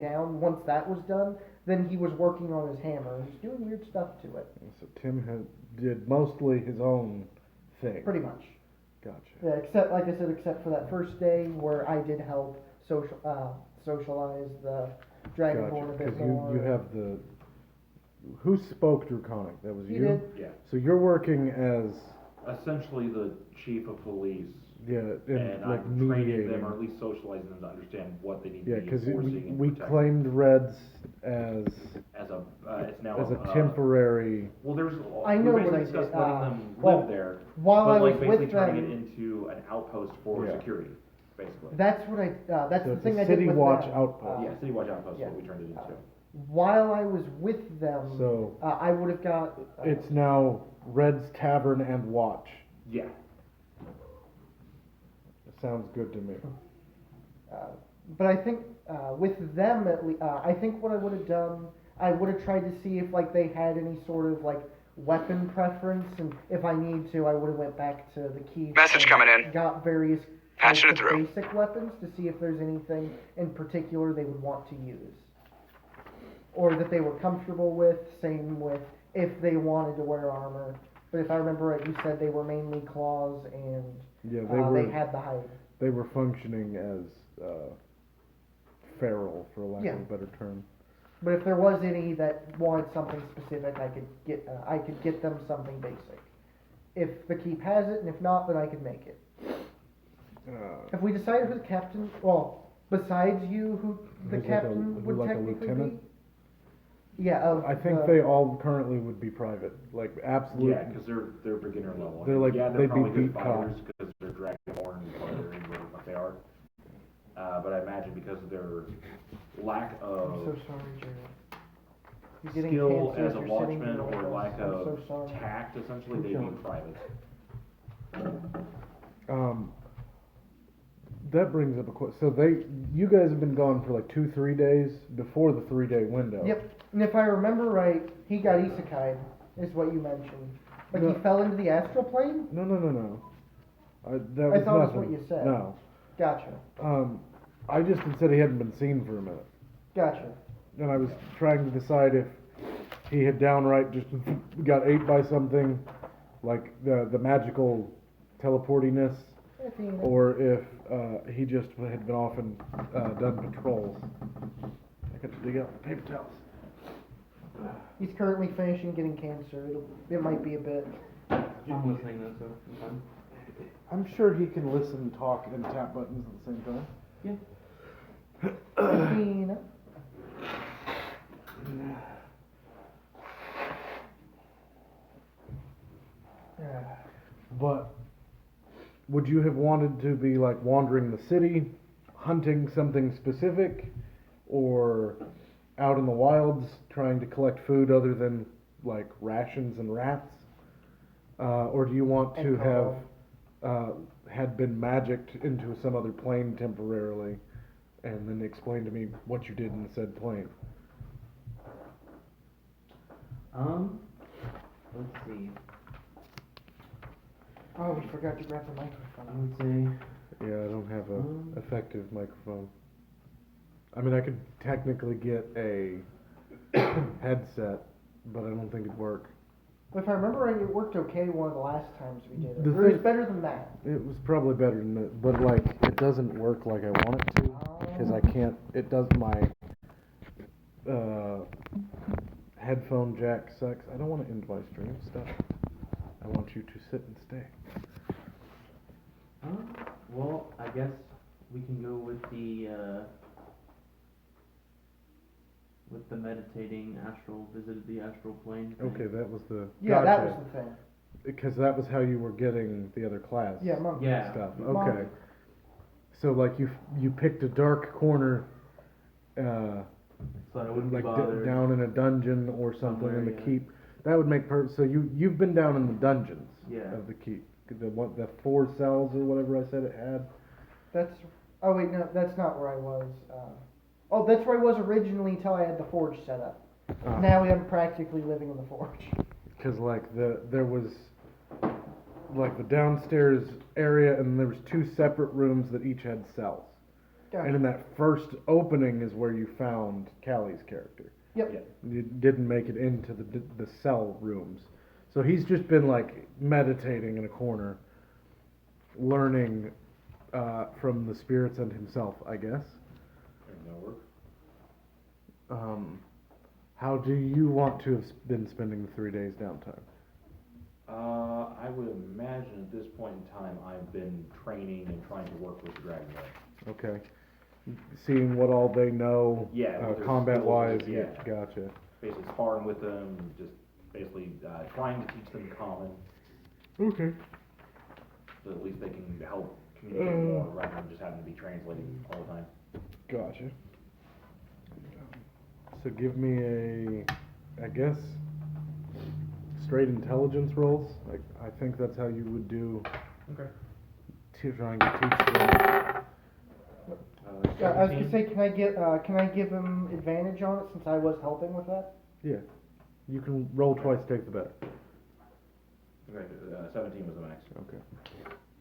down. Once that was done, then he was working on his hammer and he's doing weird stuff to it. So Tim did mostly his own thing. Pretty much. Gotcha. Yeah, except like I said, except for that first day where I did help socialize the Dragonborn a bit more. You have the who spoke Draconic? That was He you. did. Yeah. So you're working as Essentially the chief of police. and like I'm training mediating them, or at least socializing them to understand what they need to be because enforcing and we protecting. claimed Reds as It's now a temporary. Well, I we know basically what I discussed did. letting them Well, live there, while but I like was basically with turning them, it into an outpost for Yeah. security, basically. that's what that's So the it's thing a I city did with watch them. outpost. Yeah, City Watch Outpost yeah. is what we turned it into. While I was with them, So I would have got. it's now Red's Tavern and Watch. Yeah. It sounds good to me. But I think with them at least, I think what I would have done, I would have tried to see if like they had any sort of like weapon preference, and if I need to, I would have went back to the keep. Message coming in. Got various types Patching it of through. basic weapons to see if there's anything in particular they would want to use, or that they were comfortable with. Same with if they wanted to wear armor. But if I remember right, you said they were mainly claws and Yeah, they had the hide. They were functioning as feral, for lack Yeah. of a better term. But if there was any that wanted something specific, I could get them something basic. If the keep has it, and if not, then I could make it. Have we decided who the captain? Well, besides you, who the Who's captain would like a technically lieutenant? be? Yeah, I think they all currently would be private, like absolute. Yeah, because they're beginner level. They're like- yeah, they'd they're be probably good beat fighters because they're dragonborn fighters or what they are. But I imagine because of their lack I'm of so sorry, Jared. You're getting skill cancer as a you're sitting watchman here with or us. lack I'm so of sorry. tact, essentially, they'd be private. That brings up a question. So you guys have been gone for like 2-3 days before the 3-day window. Yep, and if I remember right, he got isekai, is what you mentioned. Like No. he fell into the astral plane? No. That I was thought that's nothing. what you said. No. Gotcha, I just had said he hadn't been seen for a minute, gotcha. and I was trying to decide if he had downright just got ate by something, like the magical teleportiness, or if he just had been off and done patrols. I got to dig out the paper towels. He's currently finishing getting cancer. It might be a bit. I'm listening though, so I'm fine. I'm sure he can listen, talk, and tap buttons at the same time. Fifteen. But would you have wanted to be like wandering the city, hunting something specific, or out in the wilds trying to collect food other than like rations and rats? Or do you want to have had been magicked into some other plane temporarily, and then explain to me what you did in said plane? Let's see. Oh, we forgot to grab the I microphone. would say, Yeah, I don't have a effective microphone. I mean, I could technically get a headset, but I don't think it'd work. If I remember right, it worked okay one of the last times we did it. The Or it was thing- better than that. It was probably better than that, but like, it doesn't work like I want it to, because I can't, it does my, headphone jack sucks. I don't want to end my stream, stop. I want you to sit and stay. well, I guess we can go with the meditating astral, visited the astral plane thing. Okay, that was the, Yeah, that gotcha. was the thing. Because that was how you were getting the other class. Yeah, monkey. Yeah. Stuff, Monkey. okay. So like you picked a dark corner, So I wouldn't like be bothered. down in a dungeon or something in the Somewhere, yeah. keep. That would make so you've been down in the dungeons Yeah. of the keep. The 4 cells or whatever I said it had. That's. Oh wait, no, that's not where I was. Oh, that's where I was originally until I had the forge set up. Now I'm practically living in the forge. Because like there was like the downstairs area, and there was 2 separate rooms that each had cells. And in that first opening is where you found Callie's character. Yep. You didn't make it into the cell rooms. So he's just been like meditating in a corner, learning from the spirits and himself, I guess. That'll work. How do you want to have been spending the 3 days downtime? I would imagine at this point in time, I've been training and trying to work with the Dragon Ball. Okay. Seeing what all they know, Yeah, what their combat wise, skills is, yeah. Gotcha. Basically sparring with them, just basically trying to teach them common, Okay. so at least they can help communicate more rather than just having to be translating all the time. Gotcha. So give me I guess, straight intelligence rolls. Like, I think that's how you would do. Okay. Trying to teach them. I was gonna say, can I give him advantage on it since I was helping with that? Yeah. You can roll twice, take the bet. Okay, 17 was the max. Okay.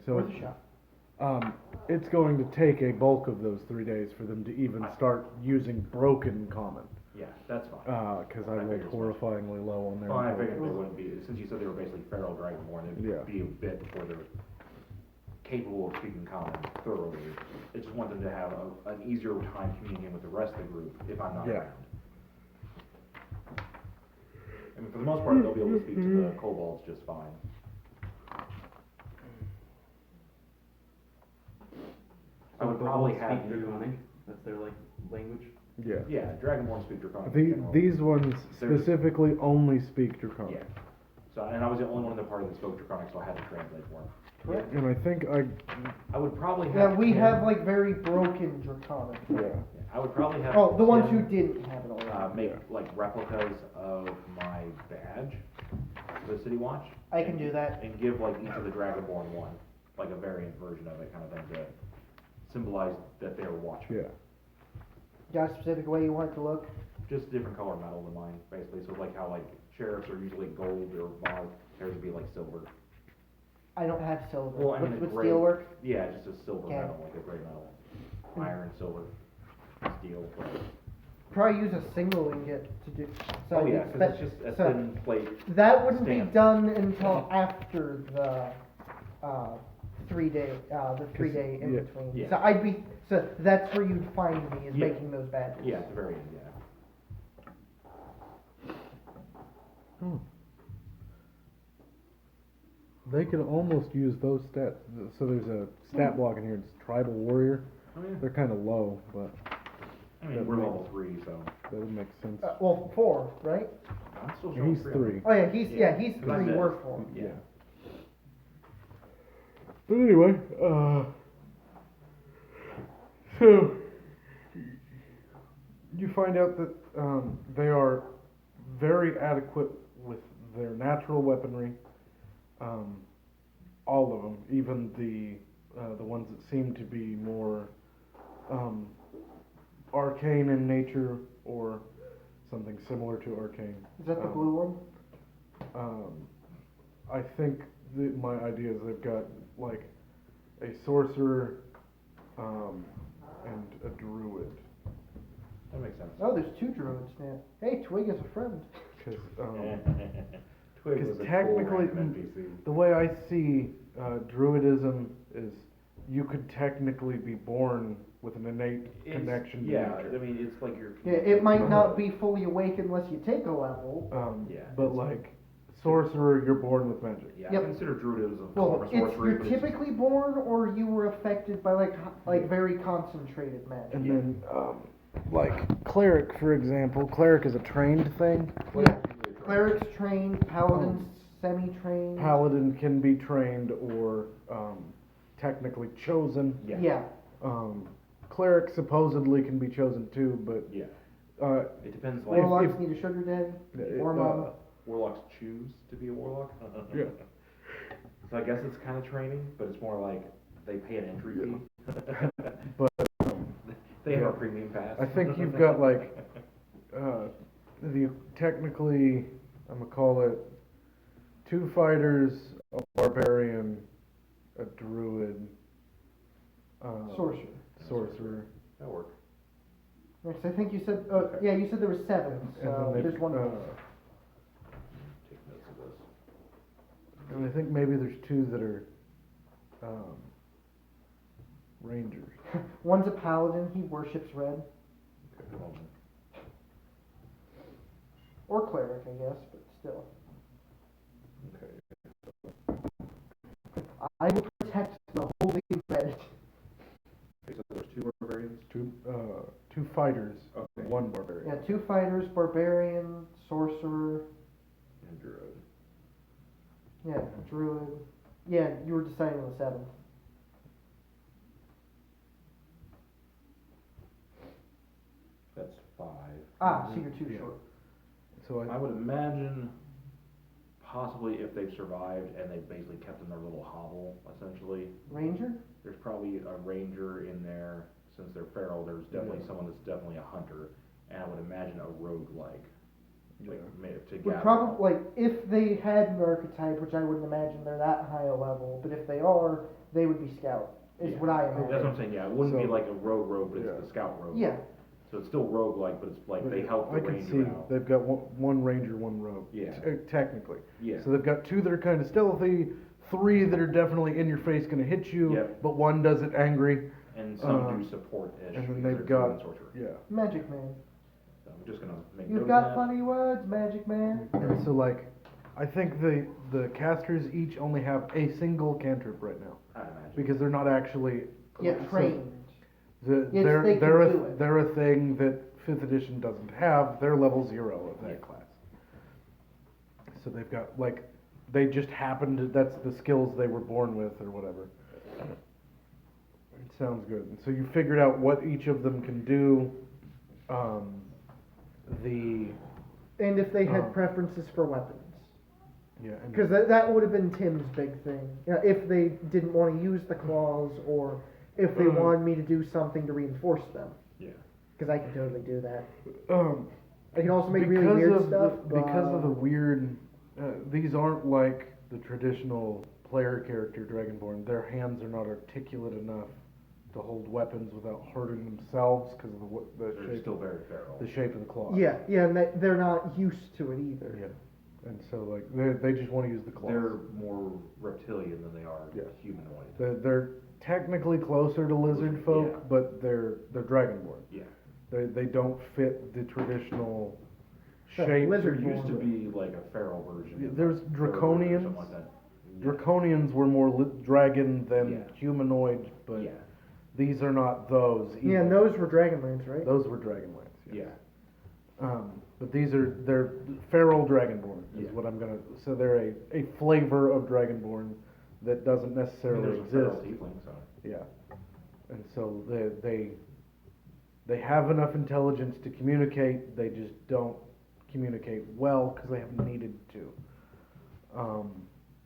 So Worth a shot. it's going to take a bulk of those 3 days for them to even start using broken common. Yeah, that's fine. Because I rolled horrifyingly low on their. Well, I figured they wouldn't be, since you said they were basically feral dragonborn, it'd Yeah. be a bit before they're capable of speaking common thoroughly. I just want them to have an easier time communicating with the rest of the group if I'm not Yeah. around. I mean, for the most part, they'll be able to speak to the kobolds just fine. I would probably have speak Draconic. That's their like language. Yeah. Yeah, dragonborn speak Draconic in general. These ones They're- specifically only speak Draconic. Yeah. So, and I was the only one in the party that spoke Draconic, so I had to translate for him. Correct. And I think I would probably have. Yeah, we Tim- have like very broken draconic. yeah. Yeah, I would probably have. Oh, the ones who Tim, didn't have it already. make Yeah. like replicas of my badge for the City Watch. I can do that. And give like each of the Dragonborn one, like a variant version of it, kind of thing, to symbolize that they were watching. Yeah. Got a specific way you want it to look? Just different color metal than mine, basically. So like how like sheriffs are usually gold or mauve, theirs would be like silver. I don't have silver. Well, I mean, Would a gray- steel work? Yeah, just a silver Okay. metal, like a gray metal, iron, silver, steel. Whatever. Probably use a single ingot to do. So Oh yeah, it's because it's be- just a so thin plate. that wouldn't stamp. be done until after the 3 day in yeah. between. Yeah. So that's where you'd find me is Yeah. making those badges. Yeah, at the very end. Yeah. Hmm. They could almost use those stats. So there's a stat block in here. It's tribal warrior. Oh yeah. They're kind of low, but I mean, that we're makes- level 3, so that would make sense. Well, 4, right? I'm still showing He's 3. 3. Oh yeah, he's Yeah. he's Because I 3. said- We're 4. Yeah. But anyway, so you find out that they are very adequate with their natural weaponry. All of them, even the ones that seem to be more arcane in nature or something similar to arcane. Is that the blue one? I think my idea is they've got like a sorcerer and a druid. That makes sense. Oh, there's 2 druids now. Hey, Twig is a friend. Because Twig was a technically, cool random NPC. the way I see druidism is you could technically be born with an innate connection to Yeah, nature. I mean, it's like you're. Yeah, it might not be fully awake unless you take a level. Yeah. But like sorcerer, you're born with magic. Yeah, Yep. I consider druidism a Well, form of it's sorcery, you're but it's typically born, or you were affected by like very concentrated magic. And Yeah. then like cleric, for example, cleric is a trained thing. Yeah, clerics trained, paladins semi-trained. Paladin can be trained or technically chosen. Yeah. Yeah. Cleric supposedly can be chosen too, but Yeah. It depends, like, Warlocks need a sugar daddy. Or mom. warlocks choose to be a warlock. Yeah. So I guess it's kind of training, but it's more like they pay an entry fee. But They have yeah. a premium pass. I think you've got like technically I'm gonna call it 2 fighters, a barbarian, a druid, Sorcerer. sorcerer, That'll work. Next, I think you said, Okay. yeah, you said there was 7, And so then there's one base. Take notes of this. And I think maybe there's 2 that are rangers. One's a paladin, he worships red. Okay, hold on. Or cleric, I guess, but still. Okay. I will protect the holy red. Okay, so there's 2 barbarians? 2 fighters, Okay. 1 barbarian. Yeah, 2 fighters, barbarian, sorcerer, And druid. yeah, druid. Yeah, you were deciding on the 7th. That's 5. Ah, so you're too Yeah. short. So I would imagine possibly if they've survived and they've basically kept in their little hovel, essentially, Ranger? there's probably a ranger in there. Since they're feral, there's definitely Yeah. someone that's definitely a hunter, and I would imagine a rogue-like. Yeah. To Would gather. probably, like, if they had an archetype, which I wouldn't imagine they're that high a level, but if they are, they would be scout, is Yeah. what I That's what imagine. I'm saying, yeah, it wouldn't be So- like a rogue, but Yeah. it's the scout rogue. Yeah, So it's still rogue-like, but it's like they help the I can ranger see out. they've got one ranger, 1 rogue. Yeah. Technically. Yeah. So they've got 2 that are kind of stealthy, 3 that are definitely in your face going to hit you, Yep. but 1 does it angry. And some Uh, do support-ish. and then because they've they're got- druid and sorcerer. Yeah. Magic Man. So I'm just gonna make note You've of got that. funny words, Magic Man. And so like, I think the casters each only have a single cantrip right now I'd imagine. because they're not actually. Yeah, so trained. the- Yes, they're they can they're do a it. they're a thing that 5th edition doesn't have. They're level 0 of that Yeah. class. So they've got like, they just happened to, that's the skills they were born with or whatever. It sounds good. And so you figured out what each of them can do. The And if they had Oh. preferences for weapons. yeah, and Because that would have been Tim's big thing. You know, if they didn't want to use the claws, or if they wanted me to do something to reinforce them. Yeah. Because I can totally do that. um, I can also make really weird of stuff. because of the weird, these aren't like the traditional player character Dragonborn. Their hands are not articulate enough to hold weapons without hurting themselves because of They're shape, still very feral. the shape of the claw. Yeah, and they're not used to it either. Yeah. And so like they just want to use the claws. They're more reptilian than they are Yeah. humanoid. They're technically closer to lizard folk, Yeah. but they're Dragonborn. Yeah. They don't fit the traditional Yeah, shape. lizard There used to born. be like a feral version. of There's a bird or draconians. something like that. Yeah. Draconians were more dragon than Yeah. humanoid, but Yeah. these are not those. Yeah, and either. those were Dragonlance, right? Those were Dragonlance. Yeah. Yes. But they're feral Dragonborn is Yeah. what I'm gonna. So they're a flavor of Dragonborn that doesn't I mean, necessarily there's a feral exist. tiefling, so. Yeah. And so they have enough intelligence to communicate. They just don't communicate well because they haven't needed to.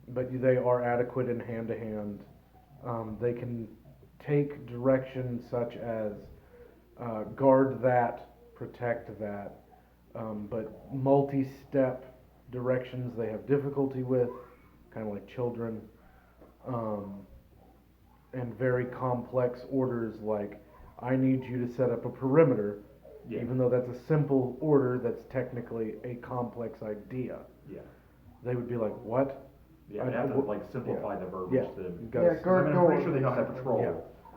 But they are adequate in hand to hand. They can take direction such as guard that, protect that, but multi-step directions they have difficulty with, kind of like children, and very complex orders like, I need you to set up a perimeter, Yeah. even though that's a simple order, that's technically a complex idea. Yeah. They would be like, what? Yeah, I- they have to w- like simplify the verbiage Yeah. to. You Yeah, gotta- guard I mean, I'm door, pretty sure they know how to basically. patrol, Yeah.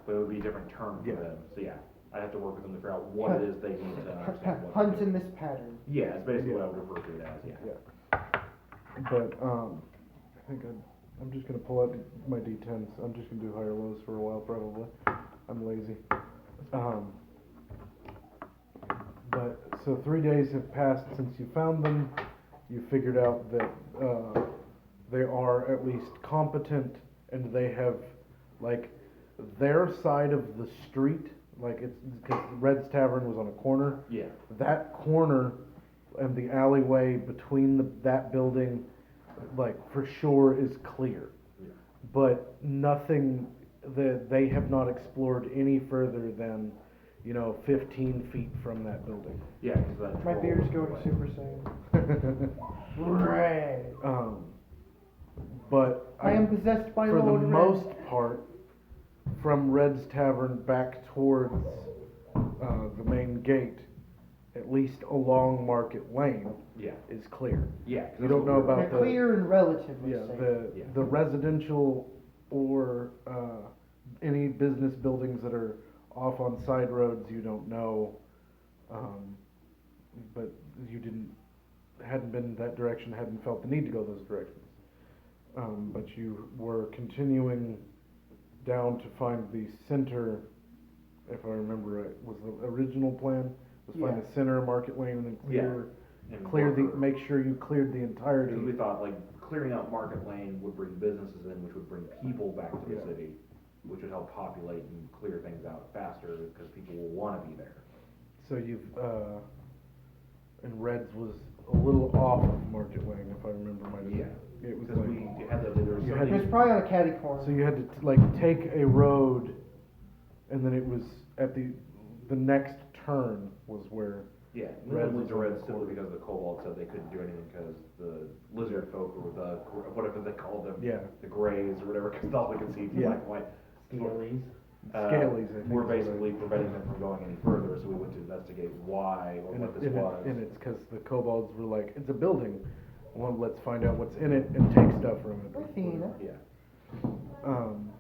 but it would be a different term for Yeah. them. So yeah, I have to work with them to figure out what it is they need to understand. What Hunt they're in doing. this pattern. Yeah, it's basically Yeah. what I would refer to it as. Yeah. Yeah. But I think I'm just gonna pull out my D10s. I'm just gonna do higher lows for a while probably. I'm lazy. But so 3 days have passed since you found them. You figured out that they are at least competent, and they have like their side of the street. Like it's because Red's Tavern was on a corner. Yeah. That corner and the alleyway between that building, like for sure, is clear. Yeah. But nothing that they have not explored any further than, 15 feet from that building. Yeah, because that. My troll beard's was going away. Super Saiyan. Right. But I am possessed by for the Lord Red. most part, from Red's Tavern back towards the main gate, at least along Market Lane, Yeah, is clear. yeah. 'cause You that's don't what know we were- about They're clear and relatively Yeah, safe. Yeah. the residential or, any business buildings that are off on side roads, you don't know. But you hadn't been that direction, hadn't felt the need to go those directions. But you were continuing down to find the center, if I remember right, was the original plan, was find Yeah. the center of Market Lane and then And clear the, Walker. make sure you cleared the entirety. Because we thought like clearing out Market Lane would bring businesses in, which would bring people back to the Yeah. city, which would help populate and clear things out faster, because people will wanna be there. So and Reds was a little off of Market Lane, if I remember right. Yeah. It was Because like, we had there was You so had It many. was probably on a catty corner. so you had to take a road, and then it was at the next turn was where, Yeah, Reds Red went to was on Red the simply corner. because the Cobalt said they couldn't do anything because the lizard folk or the, whatever they called them. Yeah. The Greys or whatever, because all they could see was Yeah. black and white. Scalies. Scalies, I think. We're is what it- basically preventing them from going any further, so we went to investigate why or And what it- this and it- was. and it's because the kobolds were like, it's a building, well, let's find out what's in it and take stuff from it. Athena. Yeah, Um,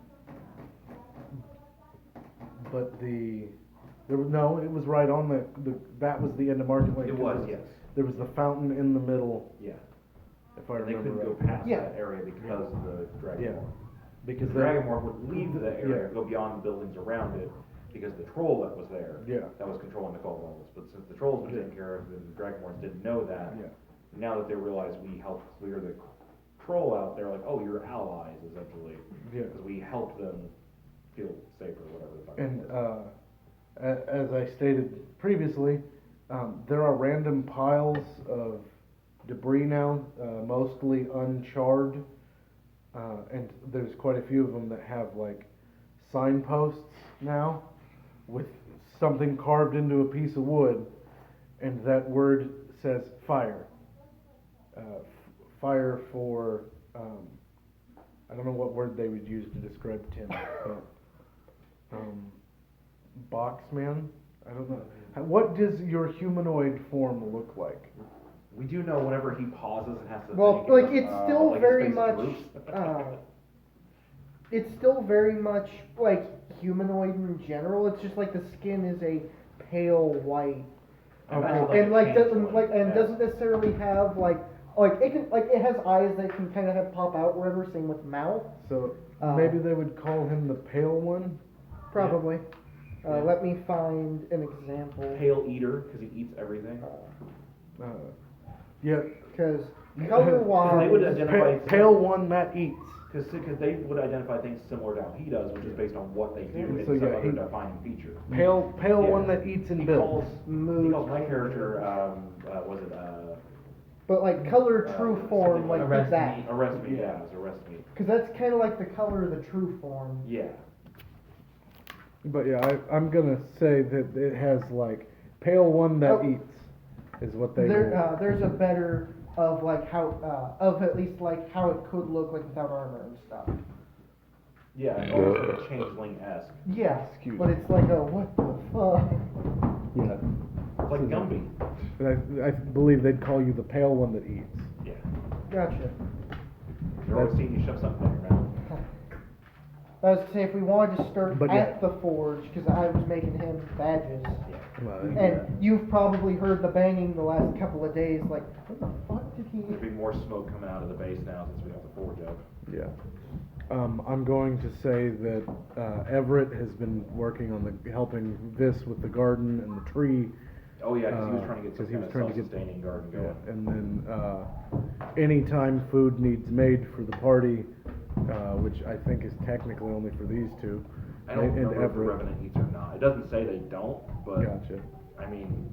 but there was, no, it was right on that was the end of Market Lane. it 'cause was, yes, There was the fountain in the middle, yeah. if I And they remember couldn't go right. past Yeah. that area because of the Dragon Yeah. War. Because The Dragon War would leave the area, Yeah. go beyond the buildings around it, because the troll that was there, Yeah. that was controlling the kobolds. But since the trolls were Yeah. taken care of, and the Dragonborns didn't know that, Yeah. now that they realize we helped clear the troll out, they're like, oh, you're allies, essentially. Yeah. Because we helped them feel safer, whatever the fuck. And it was. as I stated previously, there are random piles of debris now, mostly uncharred, and there's quite a few of them that have like signposts now with something carved into a piece of wood, and that word says fire. Fire for, I don't know what word they would use to describe Tim, but, Boxman? I don't know. What does your humanoid form look like? We do know whenever he pauses and has to Well, think, like it's still like his very face much, droops. it's still very much like humanoid in general. It's just like the skin is a pale white, And Okay. that's and like a doesn't changeling, like and yeah. doesn't necessarily have like it can like it has eyes that can kind of have pop out wherever. Same with mouth, So Uh, maybe they would call him the pale one? probably. Yeah. Let me find an example. Pale eater, because he eats everything. Yeah. Because color wise, They would identify Pale one that eats. Because they would identify things similar to how he does, which is based on what they do and So, some yeah, other he- defining feature. Pale Yeah. one that eats and He builds. calls, he mood, calls my character, was it, but like color true form, something like like arrest that. me. arrest me, yeah, it was arrest me. Because that's kind of like the color of the true form. Yeah, But yeah, I'm gonna say that it has like pale one that Oh. eats is what they There, will- there's a better of like how, of at least like how it could look like without armor and stuff. yeah, and almost like a changeling-esque, Yeah, Excuse but me. it's like a what the fuck? Yeah. like Gumby. I believe they'd call you the pale one that eats. Yeah, Gotcha. they're always seeing you shove something in your mouth. I was to say if we wanted to start But at yeah. the forge, because I was making him badges, Yeah. and you've probably heard the banging the last couple of days. Like, what the fuck did he? There'd be more smoke coming out of the base now since we have the forge up. Yeah. I'm going to say that Everett has been working on helping this with the garden and the tree. Oh yeah, because he was trying to get some 'cause he kind was of trying to get- self-sustaining garden Yeah, going. and then anytime food needs made for the party, which I think is technically only for these two. I don't and remember if the Everett. Revenant eats or not. It doesn't say they don't, but Gotcha. I mean,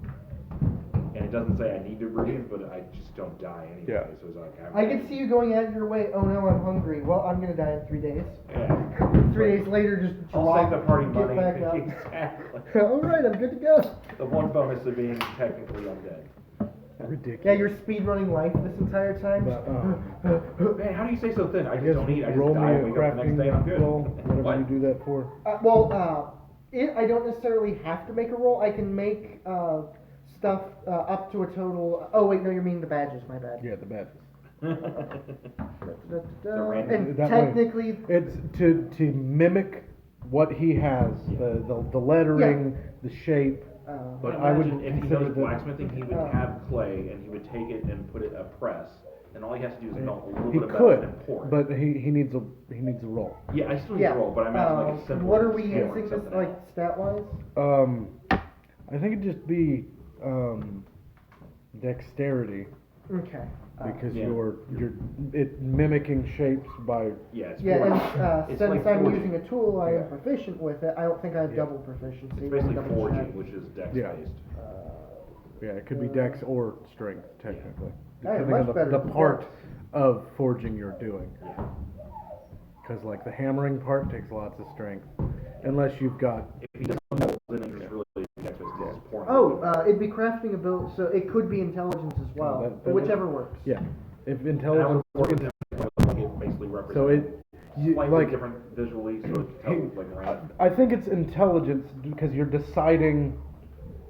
and it doesn't say I need to breathe, but I just don't die anyway. Yeah. So it's like I can see you going out of your way. Oh no, I'm hungry. Well, I'm gonna die in 3 days. Yeah. 3 days later, just I'll drop, save the party get money. back up. Exactly. All right, I'm good to go. The one bonus of being technically undead. Ridiculous. Yeah, you're speed running life this entire time. But, Man, how do you stay so thin? I I just guess don't eat. I just roll me die a and wake up the next day and I'm crafting good. roll, whatever What? you do that for. I don't necessarily have to make a roll. I can make stuff up to a total. Oh wait, no, you're meaning the badges. My bad. Yeah, the badges. random- And That way- technically, It's to mimic what he has, the lettering, the shape. But I would imagine if he consider knows that- blacksmithing, he would have clay and he would take it and put it in a press, and all he has to do is melt a little He bit of metal could, and pour it. but he needs a roll. Yeah, I still need yeah. a roll, but I imagine like a simple. What are we pouring using this something like out. stat wise? I think it'd just be dexterity Okay. because yeah. you're mimicking shapes by. Yeah, it's Yeah, forging. and It's since like I'm forging. using a tool, I Yeah. am proficient with it. I don't think I have Yeah. double proficiency. It's Let me basically double forging, check. which is dex Yeah. based. Yeah, it could be dex or strength technically, I am depending on much the better part at of forging you're doing. Yeah. Because like the hammering part takes lots of strength, unless you've got. If he doesn't know, then it's really dex based. Yeah. It's pouring Oh, liquid. it'd be crafting ability, so it could be intelligence as well. that- Whichever works. Yeah, if And intelligence. that would work like it basically represents So you slightly like. different visually, so it can tell like range. I think it's intelligence because you're deciding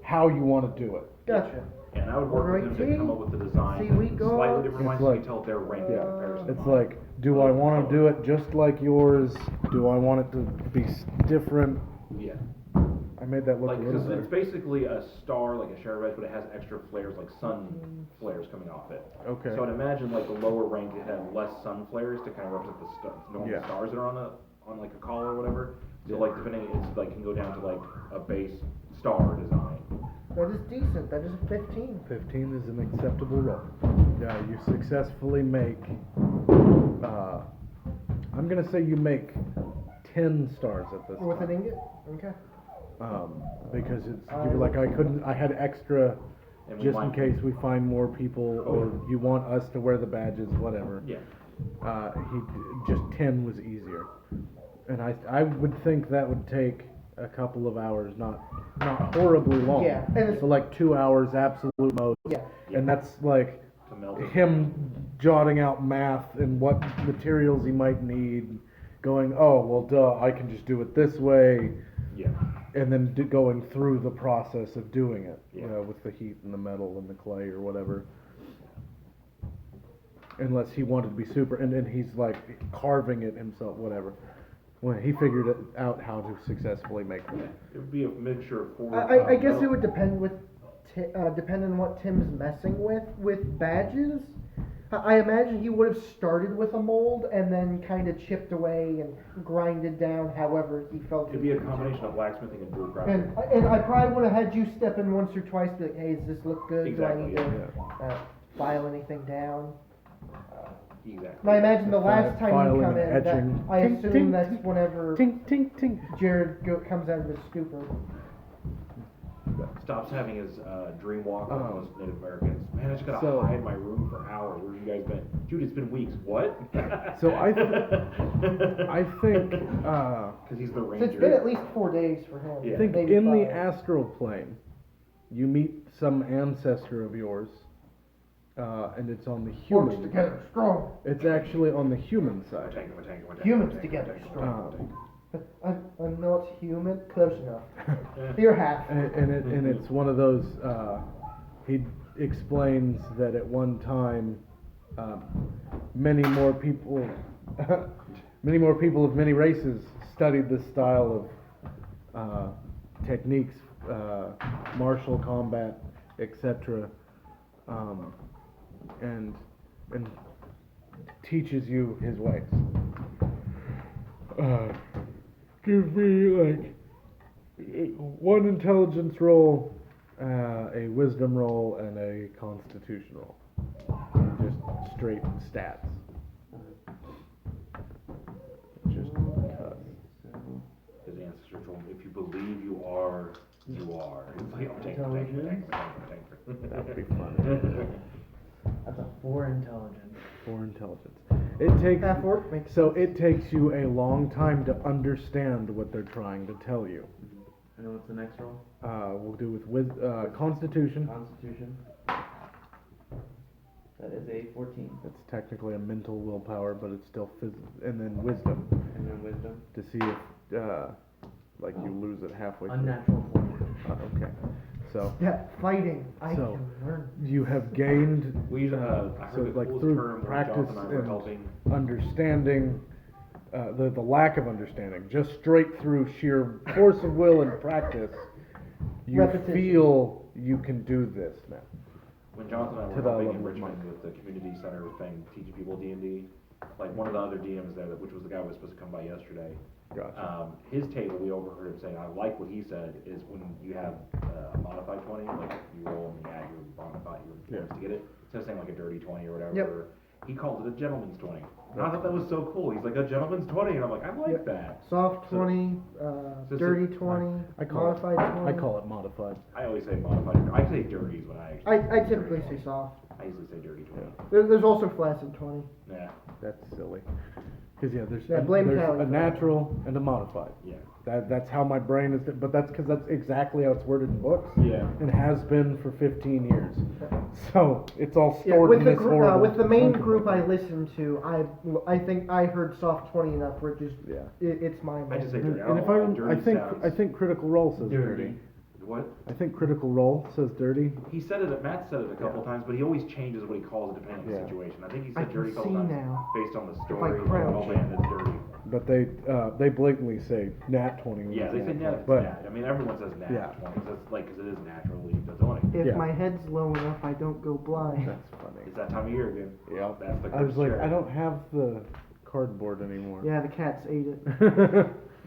how you want to do it. Gotcha. And I would work with him Alright, to see? come up with the design, See, we go- slightly different It's lines, so you like- can tell their rank in Yeah, comparison to it's mine. like, do I want to do it just like yours? Do I want it to be different? Yeah, I made that look like, a little cause it's better. basically a star, like a share red, but it has extra flares, like sun flares coming off it. Okay. So I'd imagine like the lower rank, it had less sun flares to kind of represent the normal Yeah. stars that are on like a collar or whatever. So like depending, it's like can go down to like a base star design. That is decent. That is a 15. 15 is an acceptable roll. Yeah, you successfully make. I'm gonna say you make 10 stars at this With an time. ingot? Okay. Because it's you were like I had extra And we just in might- case we find more people or Oh. you want us to wear the badges, whatever. Yeah. Just 10 was easier, and I would think that would take a couple of hours, not horribly long. Yeah, and it's- so like 2 hours absolute most. Yeah. And that's like To melt it. him jotting out math and what materials he might need, going, oh well, duh, I can just do it this way, Yeah. and then going through the process of doing it, Yeah. with the heat and the metal and the clay or whatever. Unless he wanted to be super, and he's like carving it himself, whatever. When he figured it out how to successfully make them. It would be a mixture of forward. I guess it would depend depend on what Tim's messing with badges. I imagine he would have started with a mold and then kind of chipped away and grinded down however he felt. It'd be a combination of blacksmithing and dual crafting. And I probably would have had you step in once or twice, be like, hey, does this look good? Exactly, Do I need yeah. to file anything down? Exactly. And I imagine the last time you Filing come and in, that, etching. I Tink, assume tink, that's whenever Tink, tink, tink. Jared comes out of his stupor. Stops having his dream walk with Oh. most Native Americans. Man, I just gotta So- hide my room for hours. Where have you guys been? Dude, it's been weeks. What? So I think, Because he's the So ranger. it's been at least 4 days for him. Yeah. I think maybe in the 5. astral plane, you meet some ancestor of yours, and it's on the Works human. together strong. It's actually on the human side. Humans together strong. I'm not human. Close enough. You're half. And it's one of those. He explains that at one time, many more people, many more people of many races studied this style of techniques, martial combat, etc., and teaches you his ways. Give me like one intelligence roll, a wisdom roll, and a constitution roll. Just straight stats. Just because. His ancestors told him, if you believe you are, you are. He's like, I'm taking, I'm taking, I'm taking, I'm taking. That would be fun. That's a 4 intelligence. For intelligence. It takes Half orc makes so it takes you a long time to understand what they're trying to tell you. And what's the next roll? We'll do with constitution. Constitution. That is a 14. It's technically a mental willpower, but it's still and then wisdom And then wisdom. to see if Like you lose it halfway through? Unnatural 20. Okay. So Yeah, fighting. I So- can learn. you have gained We, I heard so the like coolest through term when practice Jonathan and I were and helping. understanding, the lack of understanding, just straight through sheer force of will and practice, you Repetition. feel you can do this now. When Jonathan and I To were that helping level in of Richmond mind. with the community center thing, teaching people D&D, like one of the other DMs there, which was the guy who was supposed to come by yesterday, Gotcha. his table, we overheard him saying, I like what he said, is when you have a modified 20, like you roll and you add your modified, your points to get it, instead of saying like a dirty 20 or whatever, he called it a gentleman's 20. And I thought that was so cool. He's like, a gentleman's 20, and I'm like, I like Yep. that. Soft So- 20, so- dirty 20, I call it, modified 20. I call it modified. I always say modified, I say dirties when I actually. I typically say soft. I usually say dirty 20. There's also flaccid 20. Yeah, That's silly. Cause yeah, there's, Yeah, blame there's Callie a for that. natural and a modified. yeah. That's how my brain is, but that's cause that's exactly how it's worded in books. Yeah. And has been for 15 years. So it's all Yeah, stored with in the this horrible. with the main chunk of group I book. listened to, I think I heard soft 20 enough where it just Yeah. it's my. I just say main. dirty. And if I think Critical Role says dirty. What? I think Critical Role says dirty. He said it, Matt said it a couple Yeah. times, but he always changes what he calls it depending on the Yeah. situation. I think he I said can dirty a couple see times now. based on the I story. crouch. Oh man, that's dirty. But they blatantly say nat 20. when Yeah, it's they say nat nat, 20. But nat. I mean, everyone says nat Yeah. 20. That's like, because it is naturally the 20. If Yeah. my head's low enough, I don't go blind. that's funny. It's that time of year again. Yeah. That's the I was like, chair. I don't have the cardboard anymore. Yeah, the cats ate it.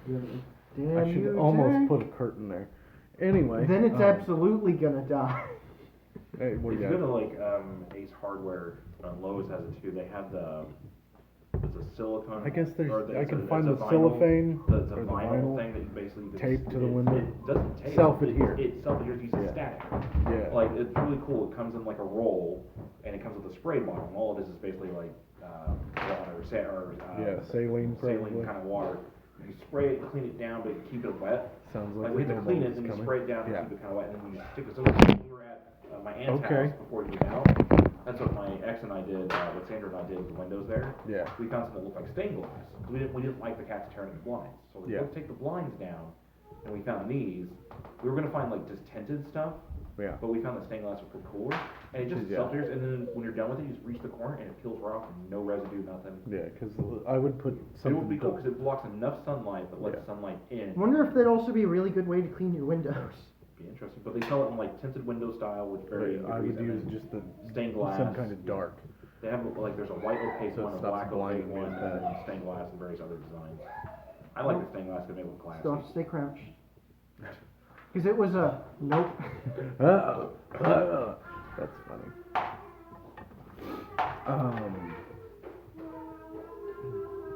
Damn I should you, almost Jack. put a curtain there. Anyway. Then it's um, absolutely gonna die. Hey, what If do you you go to got? like Ace Hardware, Lowe's has it too. They have the it's a silicone. I guess there's. or the- I it's can a- find the it's a vinyl- cellophane It's a or the vinyl vinyl. thing that you basically just taped to the it- window. It doesn't tape. Self-adhere. It self-adheres. You Yeah. static. Yeah. Like it's really cool. It comes in like a roll, and it comes with a spray bottle. And all it is basically like water, Yeah, saline probably. kind of water. You spray it, clean it down, but you keep it wet. Sounds Like like we the have to clean snowball it, is then you coming. spray it down, Yeah. and keep it kind of wet, and then you stick it. So when we were at my aunt's Okay. house before we moved out, that's what my ex and I did, what Sandra and I did with the windows there. Yeah. We found something that looked like stained glass. We didn't like the cats tearing the blinds, so we Yeah. let's take the blinds down, and we found these. We were gonna find like just tinted stuff, Yeah. but we found that stained glass was pretty cooler, and it just Yeah. self-adheres, and then when you're done with it, you just reach the corner and it peels right off, and no residue, nothing. Yeah, because I would put It something. would be cool because it blocks enough sunlight, but lets Yeah. sunlight in. I wonder if that'd also be a really good way to clean your windows. Be interesting, but they sell it in like tinted window style, which very. I would and use then just the stained glass. some kind of dark. They have like there's a white opaque So it one, a stops black opaque blinding me one, with and that. then stained glass and various other designs. I like the stained glass because they look classy. So stay crouched. Because it was a nope. That's funny.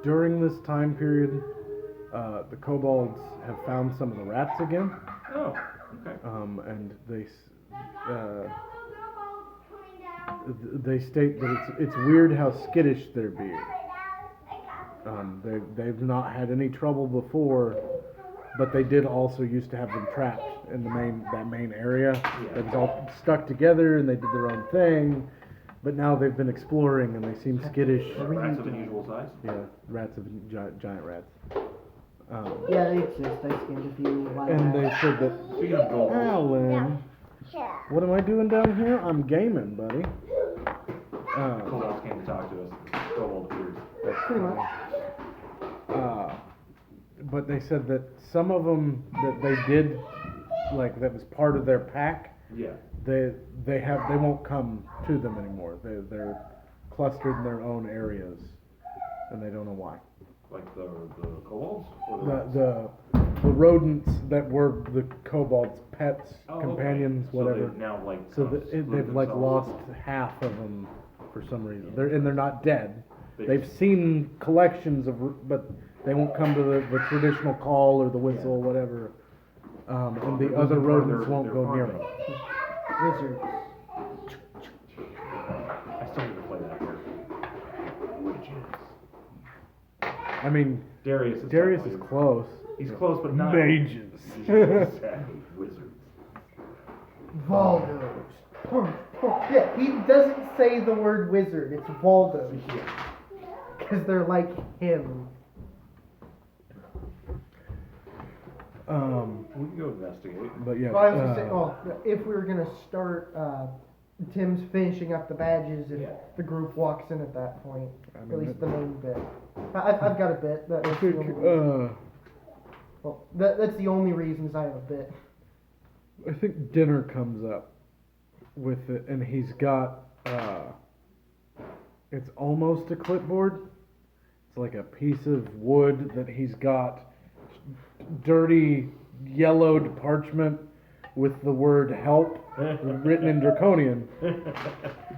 During this time period, the kobolds have found some of the rats again, Oh, okay. and they state that it's weird how skittish they're being. They've not had any trouble before, but they did also used to have them trapped in that main area. Yeah. It was all stuck together and they did their own thing, but now they've been exploring and they seem skittish. Rats of unusual size. Yeah, rats of giant rats. Yeah, they exist. I skinned a few. And they said that, Speaking of gold, Alan, what am I doing down here? I'm gaming, buddy. kobolds came to talk to us. Kobold appeared. That's Pretty much. But they said that some of them that they did, like that was part of their pack, Yeah. they won't come to them anymore. They're clustered in their own areas, and they don't know why. Like the kobolds or the rats? The rodents that were the kobolds' pets, Oh, okay. companions, So whatever. they've now like So kind of split they've like themselves. lost half of them for some reason. They're not dead. They- They've seen collections but they won't come to the traditional call or the whistle, Yeah. whatever. And They're the losing other part of rodents their- won't their go near farming. them. Wizards. I still need to play that here. I mean, Darius is Darius is definitely- close. He's close, but not. Mages. Exactly. Wizards. Valdos. Yeah, he doesn't say the word wizard. It's Valdos. Because they're like him. We can go investigate. But yeah. Well, I was gonna say, if we were gonna start, Tim's finishing up the badges, if Yeah. the group walks in at that point, I at mean, least the main bit. I've got a bit. I That's think, the only reason. Well, that's the only reasons I have a bit. I think dinner comes up with it, and he's got, it's almost a clipboard. It's like a piece of wood that he's got dirty yellowed parchment with the word help written in draconian.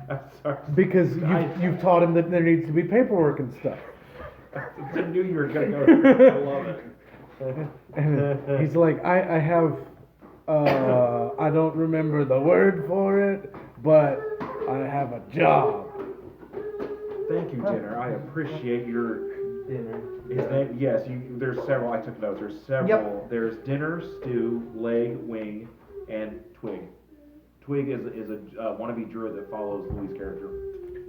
I'm sorry. Because you've taught him that there needs to be paperwork and stuff. I knew you were gonna go there. I love it. And he's like, I have, I don't remember the word for it, but I have a job. Thank you, Dinner. I appreciate your Dinner. his name. Yes, there's several. I took notes. There's several. Yep. There's Dinner, Stew, Leg, Wing, and Twig. Twig is a wannabe druid that follows Louis' character.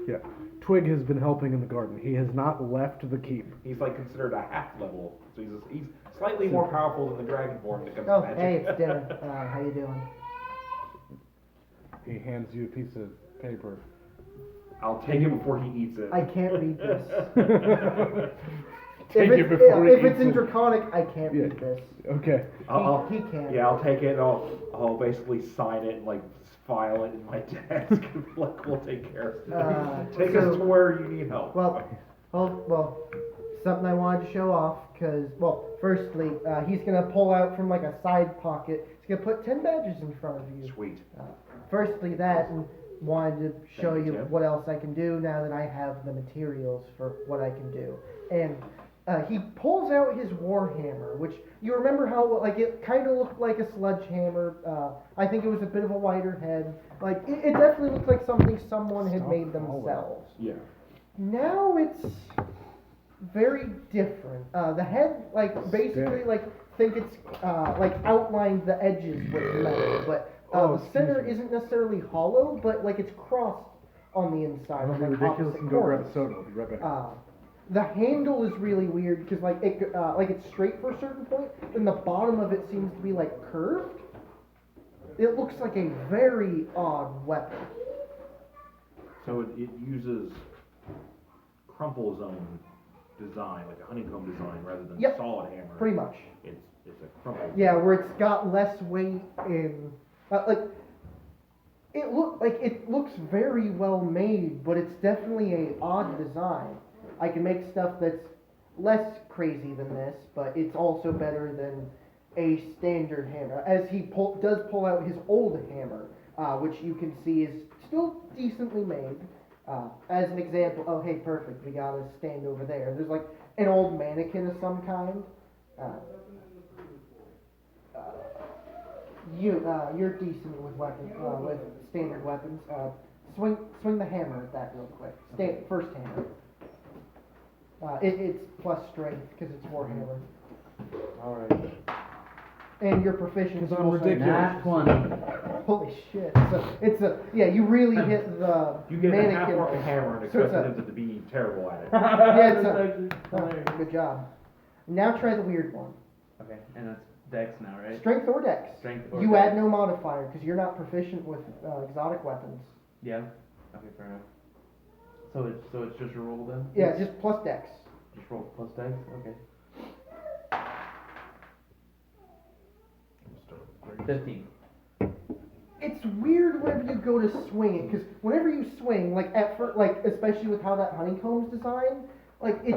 Yeah. Twig has been helping in the garden. He has not left the keep. He's like considered a half level, so he's slightly more powerful than the dragonborn when it comes Oh, to magic. hey, it's dinner. How you doing? He hands you a piece of paper. I'll take it before he eats it. I can't read this. Take if it it's, before he if it's eats in it. Draconic, I can't Yeah. read this. Okay. He can. Yeah, I'll take it and I'll basically sign it and like file it in my desk. Like we'll take care of it. Take us to where you need help. Well, something I wanted to show off, because, well, firstly, he's going to pull out from like a side pocket, he's going to put 10 badges in front of you. Sweet. Firstly, that, and wanted to show Thank you, you Tim. what else I can do now that I have the materials for what I can do. And he pulls out his warhammer, which you remember how like it kind of looked like a sledgehammer. I think it was a bit of a wider head. Like it definitely looked like something someone had Stop made calling. themselves. Yeah. Now it's very different. The head, like basically, Stick. like think it's like outlined the edges with metal, but Oh, the center excuse me. isn't necessarily hollow, but like it's crossed on the inside. Don't be like ridiculous opposite and go grab corners. a soda. I'll be right back. The handle is really weird because like it's straight for a certain point, then the bottom of it seems to be like curved. It looks like a very odd weapon. So it uses crumple zone design, like a honeycomb design, rather than Yep. solid hammer. Pretty much. It's a crumple. Yeah, where it's got less weight in like it looks very well made, but it's definitely a odd design. I can make stuff that's less crazy than this, but it's also better than a standard hammer. As he does pull out his old hammer, which you can see is still decently made. As an example, oh hey, perfect, we got a stand over there. There's like an old mannequin of some kind. You're decent with with standard weapons. Swing the hammer at that real quick. First hammer. It's plus strength because it's warhammer. Alright. And you're proficient. Because I'm ridiculous. Nat 20. Holy shit! So it's you really hit the You get a half mannequin. orc hammer and So it's expect him to be terrible at it. Yeah, it's That's a- actually hilarious. Good job. Now try the weird one. Okay, and that's Dex now, right? Strength or dex. Strength or You dex. add no modifier because you're not proficient with exotic weapons. Yeah. Okay, fair enough. So it's just a roll then? Yeah, just plus dex. Just roll plus Dex? Okay. 15. It's weird whenever you go to swing it, because whenever you swing, like at first, like especially with how that honeycomb's designed, like it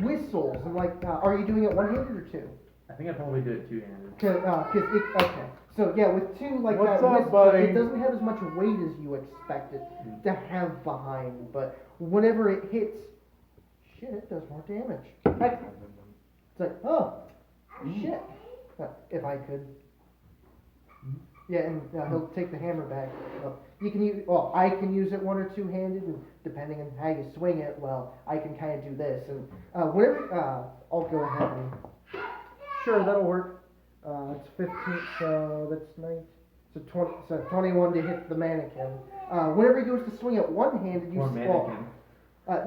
whistles and like, are you doing it one-handed or two? I think I'd probably do it two-handed. Okay. So yeah, with two like What's that up, whistle, buddy? it doesn't have as much weight as you expect it to have behind, but whenever it hits, shit, it does more damage. Heck, it's like, oh, shit. If I could. Yeah, and he'll take the hammer back. You can use, well, I can use it one or two-handed, and depending on how you swing it, well, I can kind of do this. And whenever, I'll go ahead and, sure, that'll work. It's 15, so that's 9, so 21 to hit the mannequin. Whenever he goes to swing it one-handed, Or mannequin.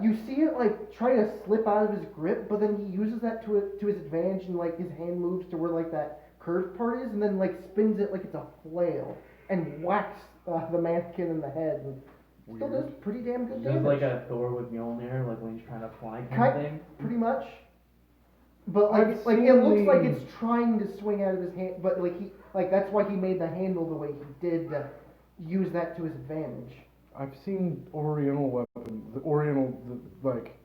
you see it like trying to slip out of his grip, but then he uses that to his advantage, and like his hand moves to where like that curved part is, and then like spins it like it's a flail and whacks the mannequin in the head. And still does pretty damn good Does damage. like a Thor with Mjolnir, like when he's trying to fly kind of thing. Pretty much. But like, I've like seen it looks like the- it's trying to swing out of his hand, but like that's why he made the handle the way he did to use that to his advantage. I've seen Oriental weapons, the Oriental, like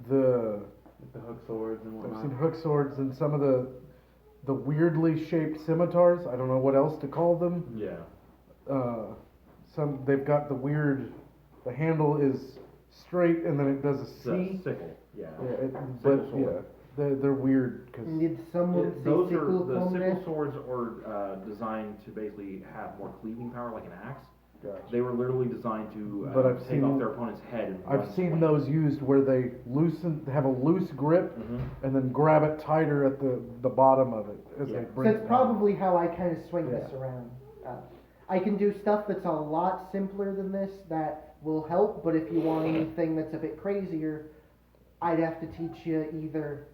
the. With the hook swords and I've whatnot. seen hook swords and some of the weirdly shaped scimitars. I don't know what else to call them. Yeah. They've got the weird. The handle is straight and then it does a It's a C. sickle. Yeah. Yeah, but Sickle sword. they're weird because Did someone say Those are sickle the upon sickle that? swords are designed to basically have more cleaving power, like an axe. Gotcha. They were literally designed to But I've take seen- off their opponent's head. And I've seen those used where they have a loose grip and then grab it tighter at the bottom of it as Yeah. they So bring it that's down. probably how I kind of swing this Yeah. around. I can do stuff that's a lot simpler than this that will help, but if you want anything that's a bit crazier, I'd have to teach you either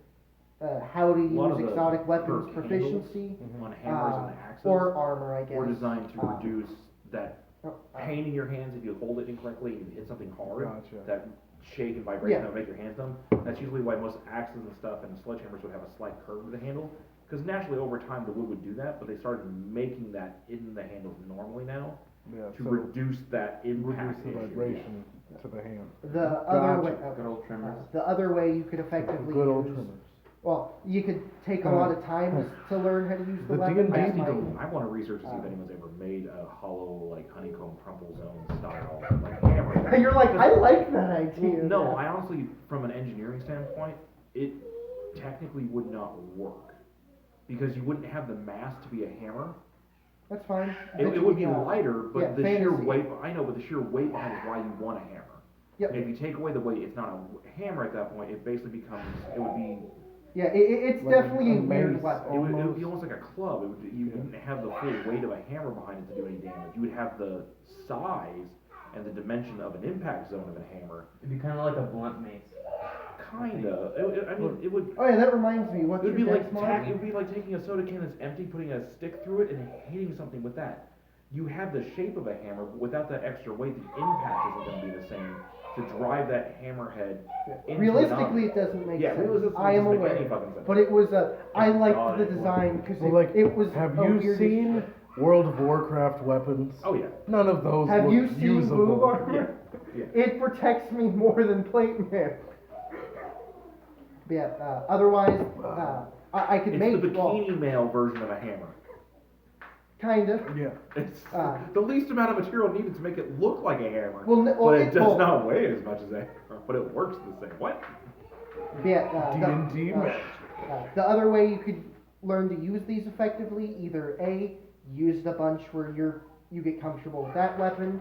how to lot use of the exotic weapons curved proficiency on hammers and axes or armor, I guess. were designed to reduce that Oh, pain in your hands if you hold it incorrectly and you hit something hard. Gotcha. That shake and vibration Yeah. that would make your hands numb. That's usually why most axes and stuff and sledgehammers would have a slight curve to the handle. Because naturally over time the wood would do that, but they started making that in the handles normally now Yeah, to so reduce that impact reduce the issue. vibration to the hand. The other way, Good old trimmers. the other way you could effectively Good old use, trimmers. well, you could take a lot of time to learn how to use the The weapon. D&D I That just need might- to, I want to research to see if anyone's ever made a hollow, like honeycomb crumple zone style, like hammer. You're like, I like that idea. Well, no, I honestly, from an engineering standpoint, it technically would not work. Because you wouldn't have the mass to be a hammer. That's fine. It would be lighter, but yeah, the sheer fantasy. weight, I know, but the sheer weight behind it is why you want a hammer. Yep. And if you take away the weight, it's not a hammer at that point, it basically becomes, it would be, Yeah, it's Like definitely a a weird mace. weapon. it would be almost like a club. You wouldn't have the full weight of a hammer behind it to do any damage. You would have the size and the dimension of an impact zone of a hammer. It'd be kind of like a blunt mace. Kinda. I mean, it would. Oh yeah, that reminds me. What's It would your be dex like mod? it would be like taking a soda can that's empty, putting a stick through it, and hitting something with that. You have the shape of a hammer, but without that extra weight, the impact isn't going to be the same to drive that hammerhead into Realistically, an it doesn't make Yeah, sense. realistically, I it am doesn't make aware, any fucking sense. but it was I Thank liked God the it design wasn't. because Well, like, it was. have a you weird seen shit. World of Warcraft weapons? Oh yeah. None of those Have look you seen usable. boob armor? Yeah. It protects me more than plate mail. Yeah. Otherwise, I could It's make the bikini male version of a hammer. kind of. Yeah. It's Ah. the least amount of material needed to make it look like a hammer. Well, but it does well, not weigh as much as a hammer, but it works the same. What? Yeah. D&D match. The other way you could learn to use these effectively, either A, use it a bunch where you get comfortable with that weapon.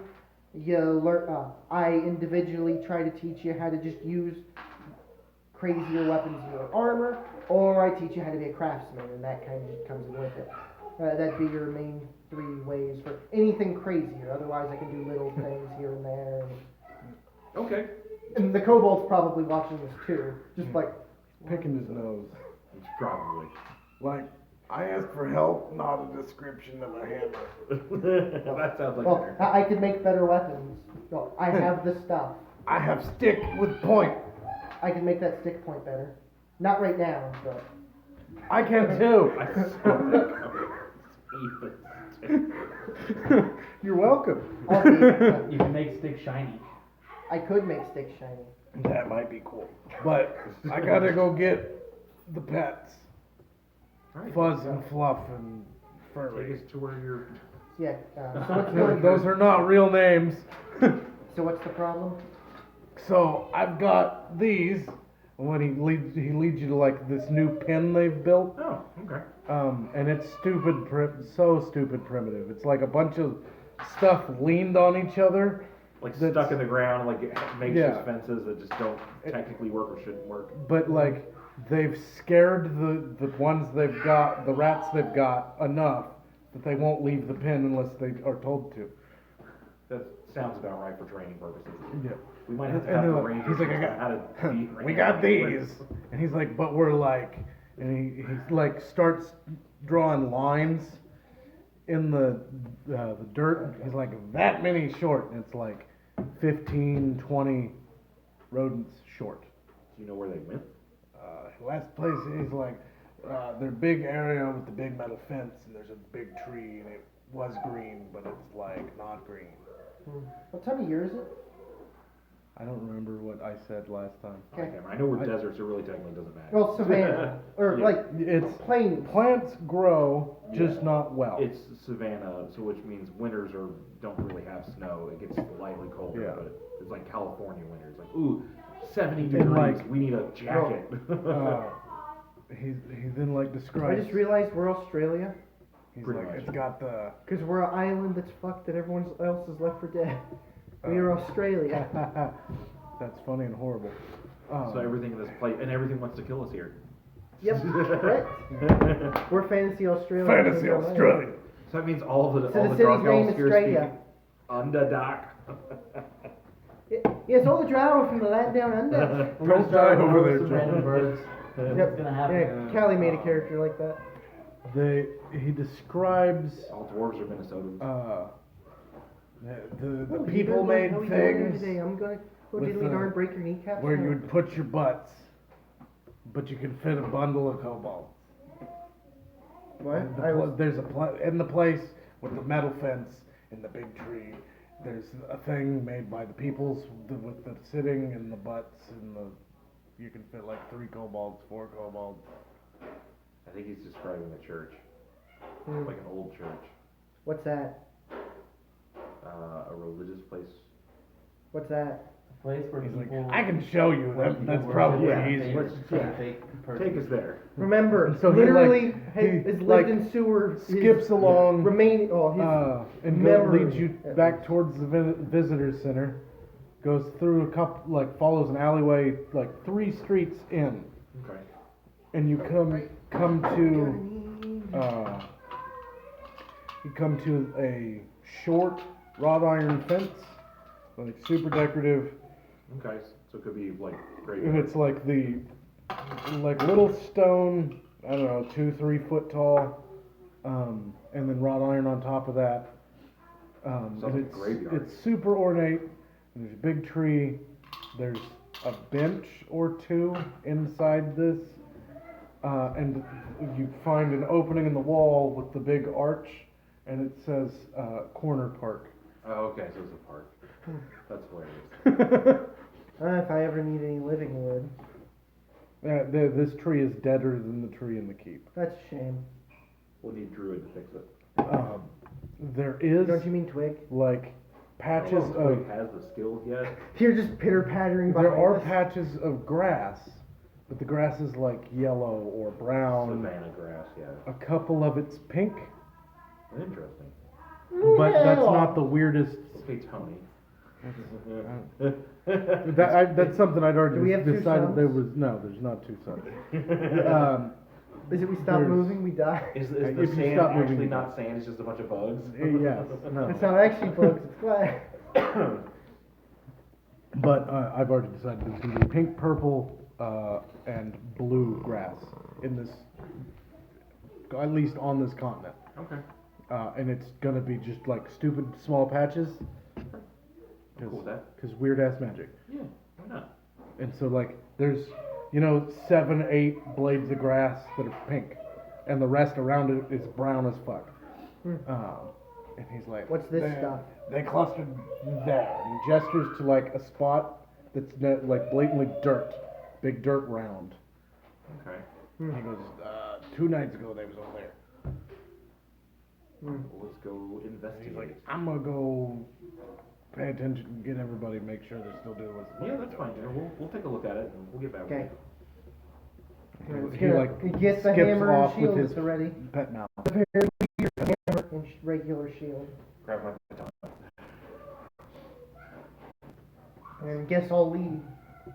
You learn. I individually try to teach you how to just use crazier weapons in your armor, or I teach you how to be a craftsman, and that kind of just comes in with it. That'd be your main 3 ways for anything crazier. Otherwise, I can do little things here and there. Okay. And the kobold's probably watching this too, just like. Picking his nose. It's probably. Like, I asked for help, not a description of a hammer. That sounds like Well, a I could make better weapons. No, I have the stuff. I have stick with point. I can make that stick point better. Not right now, but. I can too. I saw that. You're welcome. I'll be, You can make sticks shiny. I could make sticks shiny. That might be cool. But I gotta go get the pets. Alright. Fuzz and Fluff and Take Furry. us to where you're. Yeah. Those are not real names. So what's the problem? So I've got these. When he leads you to like this new pen they've built. Oh, okay. And it's so stupid primitive. It's like a bunch of stuff leaned on each other. Like That's- stuck in the ground, like makeshift Yeah. fences that just don't technically work or shouldn't work. But like they've scared the ones they've got, the rats they've got enough that they won't leave the pen unless they are told to. That sounds about right for training purposes. Yeah. We might have to And have they're the like- rangers he's like, teach I them got- how to beat We rangers. got these. And he's like, but we're like, and he like starts drawing lines in the dirt. He's like that many short, and it's like 15, 20 rodents short. Do you know where they went? Last place he's like, their big area with the big metal fence, and there's a big tree, and it was green, but it's like not green. What time of year is it? I don't remember what I said last time. Okay. I know we're deserts, so it really technically doesn't matter. Well, savanna, or Yeah. like It's plains. plants grow, just Yeah. not well. It's savanna, so which means winters don't really have snow. It gets lightly colder, Yeah. but it's like California winters. Like, ooh, 70 And, degrees. like, we need a jacket. He then like I describes. just realized we're Australia, He's Pretty like, much. it's got the. because we're an island that's fucked and everyone else is left for dead. We are Australia. That's funny and horrible. So everything in this place, and everything wants to kill us here. Yep, correct. We're Fantasy Australia. Fantasy Australia. So that means all the So the city's Drow name is spheres Australia. speak Underdark. Yes, all the drow from the land down under. Don't die over there, Some random John. birds. Yep. What's gonna happen? Yeah, Callie made a character like that. He describes All dwarves are Minnesotans. the Oh, people how made we doing here things today? I'm gonna go with diddly the- darn break your kneecaps. where now. you would put your butts, but you can fit a bundle of kobolds. What? And I was, there's in the place with the metal fence and the big tree. There's a thing made by the peoples with the sitting and the butts and the. You can fit like 3 kobolds, 4 kobolds. I think he's describing a church, Hmm. like an old church, What's that? a religious place. What's that? A place where He's like, people. I can show you. where That, people that's worship probably yeah. easier. fake person. Take us there. Remember, And so he, literally like, has he, lived like, in sewer. Skips along. Remaining. Oh, his And memory, leads you at back least. towards the visitor center. Goes through a couple, like follows an alleyway, like 3 streets in, Okay. and you come to a short wrought iron fence, like super decorative. Okay. So it could be like great. And it's like little stone, I don't know, 2-3 foot tall, and then wrought iron on top of that. Sounds And like a graveyard. it's super ornate. And there's a big tree. There's a bench or 2 inside this, and you find an opening in the wall with the big arch, and it says Corner Park. Oh, okay. So it's a park. That's hilarious. If I ever need any living wood, This tree is deader than the tree in the keep. that's a shame. We'll need Druid to fix it. There is Don't you mean twig? like patches I don't know if of Twig has the skills yet. You're just pitter pattering behind there are us. patches of grass, but the grass is like yellow or brown. Savannah grass, yeah. A couple of it's pink, Interesting. but that's not the weirdest. Okay, Tony. That's something I'd already Do we have 2 decided sons? there was. No, there's not 2 sons. Is it we stop There's- moving, we die? Is If the you sand stop actually moving, not sand? It's just a bunch of bugs. Yes, no. It's not actually bugs, it's glass. But I've already decided there's going to be pink, purple, and blue grass in this, at least on this continent. Okay. And it's going to be just like stupid small patches. Cool with that. Because weird ass magic. Yeah. Why not? And so like there's 7, 8 blades of grass that are pink, and the rest around it is brown as fuck. And he's like, What's this stuff? They clustered there, and he gestures to like a spot that's like blatantly dirt, big dirt round. Okay. And he goes, 2 nights ago they was over there. Well, let's go And he's investigate. like, I'm gonna go pay attention and get everybody, make sure they're still doing what Yeah, they're that's fine. doing. We'll take a look at it and we'll get back Okay. with He like He gets the skips hammer and off with shield his at the ready. pet mouth. Hammer and regular shield. you. Grab my baton. And guess I'll lead.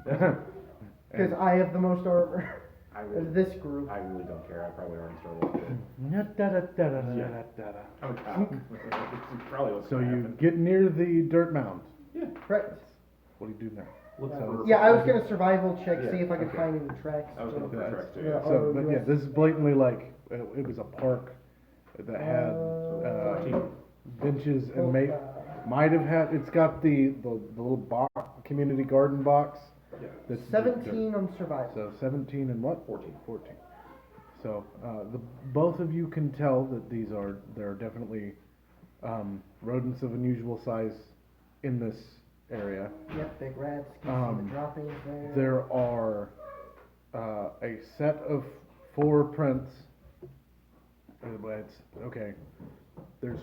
Because I have the most armor I of really, this group. I really don't care. I probably already started with it. Da-da-da-da-da-da-da. I'm a cop. It's probably what's So gonna you happen. get near the dirt mound. Yeah. Correct. What do you do now? Look Yeah. for. Yeah, I was gonna survival check, Yeah, see if I could okay. find any tracks. I was gonna so- for tracks too. Yeah. So, but yeah, this is blatantly like it was a park that had Uh, benches oh, and might have had. It's got the little box, community garden box. Yeah. That's just 17 dirt. on survival. So 17 and what? 14. 14. So both of you can tell that there are definitely rodents of unusual size in this area. Yep, big rats. Can see the droppings there. There are a set of 4 prints. Okay. There's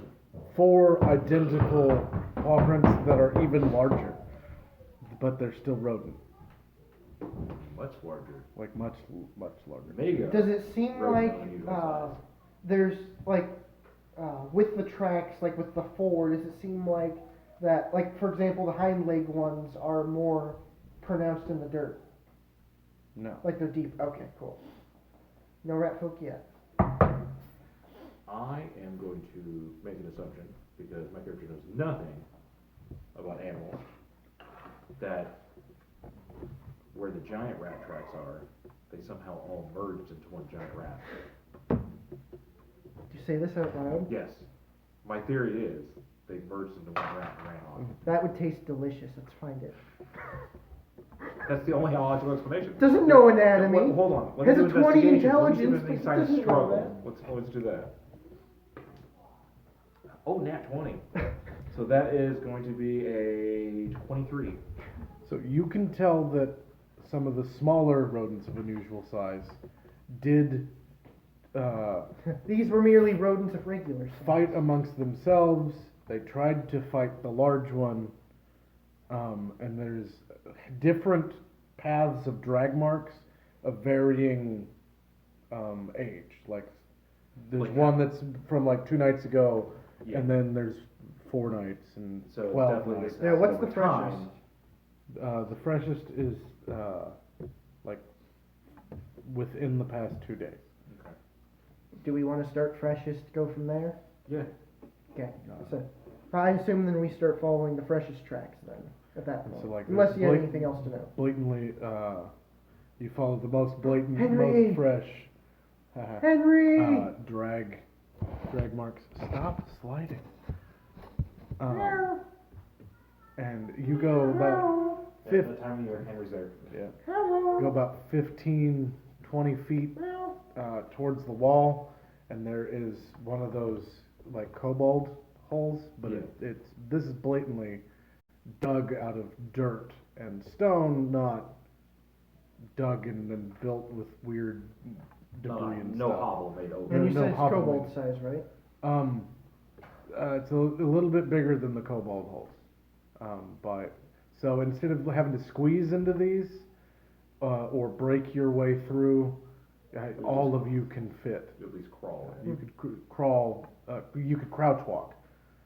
4 identical paw prints that are even larger, but they're still rodent. Much larger. Like much larger. There you go. Does it seem Rodent like of unusual size. there's like with the tracks, like with the 4, does it seem like that, like for example, the hind leg ones are more pronounced in the dirt? No. Like they're deep. Okay, cool. No rat folk yet. I am going to make an assumption, because my character knows nothing about animals, that where the giant rat tracks are, they somehow all merged into one giant rat. Did you say this out loud? Yes. My theory is they merged into one rat and ran on. That would taste delicious. Let's find it. That's the only logical explanation. Doesn't know anatomy. Hold on. Let Has me a do 20 investigation. Let me see if intelligence, there's any but sign of doesn't know struggle. Let's do that. Oh, nat 20. So that is going to be a 23. So you can tell that some of the smaller rodents of unusual size did These were merely rodents of regular size. fight amongst themselves. They tried to fight the large one, and there's different paths of drag marks of varying age. Like there's Like one that's from like 2 nights ago, Yeah. and then there's 4 nights and So it's 12 definitely nights. this Yeah, what's over the freshest? time. The freshest is like within the past 2 days. Okay. Do we want to start freshest, go from there? Yeah. Okay. So I assume then we start following the freshest tracks then, at that point. So, like, Unless you have Blake- anything else to know. Blatantly, you follow the most blatant, Henry! most fresh Henry! drag marks. Stop sliding. Meow. And you go about At the time of year, Henry's there. go about 15, 20 feet towards the wall, and there is one of those like kobold holes, but Yeah. this is blatantly dug out of dirt and stone, not dug and built with weird debris and No stuff. hobble made over. And you no said it's hobbling. kobold size, right? It's a little bit bigger than the kobold holes, but so instead of having to squeeze into these or break your way through, all of you can fit. At least crawl. You could crawl. You could crouch walk.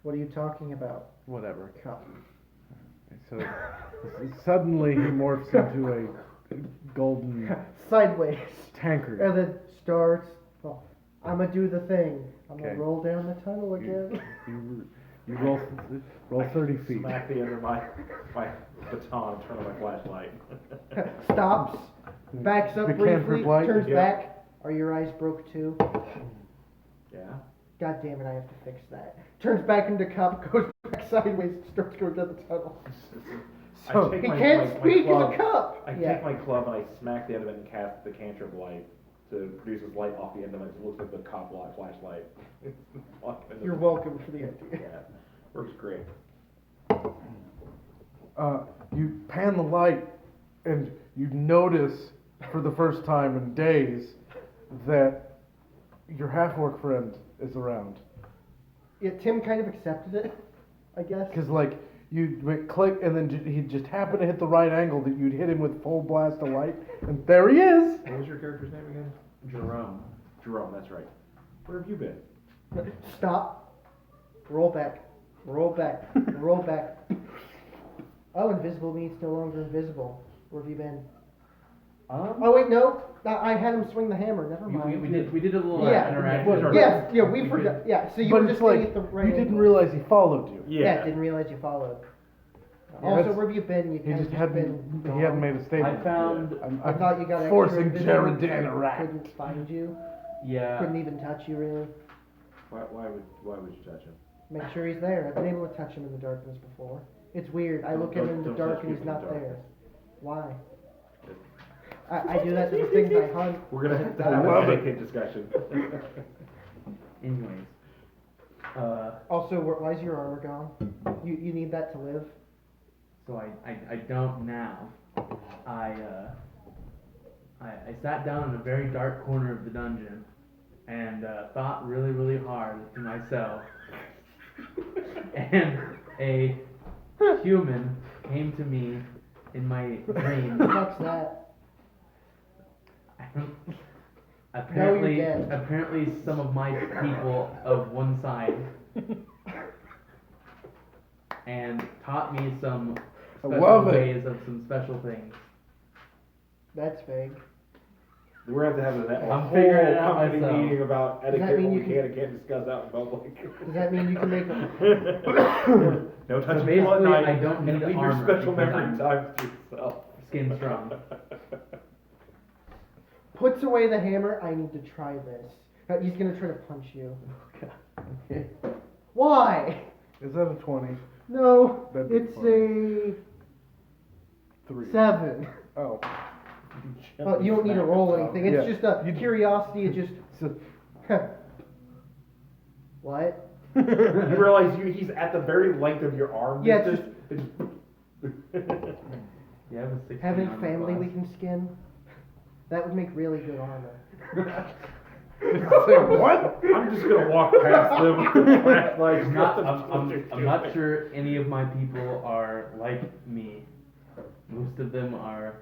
What are you talking about? Whatever. Cup. So suddenly he morphs into a golden Sideways. tankard. And then starts. Oh, I'm gonna do the thing. I'm Okay. gonna roll down the tunnel again. You roll 30 feet. Smack the end of my baton, turn on my flashlight. Stops. Backs up The cantrip briefly. light? Turns Yeah. back. Are your eyes broke too? Yeah. God damn it! I have to fix that. Turns back into cup. Goes back sideways. Starts going down the tunnel. So- I take He my- can't my speak club, as a cup. I Yeah. take my club and I smack the end of it and cast the cantrip light to produce this light off the end of it. It looks like the cop light flashlight. You're welcome for the idea. Yeah, works great. You pan the light, and you notice for the first time in days that your half-orc friend is around. Yeah, Tim kind of accepted it, I guess. Because, like, you went click, and then he just happened to hit the right angle that you'd hit him with full blast of light, and there he is! What was your character's name again? Jerome. Jerome, that's right. Where have you been? Stop. Roll back. Roll back. Roll back. Oh, invisible means no longer invisible. Where have you been? Oh wait, no. I had him swing the hammer. Never mind. We did a little Yeah. interaction. Yes. Yeah, we forgot. Yeah. So you But were it's just like, getting at the right you didn't angle. realize he followed you. Yeah. Didn't realize you followed. Yeah, Also, that's- where have you been? You He kind just of hadn't, been he hadn't gone. made a statement. I found. I'm I thought you got extra forcing invisible Jared to because I interact. couldn't find you. Yeah. Couldn't even touch you really. Why would you touch him? Make sure he's there. I've been able to touch him in the darkness before. It's weird. I look at him in the Don't dark touch and he's people in not the there. darkness. Why? I do that to the things I hunt. We're gonna have to I have love a it. etiquette discussion. Anyways. Also, why is your armor gone? You need that to live. So I don't now. I sat down in a very dark corner of the dungeon and thought really, really hard to myself. And a human came to me in my dream. What's that? Apparently, dead. apparently some of my people of one side, and taught me some I special love it. ways of some special things. That's vague. We're gonna have to have a I'm whole figuring it out company myself. meeting about Does that etiquette, mean what you we can- can and can't discuss out in public. Does that mean you can make a... No So touching people at basically, night. I don't and need leave armor your special because memory I'm time to yourself. skin strong. Puts away the hammer. I need to try this. He's gonna try to punch you. Okay. Why? Is that a 20? No, That'd be it's funny. a 3. 7. Oh. Well, you don't need to roll anything. It's Yeah. just a curiosity. It just... So, What? You realize he's at the very length of your arm. Yeah, It's it's You have a 16 Have any armor family class. we can skin? That would make really good armor. say what? I'm just gonna walk past them with the flashlight. I'm not sure any of my people are like me. Most of them are.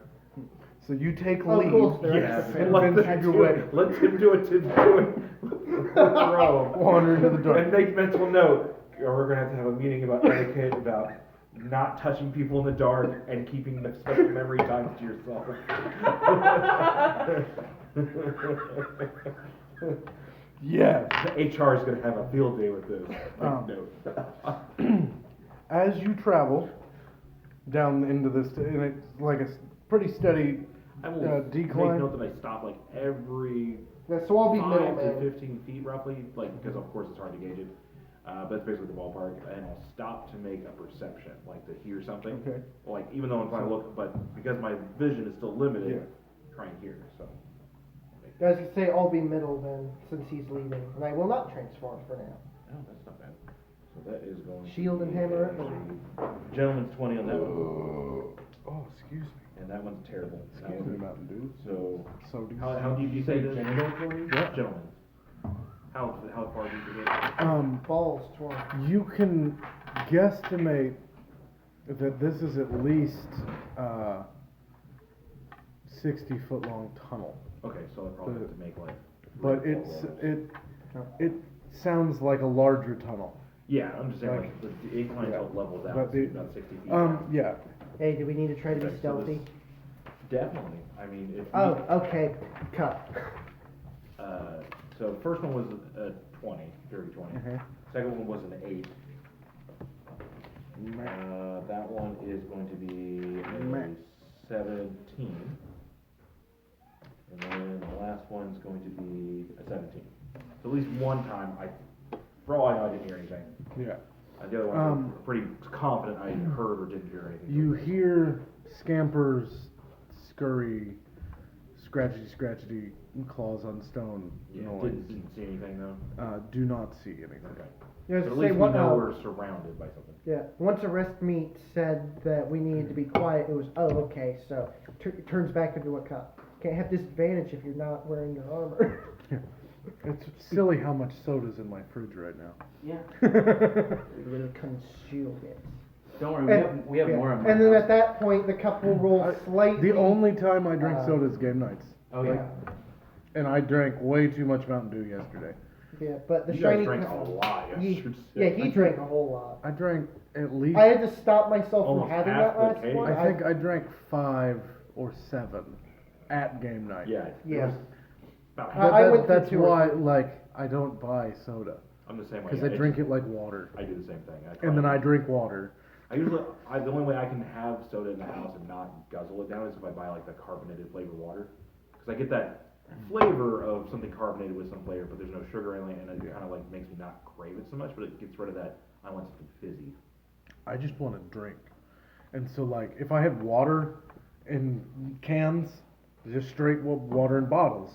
So you take Oh, lead. cool, sir. Yes, and let venture them your do way. it. Let Tim do it. Tim do it. Throw. Wander into the dark. And make mental note. Or we're gonna have a meeting about etiquette, about not touching people in the dark and keeping the special memory times to yourself. Yes. The HR is gonna have a field day with this. Um, Note. As you travel down into this, and it's like a pretty steady I will make decline. note that I stop like every Yeah, so I'll be 5 middleman. to 15 feet roughly, like because of course it's hard to gauge it. But it's basically the ballpark, and I'll stop to make a perception, like to hear something. Okay. Like even though I'm trying to look, but because my vision is still limited, Yeah. try and hear. So. I was gonna say I'll be middle then, since he's leading, and I will not transform for now. Oh, that's not bad. So that is going. Shield to and be hammer. a gentleman's 20 on that one, Oh, excuse me. and that one's terrible. That Excuse me, one- Mountain Dew. So So do how did you say this? Gentleman? Yeah. Gentlemen. How far did you get? Balls torn. You can guesstimate that this is at least 60-foot long tunnel, Okay, so I probably have to make like. but 3 or 4 it's rolls. it sounds like a larger tunnel. Yeah, I'm just saying, like- like, the incline yeah. tilt levels out, But so the- about 60 feet. down. Yeah. Hey, do we need to try to be Okay, so stealthy? this- Definitely, I mean, if. Oh, okay. Cut. So the first one was a 20, dirty 20. Mhm. Second one was an 8. That one is going to be a 17. And then the last one's going to be a 17. So at least one time, for all I know, I didn't hear anything. Yeah. The other ones, I'm pretty confident I heard or didn't hear anything. You hear scampers scurry, scratchety claws on stone Yeah, noise. didn't see anything though. Do not see anything. Okay. Yeah, I was But at gonna least say we what? know we're surrounded by something. Yeah. Once a rest meet said that we needed to be quiet, it was okay. So it turns back into a cut. Can't have disadvantage if you're not wearing your armor. It's silly how much soda's in my fridge right now. Yeah. We will consume it. Don't worry, we have yeah. more of my And then house. at that point, the cup will roll slightly. The only time I drink Uh, soda is game nights. Oh Yeah. yeah. And I drank way too much Mountain Dew yesterday. Yeah, but the You guys shiny drank cup- a lot yesterday. Yeah, he drank a whole lot. I drank at least, I had to stop myself Almost from having half that the last cake. one. I think I drank 5 or 7 at game night. Yeah. it Yeah. was about I half. went through That's 2 or why, 3. like, I don't buy soda. I'm the same way. Because I drink it like water. I do the same thing. And then I drink water. I usually, the only way I can have soda in the house and not guzzle it down is if I buy like the carbonated flavored water. Because I get that flavor of something carbonated with some flavor, but there's no sugar in it, and it kind of like makes me not crave it so much, but it gets rid of that, I want something fizzy. I just want to drink. And so, like, if I had water in cans, just straight water in bottles.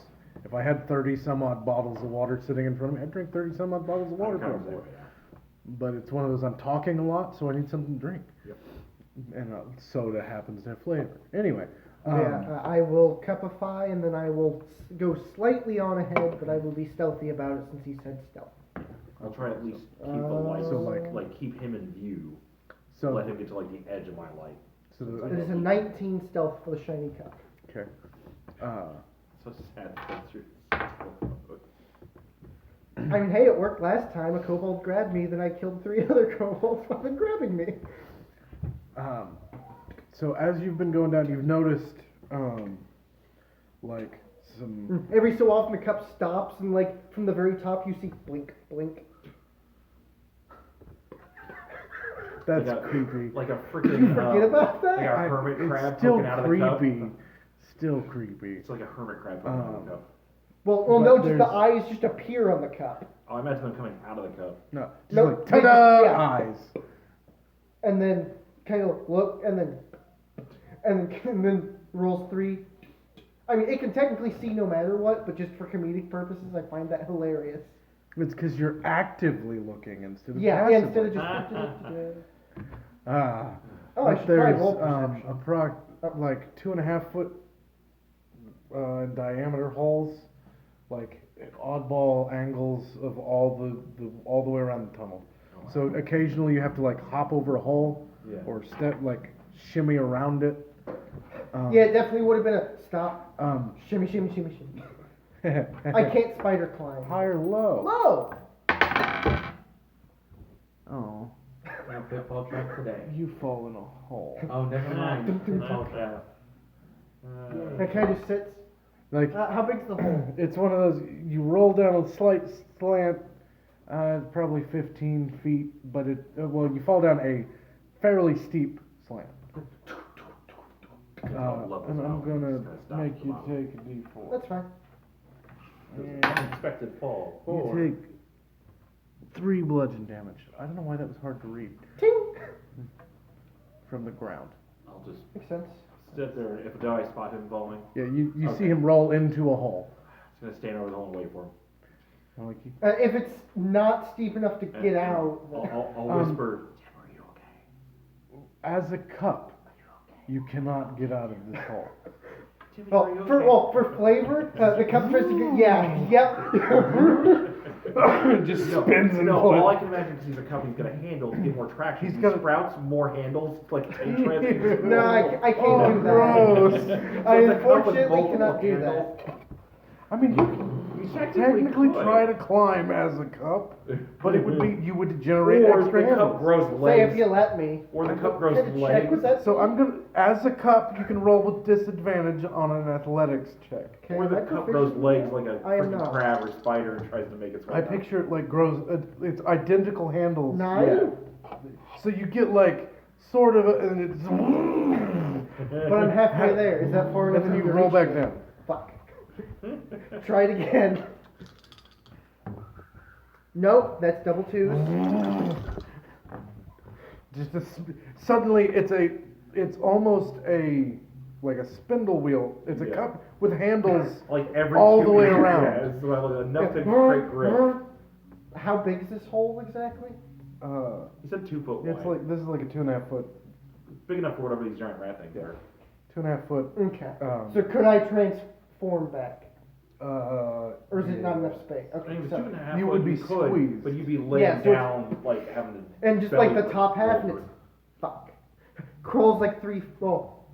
If I had 30 some odd bottles of water sitting in front of me, I'd drink 30 some odd bottles of water. Kind of probably. more, yeah. But it's one of those, I'm talking a lot, so I need something to drink. Yep. And soda happens to have flavor. Anyway. I will cupify, and then I will go slightly on ahead, but I will be stealthy about it since he said stealth. I'll try to at least keep the light, So, like keep him in view. So, Let him get to like the edge of my light. so It is a 19 stealth for the shiny cup. okay. So sad. That's your. I mean, hey, it worked last time. A kobold grabbed me, then I killed 3 other kobolds while they're grabbing me. So as you've been going down, you've noticed, like some. Every so often the cup stops, and like from the very top you see blink, blink. That's Like a- creepy. Like a freaking. Forget about that? Like a hermit crab It's still poking out of the cup. creepy. Still creepy. It's like a hermit crab poking out of the cup. Well, But no, just the there's- eyes just appear on the cup, Oh, I imagine them coming out of the cup. No, just No, like they just- ta-da! yeah. Eyes. and then kind of look, and then rolls 3. I mean, it can technically see no matter what, but just for comedic purposes, I find that hilarious. It's because you're actively looking instead of Yeah, passively. instead of just. Ah. Oh, I But should probably there's roll perception. like 2.5 foot in diameter holes, like at oddball angles of all the way around the tunnel. Oh, So occasionally you have to like hop over a hole Yeah. or step like shimmy around it. Yeah, it definitely would have been a stop. Um, Shimmy, shimmy, shimmy, shimmy. I can't spider climb. High or low? Low! Oh, No pitfall trap today. you fall in a hole. Oh, never mind. Pitfall trap. That kind of sits. Like How big's the hole? it's one of those you roll down a slight slant, probably 15 feet, but well you fall down a fairly steep slant. And I'm gonna make you take a d4. That's fine. Unexpected fall. You 4. take 3 bludgeon damage. I don't know why that was hard to read. Ting! From the ground. I'll just Makes sense. sit there. If I spot him falling, Yeah, you see Okay. him roll into a hole. I'm just gonna stand over the hole and wait for him. I'm like, If it's not steep enough to get And out, I'll whisper, Tim, are you okay? as a cup, you cannot get out of this hole. Timmy, well, are you okay? for flavor, the cup tries to get, yeah, yep. It just spins and No, floats. all I can imagine is he's a cup he's gonna handle to get more traction. He's He gonna- sprouts more handles like tape transit. No, I can't Oh, do that. gross. I So it's a cup with unfortunately multiple cannot do handles. that. I mean, you technically try to climb as a cup, but it would be you would generate Or extra the cup handles. grows Say if legs. you let me. Or the cup grows Get a check legs. with that. So I'm gonna, as a cup, you can roll with disadvantage on an athletics check. Okay, Or the am I cup proficient grows in legs that? like a I am freaking not. crab or spider and tries to make its way I down. picture it like grows, it's identical handles. 9? So you get like sort of, and it's, But I'm halfway there. Is that far enough? and then you for me to roll reach back it? down. Fuck. Try it again. Nope, that's double 2s. Just suddenly it's almost like a spindle wheel. It's a Yeah. cup with handles. Like every all the two way inches, around. Yeah, it's like enough to create grip. How big is this hole exactly? He said 2 foot It's wide. like this is like a 2.5 foot, Big enough for whatever these giant rat things are. 2.5 foot. Okay. So So could I transform back? or Or is it not enough space? I mean, Okay, with so. 2.5 You foot, would be you could, squeezed. but you'd be laying Yeah, so it's- down, like having to. And just like the top half, and it's. Fuck. Crawls like 3. Well,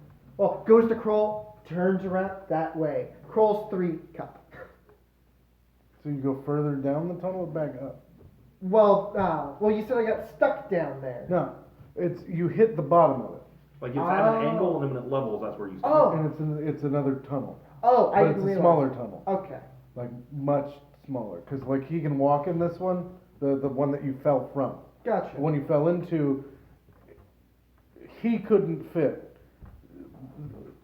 goes to crawl, turns around that way. Crawls 3 cup. So you go further down the tunnel or back up? Well, you said I got stuck down there. No, it's you hit the bottom of it, Like it's at an Oh. angle, and then when it levels, that's where you start. Oh. and it's another tunnel, Oh, I but didn't it's a realize. smaller tunnel, Okay. like much smaller. Cause like he can walk in this one, the one that you fell from. Gotcha. The one you fell into, he couldn't fit.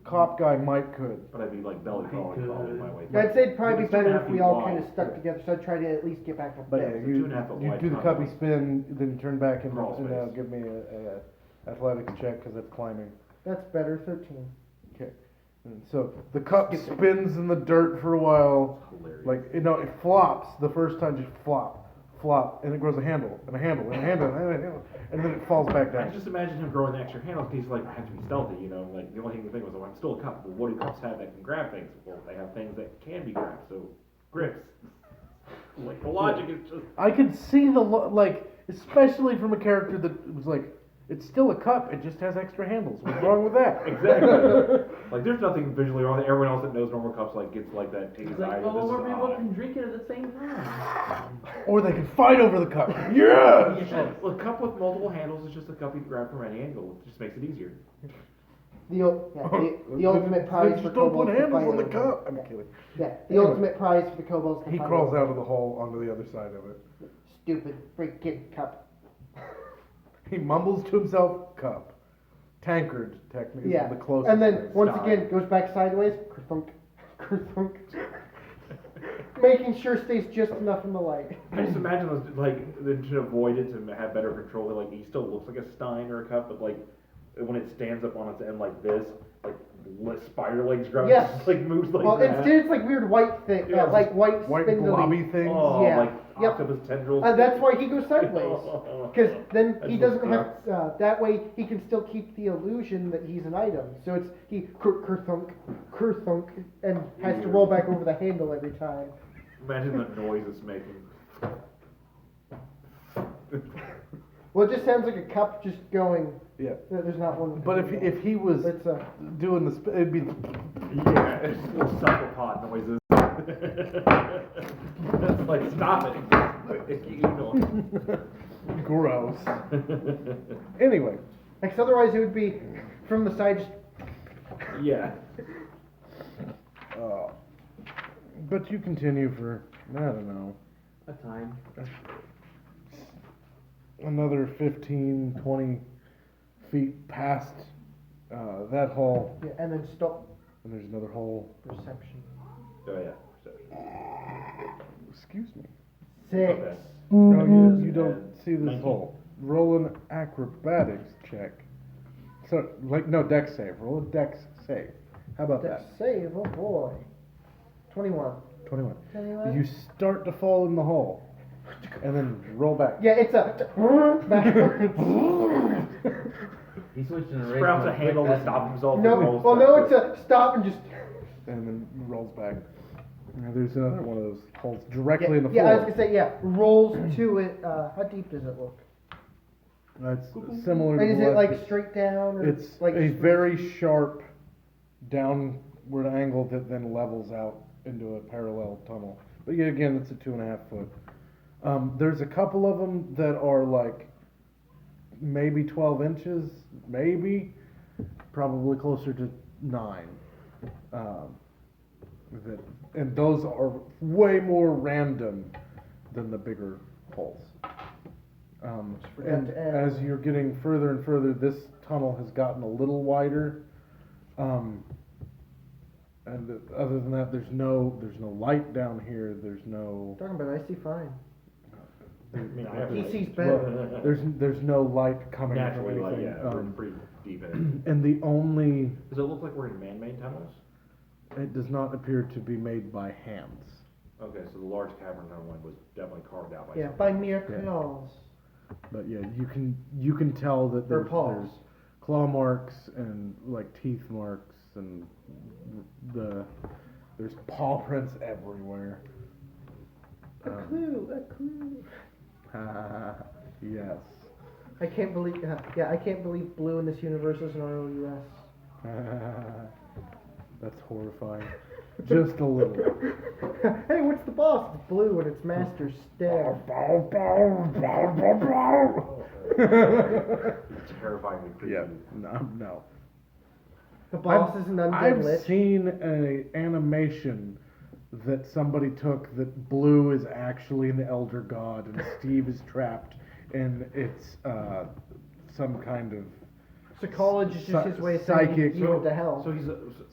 cop guy might could. But I'd be like belly crawling probably my way. I'd say it'd probably be It's 2.5 better if we feet all wide. kind of stuck together, so I'd try to at least get back up But there. yeah, So 2.5 foot you wide do the tunnel. cuppy spin, then turn back and Crawl space. give me a athletics check because it's climbing. That's better, 13. Okay. And so the cup spins in the dirt for a while. Hilarious. Like, it flops the first time, just flop, and it grows a handle, and a handle, and a handle, and a handle, and then it falls back I down. just imagine him growing the extra handle because he's like, I have to be stealthy, you know? Like, the only thing to think was, well, I'm still a cup. Well, what do cups have that can grab things? Well, they have things that can be grabbed, so grips. Like, the logic is just... I could see especially from a character that was like, it's still a cup, it just has extra handles. What's wrong with that? Exactly. Like, there's nothing visually wrong. Everyone else that knows normal cups, like, gets like that It's anxiety. like, oh, this more is people odd. can drink it at the same time. Or they can fight over the cup. Yes! Yeah, well, a cup with multiple handles is just a cup you can grab from any angle. It just makes it easier. The ultimate prize for Just don't put kobolds to handles fight on the over. cup. I'm kidding. Yeah, the Anyway. ultimate prize for the kobolds to He fight crawls over. out of the hole onto the other side of it. Stupid freaking cup. He mumbles to himself, cup. Tankard, technically, Yeah, is the closest. and then thing. once Stop. again goes back sideways. Kerthunk, kerthunk. Making sure stays just enough in the light. I just imagine those, like, to avoid it, to have better control, like, he still looks like a stein or a cup, but, like, when it stands up on its end like this, like, spider legs grow, Yes. just, like, moves like Well, that. it's like weird white thing, Yeah, like white White spindly. blobby things. Oh, Yeah. like Yep. octopus tendrils. And that's why he goes sideways. Because then he That's doesn't what's have, that way he can still keep the illusion that he's an item. So it's, he kerthunk, kerthunk, and has to roll back over the handle every time. Imagine the noise it's making. Well, it just sounds like a cup just going, Yeah. there's not one. But if he was It's doing the it'd be Yeah, it's little cephalopod noises. It's like, stop it. You know. gross. Anyway, like, 'cause otherwise it would be from the side just, Yeah. but you continue for, I don't know, A time. another 15, 20 feet past that hole, yeah, and then stop and there's another hole. perception. Oh, yeah. Perception. Excuse me. 6. Okay. No, Mm-hmm. you don't see this 19. hole. Roll an acrobatics check. So, no, dex save. Roll a dex save. How about Dex that? save, oh boy. 21. 21. 21? You start to fall in the hole, and then roll back. Yeah, it's a backwards. He switched in a race. Sprouts a mode, handle quick, to stop himself. No, and rolls well, no, it's backwards. a stop and just. And then rolls back. Now, there's another one of those holes directly Yeah, in the yeah, I was floor. gonna say, yeah, rolls to it. How deep does it look? It's similar to And is the it last- like straight down? Or It's like a very sharp downward angle that then levels out into a parallel tunnel. But yeah, again, it's a 2.5 foot. There's a couple of them that are like maybe 12 inches, maybe, probably closer to 9. And those are way more random than the bigger holes. forgot And to add. as you're getting further and further, this tunnel has gotten a little wider. And other than that, there's no light down here. There's no Talking about, I see fine. I mean, I have He to, sees well, better. there's no light coming naturally, from like, anything. yeah, we're pretty deep in it. And the only Does it look like we're in man-made tunnels? it does not appear to be made by hands. Okay, so the large cavern one was definitely carved out by Yeah, someone. by mere claws. But yeah, you can tell that Or there's paws. claw marks and like teeth marks and there's paw prints everywhere. A clue, a clue. Yes. I can't believe, I can't believe blue in this universe is an ROUS. That's horrifying. Just a little. Hey, what's the boss? It's blue and its master's stare. Terrifyingly creepy. Yeah, no. The boss is an undead I've lich. seen an animation that somebody took that Blue is actually an elder god and Steve is trapped and it's some kind of So college is just his way of saying Psychic. you went to hell. So he's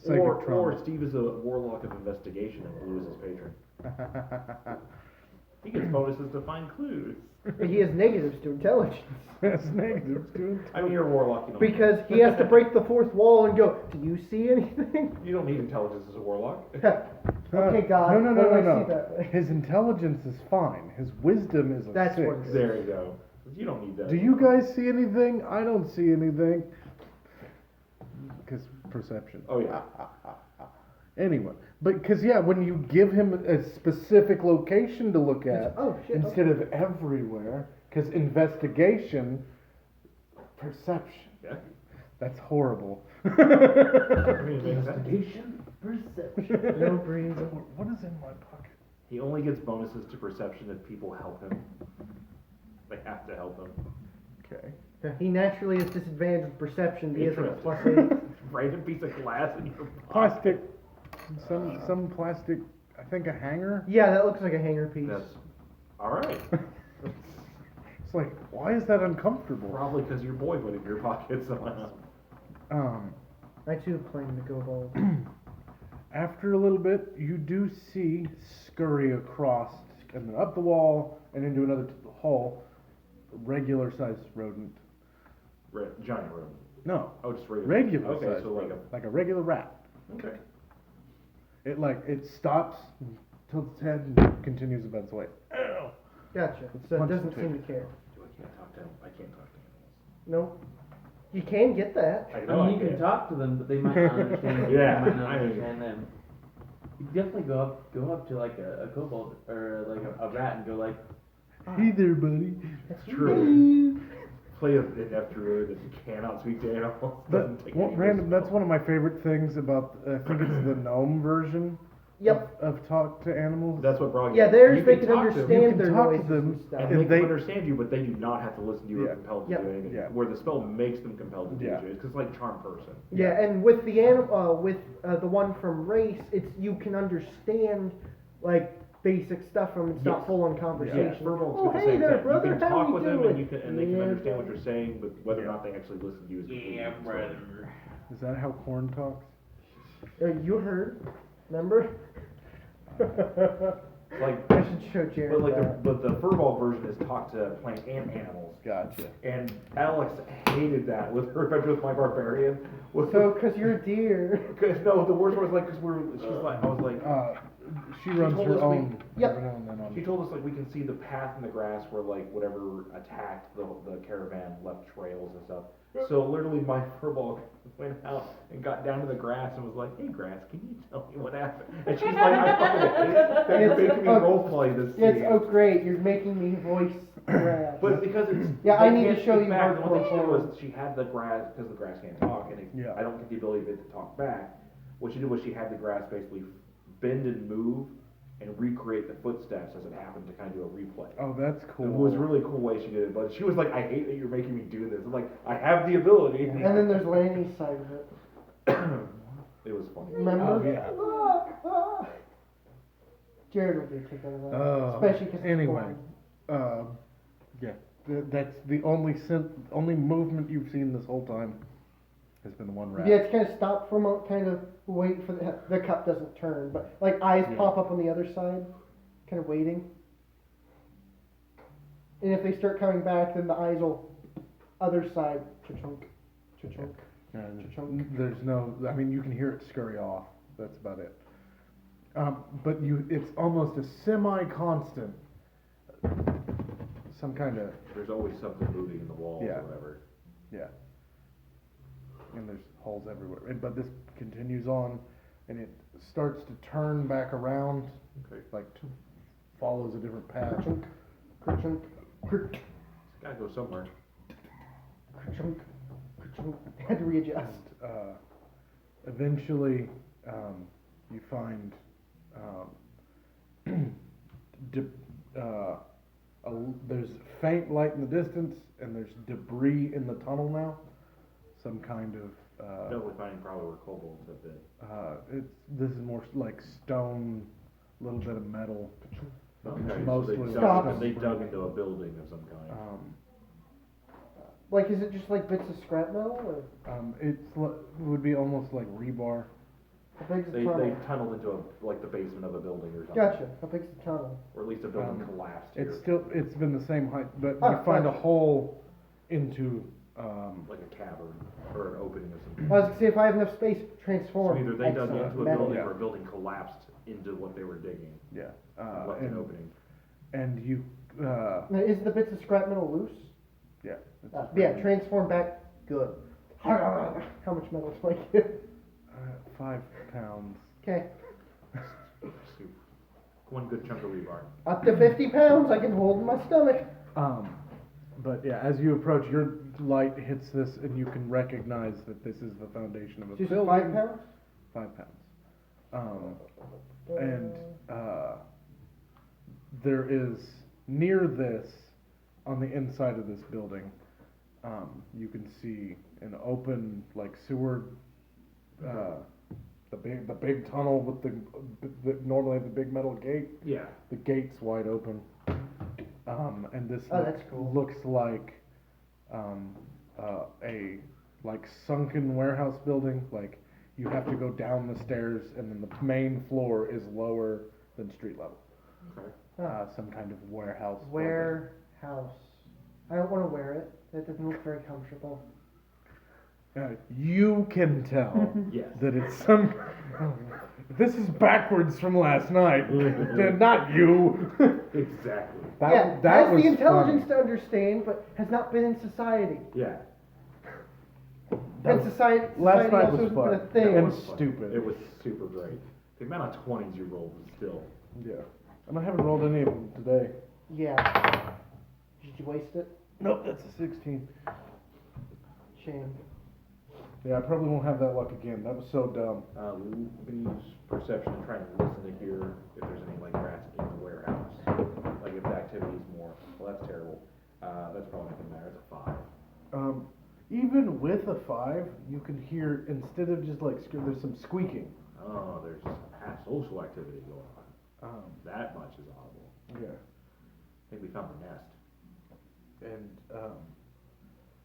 Psychic or trauma. Steve is a warlock of investigation and Blue is his patron. He gets bonuses to find clues. He has negatives to intelligence. That's negative, dude. I mean, you're a warlock. You don't Because he has to break the fourth wall and go, do you see anything? You don't need intelligence as a warlock. Okay, God. No, no, what no, do no, I see no. that way? His intelligence is fine. His wisdom is a That's 6. what it is. There you go. You don't need that. Do you guys see anything? I don't see anything. Because perception. Oh yeah. Anyway, but because yeah, when you give him a specific location to look at Oh, shit. instead of everywhere, because investigation, perception. Yeah. That's horrible. I mean, it makes sense. Investigation, perception. No brains. What is in my pocket? He only gets bonuses to perception if people help him. They have to help him. Okay. He naturally is disadvantaged with perception. He has like a Interesting. +8. Random piece of glass in your pocket. Plastic. Some plastic. I think a hanger. Yeah, that looks like a hanger piece. That's all right. It's like, why is that uncomfortable? Probably because your boy put it in your pocket somehow. I too claim the go ball. After a little bit, you do see scurry across and then up the wall and into another hole. Regular sized rodent. Giant room. No, Oh, just regular. regular Okay, sized so like rodent, like a regular rat. Okay. It stops, tilts its head, and continues about its way. Ow! Gotcha. Let's So it punch doesn't the seem tick. to care. I can't talk to him. I can't talk to animals. Nope. You can get that. I I know mean, I you can talk to them, but they might not understand. Yeah, you might not I mean- understand them. You can definitely go up to like a kobold or like a rat and go like, Hey there, buddy. That's True. Play an inept druid that cannot speak to animals. Doesn't take any That's one of my favorite things about, I think it's the gnome version Yep. of talk to animals. That's what brought you. Yeah, theirs You they can can talk to them. understand You can their talk to noises them, and stuff. And If they they- can understand you, but they do not have to listen to you or Yeah. compelled to Yep. do anything. Yeah. Where the spell makes them compelled to do Yeah. it. Because it's like charm person. Yeah, and with the the one from race, it's you can understand like basic stuff from it's not Yes. full on Yeah, conversation. Furbolgs Oh, get the hey same there, thing. brother, You can how talk you with them doing? and they can Yeah, understand what you're saying, but whether Yeah. or not they actually listen to you is completely yeah, different story. brother. Is that how corn talks? You heard, remember? Like, I should show Jared that. but the Furball version is talk to plant and animals. Gotcha. And Alex hated that with her adventure with my barbarian. So, cause you're a deer. Cause no, the worst was like, she's like, I was like, She runs told her us own Yep. every now and then on she told us like we can see the path in the grass where like whatever attacked the caravan left trails and stuff. So literally my furball went out and got down to the grass and was like, hey grass, can you tell me what happened? And she's like, I fucking hate that you're making me roleplay this It's scene. oh great, you're making me voice grass. But because it's Yeah, I they need to can't show speak you back, the one thing she did hardcore was she had the grass because the grass can't talk and Yeah. I don't get the ability of it to talk back. What she did was she had the grass basically bend and move and recreate the footsteps as it happened to kind of do a replay. Oh, that's cool. It was a really cool way she did it, but she was like, I hate that you're making me do this. I'm like, I have the ability. And then there's Lanny's side of it. It was funny. Remember? Oh, yeah. Jared will get a kick out of that. Especially because anyway, yeah, that's the only movement you've seen this whole time has been the one rat. Yeah, it's kind of stopped for a moment, kind of wait for the cup doesn't turn, but like eyes Yeah. pop up on the other side, kind of waiting. And if they start coming back, then the eyes will other side, cha-chunk, cha-chunk. Cha-chunk. There's no, I mean, you can hear it scurry off. That's about it. But it's almost a semi-constant, some kind of, There's always something moving in the walls Yeah. or whatever. yeah. And there's holes everywhere. But this continues on, and it starts to turn back around, Okay. like follows a different path. Ka-chunk, ka-chunk, ka-chunk, It's gotta go somewhere. ka-chunk, ka-chunk. Had to readjust. And eventually, you find there's faint light in the distance, and there's debris in the tunnel now. Some kind of Definitely finding probably where kobolds have been. this is more like stone, a little bit of metal. Okay, Mostly so Stop. they dug into a building of some kind. Like, is it just like bits of scrap metal, or Would be almost like rebar. how big's the They tunnel? tunneled into like the basement of a building or something. Gotcha. How big's the tunnel? Or at least a building collapsed here. It's been the same height, but Oh, you find a gotcha. hole into, Like a cavern or an opening or I something. was gonna say if I have enough space, So transform. either they dug Excellent. into a Metal. building Yeah. or a building collapsed into what they were digging. yeah, And left an opening. and you, Now, is the bits of scrap metal loose? yeah. it's Yeah, pretty- transform back. Good. How much metal do I get? 5 pounds. Okay. Soup. One good chunk of rebar. Up to 50 pounds I can hold in my stomach. But yeah, as you approach, your light hits this, and you can recognize that this is the foundation of a Just building. 5 pounds? 5 pounds. And there is near this, on the inside of this building, you can see an open like sewer, the big tunnel with the normally the big metal gate. Yeah. The gate's wide open. And this Oh, that's cool. looks like a like sunken warehouse building. Like you have to go down the stairs, and then the main floor is lower than street level. Okay. Some kind of warehouse. Warehouse. I don't want to wear it. That doesn't look very comfortable. You can tell Yes. that it's some. This is backwards from last night. Not you. Exactly. Yeah, that has was the intelligence funny. to understand, but has not been in society. Yeah. And society Last night also was hasn't been a fun. thing. That And was fun. stupid. It was super great. The amount of 20s you rolled was still. Yeah. And I haven't rolled any of them today. Yeah. Did you waste it? Nope, that's a 16. Shame. Yeah, I probably won't have that luck again. That was so dumb. We can use perception and try and listen to hear if there's any like rats in the warehouse. Like if the activity is more. Well, that's terrible. That's probably not gonna matter. It's a 5. Even with a 5, you can hear, instead of just like, there's some squeaking. Oh, there's social activity going on. Um, That much is audible. yeah. I think we found the nest.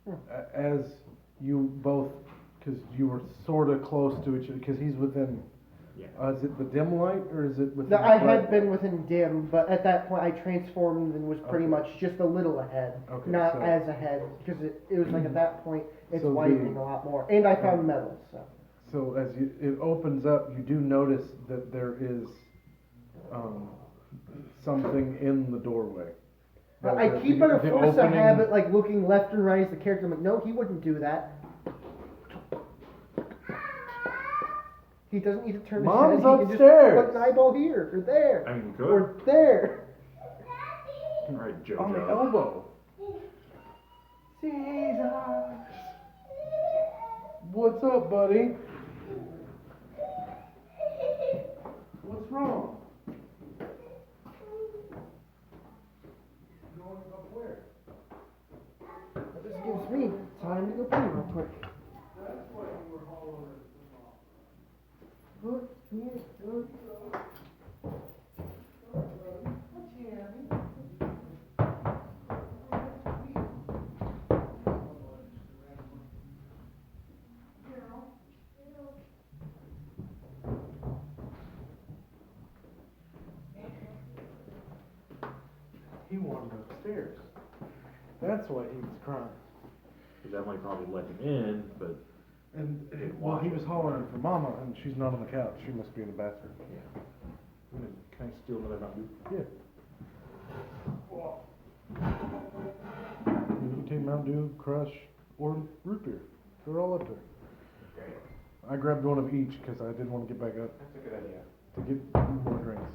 And as you both, because you were sort of close to each other, because he's within, Yeah. is it the dim light, or is it within No, the I bright had been within dim, but at that point I transformed and was pretty Okay. much just a little ahead. Okay, Not so- as ahead, because it was like at that point it's So widening the- a lot more. And I found metal, so. So as it opens up, you do notice that there is something in the doorway. I The- keep the- it a the force of opening- habit, like looking left and right as the character. I'm like, no, he wouldn't do that. He doesn't need to turn Mom's his head. He can upstairs. just put an eyeball here, or there, I mean, you or could. there. All right, JoJo. On the elbow. Caesar. What's up, buddy? What's wrong? Going up where? That just gives me time to go pee real quick. That's why you were hollering at Good, good, good. He wanted upstairs. That's why he was crying. Because Emily probably let him in, but And Didn't well, watch he it. was hollering for Mama, and she's not on the couch. She must be in the bathroom. can I steal another Mountain Dew? Yeah. You can take Mountain Dew, Crush, or root beer. They're all up there. Okay. I grabbed one of each because I didn't want to get back up That's a good idea. to get more drinks.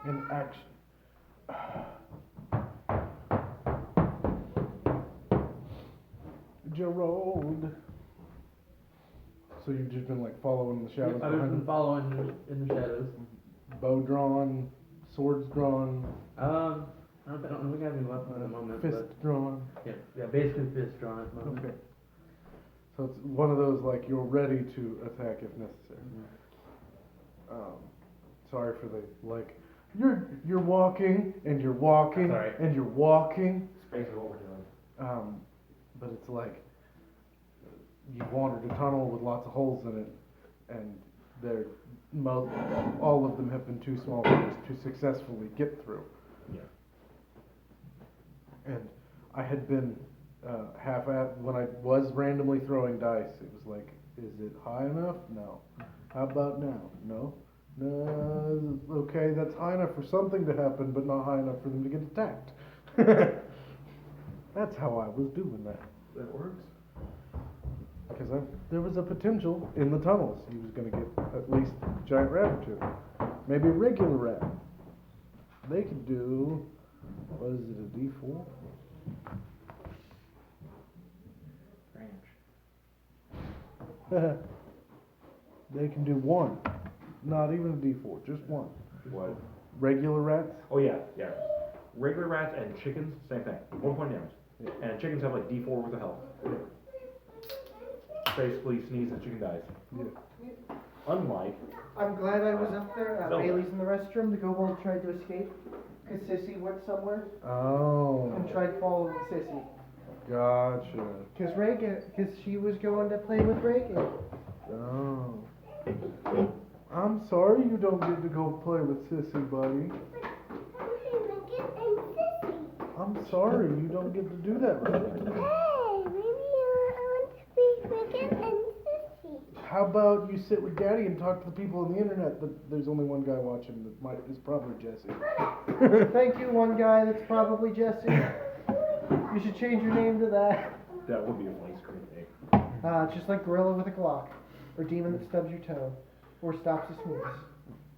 In action. Gerald. So you've just been like following the shadows Yep, I've behind been him? following in the shadows. Bow drawn, swords drawn, I don't think I have any weapons at the moment, fist drawn. but yeah, basically fist drawn at the moment. Okay. So it's one of those like you're ready to attack if necessary. Sorry for the like. you're walking and you're walking Sorry. and you're walking. It's basically what we're doing. But it's like you've wandered a tunnel with lots of holes in it, and all of them have been too small for us to successfully get through. Yeah. And I had been half at when I was randomly throwing dice. It was like, is it high enough? No. How about now? No. No. Okay, that's high enough for something to happen, but not high enough for them to get attacked. That's how I was doing that. That works. Because there was a potential in the tunnels. He was going to get at least a giant rat or two. Maybe a regular rat. They could do, what is it, a D4? They can do one. Not even a D4, just one. What? Regular rats? Oh yeah, yeah. Regular rats and chickens, same thing. 1 point damage. And chickens have like D4 worth of health. Basically, sneeze and chicken dies. Yeah. Unlike. I'm glad I was up there. Zelda. Bailey's in the restroom. The kobold tried to escape because Sissy went somewhere Oh, and tried following Sissy. gotcha. Because she was going to play with Reagan. Oh. I'm sorry you don't get to go play with Sissy, buddy. I'm sorry you don't get to do that with her. Hey, maybe I want to be Cricket and Sissy. How about you sit with Daddy and talk to the people on the internet? But there's only one guy watching that is probably Jesse. Thank you, one guy that's probably Jesse. You should change your name to that. That would be a funny screen name. Just like Gorilla with a Glock. Or Demon that stubs your toe. Or stops a sneeze.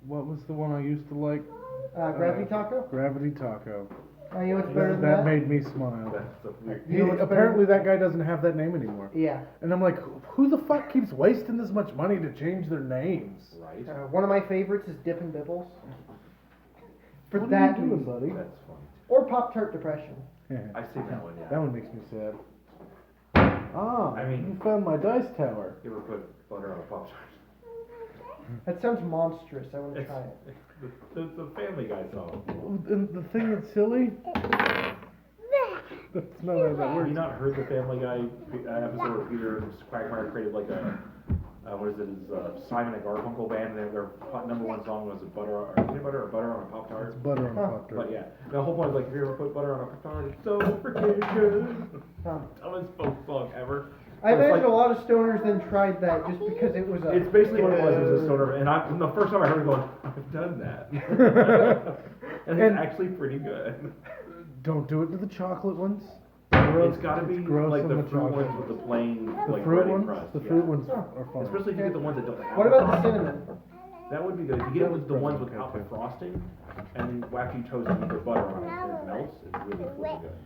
What was the one I used to like? Gravity Taco? Gravity Taco. You know what's better than That that? made me smile. That's a weird. You know what's Apparently that guy doesn't have that name anymore. Yeah. And I'm like, who the fuck keeps wasting this much money to change their names? Right? One of my favorites is Dippin' Bibbles. For What that are you doing, reason. buddy? That's funny. Or Pop Tart Depression. I've seen that one, yeah. That one makes me sad. Ah, I mean- you found my dice tower. You ever put butter on a Pop Tart? That sounds monstrous. I want to try it. It's the Family Guy song. And the thing that's silly, that's not how that Have works. you not heard the Family Guy episode where Peter Quagmire created like a, Simon and Garfunkel band, and their number one song was butter or peanut butter or butter on a Pop Tart? It's butter on a Pop But Tart. yeah, the whole point is like, if you ever put butter on a Pop Tart, it's so freaking good. Huh. Dumbest folk song ever. I It's imagine like- a lot of stoners then tried that just because it was a. It's basically what it was. It was a stoner, and the first time I heard it, going, I've done that, and it's actually pretty good. Don't do it to the chocolate ones. It's got to be gross like on the the fruit chocolate. ones with the plain The like fruit breading ones, crust. the yeah. fruit ones are fun. Especially if you get the ones that don't have What about the the cinnamon? That would be good. If you get That the would ones probably without okay, the too. frosting, and then after you toast it, you put butter on it, and it melts. It's really, really good.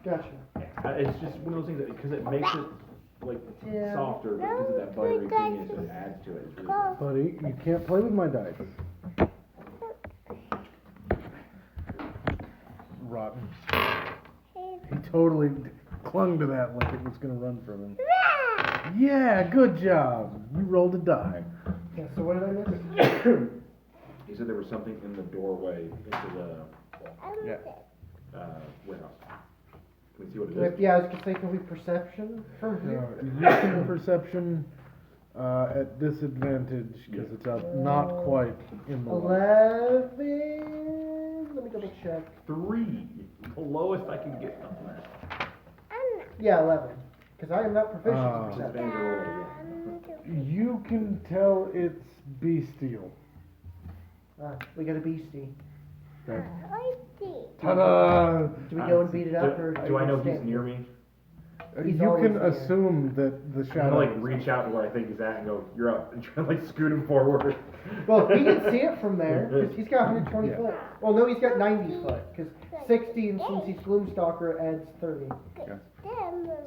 Gotcha. It's just one of those things that because it makes it like Yeah. softer, but because of that buttery creaminess that it adds to it. It's really good. Buddy, you can't play with my dice. Rotten. He totally clung to that like it was gonna run from him. Yeah, good job. You rolled a die. Yeah, so what did I miss? He said there was something in the doorway into the Yeah. warehouse. Can we see what it is? Yeah, I was gonna say, can we perception from here? Using perception at disadvantage because it's up not quite in the light. 11. Let me double check. 3. The lowest I can get on that. Yeah, 11. Because I am not proficient Ah. in perception. Disadvantage roll, You can tell it's bestial. We got a beastie. Okay. I see. Ta-da! Do we go and beat it up, or Do I know he's stand? near me? He's You always can there. assume that the I'm shadow. gonna like reach out to where I think he's at and go, "You're up," and try to like scoot him forward. Well, he can see it from there, because he's got 120 Yeah. foot. Well, no, he's got 90 foot, because 60, and since he's Gloomstalker, adds 30.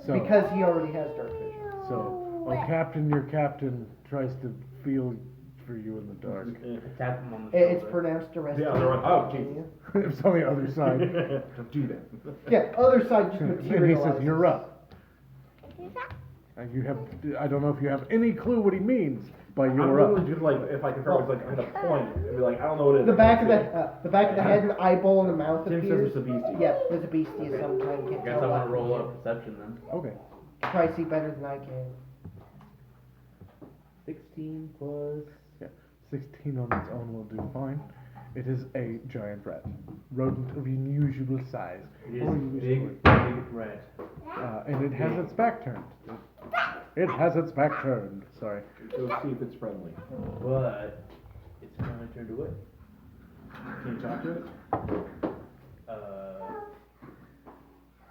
So- Because he already has dark vision. So, Captain, your captain tries to feel for you in the dark. Tap him on the It's shoulder. pronounced arrested. Yeah, they're on. Oh, jeez. It's on the other side. Don't do that. Yeah, other side just And he materializes. says, "You're up." I don't know if you have any clue what he means by I'm you're up. literally just like, if I confirm, it's like, I'm gonna point and be like, I don't know what it is. The back of the head, an eyeball, and a mouth Tim says appears. it's a beastie. Yeah, there's a beastie of some kind. I Can't guess tell I what. want to roll up perception then. Okay. Try to see better than I can. 16 plus. 16 on its own will do fine. It is a giant rat. Rodent of unusual size. It Or is usually- big red. and it has its back turned. It has its back turned. Sorry. Go see if it's friendly. But it's finally turned away. Can you talk to it?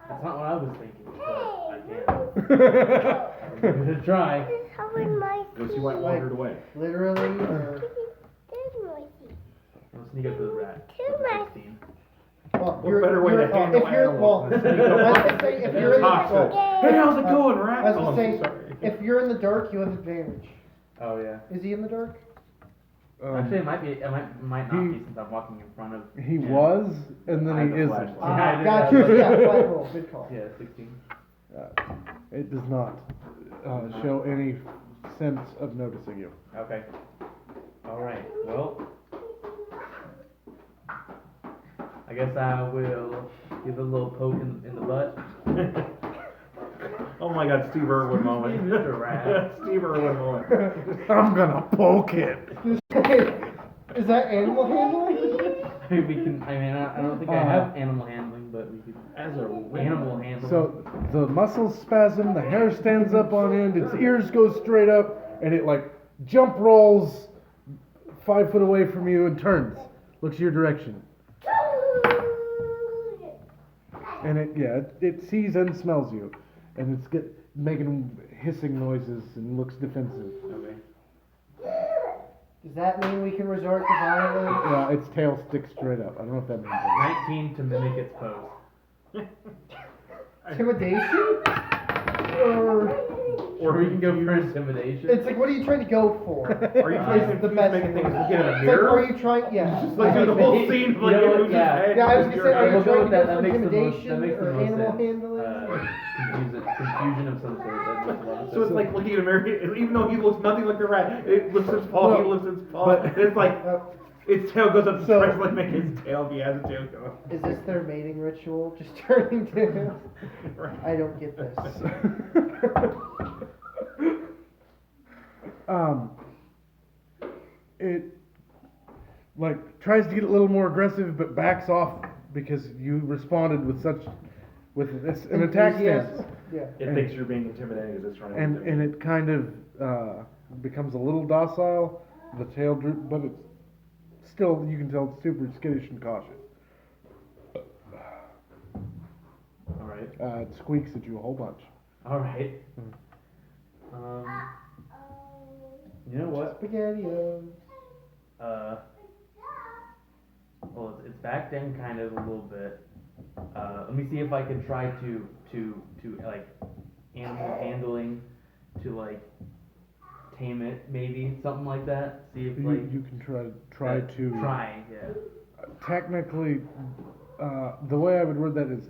That's not what I was thinking, but I can. I'm gonna try. This is how it might Go see why it wandered away. Literally, or This noisy. I'm gonna sneak up to the rat. Too much. 16. well, What better way to handle if you're well, animals? let's say if you're in the Talk to it. well, Hey, how's it going, rat? I was Oh, gonna I'm say, so sorry. if you're in the dark, you have advantage. Oh yeah. Is he in the dark? Actually, it might be. It might not he- be since I'm walking in front of. He him. was, and I then have he the isn't. flashlight. Yeah, I did Gotcha. that. Yeah, flat roll. Good call. Yeah, 16. It does not show any sense of noticing you. Okay. All right. Well, I guess I will give it a little poke in the butt. Oh my God, Steve Irwin moment. Mr. Rat. Steve Irwin moment. I'm gonna poke it. Is that animal handling? We can. I mean, I don't think I have animal handling, but we could. As a Animal handling. So the muscles spasm, the hair stands up on end, its ears go straight up, and it like jump rolls 5 foot away from you and turns, looks your direction, and it sees and smells you, and it's making hissing noises and looks defensive. Okay. Does that mean we can resort to violence? Its tail sticks straight up. I don't know if that means anything. 19 to mimic its pose. Intimidation? Or we can go for intimidation. It's like, what are you trying to go for? Are you trying Is to the best making things one. get in a It's like, are mirror? you trying? Yeah. Just like do the whole scene of like You know what? you Yeah. Yeah, I was gonna say, are We'll you go trying with to that. go That for makes the most. That intimidation makes the or most animal sense. handling? Confusion of some sort. That makes a lot of So sense. it's like looking at a mirror, even though he looks nothing like a rat, it lifts its paw, Well, he lifts its paw, but- and it's like, its tail goes up, So- tries to like make its tail, if he has a tail going. Is this their mating ritual? Just turning to. I don't get this. It like tries to get a little more aggressive, but backs off because you responded with an attack Enthusiasm? stance, Yeah. It thinks you're being intimidating because it's trying to and intimidate. it kind of becomes a little docile. The tail droop, but it's still, you can tell it's super skittish and cautious. All right. It squeaks at you a whole bunch. All right. You know what? Spaghetti-o. Well, it's back down kind of a little bit. Let me see if I can try to like animal handling to like tame it, maybe something like that. See if like You can try to try, yeah. technically. The way I would word that is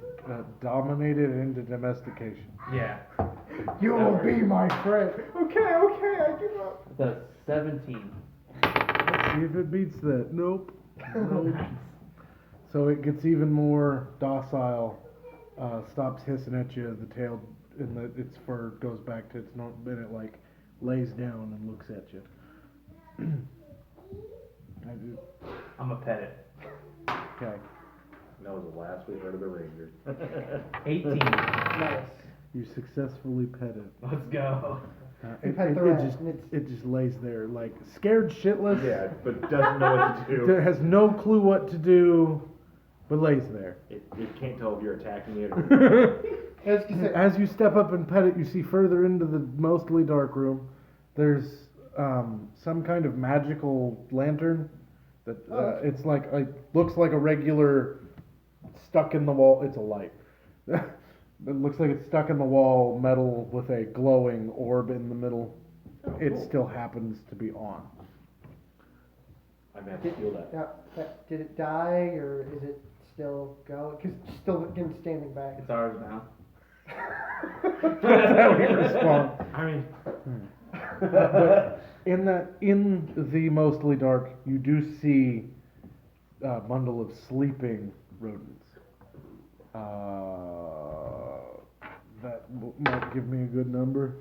dominate it into domestication. Yeah. You will be my friend. Okay, I give up. The 17. Let's see if it beats that. Nope. Nope. So it gets even more docile, stops hissing at you, the tail and its fur goes back to its normal, and it like lays down and looks at you. I'm a pet it. Okay. That was the last we heard of the Rangers. 18. Nice. You successfully pet it. Let's go. You pet the rat, and it just lays there like scared shitless. Yeah, but doesn't know what to do. Has no clue what to do, but lays there. It can't tell if you're attacking it or... As you step up and pet it, you see further into the mostly dark room. There's some kind of magical lantern that it's like looks like a regular stuck in the wall. It's a light. It looks like it's stuck in the wall, metal with a glowing orb in the middle. It still happens to be on. I'm gonna have to feel that. Did it die, or is it still going? Because still again standing back. It's ours now. That's how we respond. mean, But in the mostly dark, you do see a bundle of sleeping rodents. Might give me a good number.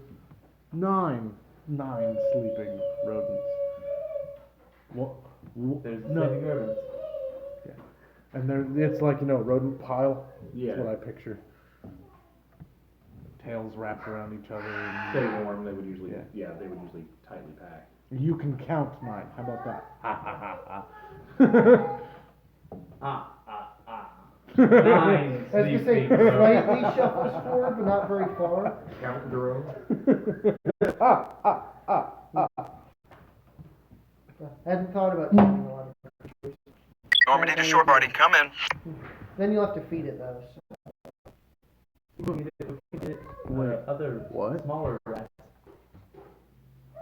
Nine sleeping rodents. What? There's No. sleeping rodents. And it's like, rodent pile. yeah. That's what I picture. Tails wrapped around each other. Stay And warm. They would usually, Yeah. they would usually tightly pack. you can count nine. How about that? Nine I was gonna say, sleeping slightly rodents. shuffles forward, but not very far. Count Drew. I hadn't thought about taking a lot of. Normandy to shore party, come in. Then you'll have to feed it though. So. Other What? smaller rats.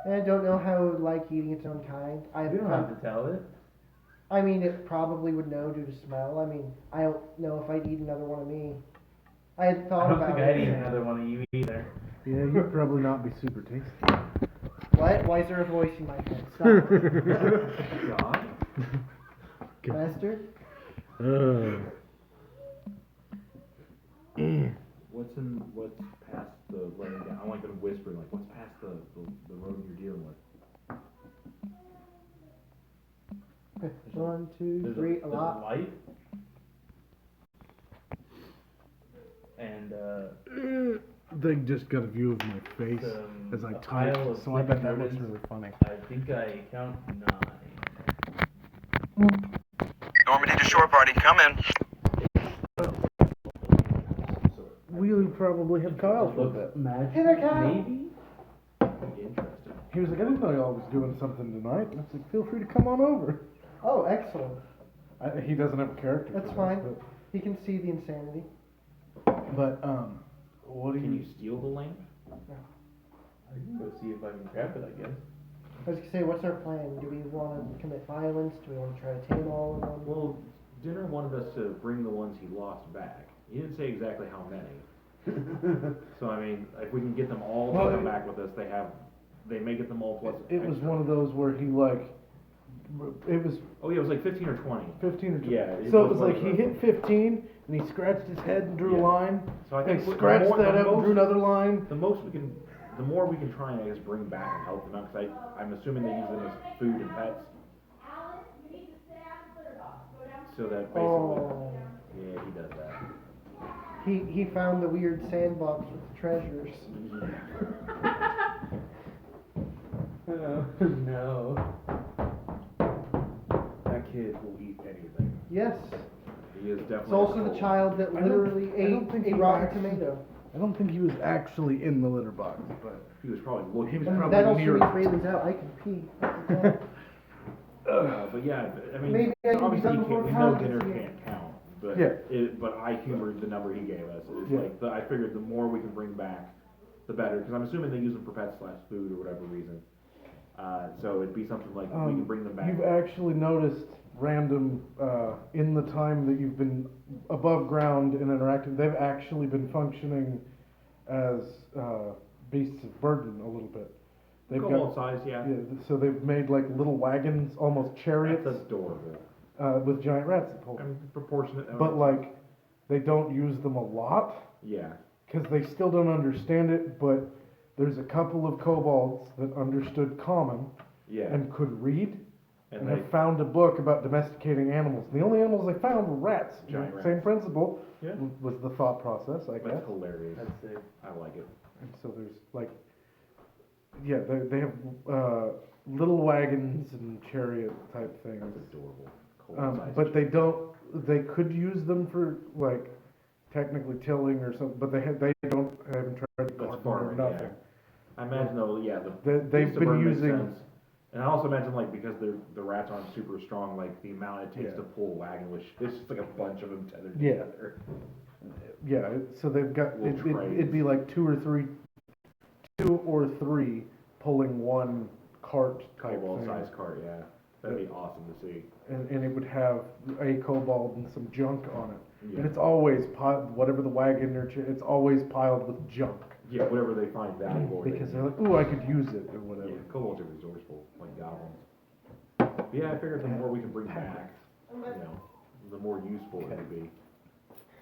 And I don't know how it would like eating its own kind. You don't have to tell it. I mean, it probably would know due to smell. I mean, I don't know if I'd eat another one of me. I had I thought don't about think I'd it. eat another one of you either. Yeah, you'd probably not be super tasty. What? Why is there a voice in my head? Stop. God. Master? What's past the laying down? I want you to whisper, like, what's past the rodent you're dealing with? One, two, There's three, a there's lot. light. And They just got a view of my face Some- as I a type, pile of so I bet sleeping that looks rodents. really funny. I think I count 9. Normandy to shore party, come in. We'll probably have Kyle for a bit. Magic, Hey there, Kyle. maybe? Interesting. He was like, I didn't know y'all was doing something tonight. And I was like, feel free to come on over. Oh, excellent. He doesn't have a character. That's for fine. this, He can see the insanity. But what do Can you you? steal the lamp? I can go see if I can grab it, I guess. I was gonna say, what's our plan? Do we want to commit violence? Do we want to try to tame all of them? Well, Dinner wanted us to bring the ones he lost back. He didn't say exactly how many. So I mean, if we can get them all to Well, come back with us, they may get them all plus. It was extra. one of those where he like, it was Oh yeah, it was like 15 or 20. 15 or 20. Yeah, So it was like he hit 15 and he scratched his head and drew a Yeah. line. So I And think he the scratched more- that the up and most- drew another line. The more we can try and I guess bring back and help them out, because I'm assuming they use them as food and pets. So that basically, Oh, yeah, he does that. he found the weird sandbox with treasures. Oh, no. That kid will eat anything. Yes. He is definitely. It's also a the troll. child that I don't- literally I don't ate think a he rotten actually- tomato. I don't think he was actually in the litter box, but He was probably looking. He was And probably that also near- means Rayleigh's out. I can pee. But yeah, I mean, Maybe I can be obviously done he before can't, we know Kyle dinner gets here. can't count, but Yeah. but I humored the number he gave us. It's Yeah. like I figured the more we can bring back, the better, because I'm assuming they use them for pets / food or whatever reason. So it'd be something like we can bring them back. You've actually noticed random, in the time that you've been above ground and interacting, they've actually been functioning as beasts of burden a little bit. They've Cobalt size, yeah. so they've made like little wagons, almost chariots, That's adorable. with giant rats that pull I them. mean, proportionate. But like, they don't use them a lot, yeah, because they still don't understand it, but there's a couple of kobolds that understood common yeah. and could read and they, have found a book about domesticating animals. The only animals they found were rats. Giant Same rats. principle Yeah. was the thought process, I guess. that's hilarious. That's sick. I like it. And so there's like, yeah, they have little wagons and chariot type things. That's adorable. Cobalt size. But they don't. They could use them for like technically tilling or something, but they don't. They haven't tried to That's garden or farming, nothing. yeah. I imagine though, yeah, They've beast of been burden makes using. sense. And I also imagine like because the rats aren't super strong, like the amount it takes Yeah. to pull a wagon, which it's just like a bunch of them tethered Yeah. together. Yeah, so they've got, Little it'd be like two or three pulling one cart type Cobalt thing. sized cart, yeah. That'd be awesome to see. And it would have a kobold and some junk on it. Yeah. And it's always piled, whatever the wagon or, it's always piled with junk. Yeah, whatever they find valuable. or they because can they're like, ooh, I could use it or whatever. Yeah, kobolds are resourceful, like goblins. But yeah, I figured the more we can bring back, the more useful it would be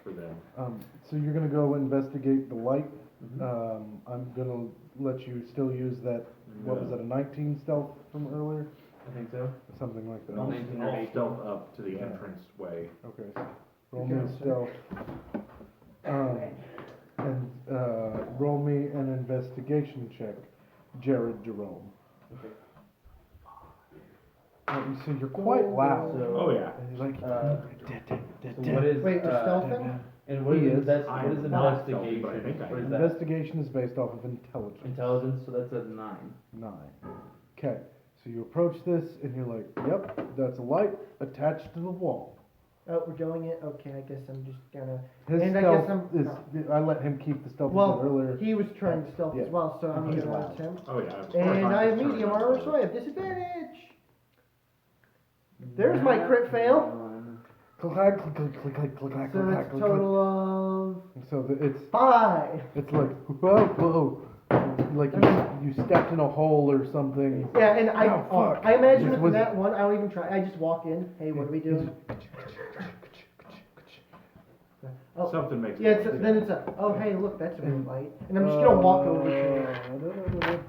for them. So you're gonna go investigate the light. Mhm. I'm gonna let you still use that. What was that? A 19 stealth from earlier, I think so. something like that. And I'll, 19 or I'll 18. stealth up to the Yeah. entrance way. Okay. So roll me a stealth. And roll me an investigation check, Jared Jerome. Okay. So you're quite loud. So, Oh yeah. Like, So what is, Wait, you're stealthing? and what He is, is. what is not investigation? stealthy, but I think I What is am. that? investigation is based off of intelligence. Intelligence, so that's a 9. 9. Okay, so you approach this and you're like, yep, that's a light attached to the wall. Oh, we're going it? Okay, I guess I'm just gonna. His And I stealth guess is, I let him keep the stealth he Well, did earlier. he was trying to stealth Yeah. as well, so I'm He's gonna loud. attempt. Oh yeah. as far as And I'm I have concerned, medium I'm armor, stealthy. so I have disadvantage. There's my crit fail. Click, click, click, click, click, click, click, So click, that's a click, total of click. So it's 5. like, whoa, like you stepped in a hole or something. Yeah, and Oh, fuck. I imagine This if was- that one, I don't even try. I just walk in. Hey, what are we doing? Oh, Something makes yeah. noise. Then it's a. Oh, hey, look, that's a red light. And I'm just gonna walk over to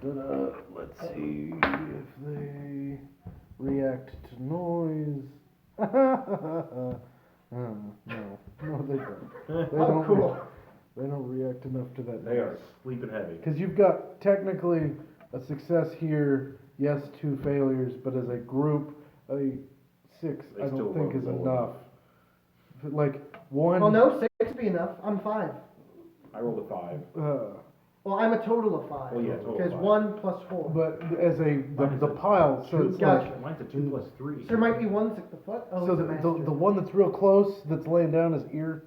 it. Let's see if they react to noise. No, they don't. They Oh, don't cool. They don't react enough to that. They are sleeping heavy. Because you've got technically a success here, yes, 2 failures, but as a group, a 6 They I still don't think rolled is low enough. Like one. Well, no, 6 would be enough. I'm 5. I rolled a 5. Well, I'm a total of 5. Well, yeah, total of Because 5. 1 plus 4. But as the Mine is a pile, so it's Gotcha. like Mine's a 2 plus 3. So there might be one at the foot. Oh, so it's a the master. one that's real close, that's laying down his ear,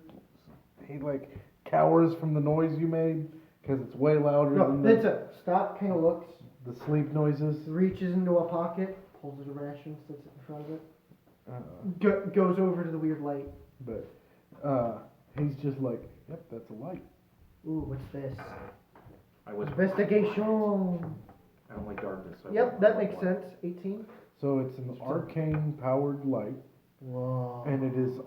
he like cowers from the noise you made because it's way louder No, than that's a stop. Kind of looks, the sleep noises. reaches into a pocket, pulls out a ration, sits it in front of it, Uh, goes over to the weird light. but he's just like, yep, that's a light. Ooh, what's this? I was. Investigation. I don't like darkness. So I Yep, don't that like makes light. sense. 18. So it's an arcane powered light, Whoa. and it is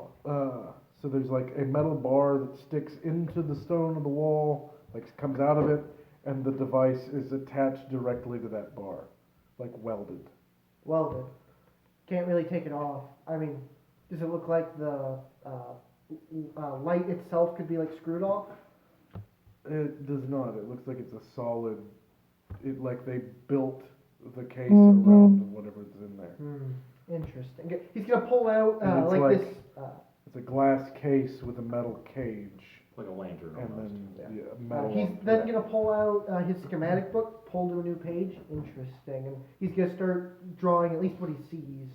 so there's like a metal bar that sticks into the stone of the wall, like comes out of it, and the device is attached directly to that bar, like welded. Welded. Can't really take it off. I mean, does it look like the light itself could be like screwed off? It does not. It looks like it's a solid. It like they built the case around whatever's in there. Interesting. He's gonna pull out And it's like like- this. It's a glass case with a metal cage, Like a lantern and almost. then metal. He's then gonna pull out his schematic book, pull to a new page. Interesting, and he's gonna start drawing at least what he sees.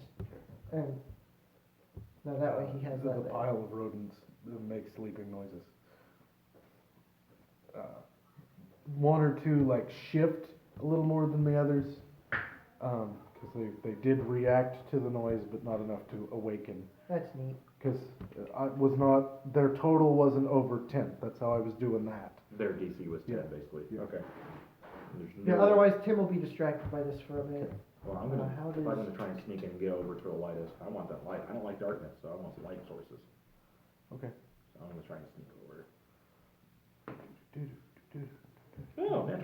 And now that way he has the that. there. pile of rodents that make sleeping noises. One or two like shift a little more than the others, because they did react to the noise, but not enough to awaken. That's neat. Because I was not, their total wasn't over 10. That's how I was doing that. Their DC was 10, Yeah. basically. Yeah. Okay. There's Yeah. no- Otherwise, Tim will be distracted by this for a minute. Well, I'm gonna, how if I'm does- gonna try and sneak in and get over to the light, I want that light. I don't like darkness, so I want light sources. Okay. So I'm gonna try and sneak over. Do-do-do-do. Oh, man.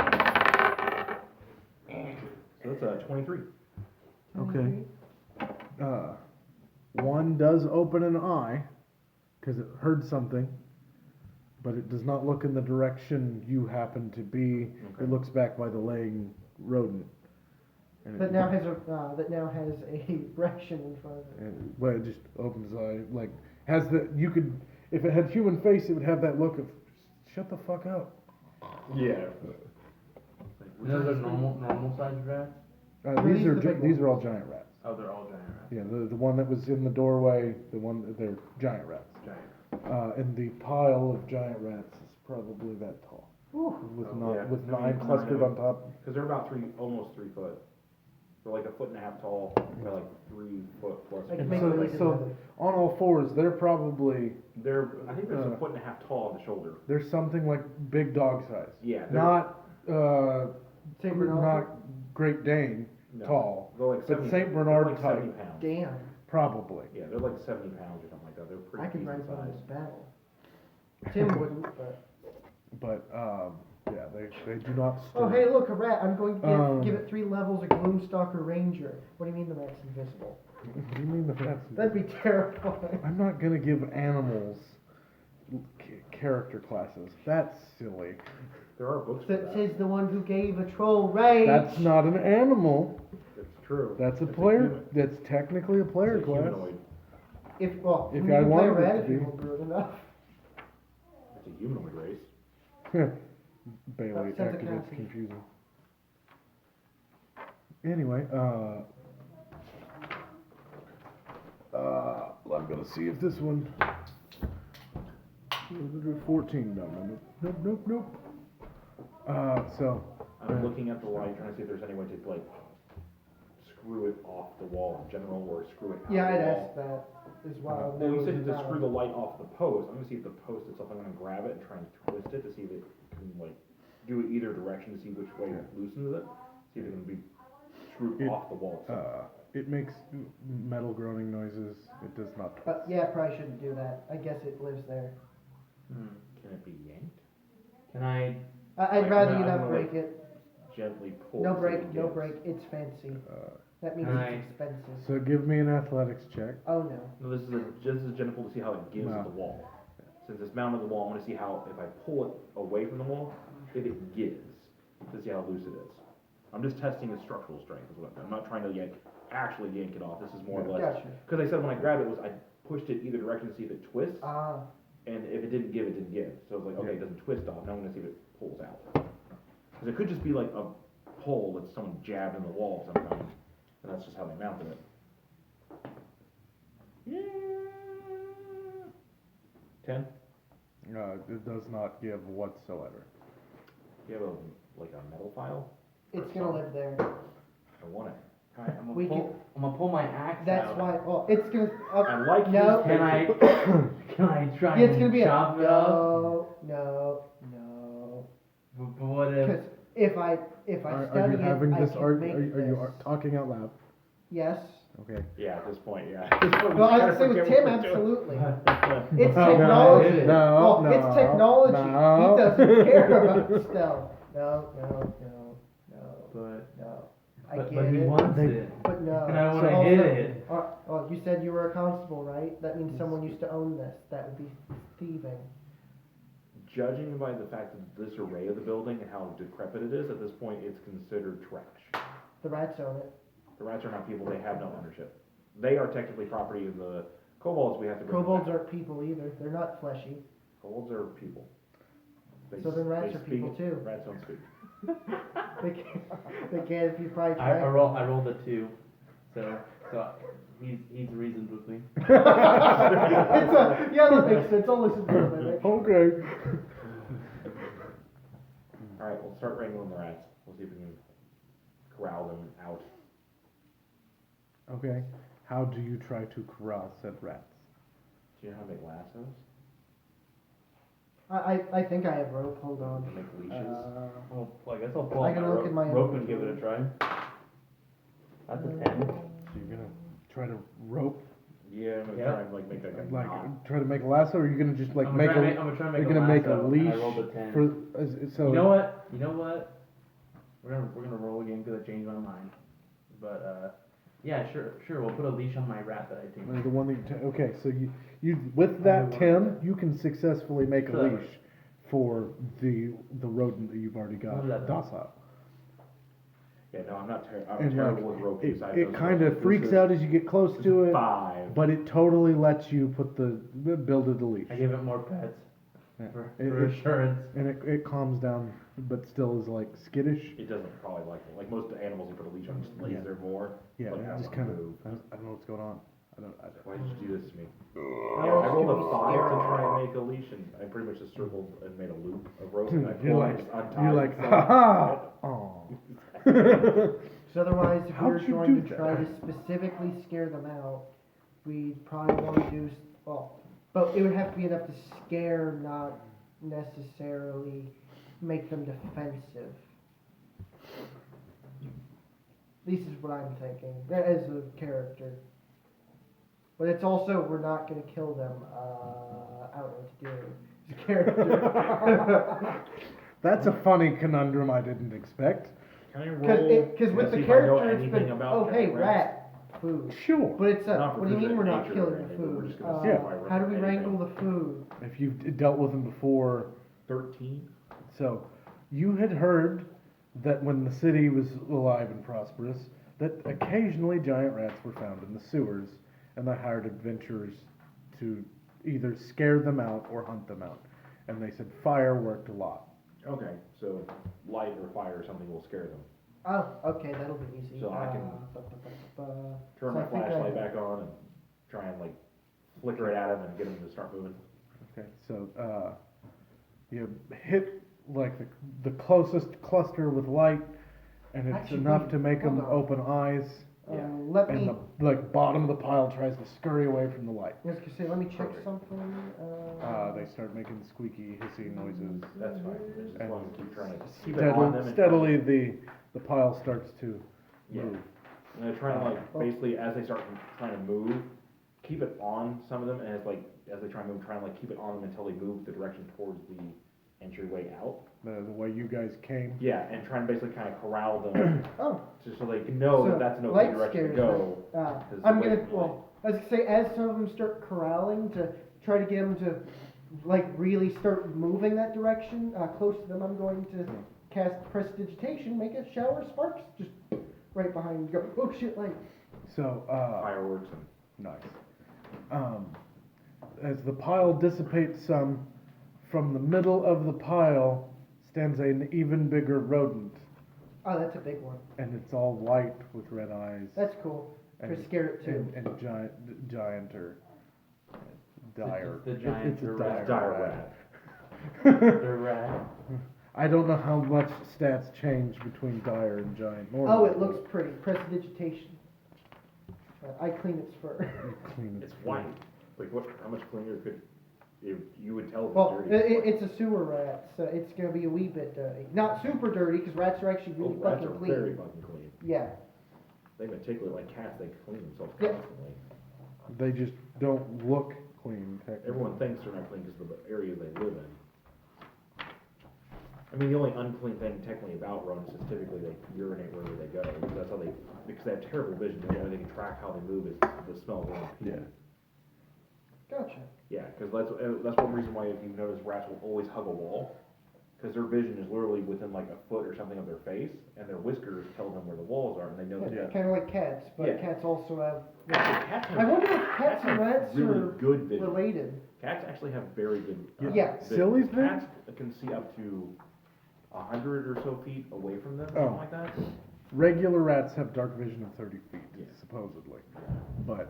So that's 23. Okay. One does open an eye, because it heard something, but it does not look in the direction you happen to be. Okay. It looks back by the laying rodent. And That now has a ration in front of it. well, it just opens its eye, like, has the, you could, if it had human face, it would have that look of, shut the fuck up. Yeah. And those are normal sized rats? These These are, are the big these ones. are all giant rats. Oh, they're all giant rats. Yeah, the one that was in the doorway, they're giant rats. Giant. And the pile of giant rats is probably that tall, with Oh, yeah. with Maybe 9 nine clustered of on top. Because they're about almost 3 foot. They're like 1.5 tall, they're like 3 foot plus. I can And make so, them easy so leather. on all fours, they're probably, I think there's 1.5 tall on the shoulder. they're something like big dog size. Yeah. Not, Saint Bernard. not Great Dane No, tall, they're like but 70, Saint they're Bernard like type. 70 pounds. Damn, probably. Yeah, they're like 70 pounds or something like that. They're pretty I could decent ride one in size. battle. Tim wouldn't, but. But, yeah, they do not Oh, stir. hey, look, a rat. I'm going to give Um, it 3 levels of Gloomstalker Ranger. What do you mean the rat's invisible? What do you mean that's? That'd be terrifying. I'm not gonna give animals character classes. That's silly. There are books for that. Says the one who gave a troll rage. That's not an animal. It's true. That's a It's player. human. That's technically a player It's a class. humanoid. If If you I can play a wanted it rat to if you be. homebrew it enough. It's a humanoid race. Bailey That sounds activates accounting. confusing. Anyway, I'm gonna see if this one. 14. Nope. So. I'm looking at the light, trying to see if there's any way to like screw it off the wall in general, or screw it out Yeah, of I'd the ask wall. that as well. Well, you said to screw the light off the post. I'm gonna see if the post itself. I'm gonna grab it and try and twist it to see if it can like do it either direction to see which way it loosens it. See if it can be screwed off the wall. It makes metal groaning noises. It does not. Yeah, probably shouldn't do that. I guess it lives there. Can it be yanked? Can I? I'd Like, rather I'm you gonna, not break like, it. Gently pull. No so break, it no gives. break. It's fancy. That means Nice. it's expensive. So give me an athletics check. Oh no. No, this is gentle to see how it gives No. at the wall. Since it's mounted to the wall, I'm gonna see how if I pull it away from the wall, if it gives to see how loose it is. I'm just testing its structural strength. Is what I'm not trying to actually yank it off. This is more or less Gotcha. because I said when I grabbed it was I pushed it either direction to see if it twists, Ah. and if it didn't give, it didn't give. So I was like, okay, it doesn't twist off. Now I'm gonna see if it pulls out. Because it could just be like a hole that someone jabbed in the wall of some kind, and that's just how they mounted it. Yeah. 10. It does not give whatsoever. Do you have a metal file? It's gonna live there. I want it. Alright, I'm We gonna pull my axe That's out. why. Well, it's gonna. I like no. Can I? Can I try Yeah, it's and gonna be chop it up? no. But what if? Because if I Are study you having it, this? I can Are make you this. talking out loud? Yes. Okay. Yeah, at this point, yeah. Well, I was gonna say with Tim, absolutely. It's technology. No, no, it's technology. no. He doesn't care about stealth. No. I But get he it. wants it. But no. And I wanna Also- hit it. Well, you said you were a constable, right? That means someone used to own this. That would be thieving. Judging by the fact that this array of the building and how decrepit it is, at this point, it's considered trash. The rats own it. The rats are not people, they have no ownership. They are technically property of the kobolds, we have to bring them Kobolds back. aren't people either. They're not fleshy. Kobolds are people. So then rats they are people speak- too. Rats don't speak. They can't if you probably I try. rolled a 2, so he's reasoned with me. Yeah, that makes sense. I'll listen to it. Okay. Alright, we'll start wrangling the rats. We'll see if we can corral them out. Okay. How do you try to corral said rats? Do you know how to make lassos? I think I have rope. Hold on. To make leashes? Well, I guess I'll pull I out can my look at my rope and give it a try. That's a 10. So you're gonna try to rope, Yeah, I'm gonna Yeah. try and make that like knot. try to make a lasso, or are you gonna just like I'm make gonna a? try and make You're a gonna make a lasso, and leash I rolled a 10. so. You know what? We're gonna roll again because I changed my mind. But yeah, sure. We'll put a leash on my rat that I tamed. The one that okay, so you with that 10, you can successfully make a So- leash for the rodent that you've already got What is that? docile. Yeah, no, I'm And terrible like with rope. it, use. I it don't kind know. of This freaks is- out as you get close this to is it, 5. but it totally lets you build a leash. I gave it more pets Yeah. for It- assurance. And it calms down, but still is like skittish. It doesn't probably like it. Like most animals, you put a leash on, it just lays Yeah. there more. Yeah, Like, it I just don't kind of. move. I don't know what's going on. Why did you do this to me? How I else rolled do a we 5 to steer try them? and make a leash, and I pretty much just circled and made a loop of rope. And I You're pulled like, and just untied you're like, it, so- ha ha. Oh. Because otherwise, if we were How'd you going do to that? try to specifically scare them out, we'd probably want to do, but it would have to be enough to scare, not necessarily make them defensive. This is what I'm thinking, as a character. But it's also, we're not going to kill them, I don't know what to do as a character. That's a funny conundrum I didn't expect. Can I roll? Because with to see the if I know character, it's anything been, about oh hey, giant rats? rat, food. Sure. But it's Not for what do you mean we're not nature or killing the anything, we're food? just gonna see if I How do we remember wrangle anything. the food? If you've dealt with them before, 13? so you had heard that when the city was alive and prosperous, that occasionally giant rats were found in the sewers, and they hired adventurers to either scare them out or hunt them out. And they said fire worked a lot. Okay, so light or fire or something will scare them. Oh, okay, that'll be easy. So I can so Turn my I think flashlight back on and try and like flicker it at him and get him to start moving. Okay, so you hit like the closest cluster with light, and it's Actually, enough wait, to make them hold on. open eyes. Yeah. Let And me. the like bottom of the pile tries to scurry away from the light. I was gonna say, let me check Perfect. something. They start making squeaky, hissing noises. That's fine. I just And want to keep trying to keep it on them. And Steadily, the pile starts to Yeah. move. And I try and like basically as they start trying to move, keep it on some of them, and it's like as they try and move, try and like keep it on them until they move the direction towards the entryway out. The way you guys came. Yeah, and try and basically kind of corral them Oh, just so they can know so that that's an okay light direction to scares go. them. 'cause I'm away gonna, from well, I was gonna say, as some of them start corralling to try to get them to, like, really start moving that direction, close to them, I'm going to cast prestidigitation, make a shower of sparks, just right behind you, go, oh shit, light. So, Fireworks and nice. As the pile dissipates some, from the middle of the pile stands an even bigger rodent, Oh, that's a big one. and it's all white with red eyes. That's cool. Try to and, scare it too. and gianter, dire. the It's gianter a rat. dire rat. The rat. I don't know how much stats change between dire and giant. Oh, Normally, it looks pretty. Prestidigitation. I clean its fur. you clean it. it's white. Like what? How much cleaner could you would tell? If Well, it's dirty? it's a sewer rat, so it's gonna be a wee bit dirty. Not super dirty, because rats are actually really rats fucking are clean. very fucking clean. Yeah. They particularly like cats. They clean themselves Yeah. constantly. They just don't look clean. Technically. Everyone thinks they're not clean because of the areas they live in. I mean, the only unclean thing technically about rodents is typically they urinate wherever they go. Because that's how because they have terrible vision. The only way they can track how they move is the smell of their own pee. Yeah. Gotcha. Yeah, because that's one reason why if you notice rats will always hug a wall, because their vision is literally within like a foot or something of their face, and their whiskers tell them where the walls are, and they know that. Yeah. Kind of like cats, but Yeah. cats also have. Actually, cats I have, wonder if cats and have rats really are good vision. related. Cats actually have very good. Yeah. vision. Silly's vision? Cats can see up to 100 or so feet away from them, Oh. something like that. Regular rats have dark vision of 30 feet, Yeah. supposedly. But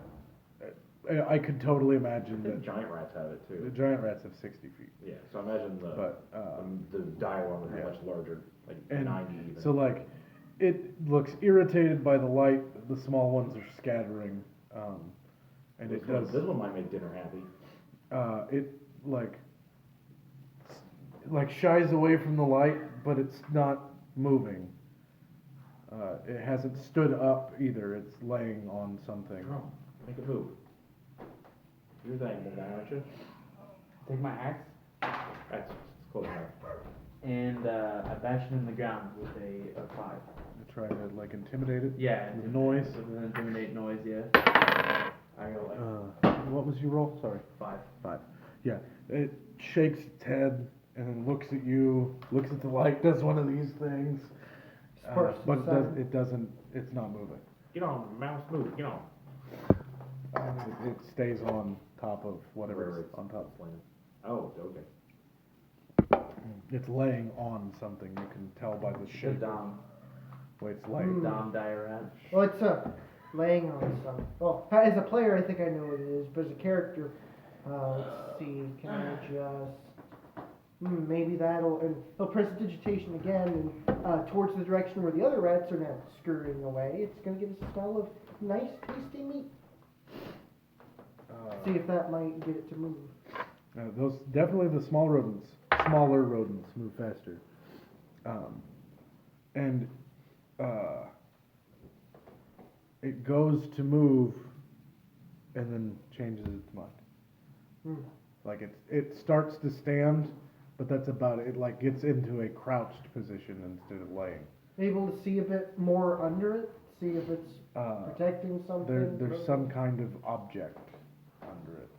I could totally imagine I think that giant rats have it the too. giant rats have 60 feet. Yeah, so I imagine But the dire one would be yeah. much larger, like And 90 even. so like, it looks irritated by the light. The small ones are scattering, and this it does. This one might make dinner happy. It like shies away from the light, but it's not moving. It hasn't stood up either. It's laying on something. Oh, make it move. You're the animal guy, aren't you? Take my axe That's close enough. and I bash it in the ground with a 5. Try to like intimidate it. Yeah. With noise. With an intimidate noise, yeah. I go like What was your roll? Sorry. 5. 5. Yeah. It shakes its head and then looks at you, looks at the light, does one of these things. Sparks But inside. it doesn't, it's not moving. Get on, mouse, move, get on. It stays on top of whatever's Wherever it's on top. playing. Oh, okay. It's laying on something. You can tell by the The shape. Dom. Way it's laying. Hmm. Dom dire rat. Well, it's laying on something. Well, as a player, I think I know what it is, but as a character, let's see. Can I just? Maybe that'll, and he'll prestidigitation again, and towards the direction where the other rats are now scurrying away. It's gonna give us a smell of nice, tasty meat. See if that might get it to move. Those definitely the smaller rodents move faster, and it goes to move, and then changes its mind. Like it starts to stand, but that's about it. It like gets into a crouched position instead of laying. Able to see a bit more under it, see if it's protecting something. There's some kind of object under it.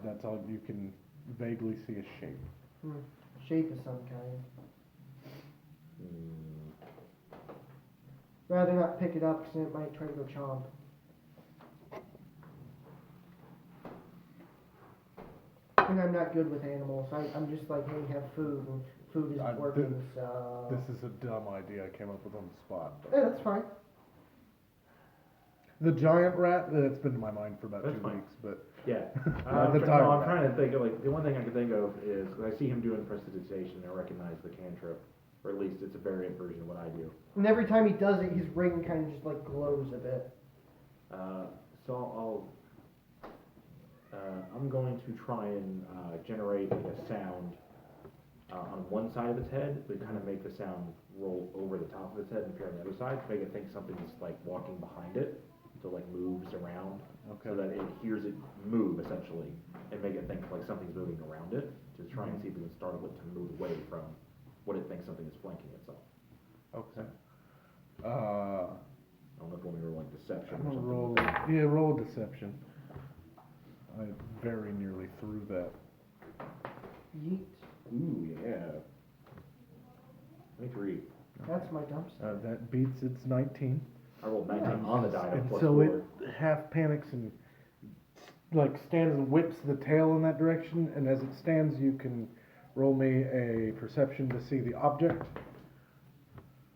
That's all you can vaguely see a shape. Shape of some kind. Rather not pick it up because it might try to go chomp. And I'm not good with animals. I'm just like, hey, have food, and food isn't working, so... This is a dumb idea I came up with on the spot. Yeah, that's fine. The giant rat, that's been in my mind for about That's 2 fine. weeks, but... Yeah. The No, tiger I'm rat. trying to think of, like, the one thing I can think of is, I see him doing prestidigitation, and I recognize the cantrip, or at least it's a variant version of what I do. And every time he does it, his ring kind of just like glows a bit. So I'm going to try and generate like a sound on one side of its head, but kind of make the sound roll over the top of its head and appear on the other side to make it think something's like walking behind it, so like moves around, so that it hears it move essentially, and make it think like something's moving around it, to try and see if we can startle it to move away from what it thinks something is flanking itself. Okay. I don't know if you want me to roll like deception I'm or gonna something. roll deception. I very nearly threw that. Yeet. Ooh, yeah. 23. That's my dumpster. That beats its 19. I rolled 19 on the die, And plus so 4. it half panics and like stands and whips the tail in that direction, and as it stands you can roll me a perception to see the object.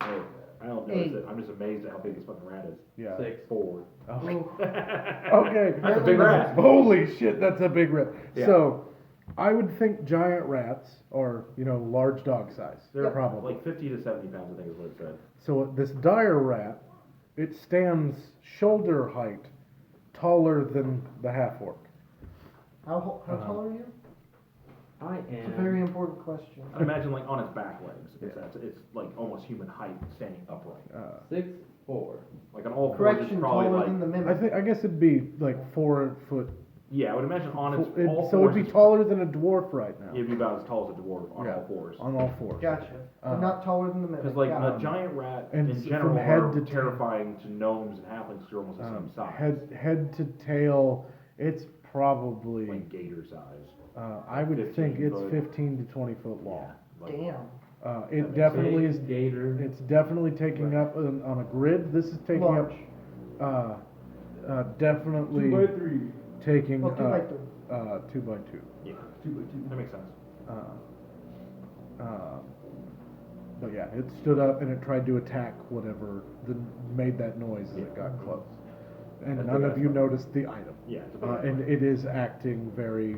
Oh, I don't notice it. I'm just amazed at how big this fucking rat is. Yeah. 6. 4. Oh. Ooh. Okay. That's a big rat. Holy shit, that's a big rat. Yeah. So, I would think giant rats are, large dog size. They're probably. like 50 to 70 pounds, I think is what it said. So this dire rat, it stands shoulder height taller than the half orc. How tall are you? I It's a am. very important question. I imagine like on its back legs. It's like almost human height standing upright. 6'4". Like on all fours, Correction, it's probably taller like... than the mimic. I guess it'd be like 4 foot. Yeah, I would imagine on its all So fours... it'd be taller than a dwarf right now. It'd be about as tall as a dwarf on Yeah, all fours. On all fours. Gotcha. But not taller than the mimic. Because like Got a it. giant rat and in from general head are to tail. terrifying to gnomes and halflings because they're almost the same size. Head to tail, it's probably. Like gator size. I would 15 think it's foot. 15 to 20 foot long. Like, Damn. It makes definitely is. Gator. It's definitely taking up on a grid. This is taking Large. up. Definitely 2x3. taking Well, 2 by 3. 2 by 2. Yeah, 2x2. that makes sense. But yeah, it stood up and it tried to attack whatever made that noise as it got close. And That's none the of best you one. noticed the item. Yeah, it's a big And item. it is acting very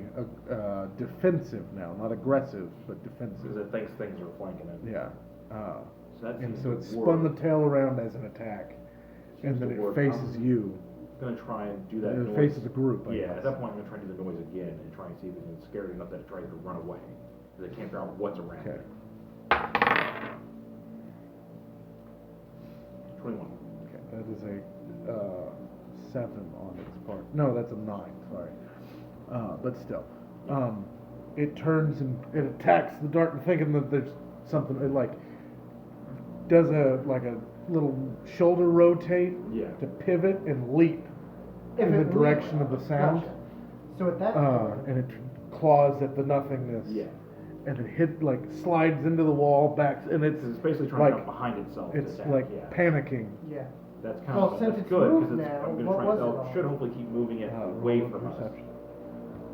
defensive now, not aggressive, but Because defensive. it thinks things are flanking it. Yeah. So that And seems so to it spun work. the tail around as an attack, and Seems then to it work. faces I'm you. gonna try and do that It noise. faces the group, I Yeah, guess. at that point I'm gonna try and do the noise again and try and see if it's scared enough that it tries to run away. Because it can't figure out what's around Okay. it. 21. Okay, that is a 7 on its part. No, that's a 9. Sorry, but still, it turns and it attacks the dart, and thinking that there's something. It like does a little shoulder rotate Yeah. to pivot and leap If in the it direction leaps- of the sound, Gotcha. So at that point, and it claws at the nothingness. Yeah. And it slides into the wall, backs, and it's Because it's basically trying to like jump behind itself. to it's attack, like yeah. panicking. yeah. That's kind Well, of since that's it's good moved because now, I'm gonna what try. was it Oh, on? should hopefully keep moving it Roll away a from us. perception.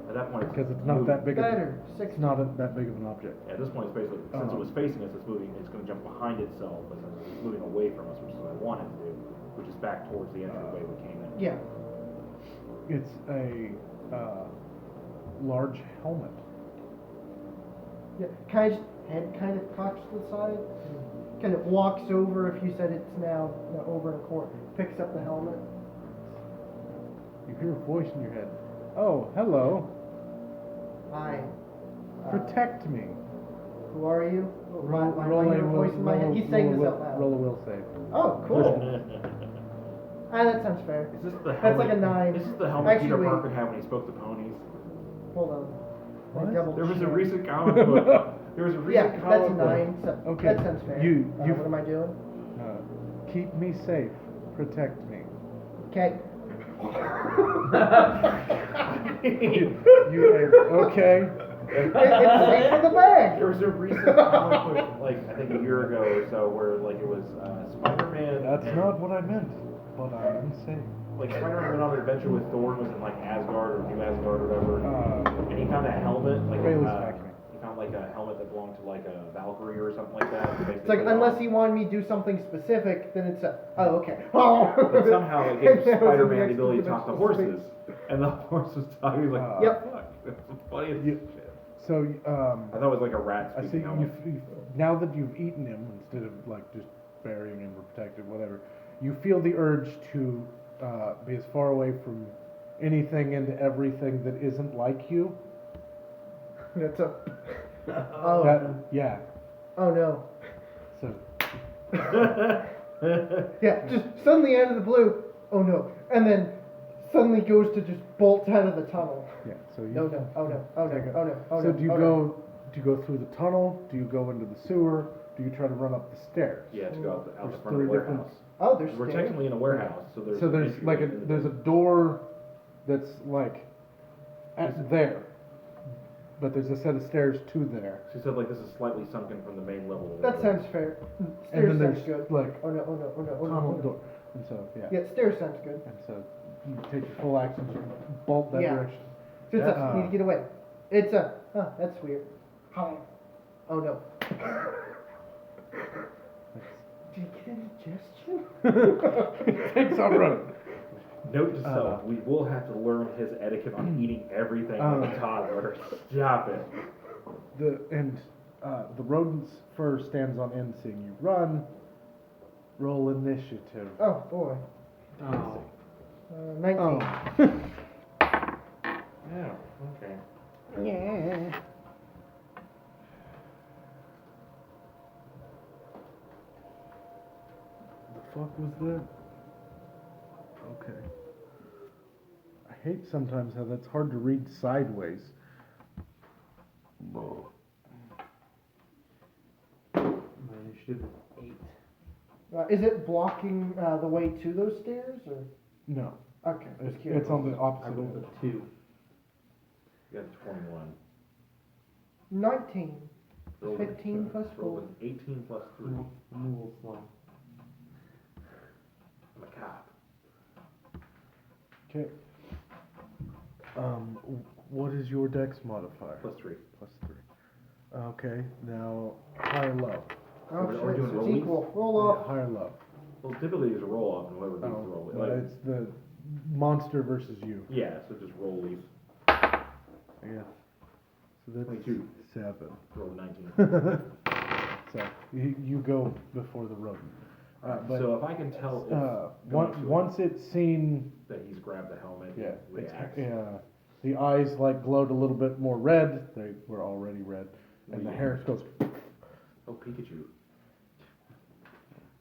At that point, Because it's not that big. Better. It's 16. not that big of an object. At this point, it's basically since it was facing us, it's moving. It's going to jump behind itself, but since it's moving away from us, which is what I want it to do, which is back towards the entryway we came in. Yeah. It's a large helmet. Yeah, head kind of cocks to the side, kind of walks over if you said it's now over in a corner, picks up the helmet. You hear a voice in your head. Oh, hello. Hi. Protect me. Who are you? Roll my a voice in my head. He saying this out loud. Roll a will save. Oh, cool. That sounds fair. Is this the helmet? That's like a 9. This is the helmet Peter Actually, Parker had when he spoke to ponies. Hold on. What? Double There was a check. recent comic book. There was a recent Yeah, that's a comic book. 9. So Okay, that sounds fair. you- What am I doing? Keep me safe. Protect me. Okay. Okay. It's safe in the bag. There was a recent comic book, like I think a year ago or so, where like it was Spider-Man. That's and, not what I meant, but I am safe. Like Spider-Man went on an adventure with Thor, and was in like Asgard or New Asgard or whatever, and he found a helmet, like Bailey's vacuuming. he found like a helmet that belonged to like a Valkyrie or something like that. It's like unless he wanted me to do something specific, then it's a okay. Oh. But somehow it gave That was Spider-Man the next ability to talk to dimensional horses, and the horse was talking. He was like, Yep. fuck, that's the funniest You- shit. So, I thought it was like a rat I see speaking helmet. now that you've eaten him, instead of like just burying him or protected, whatever, you feel the urge to be as far away from anything and everything that isn't like you. That's a. Oh. Yeah. Oh no. So, Yeah, just suddenly out of the blue. Oh no, and then suddenly goes to just bolt out of the tunnel. yeah. So you. No, no, oh no, oh no, Take it. oh no, oh So no. do you oh, go? Do you go through the tunnel? Do you go into the sewer? Do you try to run up the stairs? Yeah, to go out the There's front of the 3 different- warehouse. No. Oh, there's We're stairs. technically in a warehouse, so there's. So an there's entryway like a into the there's a building. door that's like at there, but there's a set of stairs to there, She said like this is slightly sunken from the main level. of the That building. sounds fair. and Stairs then sounds there's good. like Oh no, oh no, oh no, oh no, tunnel oh no. door, and so yeah, Yeah, stairs sounds good. and so you take your full action to bolt that Yeah. direction. So it's Yeah. a, need to get away. It's a, that's weird. Oh no. Did you get indigestion? Takes off running. Note to self: we will have to learn his etiquette on eating everything like a toddler. Stop it. The rodent's fur stands on end, seeing you run. Roll initiative. Oh boy. Oh. 19. Oh. Yeah. Okay. Yeah. The fuck was that? Okay. I hate sometimes how that's hard to read sideways. My initiative is 8. Is it blocking the way to those stairs or? No, Okay. just curious. it's on the I opposite rolled end. a 2. You got 21. 19. Roll 15 plus roll 4. an 18 plus 3. I'm a little slow. I'm a cop. Okay. What is your dex modifier? Plus 3. Plus 3. Okay, now high or low? Oh Are we shit, doing so it's rollies? equal. Roll Yeah, off. high or low? Well, typically there's a roll off and whoever beats the Oh, roll. well, Like, it's the monster versus you. yeah, so just roll leave. Yeah. So that's 22. 7. Roll 19. So you go before the rodent. But So if I can tell if going to once it's seen, that he's grabbed the helmet, yeah, he reacts. the eyes like glowed a little bit more red. They were already red, and the Yeah. hair goes. Oh, Pikachu.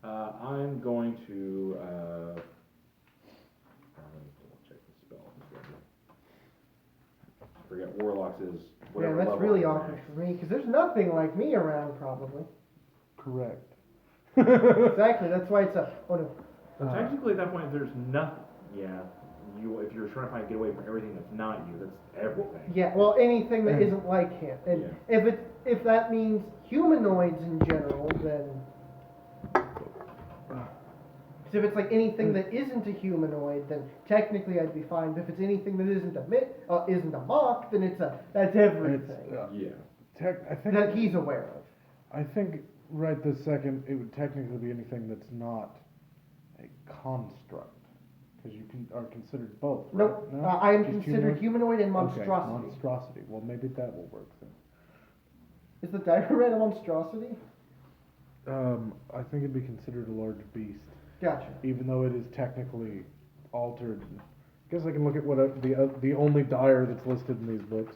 I'm going to. Let me double check the spell. I forget Warlock's is. Yeah, Whatever that's level really I'm awkward at. for me because there's nothing like me around probably. Correct. Exactly. That's why it's a. Oh no. So technically, at that point, there's nothing. Yeah, if you're trying to find get away from everything that's not you, that's everything. Yeah. Well, anything that And- isn't like him, and Yeah. if that means humanoids in general, then. Because if it's like anything that isn't a humanoid, then technically I'd be fine. But if it's anything that isn't a mock, then that's everything Yeah. I think that he's aware of. I think right this second it would technically be anything that's not a construct, because are considered both. Right? Nope. No? I am Just considered humanoid and Okay, monstrosity. monstrosity. Well, maybe that will work then. Is the dire rat a monstrosity? I think it'd be considered a large beast, Gotcha. even though it is technically altered. I guess I can look at what the only dire that's listed in these books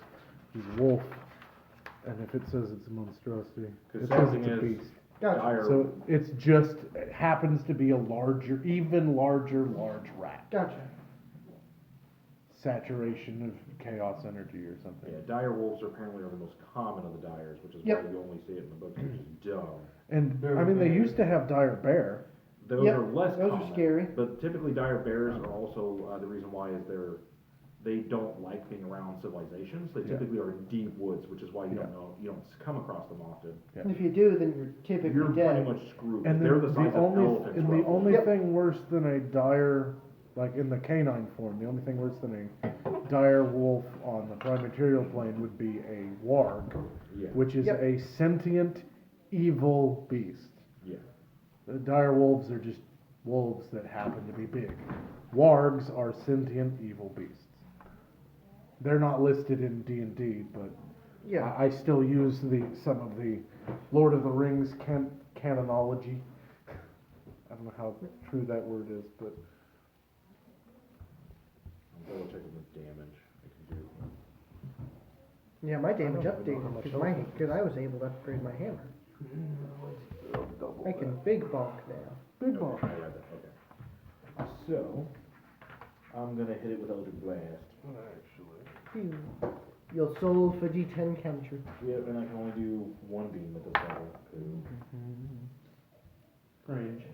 is wolf, and if it says it's a monstrosity, it says something it's a is beast. Gotcha. dire. So it happens to be a larger, even larger, large rat. Gotcha. Saturation of chaos energy or something. Yeah, dire wolves apparently are the most common of the dires, which is Yep. why you only see it in the books, which is dumb. And They're I mean, they very- used to have dire bear. Those Yep, are less those are common. scary. But typically dire bears are also, the reason why is they don't like being around civilizations. They Yeah. typically are in deep woods, which is why you Yeah. don't come across them often. Yeah. And if you do, then you're typically You're dead. pretty much screwed. And They're then the size of elephants. and the roughly. only Yep. thing worse than a dire, like in the canine form, the only thing worse than a dire wolf on the prime material plane would be a warg, Yeah. which is Yep. a sentient, evil beast. Yeah. The dire wolves are just wolves that happen to be big. Wargs are sentient, evil beasts. They're not listed in D&D, but Yeah. I still use some of the Lord of the Rings canonology. I don't know how true that word is, but I'm double checking the damage I can do. Yeah, my damage I don't even know how updated much because I was able to upgrade my hammer. I can big bulk now. big Okay, ball. I read that, okay. So, I'm gonna hit it with Eldritch Blast. Phew. Your soul for D10 cantrip. Yep, and I can only do one beam at this level. Range.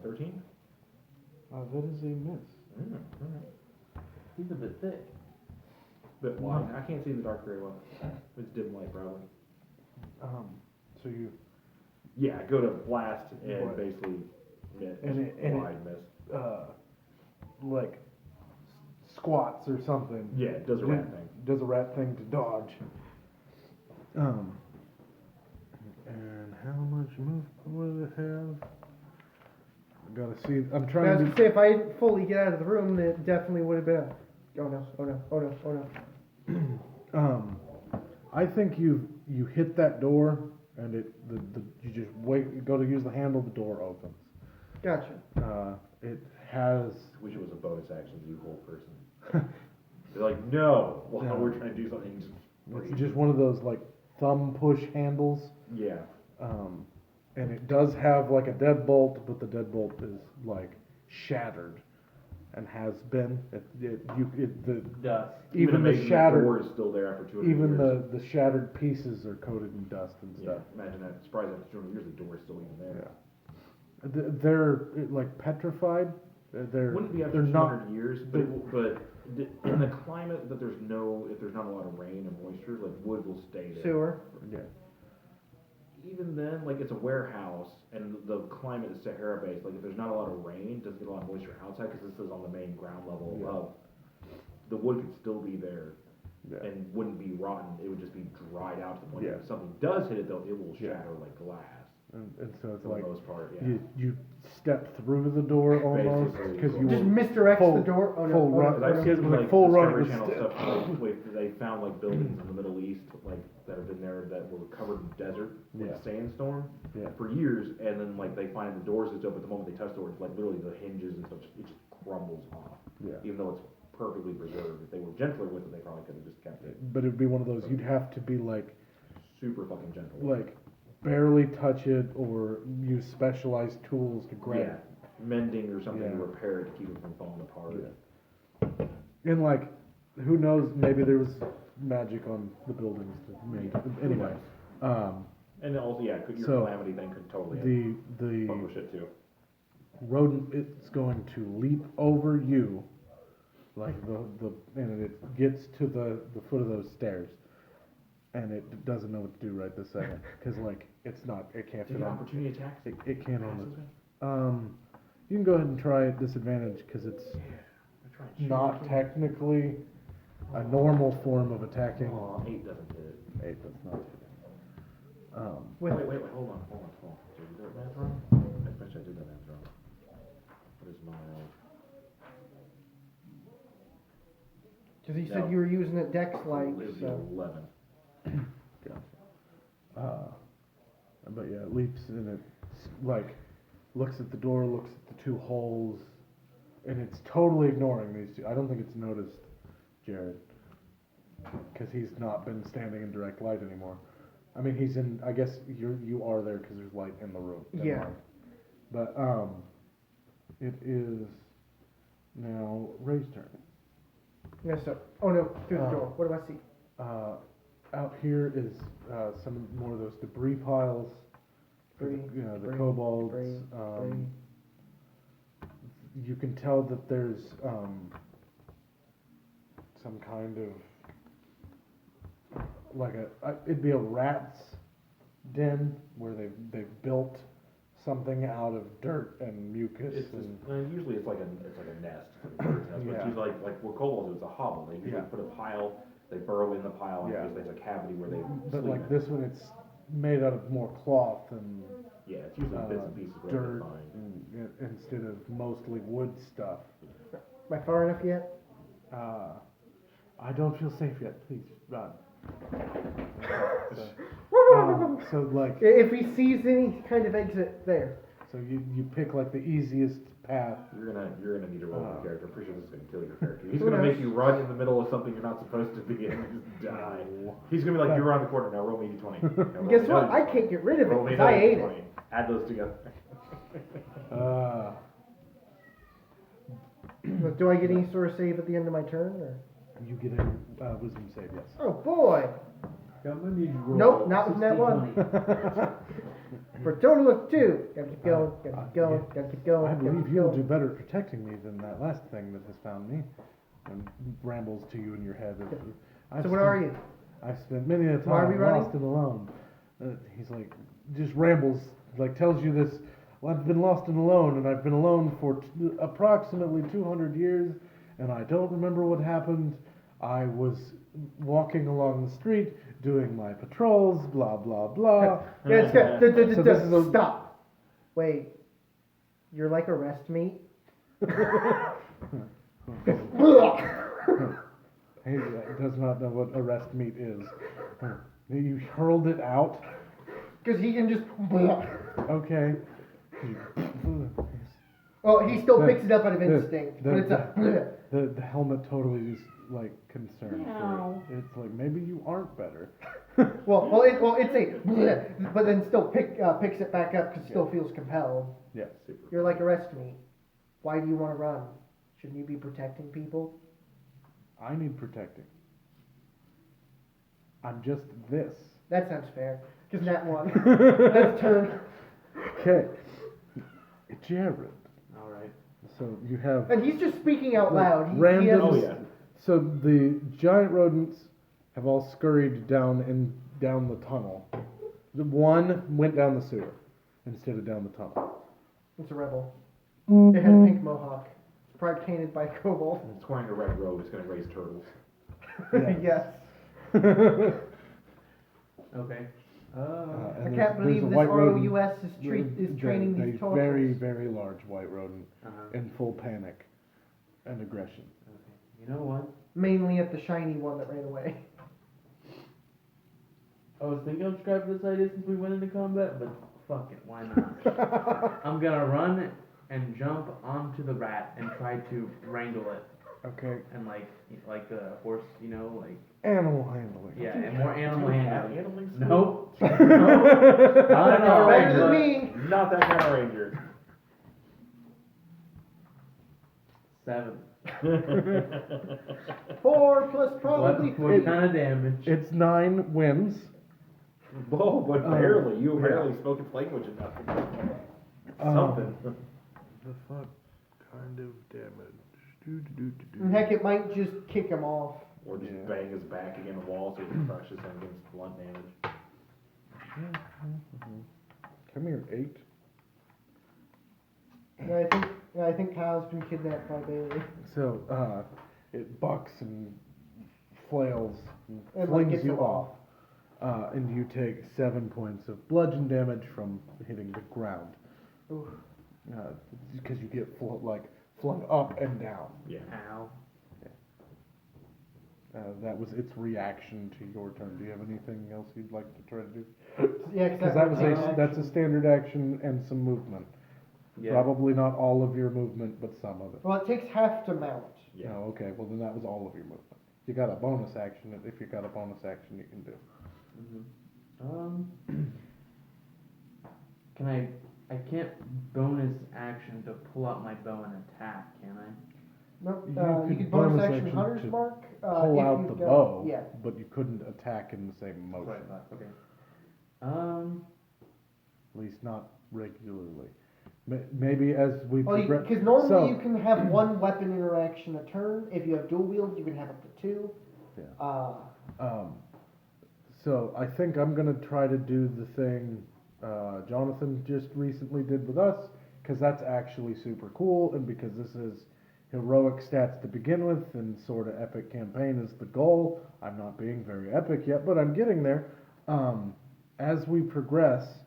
13? That is a miss. He's a bit thick. But why? I can't see the dark very well. It's dim light, probably. So you, Yeah, go to blast and Right. basically miss. And it- Wide miss. like, squats or something. Yeah, it does a rat thing. Does a rat thing to dodge. And how much movement would it have? I gotta see, I'm I was trying gonna to, say, if I didn't fully get out of the room, then it definitely would have been a. Oh no, oh no, oh no, oh no. I think you hit that door and you just wait, go to use the handle, the door opens. Gotcha. It has, Wish it was a bonus action, you whole person. They're like, no, while No. we're trying to do something, just it's just one of those like thumb push handles. yeah. And it does have like a deadbolt, but the deadbolt is like shattered and has been. Dust. Even the amazing that shattered, door is still there after 200 even years. the shattered pieces are coated in dust and Yeah, stuff. imagine that. Surprised after 200 years, the door is still even there. They're like petrified. They're Wouldn't be after they're 200 not. years, but in the climate that if there's not a lot of rain and moisture, like wood will stay there. Sewer. Yeah. Even then, like it's a warehouse and the climate is Sahara based. Like if there's not a lot of rain, it doesn't get a lot of moisture outside because this is on the main ground level Yeah. above. The wood could still be there Yeah. and wouldn't be rotten. It would just be dried out to the point Yeah. that if something does hit it though, it will Yeah. shatter like glass And so it's for like the most part. Yeah. you step through the door almost Basically. because you Just were misdirects full- the door. Oh no. full oh, no, run- oh, Because I've no. seen Like like full run Discovery with Channel st- stuff like they found like buildings in the Middle East like that have been there that were covered in desert with Yeah. a sandstorm Yeah. for years, and then like they find the doors that's open. At the moment they touch the door, it's like literally the hinges and stuff, it just crumbles off. Yeah. Even though it's perfectly preserved. If they were gentler with it, they probably could have just kept it But it'd be one of those you'd have to be like super fucking gentle. barely touch it or use specialized tools to grab yeah, mending or something to Yeah. repair it to keep it from falling apart. Yeah. And like, who knows? Maybe there was magic on the buildings to make. Anyway, And also, yeah, your So, calamity thing could totally fuck with the shit too. rodent it's going to leap over you, like and it gets to the foot of those stairs, and it doesn't know what to do right this second because like it can't Do fit you on. opportunity attacks? It can't on Passes me? it. You can go ahead and try at disadvantage because it's I'm trying to shoot not you. technically a normal form of attacking. Aw, 8 doesn't hit. 8 does not. Wait, hold on. Did you do that math wrong? I bet you I did that math wrong. What is my... Because you No. said you were using it dex-like, It would be so. 11. But yeah, it leaps and it like looks at the door, looks at the two holes, and it's totally ignoring these two. I don't think it's noticed Jared because he's not been standing in direct light anymore. I mean, he's in. I guess you are there because there's light in the room. in Yeah. light. But it is now Ray's turn. Yeah, so. Oh no, through the Uh, door. What do I see? Out here is some more of those debris piles. For the, Debris, the debris, kobolds. debris. You can tell that there's some kind of like it'd be a rat's den where they've built something out of dirt and mucus It's and just, usually it's like a nest. But Yeah. it's usually like what kobolds do, it's a hovel. They usually Yeah. put a pile, they burrow in the pile, and Yeah. usually there's a cavity where they but sleep like in. this one it's made out of more cloth and Yeah, it's usually bits and pieces where dirt they find. instead of mostly wood stuff. Am I far enough yet? I don't feel safe yet. Please run. So like, If he sees any kind of exit there. so you pick like the easiest path. You're gonna need to roll your character. I'm pretty sure this is gonna kill your character. He's Who gonna knows? make you run in the middle of something you're not supposed to be in and just die. He's gonna be like, you're around the corner now. Roll me d20. Now roll Guess me what? another I D20. can't get rid of it Roll me because I another ate D20. it. Add those together. Do I get any sort of save at the end of my turn? Or? You get a wisdom save, yes. Oh boy! Got my need roll. Nope, not with that one. 60-20. For a total of 2. Gotta keep going, gotta keep going, gotta keep going. I gotta believe keep you'll going. do better protecting me than that last thing that has found me and rambles to you in your head. So what are you? I've spent many a Why are we time running? lost and alone. He's like, just rambles, like tells you this. Well, I've been lost and alone, and I've been alone for approximately 200 years, and I don't remember what happened. I was walking along the street, doing my patrols, blah, blah, blah. Yeah, it's good. So this is a- Stop. Wait. You're like arrest meat? He does not know what arrest meat is. You hurled it out? Because he can just. Okay. Well, he still The- picks it up out of the- instinct. the- But it's a. The helmet totally is like concerned. Meow. It's like maybe you aren't better. Well, it's a. But then still picks it back up because it still feels compelled. Yeah. Super. You're like arrest meat. Why do you want to run? Shouldn't you be protecting people? I need protecting. I'm just this. That sounds fair. Because that one. That's turn. Okay. Jared. Alright. So you have And he's just speaking out loud. He has random. Oh, yeah. So the giant rodents have all scurried down the tunnel. The one went down the sewer instead of down the tunnel. It's a rebel. It had a pink mohawk. It's probably painted by kobold. It's wearing a red robe. It's gonna raise turtles. Yes. Okay. And I there's- can't there's believe a this white rodent. ROUS is training a these turtles. very, very large white rodent Uh-huh. in full panic and aggression. Okay. You know what? Mainly at the shiny one that ran away. I was thinking of scrapping this idea since we went into combat, but fuck it, why not? I'm gonna run and jump onto the rat and try to wrangle it. Okay. And like the horse, you know, like Animal handling. yeah, and more animal Do you have handling. animals? Nope. Nope. Not at all. Better than but- me. Not that kind of ranger. 7. 4 plus probably What 3. kind of damage? It's 9 wins. Whoa, but barely. You barely spoke its language enough. Something. The fuck kind of damage? And heck, it might just kick him off. Or just Yeah. bang his back against the wall so he crushes him against blunt damage. Come here, 8. And I think Kyle's been kidnapped by Bailey. So, it bucks and flails and And like flings gets you him off. And you take 7 points of bludgeon damage from hitting the ground. Ooh. Because you get flung up and down. Yeah. Ow. That was its reaction to your turn. Do you have anything else you'd like to try to do? Yeah, Because that's a standard action and some movement. Yeah. Probably not all of your movement, but some of it. Well, it takes half to mount. Yeah. Oh, okay. Well, then that was all of your movement. You got a bonus action. If you got a bonus action, you can do. Can I can't bonus action to pull out my bow and attack, can I? Nope, You you could could bonus bonus action action Hunter's to Mark. Pull if out you've the got- bow, Yeah. but you couldn't attack in the same That's what I motion. thought, okay. At least not regularly. Maybe as we Well, progress. because normally you can have one weapon interaction a turn. If you have dual wield, you can have up to two. Yeah. So I think I'm gonna try to do the thing Jonathan just recently did with us, because that's actually super cool, and because this is heroic stats to begin with, and sort of epic campaign is the goal. I'm not being very epic yet, but I'm getting there. As we progress,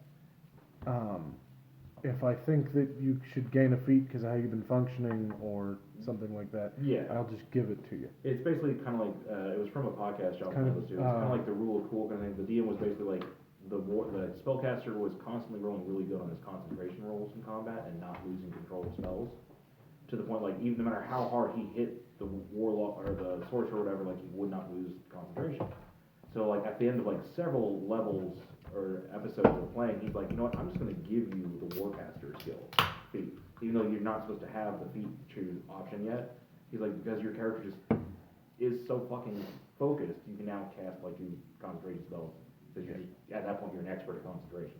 if I think that you should gain a feat because of how you've been functioning or something like that, Yeah. I'll just give it to you. It's basically kind of like, it was from a podcast John Kind of, was doing. It's kind of like the rule of cool kind of thing. The DM was basically like, the spellcaster was constantly rolling really good on his concentration rolls in combat and not losing control of spells. To the point, like, even no matter how hard he hit the warlock or the sorcerer or whatever, like, he would not lose concentration. So, like, at the end of, like, several levels or episodes of playing, he's like, you know what, I'm just going to give you the warcaster skill feat. Even though you're not supposed to have the feat choose option yet. He's like, because your character just is so fucking focused, you can now cast, like, two concentration spells. Because you're just, at that point, you're an expert at concentration.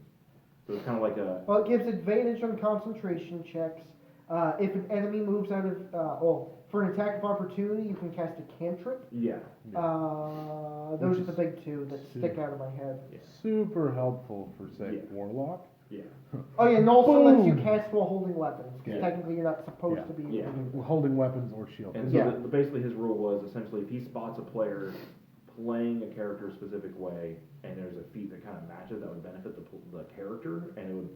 So it's kind of like a... Well, it gives advantage on concentration checks. If an enemy moves out of, for an attack of opportunity, you can cast a cantrip. Yeah. Those are the big two that stick out of my head. Super helpful for, say, Yeah. Warlock. Yeah. Oh yeah, and also lets you Boom. cast while holding weapons, because Yeah. technically you're not supposed Yeah. to be Yeah. able to do that. Holding weapons or shield. And so Yeah. basically his rule was essentially if he spots a player playing a character a specific way and there's a feat that kind of matches that would benefit the character and it would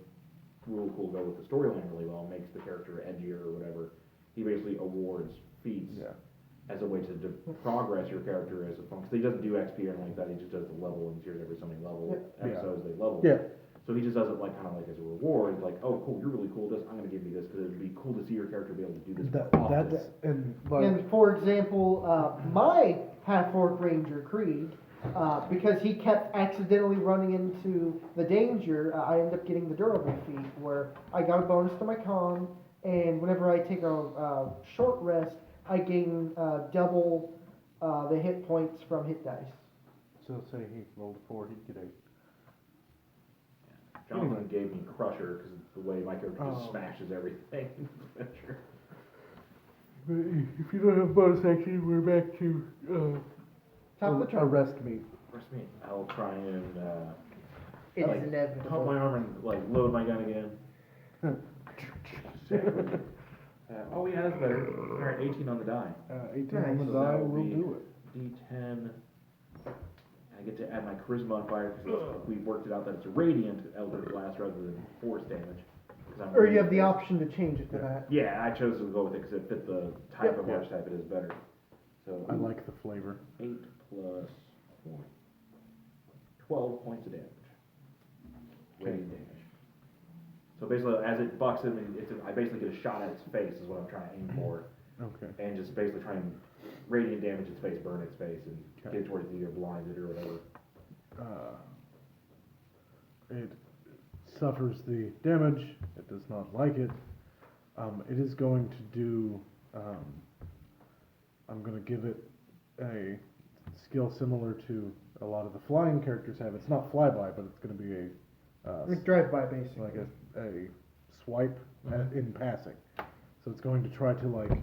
rule cool go with the storyline really well, makes the character edgier or whatever, he basically awards feats Yeah. as a way to progress your character as a function. Because he doesn't do XP or anything like that, he just does the level and here's every so many level Yeah. episodes they level. Yeah. So he just does it like kind of like as a reward, like, oh cool, you're really cool at this, I'm gonna give you this because it'd be cool to see your character be able to do this more often. That's and like And for example, my half-orc ranger Krieg, because he kept accidentally running into the danger, I ended up getting the durable feat where I got a bonus to my con, and whenever I take a short rest, I gain double the hit points from hit dice. so say he rolled a 4, he'd get 8. Jonathan gave me Crusher because the way my character just Oh. smashes everything. Sure. If you don't have bonus action, we're back to Top of the turn. arrest me. Trust me, I'll try and It's like, inevitable. pump my arm and like load my gun again. Exactly. Oh yeah, that's better. All right, 18 on the die. 18 on the So die that will be do it. D10. I get to add my charisma modifier because we worked it out that it's a radiant Eldritch Blast rather than force damage. 'Cause I'm Or you have the radiant. option to change it to that. Yeah, I chose to go with it because it fit the type Yep. of archetype it is better. So I like the flavor. 8 plus 4. 12 points of damage. Radiant damage. So basically, as it bucks him, I basically get a shot at its face is what I'm trying to aim for. Okay. And just basically try and radiant damage its face, burn its face, and Okay. get towards either blind it or whatever. It suffers the damage. It does not like it. It is going to do. I'm going to give it a skill similar to a lot of the flying characters have. It's not flyby, but it's going to be a Drive-by, basically. like a swipe in passing. So it's going to try to like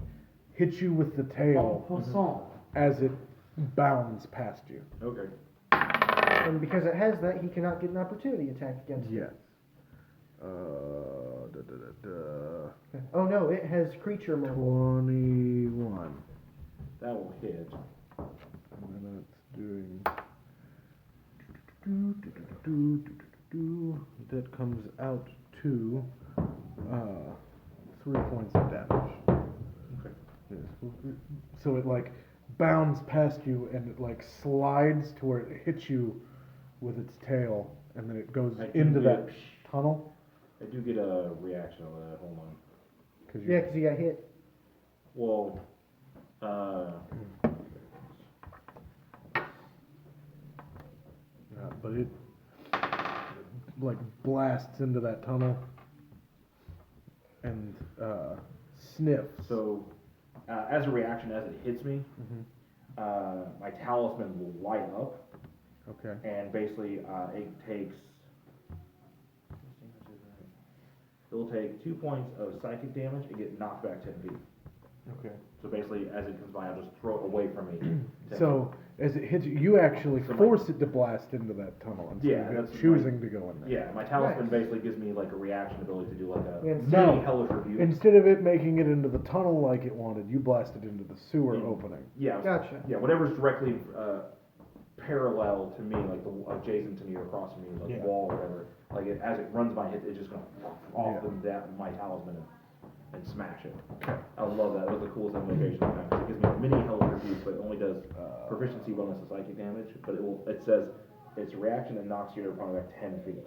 hit you with the tail as it bounds past you. Okay. And because it has that, he cannot get an opportunity attack against it. Yes. Da, da, da, da. Oh no, it has creature mobile. 21. That will hit. And then it's doing. That comes out to 3 points of damage. Okay. Yes. So it like bounds past you and it like slides to where it hits you with its tail, and then it goes I do into get- that tunnel. I do get a reaction on that. Hold on. Cause Yeah, 'cause you got hit. Well, but it like blasts into that tunnel and sniffs. so as a reaction, as it hits me, my talisman will light up, Okay. and basically it takes. It'll take 2 points of psychic damage and get knocked back 10 feet. Okay. So basically, as it comes by, I'll just throw it away from me. 10 So as it hits you, you actually So my- force it to blast into that tunnel instead Yeah, of it that's choosing to go in there. Yeah, my talisman Nice. basically gives me like a reaction ability to do like a Yeah, No. hellish rebuke. Instead of it making it into the tunnel like it wanted, you blasted into the sewer Mm. opening. Yeah, Gotcha. yeah, whatever's directly parallel to me, like the adjacent to me or across from me, like Yeah. the wall or whatever. Like as it runs by, it's just gonna off Yeah. my talisman and smash it. I love that. That was the coolest invocation I've had. It gives me a mini hellish rebuke, but it only does proficiency bonus to psychic damage. But it says its reaction and knocks you upon back 10 feet.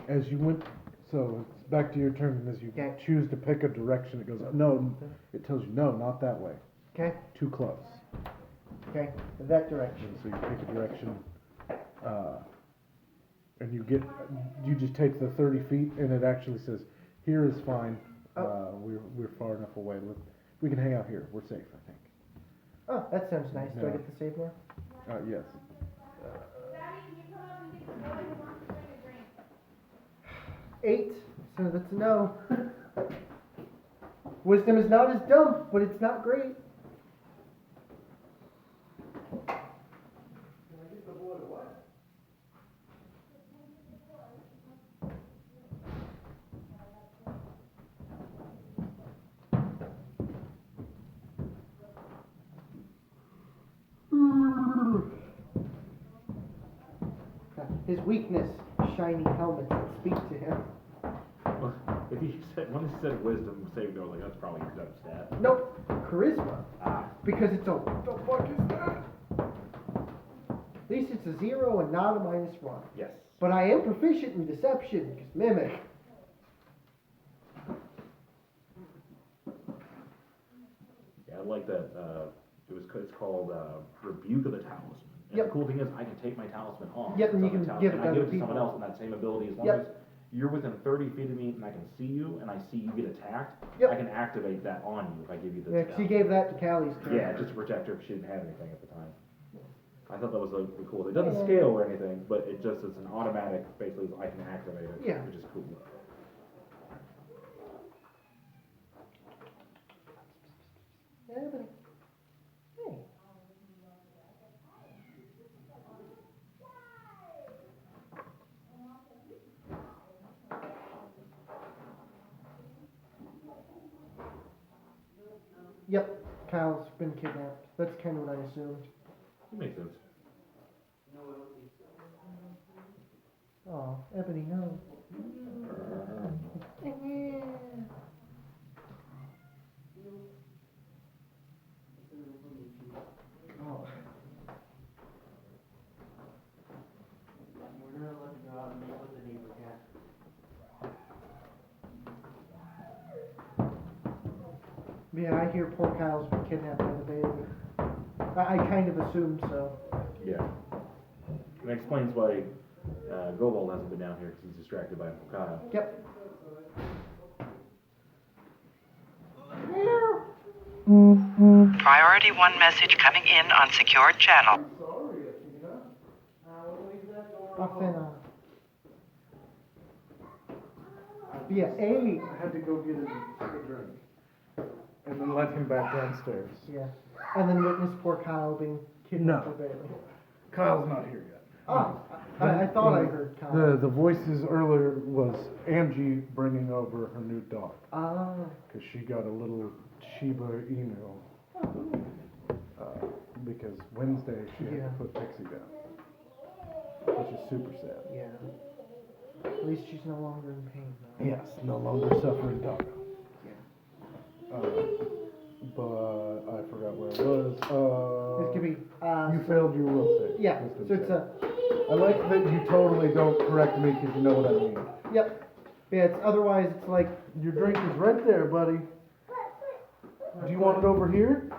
As you went, so it's back to your turn, and as you Okay. choose to pick a direction, it goes, no, it tells you, no, not that way, Okay, too close. okay, that direction. And so you pick a direction, and you just take the 30 feet, and it actually says, here is fine, we're far enough away, we can hang out here, we're safe, I think. Oh, that sounds nice. Do I Yeah. get the save more? Yes. 8, so that's a no. Wisdom is not as dumb, but it's not great. His weakness, shiny helmets that speak to him. If you said when it said wisdom saving throw, like that's probably your dumb stat. Nope, charisma. Ah, Because it's a, what the fuck is that? At least it's a 0 and not a -1. yes. But I am proficient in deception, because mimic. Yeah, I like that. It's called Rebuke of the Talisman. And Yep. the cool thing is, I can take my talisman off. Yep, and It's you on can the give it talisman, to I give other it to someone people. else in that same ability. As long Yep. as you're within 30 feet of me and I can see you and I see you get attacked, Yep. I can activate that on you if I give you the Yeah, 'cause spell. he gave that to Callie's turn. Yeah, just to protect her because she didn't have anything at the time. I thought that was like cool. It doesn't scale or anything, but it's an automatic. Basically, I can activate it, Yeah. which is cool. Yeah, but hey. Yep, Kyle's been kidnapped. That's kind of what I assumed. It makes sense. Oh, Ebony, no. Oh. We're not allowed to go out and meet with the neighbor cat. Yeah, I hear poor Kyle's been kidnapped by the baby. I kind of assumed so. Yeah. And that explains why Gobold hasn't been down here because he's distracted by Kyle. Yep. Priority 1 message coming in on secured channel. Buffin, yeah, A. I had to go get a drink. And then let him back downstairs. Yeah. And then witness poor Kyle being kidnapped No. by Bailey. Kyle's not here yet. Oh, I thought I heard Kyle. The voices earlier was Angie bringing over her new dog. Ah. Because she got a little Shiba Inu. Because Wednesday she had Yeah. to put Pixie down. Which is super sad. Yeah. At least she's no longer in pain, though. Yes, no longer suffering dog. But I forgot where it was. This could be, You failed your will save. yeah, Wisdom so it's save. a, I like that you totally don't correct me because you know what I mean. yep. Yeah, it's, otherwise it's like, Your drink is right there, buddy. Do you want it over here?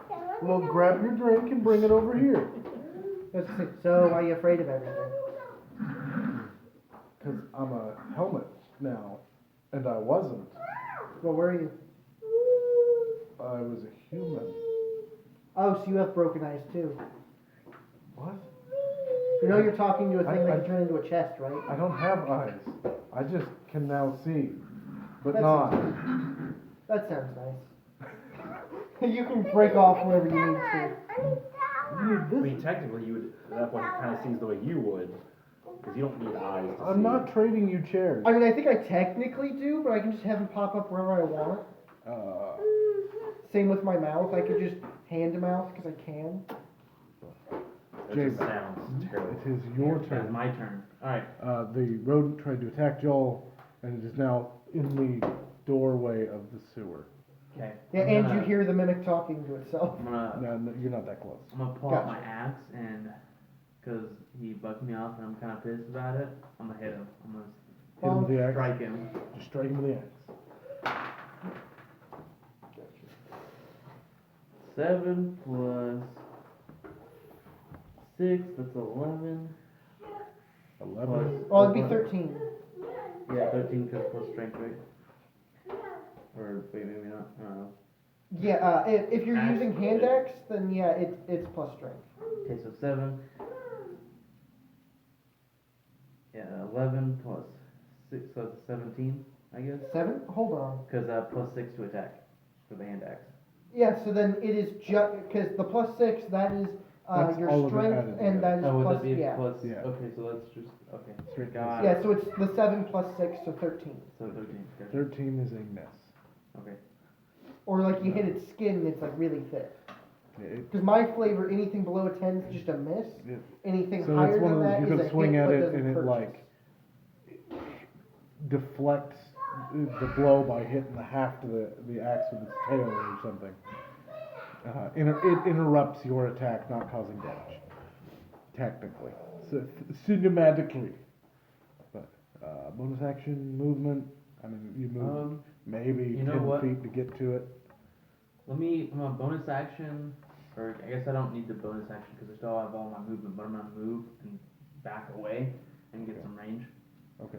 Well, grab your drink and bring it over here. let's see, so why are you afraid of everything? Because I'm a helmet now, and I wasn't. Well, where are you? I was a human. Oh, so you have broken eyes too. What? You know you're talking to a thing I- that can turn into a chest, right? I don't have eyes. I just can now see, but That's- not. That sounds nice. You can break off whenever you need to. I mean, technically, you would, at that point, it kind of sees the way you would, because you don't need eyes to I'm see. not trading you chairs. I mean, I think I technically do, but I can just have them pop up wherever I want. Same with my mouth. I could just hand to mouth because I can. It James, just sounds terrible. it is your It's turn. my turn. Alright. The rodent tried to attack Joel, and it is now in the doorway of the sewer. Okay. Yeah, and you hear the mimic talking to itself. I'm gonna No, you're not that close. I'm gonna pull out Gotcha. my axe and, cause he bucked me off and I'm kinda pissed about it, I'm gonna hit him. I'm gonna Hit him with the axe. strike him. Just strike him with the axe. 7 plus 6, that's 11. 11. Oh, it'd be 13. Yeah, 13 cause plus strength, right? Or, wait, maybe not, I don't know. Yeah, if you're Axe using hand is- axe, then yeah, it's plus strength. Okay, so 7. Yeah, 11 plus 6, so that's 17, I guess. 7? Hold on. Cause, plus 6 to attack for the hand axe. Yeah, so then it is just, because the plus 6, that is That's your all of it strength, added and that is Oh, would plus, that be yeah. plus, Yeah. okay, so that's just, okay. Straight Got Yeah, it. so it's the 7 plus 6, so 13. So 13, gotcha. 13 is a miss. Okay. Or like you hit its skin and it's like really thick. Yeah, Because my flavor, anything below a 10 is just a miss. Anything So higher it's one than of that those, is you a can swing hit, at but it doesn't and it purchase. like deflects the blow by hitting the haft of the axe with its tail or something. It interrupts your attack, not causing damage. Technically. So, cinematically. But, bonus action, movement, I mean, you move maybe you know 10 what? feet to get to it. I'm gonna bonus action, or I guess I don't need the bonus action because I still have all my movement, but I'm gonna move and back away and get some range. Okay.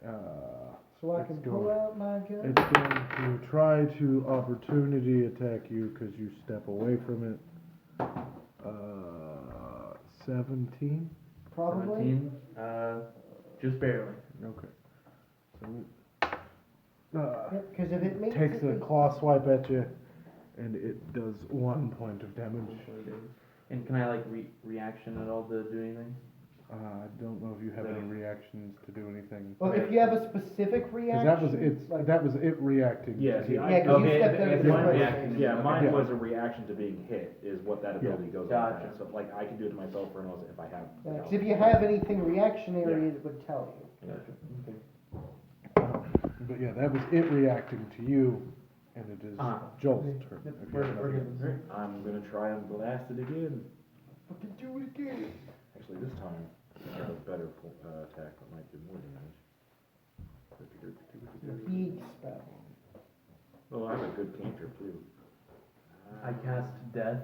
So I it's can going- pull out my gun. It's going to try to opportunity attack you because you step away from it. 17. Probably. 17, just barely. Okay. So it Because if it makes takes it, a claw swipe at you, and it does 1 point of damage. And can I like reaction at all to do anything? I don't know if you have any reactions to do anything. well, if you have a specific Because reaction. that was it reacting. Yeah, see, Yeah, 'cause you okay, stepped out of if the mine way. reaction, yeah, mine Yeah. was a reaction to being hit, is what that ability goes on. Gotcha. So, like, I can do it to myself for another if I have. Yeah, 'cause if you have anything reactionary, Yeah. it would tell you. Gotcha. Okay. But yeah, that was it reacting to you, and it is Joel's turn. Yep, If you we're have nothing good. else. Great. I'm gonna try and blast it again. Fucking do it again. Actually, this time, I have a better attack that might do more damage. Big spell. Oh, I have a good cantrip too. I cast death.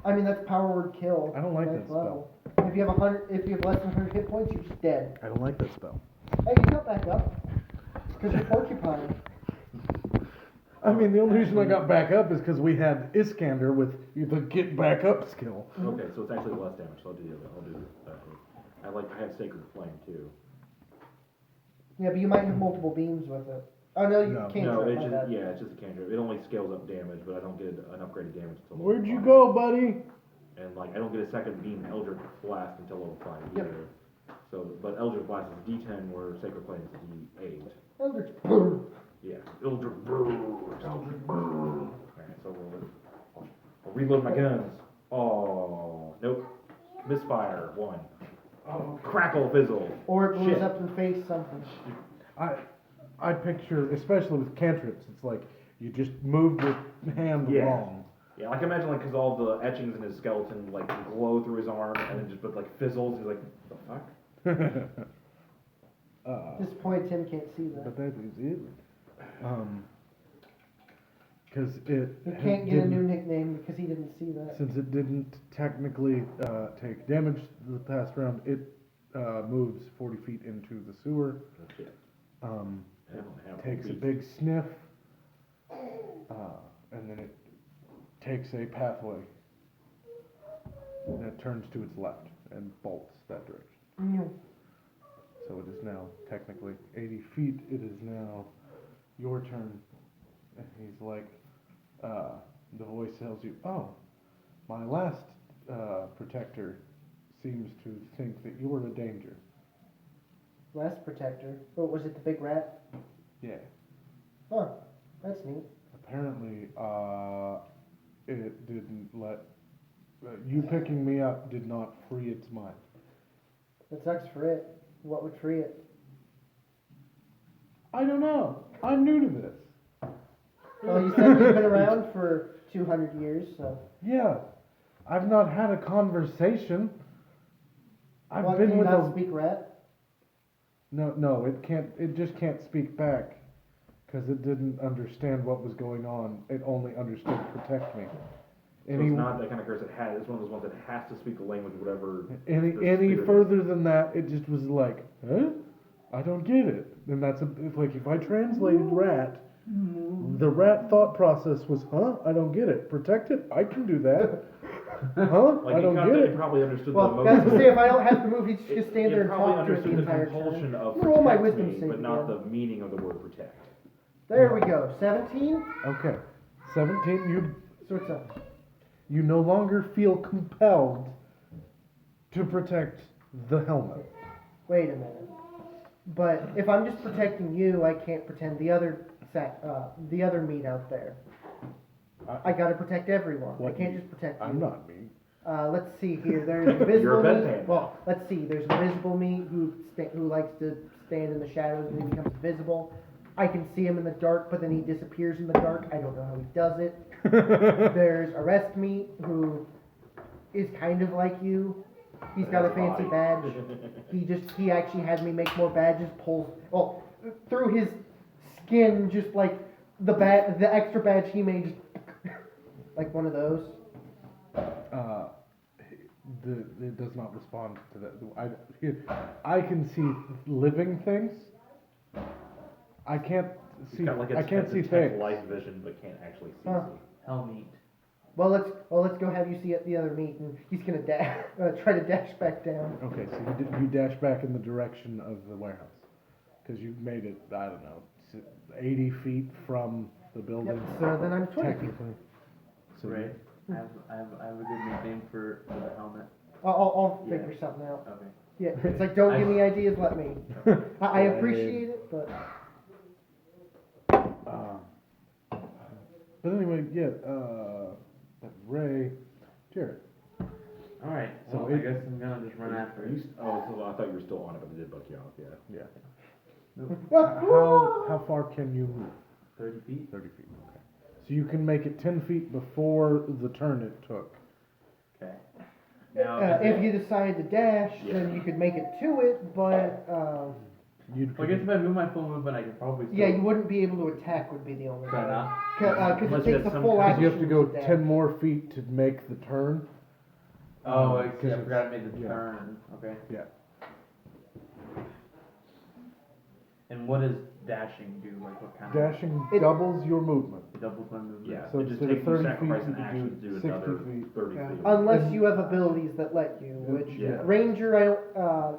I mean, that's power word kill. I don't like Ninth that level. If you have less than 100 hit points, you're just dead. I don't like that spell. Hey, you got back up. Because you're porcupine. I mean, the only reason I got back up is because we had Iskander with the get back up skill. Okay, so it's actually less damage, so I'll do I have Sacred Flame too. Yeah, but you might have multiple beams with it. Oh no, you No. can't. No, try it's my just, bad. yeah, it's just a cantrip. It only scales up damage, but I don't get an upgraded damage until Where'd level you 5. go, buddy? And like, I don't get a second beam Eldritch Blast until level 5 Yep. either. So, but Eldritch Blast is D10, where Sacred Flame is D8. Eldritch. Yeah, Eldritch Burst. Eldritch Burst. Alright, so I'll reload my guns. Oh, nope. Misfire, 1. Crackle, fizzle. Or it blows Shit. up in the face something. I picture, especially with cantrips, it's like you just moved your hand Yeah. wrong. Yeah, like imagine like, cause all the etchings in his skeleton like glow through his arm and then just but like fizzles. He's like, what the fuck? At this point, Tim can't see that. But that is it. Because it He can't get a new didn't- nickname because he didn't see that. since it didn't technically take damage the past round, it moves 40 feet into the sewer. Takes a big sniff, and then it takes a pathway that turns to its left and bolts that direction. Mm. So it is now technically 80 feet. It is now your turn. And he's like, the voice tells you, oh, my last protector seems to think that you're a danger. Last protector. Oh, was it the big rat? Yeah. Huh. That's neat. Apparently, it didn't let, you picking me up did not free its mind. That sucks for it. What would free it? I don't know. I'm new to this. Well, you said you've been around for 200 years, so. Yeah. I've not had a conversation. I've Well, been can you with not a... speak rat? No, it can't, it just can't speak back. Because it didn't understand what was going on. It only understood protect me. So it's not that kind of curse that has, it's one of those ones that has to speak the language, whatever. Any spirit further than that, it just was like, huh? I don't get it. And that's it's like if I translated rat, the rat thought process was, huh? I don't get it. Protect it? I can do that. Huh? Like I don't get It it. probably understood Well, the that's emotion. to say, if I don't have to move, he's just gonna stand there and probably talk to it the understood the entire compulsion time. of I'm gonna roll my protect wisdom me, save but not again. the meaning of the word protect. There we go. 17? Okay. 17, So what's up? you no longer feel compelled to protect the helmet. Wait a minute. But if I'm just protecting you, I can't pretend the other meat out there. I gotta protect everyone. I What can't meat? just protect you. I'm not me. Let's see here. There's invisible You're a meat. bedpan. Well, let's see. There's invisible meat who likes to stand in the shadows and he becomes visible. I can see him in the dark, but then he disappears in the dark. I don't know how he does it. There's arrest meat who is kind of like you. He's got a fancy badge. He actually had me make more badges. Through his skin, just like the extra badge he made, just like one of those. It does not respond to that. I can see living things. I can't He's see. got like I can't see things. life vision, but can't actually see. Huh. Helmeet. Well, let's go have you see the other meat, and he's gonna try to dash back down. Okay, so you dash back in the direction of the warehouse because you made it. I don't know, 80 feet from the building. Yep. So then I'm 20 feet. Technically. So Right. I have a good nickname for the helmet. I'll Yeah. figure something out. Okay. Yeah, it's like don't give me ideas, let me. I appreciate it, but But anyway, yeah. Ray, Jared. All right. So Well, I guess I'm gonna just run after it. So I thought you were still on it, but it did buck you off. Yeah. Yeah. How far can you move? 30 feet. 30 feet. Okay. So you can make it 10 feet before the turn it took. Okay. Now, if you decide to dash, then you could make it to it, but You'd well, I guess if I move my full movement, I could probably. Still yeah, you wouldn't be able to attack. Would be the only Try thing. not. Because Unless it you takes have a some full kind action. you have to go dash. 10 more feet to make the turn. Oh, I see. I Because forgot I made the yeah. turn. Okay. Yeah. And what does dashing do? Like what kind Dashing It- doubles your movement. of? It doubles my movement. Yeah. So it just instead of takes you 30 sacrifice feet, an you could action do to do 60 another feet. 30 Yeah. feet. Unless you have abilities that let you, which Yeah. Ranger, I don't.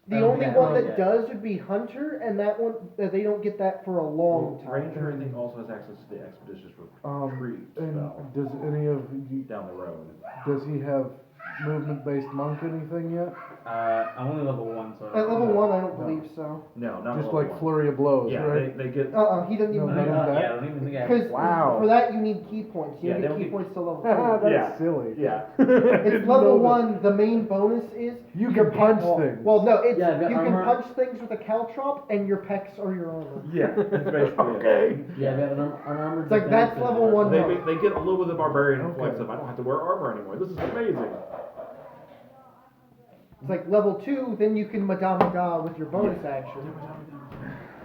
The Oh, only yeah. one Oh, that yeah. does would be Hunter, and that one they don't get that for a long time. Ranger, I think, also has access to the expeditious retreat And spell does any of you, down the road. does he have movement-based monk anything yet? I'm only level 1, so. At level 1, I don't believe so. No, not Just level like one. flurry of blows, Yeah, right? they get. He doesn't even No, do not that. that. Yeah, I don't even think I have. Because Wow. for that you need key points. You Yeah, they get don't key get- points to level 2. That's Yeah. silly. Yeah. It's level 1, the main bonus is You your can punch well, things. Well, no, it's Yeah, I've got you can armor. punch things with a caltrop, and your pecs are your armor. Yeah, that's basically Okay. Yeah, we have an armored. It's like, that's defense and level armor. one. They get a little bit of the barbarian Okay. flex of I don't have to wear armor anymore. This is amazing. It's like level 2, then you can Madame with your bonus action.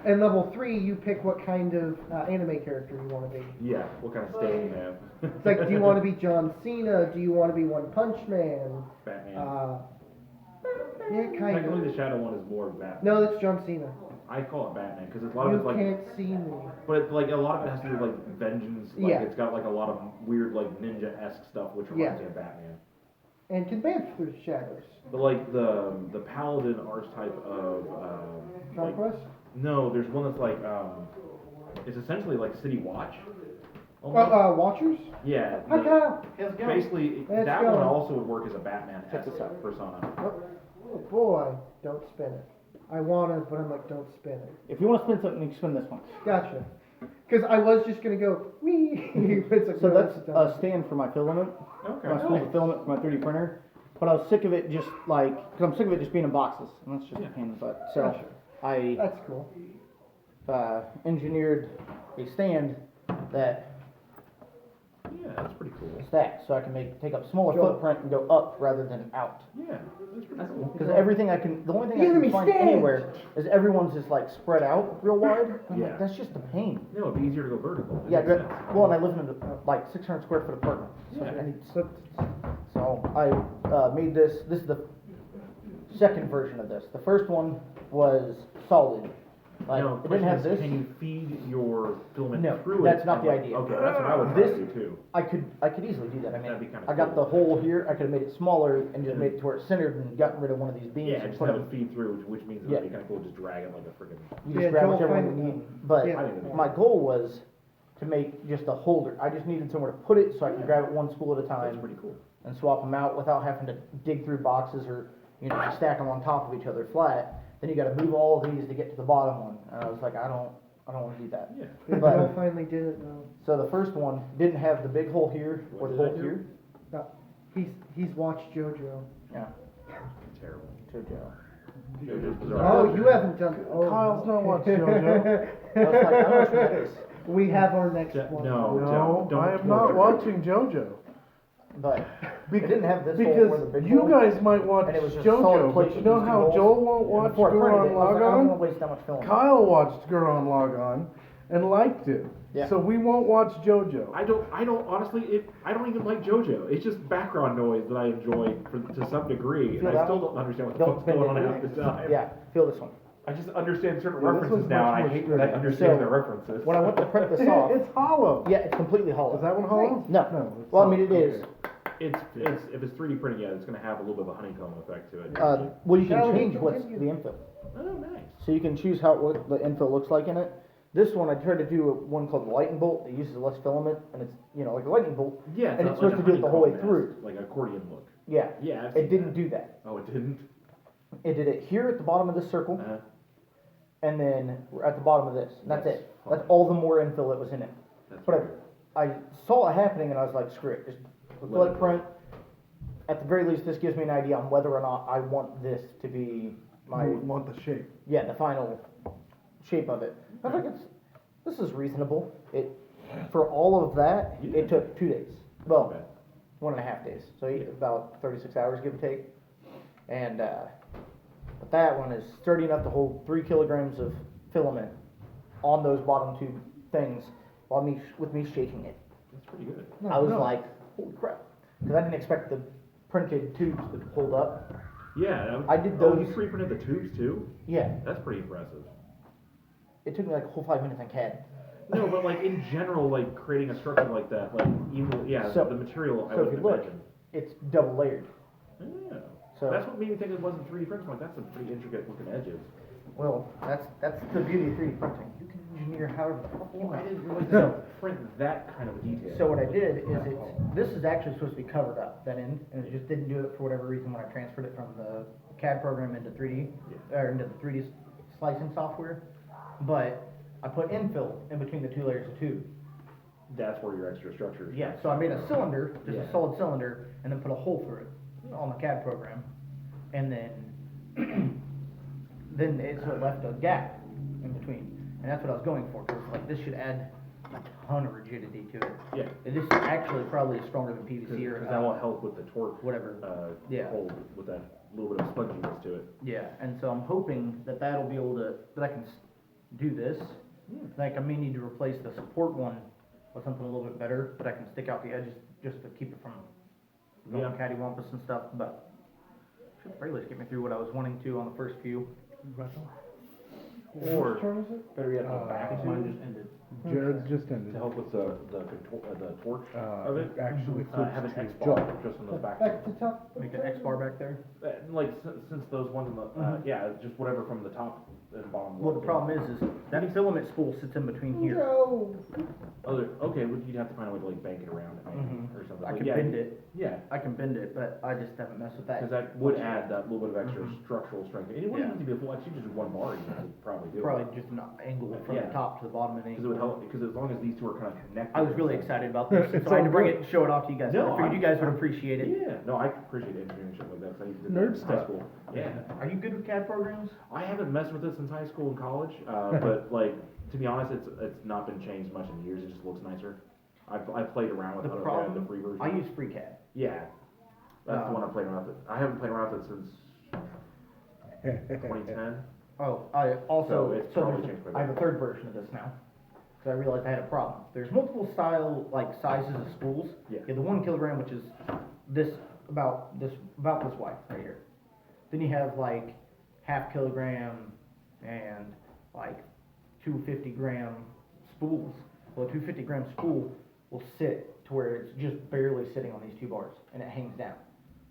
And level 3, you pick what kind of anime character you want to be. Yeah, what kind of stain you have? It's like, do you want to be John Cena? Do you want to be One Punch Man? Batman? Yeah, kind Technically, of. the shadow one is more Batman. No, that's John Cena. I call it Batman because a lot of You it's like, can't see me. but like a lot of it has to do with like vengeance. Like Yeah. it's got like a lot of weird like ninja-esque stuff, which reminds me of Batman. And can bounce through the shadows. But like the paladin archetype of like, Conquest? no, there's one that's like it's essentially like City Watch. almost. Watchers? Yeah. Hi, the- Kyle. Basically, Let's that go. one also would work as a Batman Check this out. persona. Oh boy, don't spin it. I want to, but I'm like, don't spin it. If you want to spin something, you can spin this one. Gotcha. Because I was just gonna go wee. It's like, So no, that's it's a done. stand for my filament. Okay. My spool of filament for my 3D printer. But I was sick of it just like, because I'm sick of it just being in boxes. And that's just a pain in the butt. So Gotcha. I That's cool. engineered a stand that Yeah, that's pretty cool. stacks so I can take up smaller Joel. footprint and go up rather than out. Yeah, that's pretty cool. Because everything I can, the only thing I You're can gonna be find stacked. anywhere is everyone's just like spread out real wide. I'm Yeah. like, that's just a pain. No, it'd be easier to go vertical. That Yeah, makes good. sense. Well, and I live in a like 600 square foot apartment. So Yeah. I need so I made this. This is the second version of this. The first one was solid. Like Now, it question didn't have is, this. Can you feed your filament No, through it? that's not and, the like- idea. Okay, that's what I would try This- to do too. I could easily do that. I That'd be mean, kinda I got cool. the hole here. I could have made it smaller and just made it to where it's centered and gotten rid of one of these beams. Yeah, and just put have them- it feed through, which means it'd Yeah. be kind of cool. Just drag it like a freaking. You just Yeah, grab Joel whichever one find- you need. But yeah. I didn't know. my goal was to make just a holder. I just needed somewhere to put it so I could grab it one spool at a That's time pretty cool. and swap them out without having to dig through boxes or just stack them on top of each other flat. Then you got to move all of these to get to the bottom one. And I was like, I don't want to do that. Yeah. Joel But finally did it though. so the first one didn't have the big hole here or the What did hole I do? here. No, he's watched JoJo. Yeah, Terrible. JoJo. JoJo's Oh, Bizarre. you haven't done. Oh, Kyle's not watching JoJo. I was like, I don't know what that is. We have our next Ja- one. no. No, don't I am not torture watching JoJo. But it didn't have this hole where the Because big you hole. guys might watch And it was just solid JoJo, plate but you with know these two how holes. Joel won't And watch before I printed Gurren it, I was like, I don't Lagann? want to waste that much film. Kyle watched Gurren Lagann and liked it. Yeah. So we won't watch JoJo. I don't honestly. I don't even like JoJo. It's just background noise that I enjoy to some degree, and Feel I that still one? don't understand what the Don't fuck's bend going it. on half the time. Yeah, feel this one. I just understand certain Yeah, this references one's now, much and I more hate that I strict. understand So, the references. When I went to print this off, It's hollow. yeah, it's completely hollow. Is that one hollow? No. it's Well, I not. mean, it is. Okay. It's if it's 3D printing, yeah, it's gonna have a little bit of a honeycomb effect to it. Well, you can Shall we change what's the continue? infill. Oh, nice. So you can choose what the infill looks like in it. This one, I tried to do one called the lightning bolt. It uses less filament, and it's, like a lightning bolt. Yeah, And it's like supposed a to do it the whole way honeycomb through. mask, like accordion look. Yeah. Yeah, I've It seen didn't that. do that. Oh, it didn't. It did it here at the bottom of this circle, Uh, and then at the bottom of this. And that's That's it. fine. That's all the more infill that was in it. that's But weird. I saw it happening, and I was like, screw it. Just let it print. At the very least, this gives me an idea on whether or not I want this to be my You want the shape. the final shape of it. I think this is reasonable. It for all of that, Yeah. it took 2 days. Well, Okay. 1.5 days. So about 36 hours, give or take. And but that one is sturdy enough to hold 3 kilograms of filament on those bottom two things while with me shaking it. That's pretty good. I was like, holy crap, because I didn't expect the printed tubes to hold up. Yeah, I did Oh, those- you 3D printed the tubes too? Yeah, That's pretty impressive. it took me like a whole 5 minutes on CAD. No, but like in general, like creating a structure like that, like even So- the material I So if wouldn't you look, imagine. it's double layered. Yeah. So- That's what made me think it wasn't 3D printing. Like that's some pretty intricate looking edges. Well, that's the beauty of 3D printing. You can engineer, however the fuck you Well, I want. didn't realize they don't print that kind of detail. So what I did is this is actually supposed to be covered up, that end, and it just didn't do it for whatever reason when I transferred it from the CAD program into 3D, or into the 3D slicing software. But I put infill in between the two layers of tube. That's where your extra structure is. Yeah, so I made a cylinder, just Yeah. a solid cylinder, and then put a hole through it on the CAD program. And then, so it left a gap in between. And that's what I was going for, because like this should add a ton of rigidity to it. Yeah. This is actually probably stronger than PVC or Because that will help with the torque. whatever. Yeah. Hold with that little bit of sponginess to it. Yeah, and so I'm hoping that that'll be able to, that I can do this. Like I may need to replace the support one with something a little bit better, but I can stick out the edges just to keep it from going Yeah. cattywampus and stuff, but should at least get me through what I was wanting to on the first few. Or, Which turn is it? better yet, go I back think to, mine just ended. Just to ended. help with the torque of it. Actually, Have an flips X to bar jump. just on those back. Back to top. Make an X bar back there. Like, since those ones on the, yeah, just whatever from the top and bottom. Well, the left. problem is that filament spool sits in between here. No. Okay, well, you'd have to find a way to like bank it around it maybe, or something. I But can yeah, bend it, Yeah, I can bend it, but I just haven't messed with that. because that would add that little bit of extra structural strength. And it wouldn't Yeah. have to be a full, actually just one bar, you could probably do it. Probably just an angle from Yeah. the top to the bottom and Because it would help, because as long as these two are kind of connected. I was really excited about this, It's so I had to all bring good. it and show it off to you guys. No, I figured I- you guys would appreciate it. Yeah, no, I appreciate engineering shit like that, because I used to do Nerd that in high stuff. school. Yeah. Are you good with CAD programs? I haven't messed with it since high school and college, but like, to be honest, it's not been changed much in years, it just looks nicer. I played around with The it, I had problem, the free version. I use FreeCAD. Yeah, that's the one I played around with. I haven't played around with it since 2010. Oh, I also, So it's so probably there's changed quite a I have bit. a third version of this now. Cause I realized I had a problem. There's multiple style, like sizes of spools. Yeah. You have the 1 kilogram, which is about this wide, right here. Then you have like half kilogram and like 250-gram spools. Well, a 250-gram spool will sit to where it's just barely sitting on these two bars and it hangs down.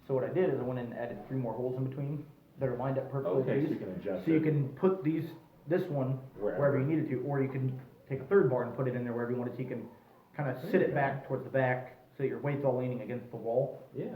So what I did is I went in and added 3 more holes in between that are lined up perfectly. with Okay, so these. you can adjust So you it. can put this one wherever you needed to, or you can take a third bar and put it in there wherever you wanted, so you can kind of sit it back towards the back so that your weight's all leaning against the wall. Yeah,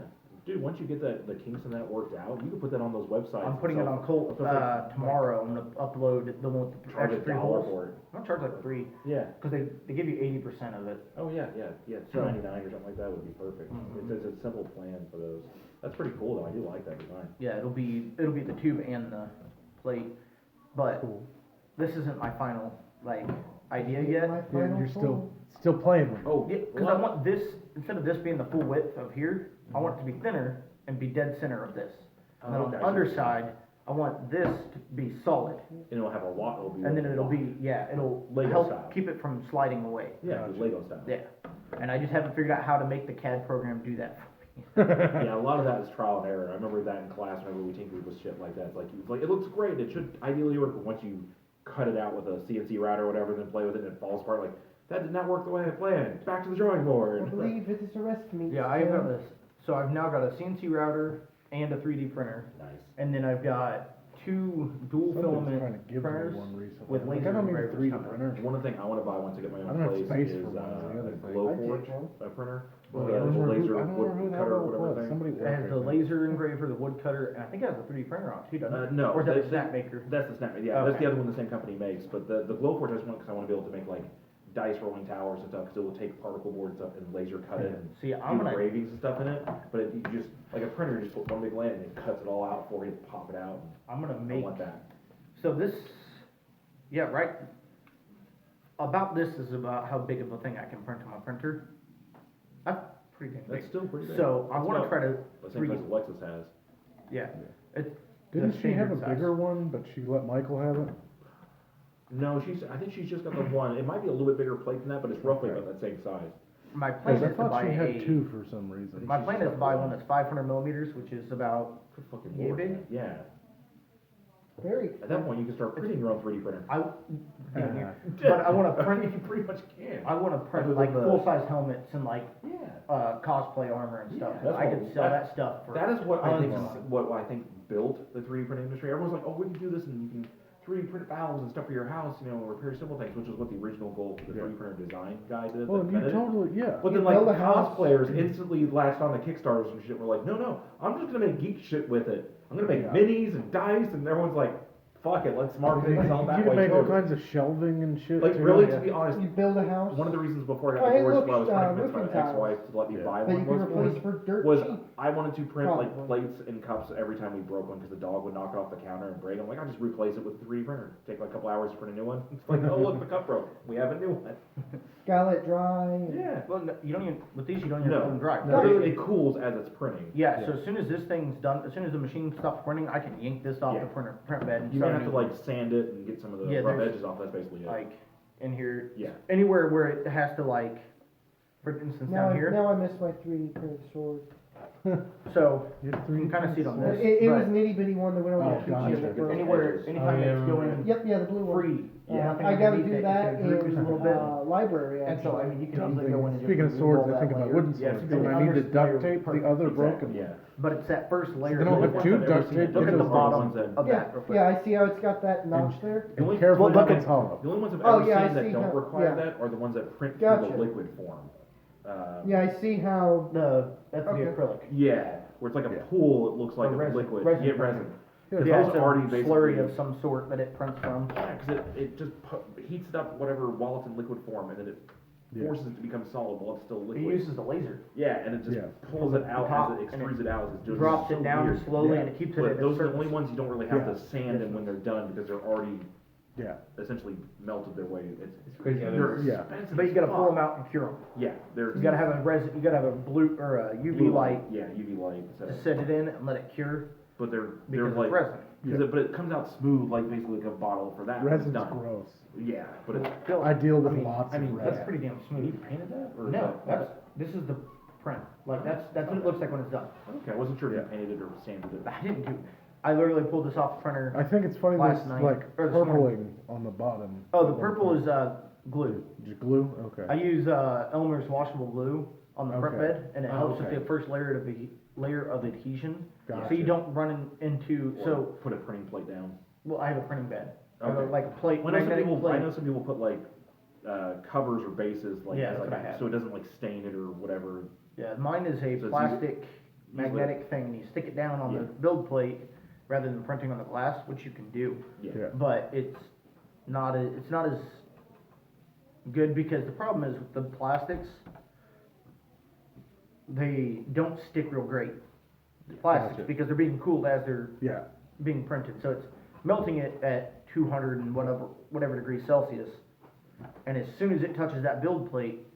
dude, once you get the kinks in that worked out, you can put that on those websites. I'm putting it on Colt tomorrow. I'm gonna upload the one with the Charge extra 3 $1 holes. for it. I'll charge like 3, Yeah. because they give you 80% of it. Oh, yeah, $2.99 or something like that would be perfect. It's a simple plan for those. That's pretty cool though, I do like that design. Yeah, it'll be the tube and the plate, but this isn't my final idea yet. You're still playing with it. Oh, Yeah, because I want this, instead of this being the full width of here, I want it to be thinner and be dead center of this. And then on the Okay. underside, I want this to be solid, and it'll have a lot, and then it'll Lego help style. keep it from sliding away. Yeah, the Lego style. Yeah, and I just haven't figured out how to make the CAD program do that for me. Yeah, a lot of that is trial and error. I remember that in class whenever we tinkered with shit like that. It's like it looks great, it should ideally work, but once you cut it out with a CNC router or whatever, then play with it and it falls apart, like, that did not work the way I planned. Back to the drawing I board. believe it is a rest meat. Yeah, I've got this, so I've now got a CNC router and a 3D printer, Nice. and then I've got 2 dual Somebody's filament trying to give me printers one recently. with Like, laser I don't need a engravers 3D coming. printer. One of the things I wanna buy once I get my I own don't have place space is for one of the other a things. Glowforge I did printer. Well, The I don't know laser who- I don't know wood who that cutter or was. whatever thing. Somebody It has the worked laser engraver, the wood cutter, and I think it has a 3D printer on it too, doesn't it? No, Or is that they- the snap maker? That's the snap, yeah, that's Okay. the other one the same company makes, but the Glowforge I just want, because I wanna be able to make like dice rolling towers and stuff, because it will take particle board stuff and laser cut it and See, I'm do gonna, engravings and stuff in it, but if you just, like a printer, you just put one big land and it cuts it all out for you, pop it out, I'm gonna and I make, want that. so this, yeah, right, about this is about how big of a thing I can print on my printer. That's pretty dang That's big. still pretty big. So I That's wanna about try to, the same size Lexus has. yeah, it's Didn't the she have a standard size. bigger one, but she let Michael have it? No, I think she's just got the one, it might be a little bit bigger plate than that, but it's roughly about that same size. My plan Because I is to thought buy she had a, 2 for some reason. my plan is to buy one that's 500 millimeters, which is about, Good fucking Yeah, lord. big. Yeah, Very. at that point, you can start printing your own 3D printer. damn near. But I wanna print, You pretty much can. I wanna print Other like than the- full-size helmets and like, Yeah. cosplay armor and stuff. Yeah, that's I what- could sell that stuff for That is what I think, tons of money. what I think built the 3D printing industry. Everyone's like, oh, we can do this and you can 3D print valves and stuff for your house, repair simple things, which is what the original goal for the 3D printer design guy did. Well, that you invented it. totally, yeah. But then, You like, build a house. cosplayers instantly latched on to Kickstarters and shit. We're like, no, I'm just gonna make geek shit with it. I'm gonna make Yeah. minis and dice, and everyone's like, fuck it, let's market it and sell it that You way can make all too. kinds of shelving and shit. Like, too. really, Yeah. to be honest, You build a house. one of the reasons before I Oh, got hey, divorced, look, why I was trying to convince roofing my tiles. ex-wife to let me buy that you one, can was replace for dirt was cheap. I wanted to print like Probably. plates and cups every time we broke one because the dog would knock it off the counter and break them. Like, I'll just replace it with a 3D printer. Take like a couple hours to print a new one. It's like, oh look, the cup broke. We have a new one. Gotta let it dry. Yeah. Well, no, you don't even, with these, you don't even let them dry. No. It cools as it's printing. Yeah, so as soon as this thing's done, as soon as the machine stops printing, I can yank this off Yeah. the print bed and You may start have a to new like sand it and get some of the Yeah, rough there's, edges off. That's basically it. like, in here, Yeah. anywhere where it has to like, for instance, down here. Now I miss my 3D printed sword. So, You have you can kind of see it on this. It was but an itty bitty one that went Oh, over 2 gotcha. years ago. Anywhere, anytime yeah, it's going Yep, yeah, the blue one. free, Yeah. nothing I gotta underneath do it, that it's gonna droop just a in little bit. library And so, I actually. mean, you can easily go in and just Speaking of remove swords, all I think that about layer. wooden Yeah, swords, so and the I need to under layer duct tape perfect. the other Exactly, broken yeah. ones. But it's that first layer. They don't of have wood. two I've ever duct seen tape. it. Look at because the of bottom ones that- of Yeah, that real quick. yeah, I see how it's got that notch there. The only, And careful well, that look at- it's hollow. the only ones I've Oh, ever yeah, I seen that see don't how- require yeah. that are the ones that print Gotcha. through the liquid form. Yeah, I see how. That's Okay. the acrylic. Yeah, where it's like a Yeah. pool, it looks like Or a resin. liquid. Resin Yeah, printing. resin. Yeah, Because Yeah, those it's a already slurry basically. of some sort that it prints from. Yeah, because it just heats it up, whatever, while it's in liquid form, and then it Yeah. forces it to become solid while it's still It liquid. uses the laser. Yeah, and it just Yeah. pulls it out Top, as it and extrudes it out as it's doing. Drops so it down weird. slowly Yeah. and it keeps it But at a those are the certain. only ones you don't really have Yeah. to sand them when they're done because they're already Yeah. essentially melted their way. It's crazy how They're Yeah. expensive. But you as gotta pull fuck. them out and cure them. Yeah, they're. You gotta have a resin. You gotta have a blue or a UV light Yeah, UV light. So. to set it in and let it cure But they're because like. it's resin. But it comes out smooth, like basically like a bottle for that. when it's Resin's done. gross. Yeah, but it's. I deal with I mean, lots I mean, of that's resin. pretty damn You smooth. painted that? Or is No, that- this is the print. Like that's what it looks like when it's done. Okay, I wasn't sure if Yeah. you painted it or sanded it. I didn't do. I literally pulled this off the printer. I think it's funny Last there's night, like or this morning. purpling on the bottom. Oh, the purple is glue. Just glue? Okay. I use Elmer's washable glue on the prep Okay. bed, and it Oh, helps okay. with the first layer of adhesion, so Gotcha. you don't run into. Or So, put a printing plate down. well, I have a printing bed. I have Okay. like a plate, Well, I know some magnetic people. I plate. know some people put like covers or bases like, Yeah, as, that's like what I have. so it doesn't like stain it or whatever. Yeah, mine is a So it's plastic magnetic thing, and you stick it down on the Yeah. build plate rather than printing on the glass, which you can do. Yeah. Yeah. But it's not as good because the problem is with the plastics, they don't stick real great. The plastics Gotcha. because they're being cooled as they're Yeah. being printed, so it's melting it at 200 and whatever degrees Celsius, and as soon as it touches that build plate,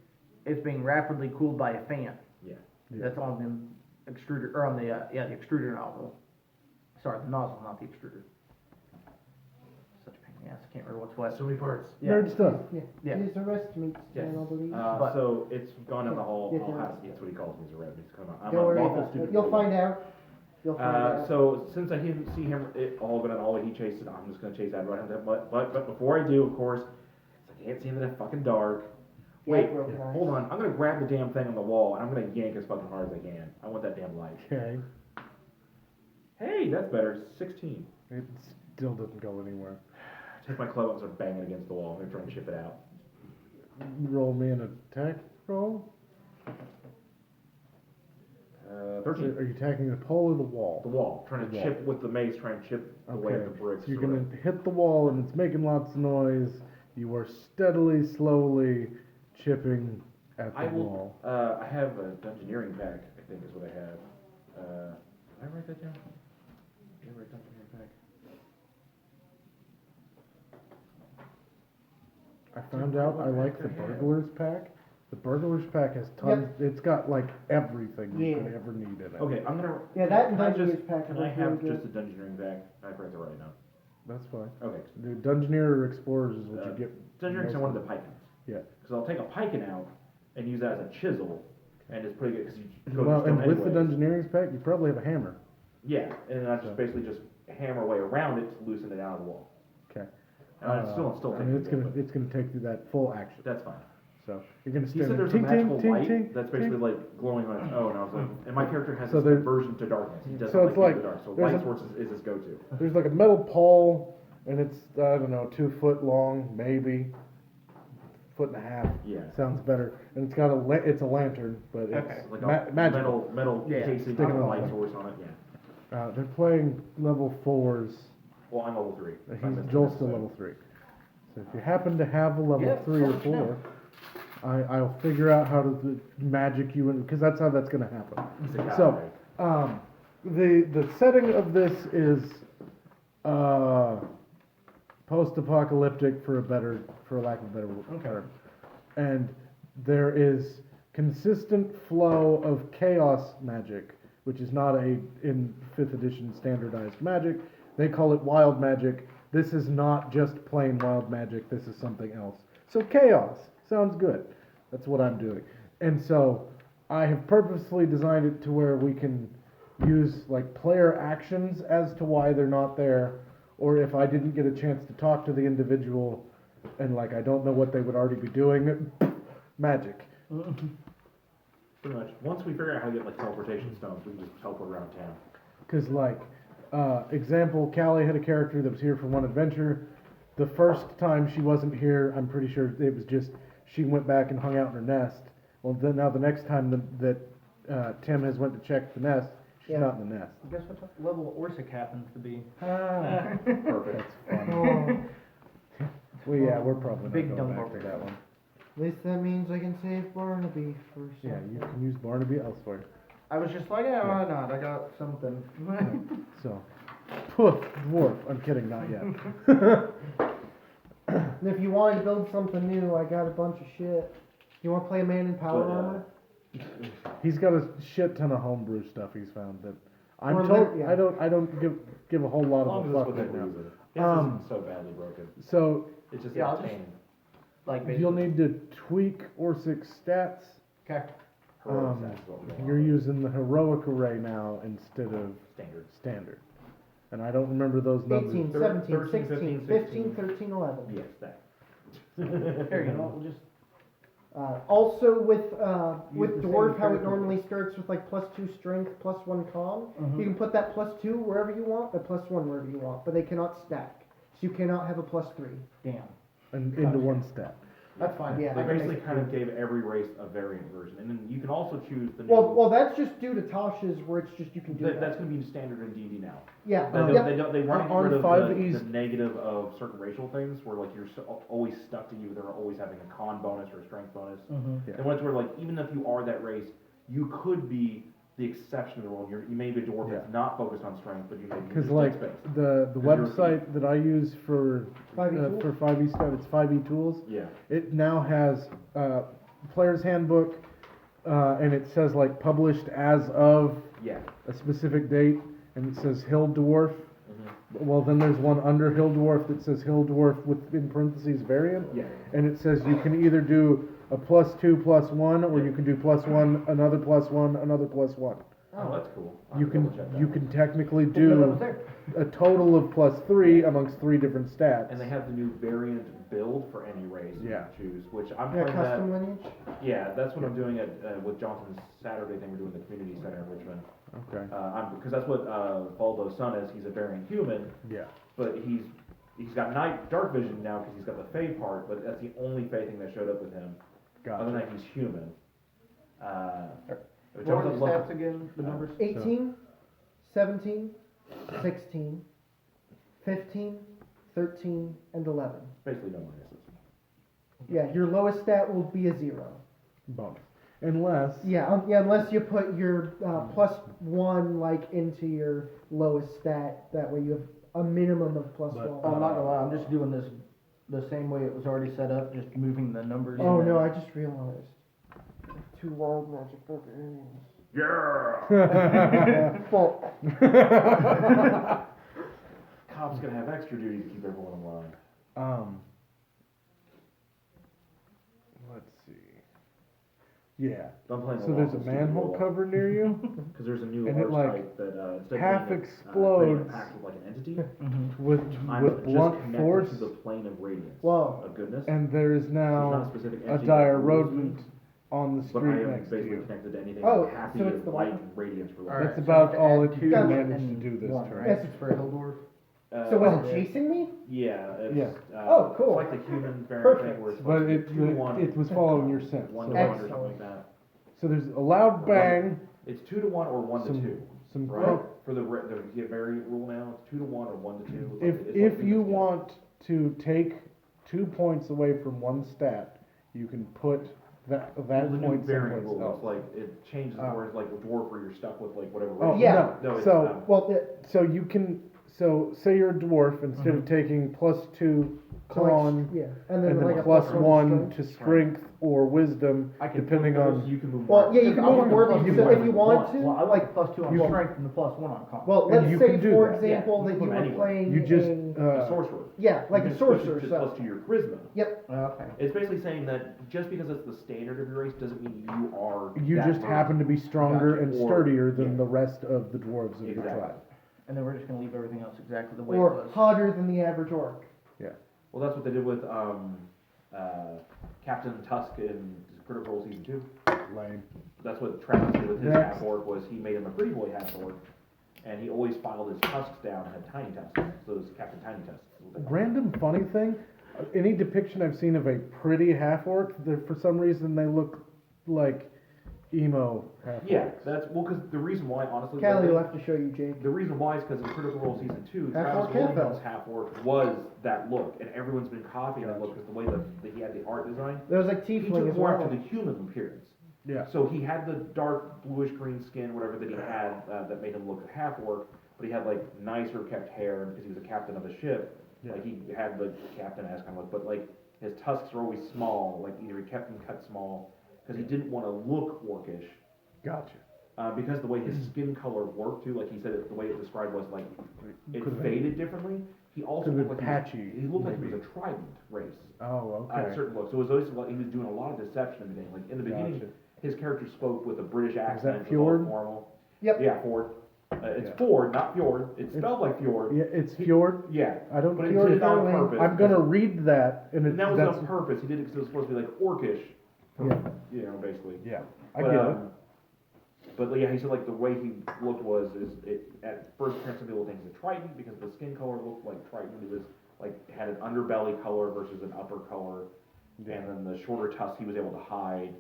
it's being rapidly cooled by a fan. Yeah. That's on the extruder, or on the the extruder nozzle. Sorry, the nozzle, not the extruder. Such a pain in the ass. I can't remember what's what. So many parts. Yeah. Nerd stuff. Yeah. Yeah. It is a rest meat Yes. stand, I believe. But- So it's gone in the hall. Yeah, That's what he calls me. He's a red. He's come out. I'm Don't a worry lawful about it. student. You'll find out. You'll find out. So since I didn't see him all going all the way he chased it, I'm just gonna chase that right under. But before I do, of course, 'cause I can't see in the fucking dark. Yeah, Wait, broken eyes. hold on. I'm gonna grab the damn thing on the wall and I'm gonna yank as fucking hard as I can. I want that damn light. Okay. Hey, that's better. 16. It still doesn't go anywhere. Take my club up and start banging against the wall. I'm gonna try and chip it out. Roll me an attack roll. 13. Are you attacking the pole or the wall? The wall. Trying to The wall. chip with the mace. Trying to chip away at the bricks. So you're gonna hit the wall and it's making lots of noise. You are steadily, slowly chipping at the I will. wall. I have a dungeoneering pack. I think is what I have. Did I write that down? Did I write dungeoneering pack? I found out I like the burglar's pack. The burglar's pack has tons. It's got like everything you could Yeah. ever need in it. Okay, I'm gonna. Yeah, that can I dungeoneer's just- pack Can was I have really just a dungeoneering pack? I forgot to write it down. That's fine. Okay. The Dungeoneer or Explorers is what you get. Dungeoneering's I wanted the pikins. Yeah. Because I'll take a pikin out and use that as a chisel and just put it because you go Well, to and stone with the anyways. Dungeoneering's pack, you probably have a hammer. Yeah, and then I just So. basically just hammer away around it to loosen it out of the wall. Okay. And still I take mean, it, it's gonna but it's gonna take through that full action. that's fine. So you're gonna He stand said there, there's a ting, ting, magical ting, light ting, that's ting. basically like glowing on its own. I was like, and my character has So this there- aversion to darkness. He doesn't so it's like being in like- the dark. So there's light a- source is his go-to. There's like a metal pole and it's, I don't know, 2 foot long, maybe, 1.5 foot. Yeah. Sounds better. And it's got it's a lantern, but it's Okay. Like magical. metal Yeah. casing, Sticking with a on light there. source on it, yeah. They're playing level 4s. Well, I'm level 3. Joel's still level 3. So if you happen to have a level Yeah, 3 or let me know. 4, I'll figure out how to magic you in, because that's how that's gonna happen. It's a So, guy. the setting of this is post-apocalyptic for lack of a better term, and there is consistent flow of chaos magic, which is not in 5th edition standardized magic. They call it wild magic. This is not just plain wild magic. This is something else. So chaos sounds good. That's what I'm doing, and so I have purposefully designed it to where we can use like player actions as to why they're not there, or if I didn't get a chance to talk to the individual and like I don't know what they would already be doing, magic. Pretty much. Once we figure out how to get like teleportation stones, we can just teleport around town. Because like, example, Callie had a character that was here for one adventure. The first time she wasn't here, I'm pretty sure it was just she went back and hung out in her nest. Well, then now the next time that Tim has went to check the nest, she's Yeah. not in the nest. Guess what level Orsic happens to be? Perfect. That's Oh, fun. Well, yeah, we're probably not Big going dumb back to barbarian. that one. at least that means I can save Barnaby for Yeah, something. you can use Barnaby elsewhere. I was just like, yeah, why not? I got something. So, poof, dwarf. I'm kidding, not yet. And if you wanted to build something new, I got a bunch of shit. You want to play a man in power But, armor? He's got a shit ton of homebrew stuff he's found that I'm Or told yeah. I don't give a whole lot As long of as a it's fuck what right they now. use it. This isn't so badly broken. So It's just Yeah, I'll just- entertaining. Like you'll basically. need to tweak Orsic stats. Okay. Heroic Um, stats is what we want. You're using the heroic array now instead of Standard. standard, and I don't remember those numbers. 18, Thir- 17, 13, 16, 15, 15, 13, 11. Yes, that. There you go. We'll just Also with Use the dwarf, same how it critical. normally starts with like +2 strength, +1 con. Mhm. You can put that +2 wherever you want, the +1 wherever you want, but they cannot stack. So you cannot have a +3. damn. and into one stat. That's fine. Yeah, They that makes basically it kind of cool. gave every race a variant version, and then you can also choose the new. Well, that's just due to Tosh's, where it's just you can do that's that. going to be standard in D&D now. Yeah, Um, yep. They want to get on rid of 5e the negative of certain racial things, where like you're always stuck to either always having a con bonus or a strength bonus. Mm-hmm. Yeah. They want it to where like even if you are that race, you could be the exception to the rule. You may be a dwarf that's not focused on strength, but you may be Because just like strength-based. the 'Cause you're a website that I use for 5e tools? for 5e stuff, it's 5e tools. Yeah. It now has player's handbook, and it says like published as of Yeah. a specific date, and it says Hill Dwarf. Mm-hmm. Well, then there's one under Hill Dwarf that says Hill Dwarf with in parentheses variant, Yeah. and it says you can either do a +2 +1, or you can do +1 another +1 another +1. Oh, that's cool. I'll You have to can double-check that you one. can technically Didn't know that do was there. a total of +3 amongst 3 different stats. And they have the new variant build for any race you Yeah. can choose, which I'm Yeah, playing custom that. lineage. Yeah, that's what I'm doing at with Johnson's Saturday thing we're doing at the community center in Richmond. Okay. Because that's what Baldo's son is. He's a variant human, Yeah. but he's got night dark vision now because he's got the Fey part. But that's the only Fey thing that showed up with him. Other than Gotcha. that, he's human. Which I What were was the looking- stats again? The numbers? 18, 17, 16, 15, 13, and 11. Basically no minuses. Yeah, your lowest stat will be a 0. Bonus. Unless. Yeah, unless you put your +1 like into your lowest stat. That way you have a minimum of +1. I'm not gonna lie, I'm just doing this the same way it was already set up, just moving the numbers. Oh and no, then- I just realized. 2 wild magic barbarians. Yeah. Well, Cop's gonna have extra duty to keep everyone in line. Let's see. Yeah. I'm playing So there's a manhole cover near you. Because there's a new And it, like, archetype that instead half of being creating explodes. a pact with like an entity, Mhm. with I'm with just blunt connected force, to the plane of radiance. Whoa. Of goodness. and there is There's not now specific a entity dire that rules me, rodent on the But I street am next to basically you. connected to anything Oh, happy so it's and the light one- and radiance related. Alright, That's so about to all add it two can and manage to do this one, turn. right? Yes. For a Hildorf. So was it chasing me? Yeah. It's, Yeah. Oh, cool. It's like the human variant Perfect. thing where it's But supposed to be 2 to 1. it was following your scent. One So, to like, one or something like that. so there's a loud bang. It's 2 to 1 or 1 to Some- 2. Some Right? For the variant rule now, it's 2 to 1 or 1 to 2. If you want to take 2 points away from one stat, you can put that the new point variant someplace rule, else. it's like it changes where it's like a dwarf where you're stuck with like whatever. Oh, race. Yeah. No, it's, So- Well, So you can, so say you're a dwarf, instead of taking +2 so like, con, yeah, and like then a +1 strength. to strength or wisdom, I can depending flip those. on. you can move. Well, around. yeah, you can I move want the wherever plus you, two so on if you the want one. to. Well, I like the +2 on you- strength and the +1 on con. Well, And let's you say can do for that. example Yeah, that you you can were put 'em playing You just, a sorcerer. yeah, like You a can switch it sorcerer. to So +2 your charisma. Okay. It's basically saying that just because it's the standard of your race doesn't mean you are. you that just version. happen to be stronger Gotcha. and Or- sturdier than yeah. the rest of the dwarves of Exactly. the tribe. And then we're just gonna leave everything else exactly the way it or was. hotter than the average orc. Well, that's what they did with Captain Tusk in Critical Role Season 2. Lame. That's what Travis did with his Next. half orc was he made him a pretty boy half orc, and he always filed his tusks down and had tiny tusks. So it was Captain Tiny Tusks. is what they call Random funny thing, any depiction I've seen of a pretty half orc, for some reason they look like emo half it. Yeah, orcs. that's well because the reason why honestly. Callie will have to show you, Jake. The reason why is because in Critical Role Season 2, Half Travis orc, half Williams' elf. half orc was that look, and everyone's been copying that look because the way that he had the art design. There was like He tiefling took as more well. after the human appearance. Yeah. So he had the dark bluish green skin, whatever that he had that made him look half orc, but he had like nicer kept hair because he was a captain of a ship. Yeah. Like he had the captain-esque kind of look, but like his tusks were always small. Like either he kept them cut small because he didn't want to look orcish. Gotcha. Because the way his skin color worked too, like he said, the way it described was like it Could've been- faded differently. He also could've looked been like patchy, he looked like he maybe. was a trident race. Oh, At okay. certain looks. So it was always like he was doing a lot of deception in the beginning. Like in the beginning, Gotcha. his character spoke with a British accent. that it was all Fjord? formal. Yep. Yeah, Ford. It's Yeah. Ford, not Fjord. It's spelled like Fjord. Yeah, it's Fjord. Yeah. I don't But he Fjord did it on Fjord. purpose. I'm gonna read that, and And that was that's, on purpose. He did it because it was supposed to be like orcish. yeah, You know, basically. yeah, I But, get it. But yeah, he said like the way he looked was it at first appearance some people think he's a trident because the skin color looked like trident. It was like had an underbelly color versus an upper color, and then the shorter tusks he was able to hide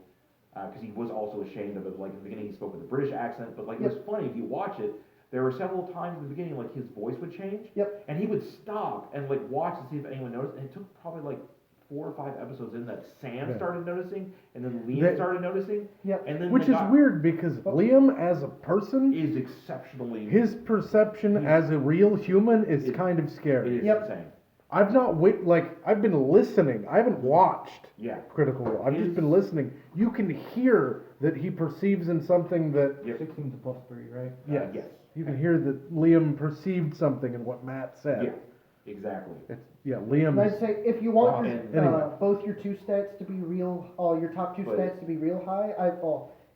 because he was also ashamed of it. Like in the beginning he spoke with a British accent, but like it was funny if you watch it. There were several times in the beginning like his voice would change, and he would stop and like watch to see if anyone noticed. And it took probably like 4 or 5 episodes in that Sam started noticing, and then Liam started noticing, and then Which they is weird because Liam as a person, is exceptionally his perception as a real human is kind of it scary. is insane. I've not I've been listening. I haven't watched Yeah. Critical Role. I've just been listening. You can hear that he perceives in something that 16 to +3, right? Yes. you can hear that Liam perceived something in what Matt said. Yeah. Exactly. Liam And I'd is say if you want Anyway. both your 2 stats to be real, your top 2 But- stats to be real high,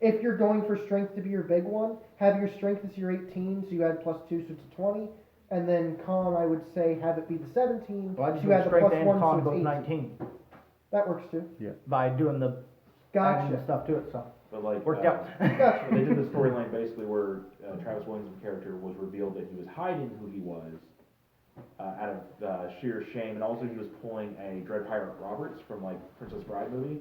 if you're going for strength to be your big one, have your strength as your 18, so you add +2, so it's 20. And then con, I would say, have it be the 17, Well, I so just you do add the strength and +1, con so both it's 18. 19 That works too. by doing the adding the Gotcha. stuff to it, so But like worked out. Gotcha. they did the storyline basically where Travis Williams' character was revealed that he was hiding who he was out of sheer shame, and also he was pulling a Dread Pirate Roberts from like Princess Bride movie.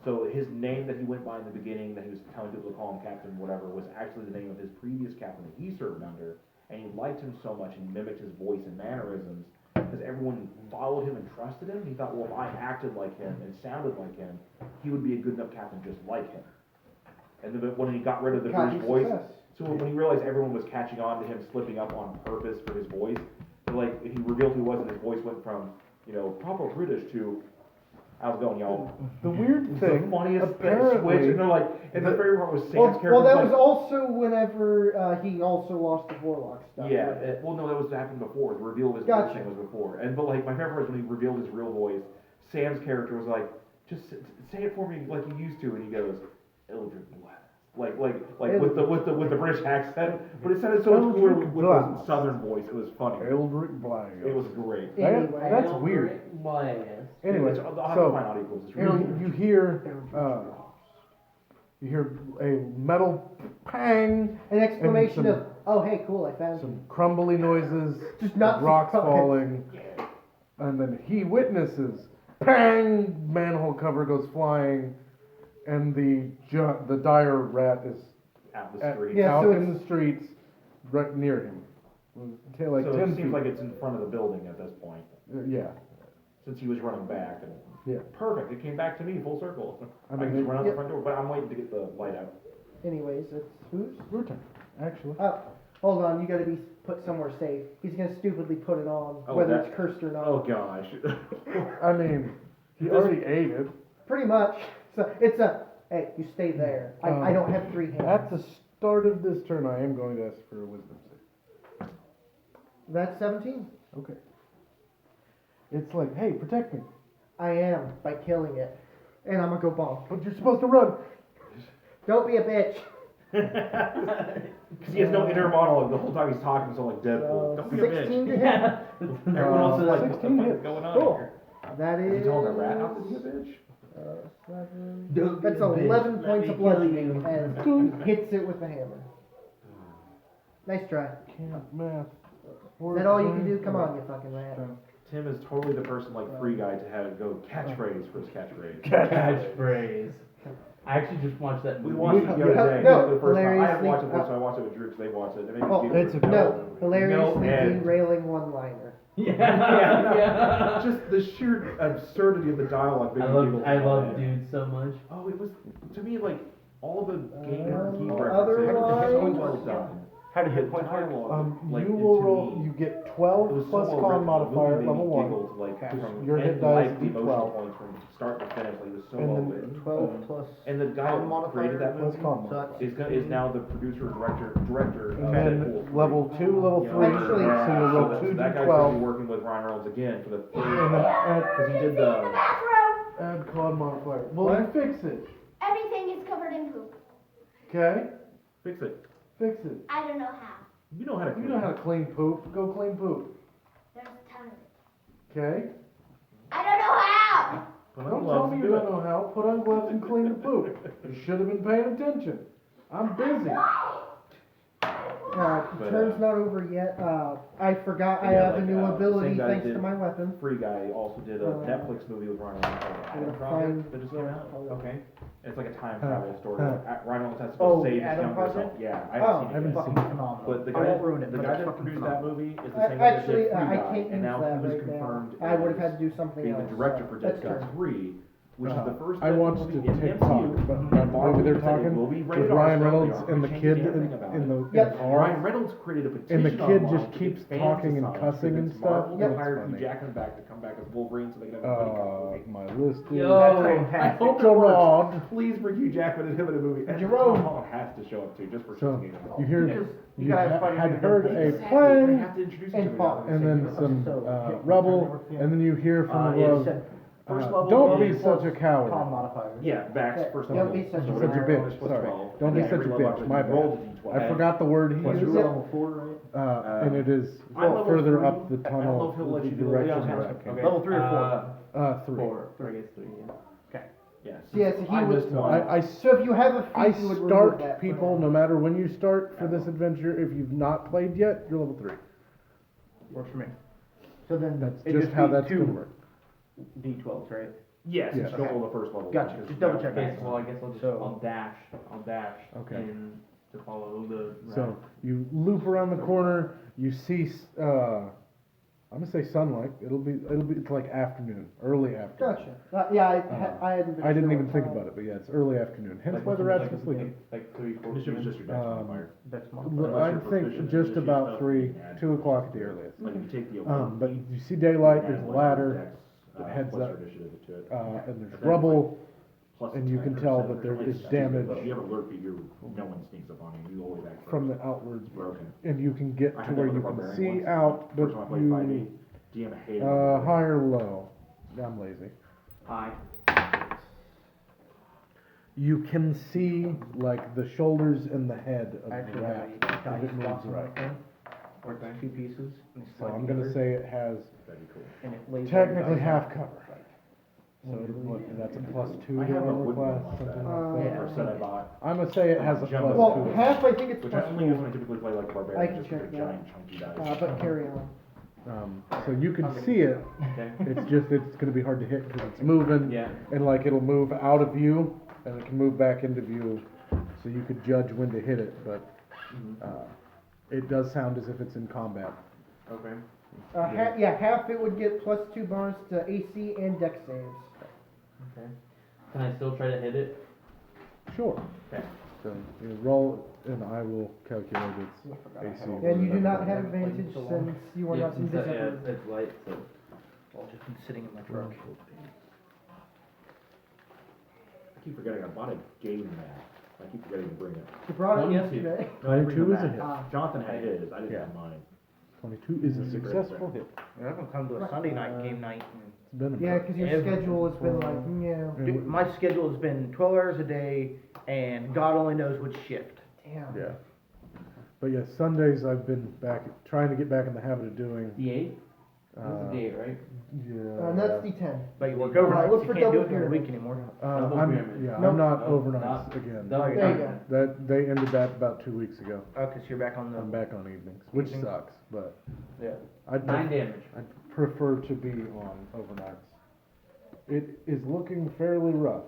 So his name that he went by in the beginning, that he was telling people to call him Captain whatever, was actually the name of his previous captain that he served under, and he liked him so much and mimicked his voice and mannerisms because everyone followed him and trusted him. He thought, well, if I acted like him and sounded like him, he would be a good enough captain just like him. And then when he got rid of the Copy British voice, success. so when he realized everyone was catching on to him slipping up on purpose for his voice, like he revealed who he was, and his voice went from proper British to how's it going, y'all? the weird It's thing. the funniest switch, apparently, and they're like, and the favorite part was Sam's Well, character. that like, was also whenever he also lost his warlock stuff. yeah. Well, no, that was happened before. The reveal of his Gotcha. voice thing was before, but like my favorite part was when he revealed his real voice. Sam's character was like, just say it for me like you used to, and he goes, Eldritch Blast. Like with the British accent, but it sounded so much cooler with the southern voice. It was funny. Eldritch Blast. It was great. Anyway. That's weird. Anyway, I'll have to so find audio clips. It's really you hear a metal pang, An exclamation and of oh hey, cool, I found some you. crumbly noises, Just not rocks okay. falling, and then he witnesses, bang, manhole cover goes flying, and the dire rat is Out the street. Yeah, out so in the streets, right near him. Like So 10 it feet. seems like it's in front of the building at this point, Yeah. since he was running back. And Yeah. perfect, it came back to me full circle. I I mean, can just run out the Yep. front door, but I'm waiting to get the light out. Anyways, it's whose? Your turn, actually. Oh, hold on, you gotta be put somewhere safe. He's gonna stupidly put it on, Oh, whether that- it's cursed or not. Oh gosh. I mean, he already ate it. Pretty much. So it's a, hey, you stay there. I don't have 3 hands. At the start of this turn, I am going to ask for a wisdom save. That's 17. Okay. It's like, hey, protect me. I am, by killing it. And I'm gonna go bonk. But you're supposed to run. Don't be a bitch. Because he has no inner monologue the whole time he's talking, so like Deadpool. Don't be a 16 bitch. to hit. Everyone else is like, what the 16 fuck is hits. going on Cool. here? That Is is. he telling the rat not to be a bitch? 7. Don't be That's a bitch. 11 Let points me of kill bludgeoning you. and hits it with the hammer. Nice try. Can't math. Is that all you can do? Come on, you fucking rat. Tim is totally the person like Free Guy to have go catchphrase for his catchphrase. Catchphrase. I actually just watched that We movie. watched it the other day. No, for the first time. I haven't hilariously- watched it first, so I watched it with Drew because they watched it. And maybe Oh, people it's would a- know. No, hilariously Ed. derailing one-liner. Yeah. Just the sheer absurdity of the dialogue. made I me love giggle I so love bad. dude so much. Oh, it was to me like all the game key otherwise- references. So well done. How do hit The points work? dialogue, like, You it- will to roll, me, you get it 12 was so plus well con written. modifier, The movie level made me 1. giggle to, like, from Your hit end dice life, is the emotional D12. points from start to finish. Like it was so And well then written. 12 plus. And the guy con who modifier created that Plus movie con So modifier. is now the producer director of And then Deadpool 3. level 2, level 3, Actually- so you'll roll so 2 that guy's going to be d12. working with Ryan Reynolds again for the third And then because he did the. add con modifier. Well, you fix it. Everything is covered in poop. Okay? Fix it. Fix it. I don't know how. You know how to You clean know how it. to clean poop. Go clean poop. There's a ton of it. Okay? I don't know how. Put on Don't gloves tell me and you do don't know how. Put on gloves and clean the poop. You should have been paying attention. I'm busy. But, Turn's not over yet. I forgot I yeah, have like, a new the ability same guy thanks did to my weapon. Free Guy also did a Uh, Netflix movie with Ryan Reynolds called I'm Adam gonna Project find- that just came out. hold on. Okay. It's like a time travel story. Huh. Ryan Reynolds has to Oh, go save his Adam younger self. Project? Yeah, I Oh, haven't I seen it haven't yet. Fucking phenomenal. But the I guy, won't ruin it, the but guy it's that fucking produced that phenomenal. movie is the same guy that Actually, did Free I Guy, can't and use now that he was right now. confirmed I would have as had to do something being else. the director for That's Deadpool turn. 3, which is the first I Deadpool watched movie a in the TikTok MCU. about And the Marvel movie they're said it talking will be with rated R, Ryan so they Reynolds aren't and the gonna kid change anything in about the it. Yep. car. Ryan Reynolds created a petition And the kid online just to keeps get fans talking and to sign cussing to and get stuff. Marvel to That's hire Hugh funny. Jackman back to come back as Wolverine so they can have a buddy cop movie. My list is Yo, That's I fantastic. hope it Gerard. works. Please bring Hugh Jackman and him in a movie. And Jerome. Tom Holland has to show up too, just for So shits and giggles. you hear Because you you guys ha- fighting had with heard them. a Exactly. They plan have to introduce And each other Fox. now. and then So, some hit rubble and then you hear from it's above. First level Don't be is- such a Con coward. modifier. Yeah, Max, first Don't level. be such a whatever Such a you roll bitch. is plus Sorry. 12. Don't be And such a every level bitch. after My you roll bad. the D12. I forgot the word he Plus used. you're level 4, right? And it is I'm level further 3. up the I don't know tunnel if he'll let the you do it. direction Yeah, where okay. I came. Okay. Level 3 or 4? 3. I guess 3, yeah. Yes. Yes, he I was- missed one. So if you have a I feat, you would remove start that. for people now. no matter when you start for this adventure. If you've not played yet, you're level 3. Works for me. So then That's it'd just how be that's 2 gonna work. D12s, right? Yes, Yeah. it's don't roll the first level. Gotcha. because Just double check. Okay, so well, I guess I'll just, So- I'll dash Okay. in to follow the So you loop around the corner. You see, I'm gonna say sunlight. It's like afternoon, early afternoon. Gotcha. Yeah, I hadn't been I didn't sure even what think time. about it, but yeah, it's early afternoon. Hence like, why the rats are sleeping. like 3, 4 This was just your dex modifier. That's Well, modifier. I you're think proficient just in about stuff, 3, you can add 2 o'clock at the earliest. Like if you take the But you see daylight. There's a ladder, heads plus up, your initiative to it. and there's That's rubble. Plus and you can 10% tell or that there something. is It's damage stupid. If you have alert feet, no one sneaks up on you. You always act From first. the outwards, Broken. and you can get I to had where that you with a can barbarian see once. out, but First time I played 5e, you DM hated high or low. I'm lazy. high. You can see like the shoulders and the head of I the actually rat have a if dice it moves box on my right. phone. Or 2 pieces. And So slide I'm gonna together, say it has That'd be cool. and it lays technically every half dice cover. out. So that's a +2 I to have a armor wood class, one like something that. like that. Yeah. Or set I bought, I'm gonna say it has a Jumbo. Well, +2. half I think it's which I plus only use 4. when I typically play like I barbarian, can just with check the that. giant chunky dice. But carry on. So you can see it. Okay. It's just it's gonna be hard to hit because it's moving. Yeah. And like it'll move out of view and it can move back into view, so you could judge when to hit it. But it does sound as if it's in combat. Okay. Half it would get +2 bonus to AC and Dex saves. Okay. Can I still try to hit it? Sure. Okay. So you roll, and I will calculate its AC. And you do not have advantage since you are not since that- invisible. yeah, it's light, so. I've just been sitting in my truck. I keep forgetting I bought a game map. I keep forgetting to bring it. You brought it 22. yesterday. No, I didn't bring 22 the is a map. hit. Jonathan had his, I didn't Yeah. have mine. 22 is a successful hit. Yeah, I'm gonna come to a Sunday night game night. It's been Yeah, about because your Every- schedule has been like, yeah. and Dude, my schedule has been 12 hours a day, and God only knows which shift. Damn. yeah. But yeah, Sundays I've been trying to get back in the habit of doing. D8? Uh, That's a D8, right? Yeah. And that's D10. But you work overnight, look you for can't do double it during the pyramid. week anymore. Double I'm pyramid. yeah, Nope. I'm not Nope, overnights not- again. Double There you pyramid. That they ended that about 2 weeks ago. Oh, 'cause you're back on the. I'm back on evenings, which Evenings. sucks, but Yeah. I'd 9 damage. I'd prefer to be on overnights. It is looking fairly rough.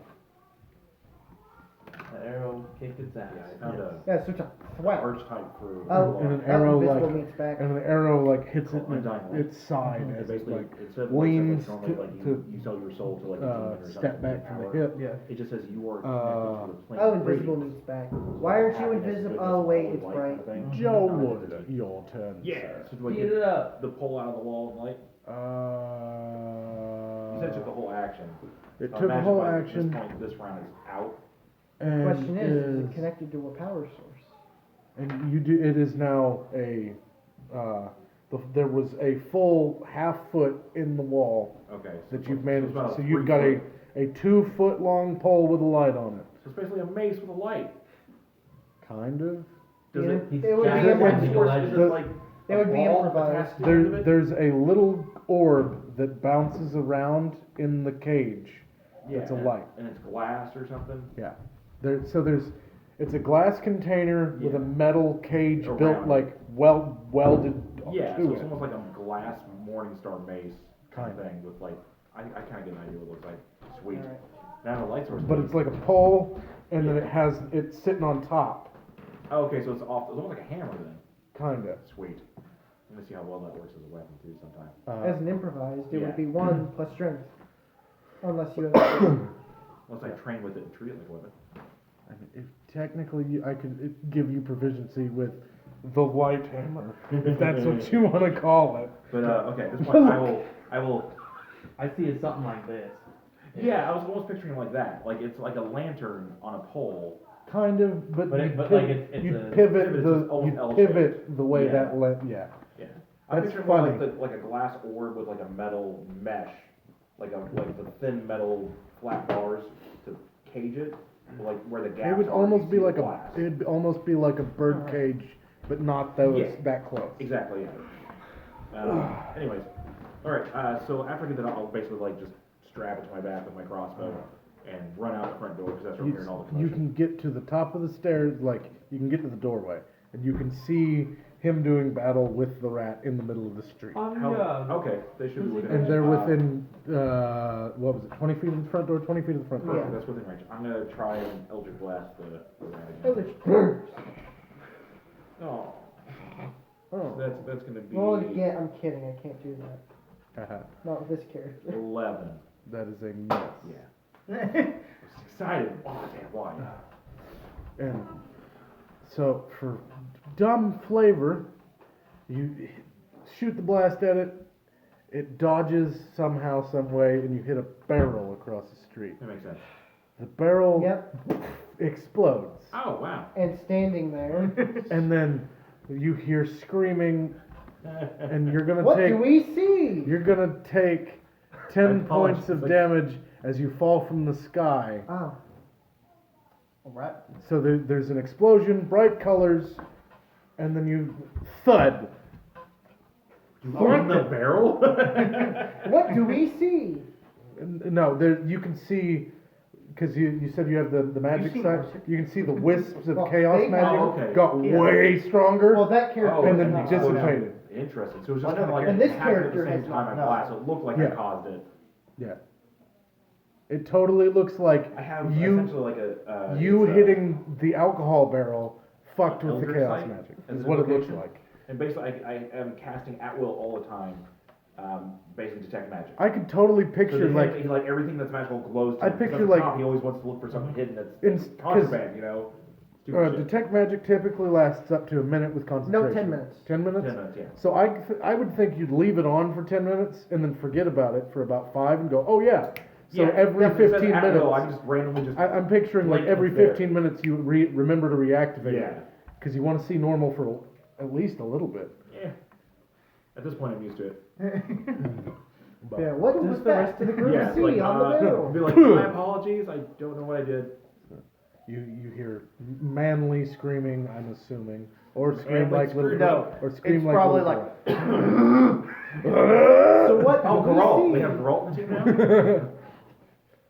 The arrow kicked its ass. Yeah, I found a Yeah, switch up. Thwack. archetype for. Oh, And an that arrow invisible like meets back. and an arrow like hits it Called in Undying Light. its side It as it basically, like instead of leans like normally like to you sell your soul to like a demon or something. step to back get from the power. hip. Yeah. It just says you are Uh, connected to the plane. Oh, of invisible radiance. meets back. Why aren't you Happiness, invisible? goodness, Oh wait, all it's light bright. kind of thing. Joe No, Wood, it's- your turn. Yeah, sir. so do I Beat get it up. the pull out of the wall and light? You said it took the whole action. It So took the imagine whole by action, This point, this round is out. and Question is it connected to a power source? and you do. It is now a. There was a full half foot in the wall Okay. that so you've it's managed. about a So you've got 3 foot. a 2 foot long pole with a light on it. So it's basically a mace with a light. Kind of. Does Yeah, it? He's it would be jacked improvised. into Force, legend. is it like It would a be ball improvised. attached to the end of it? There's a little orb that bounces around in the cage. It's a and- light. And it's glass or something? Yeah. It's a glass container with a Yeah. metal cage Around built it. like welded Yeah, to so it's it. almost like a glass Morningstar mace kind of Kinda. thing with like, I kind of get an idea what it looks like. Sweet. Alright. Now the light source. But it's like a pole, and then it's sitting on top, Oh, okay, so it's almost like a hammer then. kinda. Sweet. Let me see how well that works as a weapon too sometime. As an improvised, it Yeah. would be 1 plus strength. Unless you have. Unless I train with it and treat it like a weapon. I mean, if technically I could give you proficiency with the light hammer, if that's what you want to call it. But okay, at this point I will. I see it something like this. Yeah, I was almost picturing it like that. Like it's like a lantern on a pole. Kind of, but, But you it- but like it's you a- pivot it's the almost you L-shaped. pivot the way Yeah. that yeah. Yeah. I'm That's picturing more funny. like a glass orb with like a metal mesh, like the thin metal flat bars to cage it, like where the gaps It would are, almost you be see the like glass. it'd almost be like a bird Alright. cage, but not those Yeah. that close. Exactly. Yeah. Anyways, all right. So after I get that, I'll basically like just strap it to my back with my crossbow and run out the front door because that's where I'm hearing all the You commotion. can get to the top of the stairs, like you can get to the doorway, and you can see him doing battle with the rat in the middle of the street. Okay, they should be within. And they're range. within what was it, 20 feet of the front door, 20 feet of the front door. Perfect, that's within range. I'm gonna try and Eldritch Blast the rat again. Eldritch Blast. Oh, Oh. that's gonna be Well, yeah, I'm kidding. I can't do that. Haha. Not with this character. 11. That is a miss. Yeah. I was excited. Oh damn, why? And so for dumb flavor, you shoot the blast at it, it dodges somehow, some way, and you hit a barrel across the street. That makes sense. The barrel Yep. explodes, Oh wow. And standing there. and then you hear screaming, and you're gonna What take do we see? you're gonna take 10 I points of apologize. damage as you fall from the sky. Oh. Alright. So there's an explosion, bright colors, and then you thud. You opened the barrel? What do we see? No, there you can see, because you said you have the magic seen side. Orsic? You can see the wisps of Well, chaos they- magic Oh, okay. got Yeah. way stronger. Well, that character. Oh, and then has okay. not- dissipated. Interesting. So it was just Well, kind of like and this it happened at the character same has time not- I no. flashed, so it looked like Yeah. I caused it. Yeah. It totally looks like I have you essentially like a you it's a- hitting the alcohol barrel fucked with the Elder chaos Sight magic. as Is an what it looks invocation? like. And basically, I am casting at will all the time, basically detect magic. I could totally So picture like, like everything that's magical glows. To I him. 'Cause picture, at the like- top, he always wants to look for something hidden in- that's 'cause- contraband, you know. Stupid shit. detect magic typically lasts up to a minute with concentration. 10 minutes. 10 minutes. 10 minutes, yeah. So I would think you'd leave it on for 10 minutes and then forget about it for about 5 and go, oh yeah. So Yeah, every yeah, but it says 15 at minutes. will, I just randomly just. I'm picturing like blink every it's there. 15 minutes you remember to reactivate Yeah. it. Because you want to see normal for at least a little bit. Yeah. At this point, I'm used to it. But- Yeah, what does the rest of the group Yeah, it's see like, on the barrel? be like, my apologies, I don't know what I did. You hear manly screaming, I'm assuming, or scream Manly like little, screaming. No, or scream it's like probably little like. So what Oh, do we Geralt. see? We have Geralt in the team now?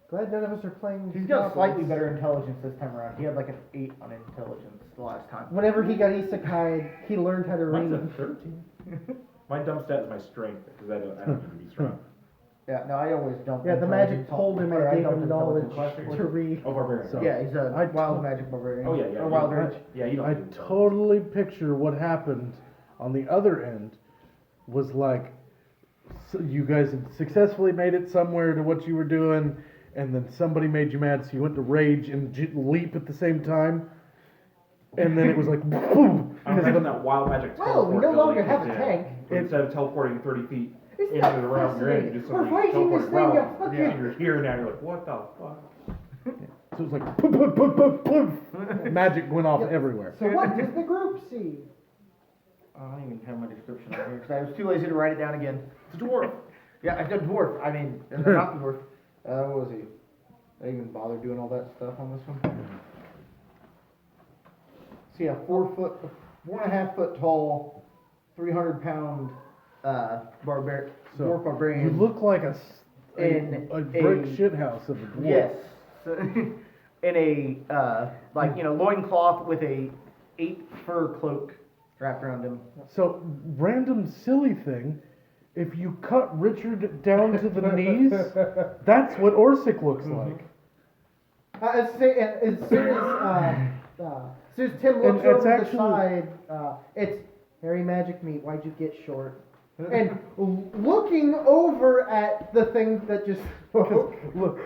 Glad none of us are playing. He's got goblins. slightly better intelligence this time around. He had like an 8 on intelligence the last time. Whenever he got isekai, he learned how to Mine's read. a 13. My dumb stat is my strength, because I don't need to be strong. Yeah, no, I always don't. Yeah, the magic told him or and I gave dumped him knowledge intelligence. to read. Oh, barbarian. So- Yeah, he's a I wild to- magic barbarian. Oh, yeah, yeah. Or wild you- urge. Yeah, you don't I need to- totally picture what happened on the other end was like you guys had successfully made it somewhere to what you were doing, and then somebody made you mad, so you went to rage and leap at the same time, and then it was like boom. I'm having that wild magic Well, we teleport no ability longer have a kicked in. tank. So instead of teleporting 30 feet Isn't into that the realm you're in, you just fascinating? We're suddenly fighting this teleport thing, realm. okay. Yeah, you're here now, you're like, what the fuck? So it was like poof, poof, poof, poof, poof. Magic went off everywhere. So what does the group see? I don't even have my description on here because I was too lazy to write it down again. It's a dwarf. Yeah, I said dwarf. I mean, not dwarf. What was he? I didn't even bother doing all that stuff on this one. So yeah, 4.5 foot tall, 300-pound dwarf So barbarian. you look like a In brick a- shit house of a dwarf. Yes. In a loincloth with a 8 fur cloak wrapped around him. So random silly thing. If you cut Richard down to the knees, that's what Orsic looks like. As soon as Tim looks And it's over actually- the side, it's Harry Magic Meat. Why'd you get short? And looking over at the thing that just spoke. Look,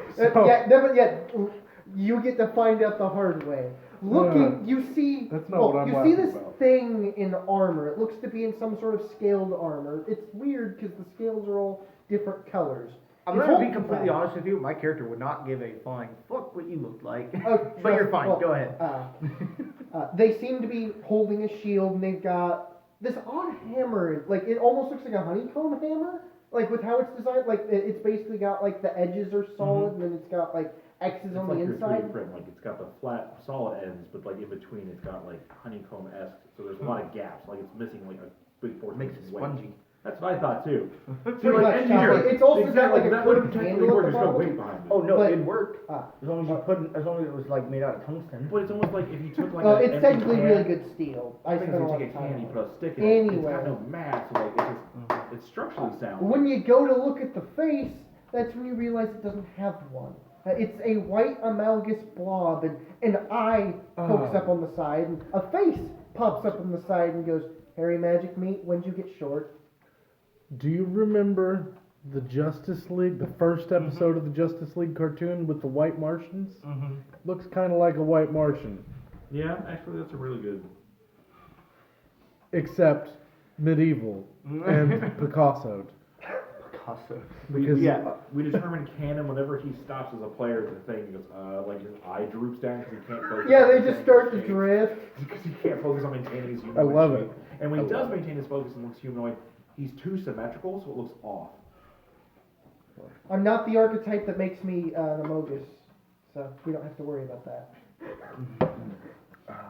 You get to find out the hard way. Looking, you see. That's not what I'm you see laughing this about. thing in armor. It looks to be in some sort of scaled armor. It's weird because the scales are all different colors. I'm It's gonna be all completely black. honest with you. My character would not give a flying fuck what you looked like. Oh, but you're trust- fine. well, Go ahead. They seem to be holding a shield, and they've got this odd hammer. Like it almost looks like a honeycomb hammer. Like with how it's designed, like it's basically got like the edges are solid, and then it's got like X's It's on like the your inside. 3D print, like it's got the flat, solid ends, but like in between it's got like honeycomb-esque, so there's a lot of gaps, like it's missing like a big portion Makes of it weight. spongy. That's what I thought too. See, Pretty like much, engineering, it's also got, exactly, like, a that would curved technically handle at work, the there's no bottom. weight behind it. Oh no, But- it worked. As long as it was like made out of tungsten. But it's almost like if you took like It's empty technically can, really good steel. I I think spent a if you lot take of a time. can, you on put it. a stick in it, it's Anyway. got no mass, so like it's just, it's structurally sound. When you go to look at the face, that's when you realize it doesn't have one. It's a white amalgamous blob, and an eye pokes up on the side, and a face pops up on the side and goes, Harry Magic Meat, when'd you get short? Do you remember the Justice League, the first episode of the Justice League cartoon with the White Martians? Mm-hmm. Looks kind of like a White Martian, Yeah, actually that's a really good. except medieval and Picassoed. Picasso. Because Yeah. We determine canon whenever he stops as a player to the thing, he goes, like his eye droops down because he can't focus. Yeah, on they just maintaining start to his shape. drift. Because he can't focus on maintaining his I humanoid love shape. it. And when he I does love it. maintain his focus and looks humanoid, he's too symmetrical, so it looks off. I'm not the archetype that makes me an Amogus, so we don't have to worry about that.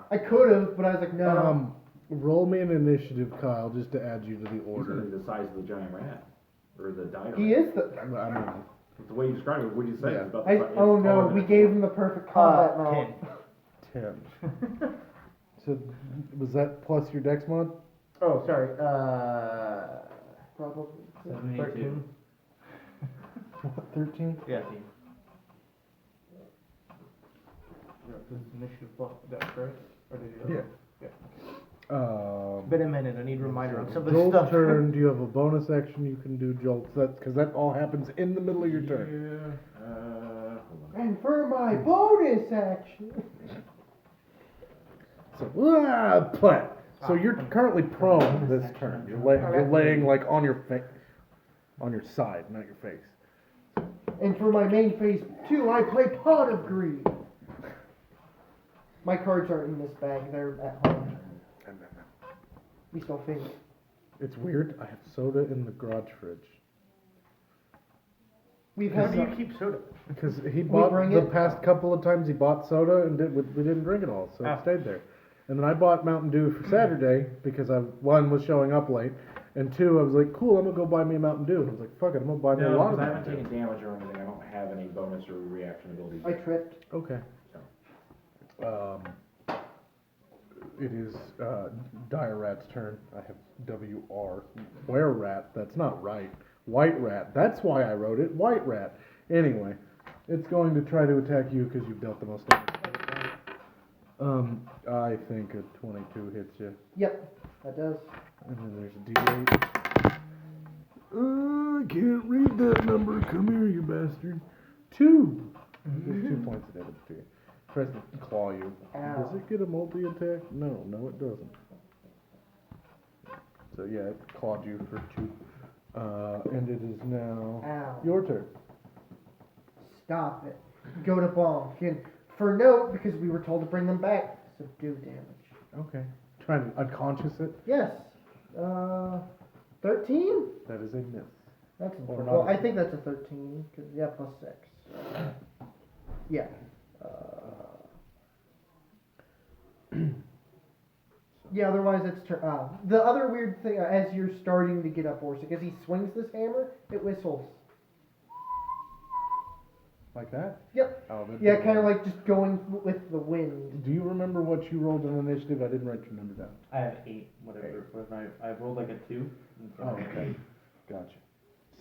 I could have, but I was like, no. Roll me an initiative, Kyle, just to add you to the He's gonna order. be the size of the giant rat. Or the dire He rat. is the. I mean, The way you describe it, what did you say? Yeah. It's about I, the, it's oh no, taller than we a- gave him the perfect combat mount. 10. 10. So was that plus your dex mod? Oh, sorry, Probably. 72. 13. What, 13? Yeah. Initiative plus dex, right? Or did you? Yeah. Been a minute, I need a reminder on some of this Jolt stuff. turn, do you have a bonus action you can do jolts? Because that all happens in the middle of your turn. Yeah, hold on. And for my bonus action. So, plat. So you're currently prone this turn. You're laying like on your on your side, not your face. And for my main phase 2, I play Pot of Greed. My cards aren't in this bag, they're at home. We still think. It's weird. I have soda in the garage fridge. We've How had do you keep soda? Because he bought bring the it- past couple of times he bought soda and we didn't drink it all, so Ah. it stayed there. And then I bought Mountain Dew for Saturday because one was showing up late, and two I was like, cool, I'm gonna go buy me a Mountain Dew. And I was like, fuck it, I'm gonna buy me a No, lot because of I haven't Mountain taken damage or anything. I don't have any bonus or reaction abilities. I tripped. Dew. Okay. It is Dire Rat's turn. I have WR. Were Rat, that's not right. White Rat, that's why I wrote it. White Rat. Anyway, it's going to try to attack you because you've dealt the most damage. I think a 22 hits you. Yep, that does. And then there's a D8. I can't read that number. Come here, you bastard. 2. There's 2 points of damage to you. Tries to claw you. Ow. Does it get a multi-attack? No, it doesn't. So yeah, it clawed you for 2. And it is now Ow. your turn. Stop it. Go to bonk. And for note, because we were told to bring them back, so do damage. Okay. Trying to unconscious it. Yes. 13? That is a miss. That's Or important. not Well, a- I think that's a 13, because, yeah, plus 6. Yeah. Yeah, otherwise it's the other weird thing, as you're starting to get up, Orsic, as he swings this hammer, it whistles. Like that? Yep. Oh, that'd Yeah, be kind of weird. like just going with the wind. Do you remember what you rolled in initiative? I didn't write your number down. I have 8, whatever. But I rolled like a 2. and so- Oh, okay. Gotcha.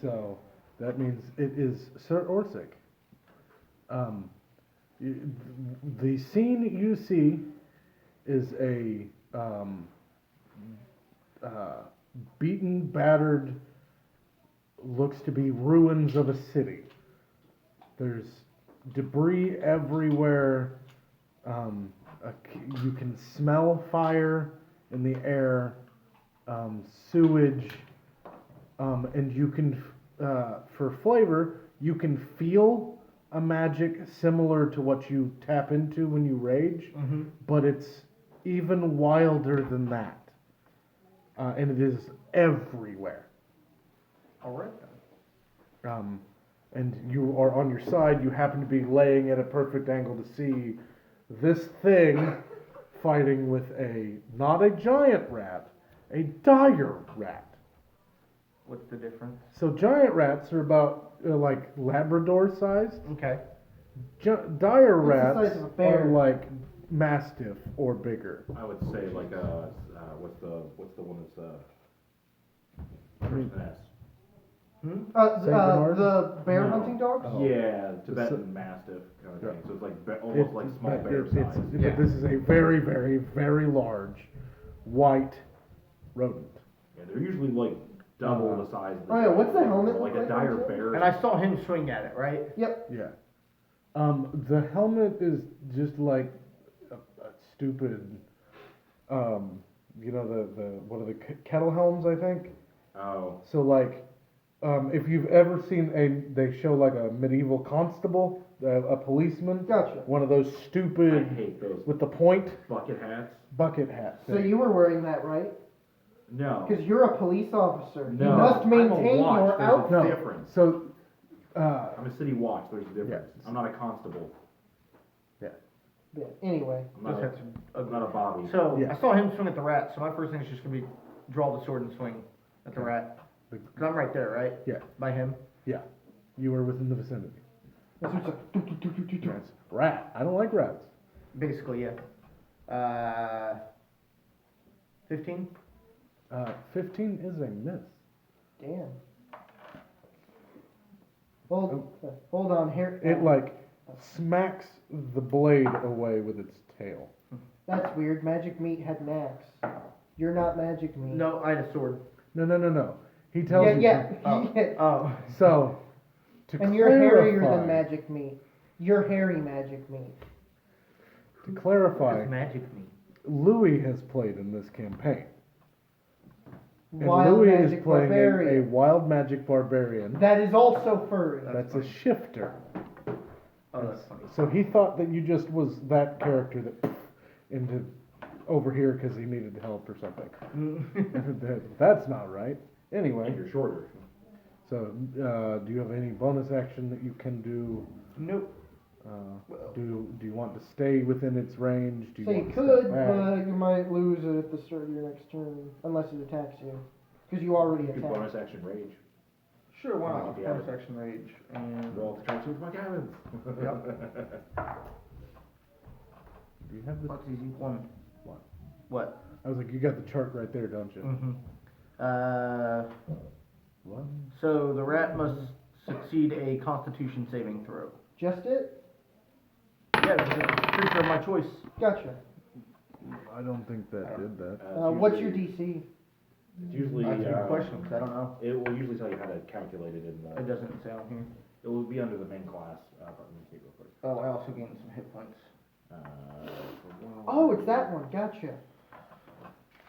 So that means it is Sir Orsic. The scene you see is a beaten, battered, looks to be ruins of a city. There's debris everywhere. You can smell fire in the air, sewage, and you can, for flavor, you can feel a magic similar to what you tap into when you rage, but it's even wilder than that. And it is everywhere. Alright then. And you are on your side, you happen to be laying at a perfect angle to see this thing fighting with not a giant rat, a dire rat. What's the difference? So giant rats are about like Labrador sized. Okay. Dire What's the rats size of a bear? are like Mastiff or bigger. I would say like what's the one that's I mean, an S? Saint Bernard? The bear No. hunting dogs? Oh. Yeah, Tibetan Mastiff kind of thing. So it's like almost like small but bear size. but this is a very, very, very large white rodent. Yeah, they're usually like double the size of the Oh, yeah, what's the giant helmet bear, like look a like dire on it? bear. And I saw him swing at it, right? Yep. Yeah. The helmet is just like a stupid, the what are the kettle helms, I think? Oh, So like, if you've ever seen they show like a medieval constable, a policeman, Gotcha. one of those I stupid hate those with the point bucket hats. bucket hats. So you were wearing that, right? No. Because you're a police officer. No, You must I'm a maintain watch. your There's a outfit. No. difference. So, I'm a city watch. There's a difference. Yeah. I'm not a constable. Yeah, anyway. I'm not a Bobby. So Yeah. I saw him swing at the rat, so my first thing is just gonna be draw the sword and swing at the rat. The- Cause I'm right there, right? Yeah. By him. Yeah. You are within the vicinity. That's what's a That's rat. I don't like rats. Basically, yeah. 15? 15 is a miss. Damn. Hold on here. It like smacks the blade away with its tail. That's weird. Magic meat had an axe. You're not magic meat. No, I had a sword. No. He tells you. Yeah. Oh. So, to And you're hairier clarify, than magic meat. You're hairy magic meat. to clarify, It's magic meat. Louis has played in this campaign. And Wild Louis is magic playing a barbarian. wild magic barbarian. That is also furry. That's a shifter. Oh, that's funny. So he thought that you just was that character that into over here because he needed help or something. That's not right. Anyway, And you're shorter. so do you have any bonus action that you can do? Nope. Do you want to stay within its range? Do you So you want to could, step back? but you might lose it at the start of your next turn, unless it attacks you. Because you already You could attacked. bonus action rage. Sure, why not? Yeah. Bonus action rage. And Roll to try to with my cabins. Do you have the? what's easy? One. What? What? I was like, you got the chart right there, don't you? Mm-hmm. What? So the rat must succeed a Constitution saving throw. Just it? Yeah, because it's a creature of my choice. Gotcha. I don't think that did that. What's your DC? It's usually, That's a good question, because I don't know. it will usually tell you how to calculate it in It the, doesn't say on here. it will be under the main class, but let me see real quick. Oh, I also gained some hit points. Oh, it's that one. Gotcha.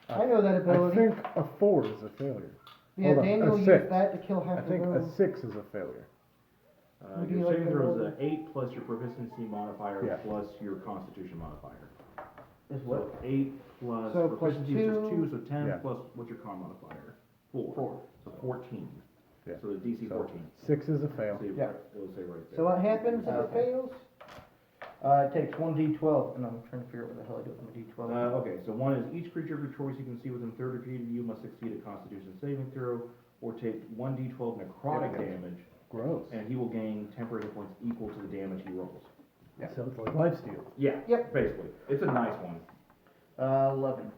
I know that I ability. think a 4 is a failure. Yeah, Hold on, Daniel a used 6. that to kill half I the think a room. 6 is a failure. Would you Your like saving to throw roll is an 8 plus your proficiency modifier Yeah. plus your constitution modifier. Is So 8 plus So plus proficiency, which is 2, so 10 Yeah. plus what's your con modifier? 4. 4. So 14. Yeah. So the DC So 14. 6 is a fail. So you- Yeah. it'll say right there. So what happens if it Okay. fails? It takes 1d12, and I'm trying to figure out what the hell I do with my d12. Okay, so one is each creature of your choice you can see within 30 feet of you must succeed a Constitution saving throw or take 1d12 necrotic damage, Gross. and he will gain temporary hit points equal to the damage he rolls. So it's like lifesteal. Yeah, Yep. basically. It's a nice one. 11.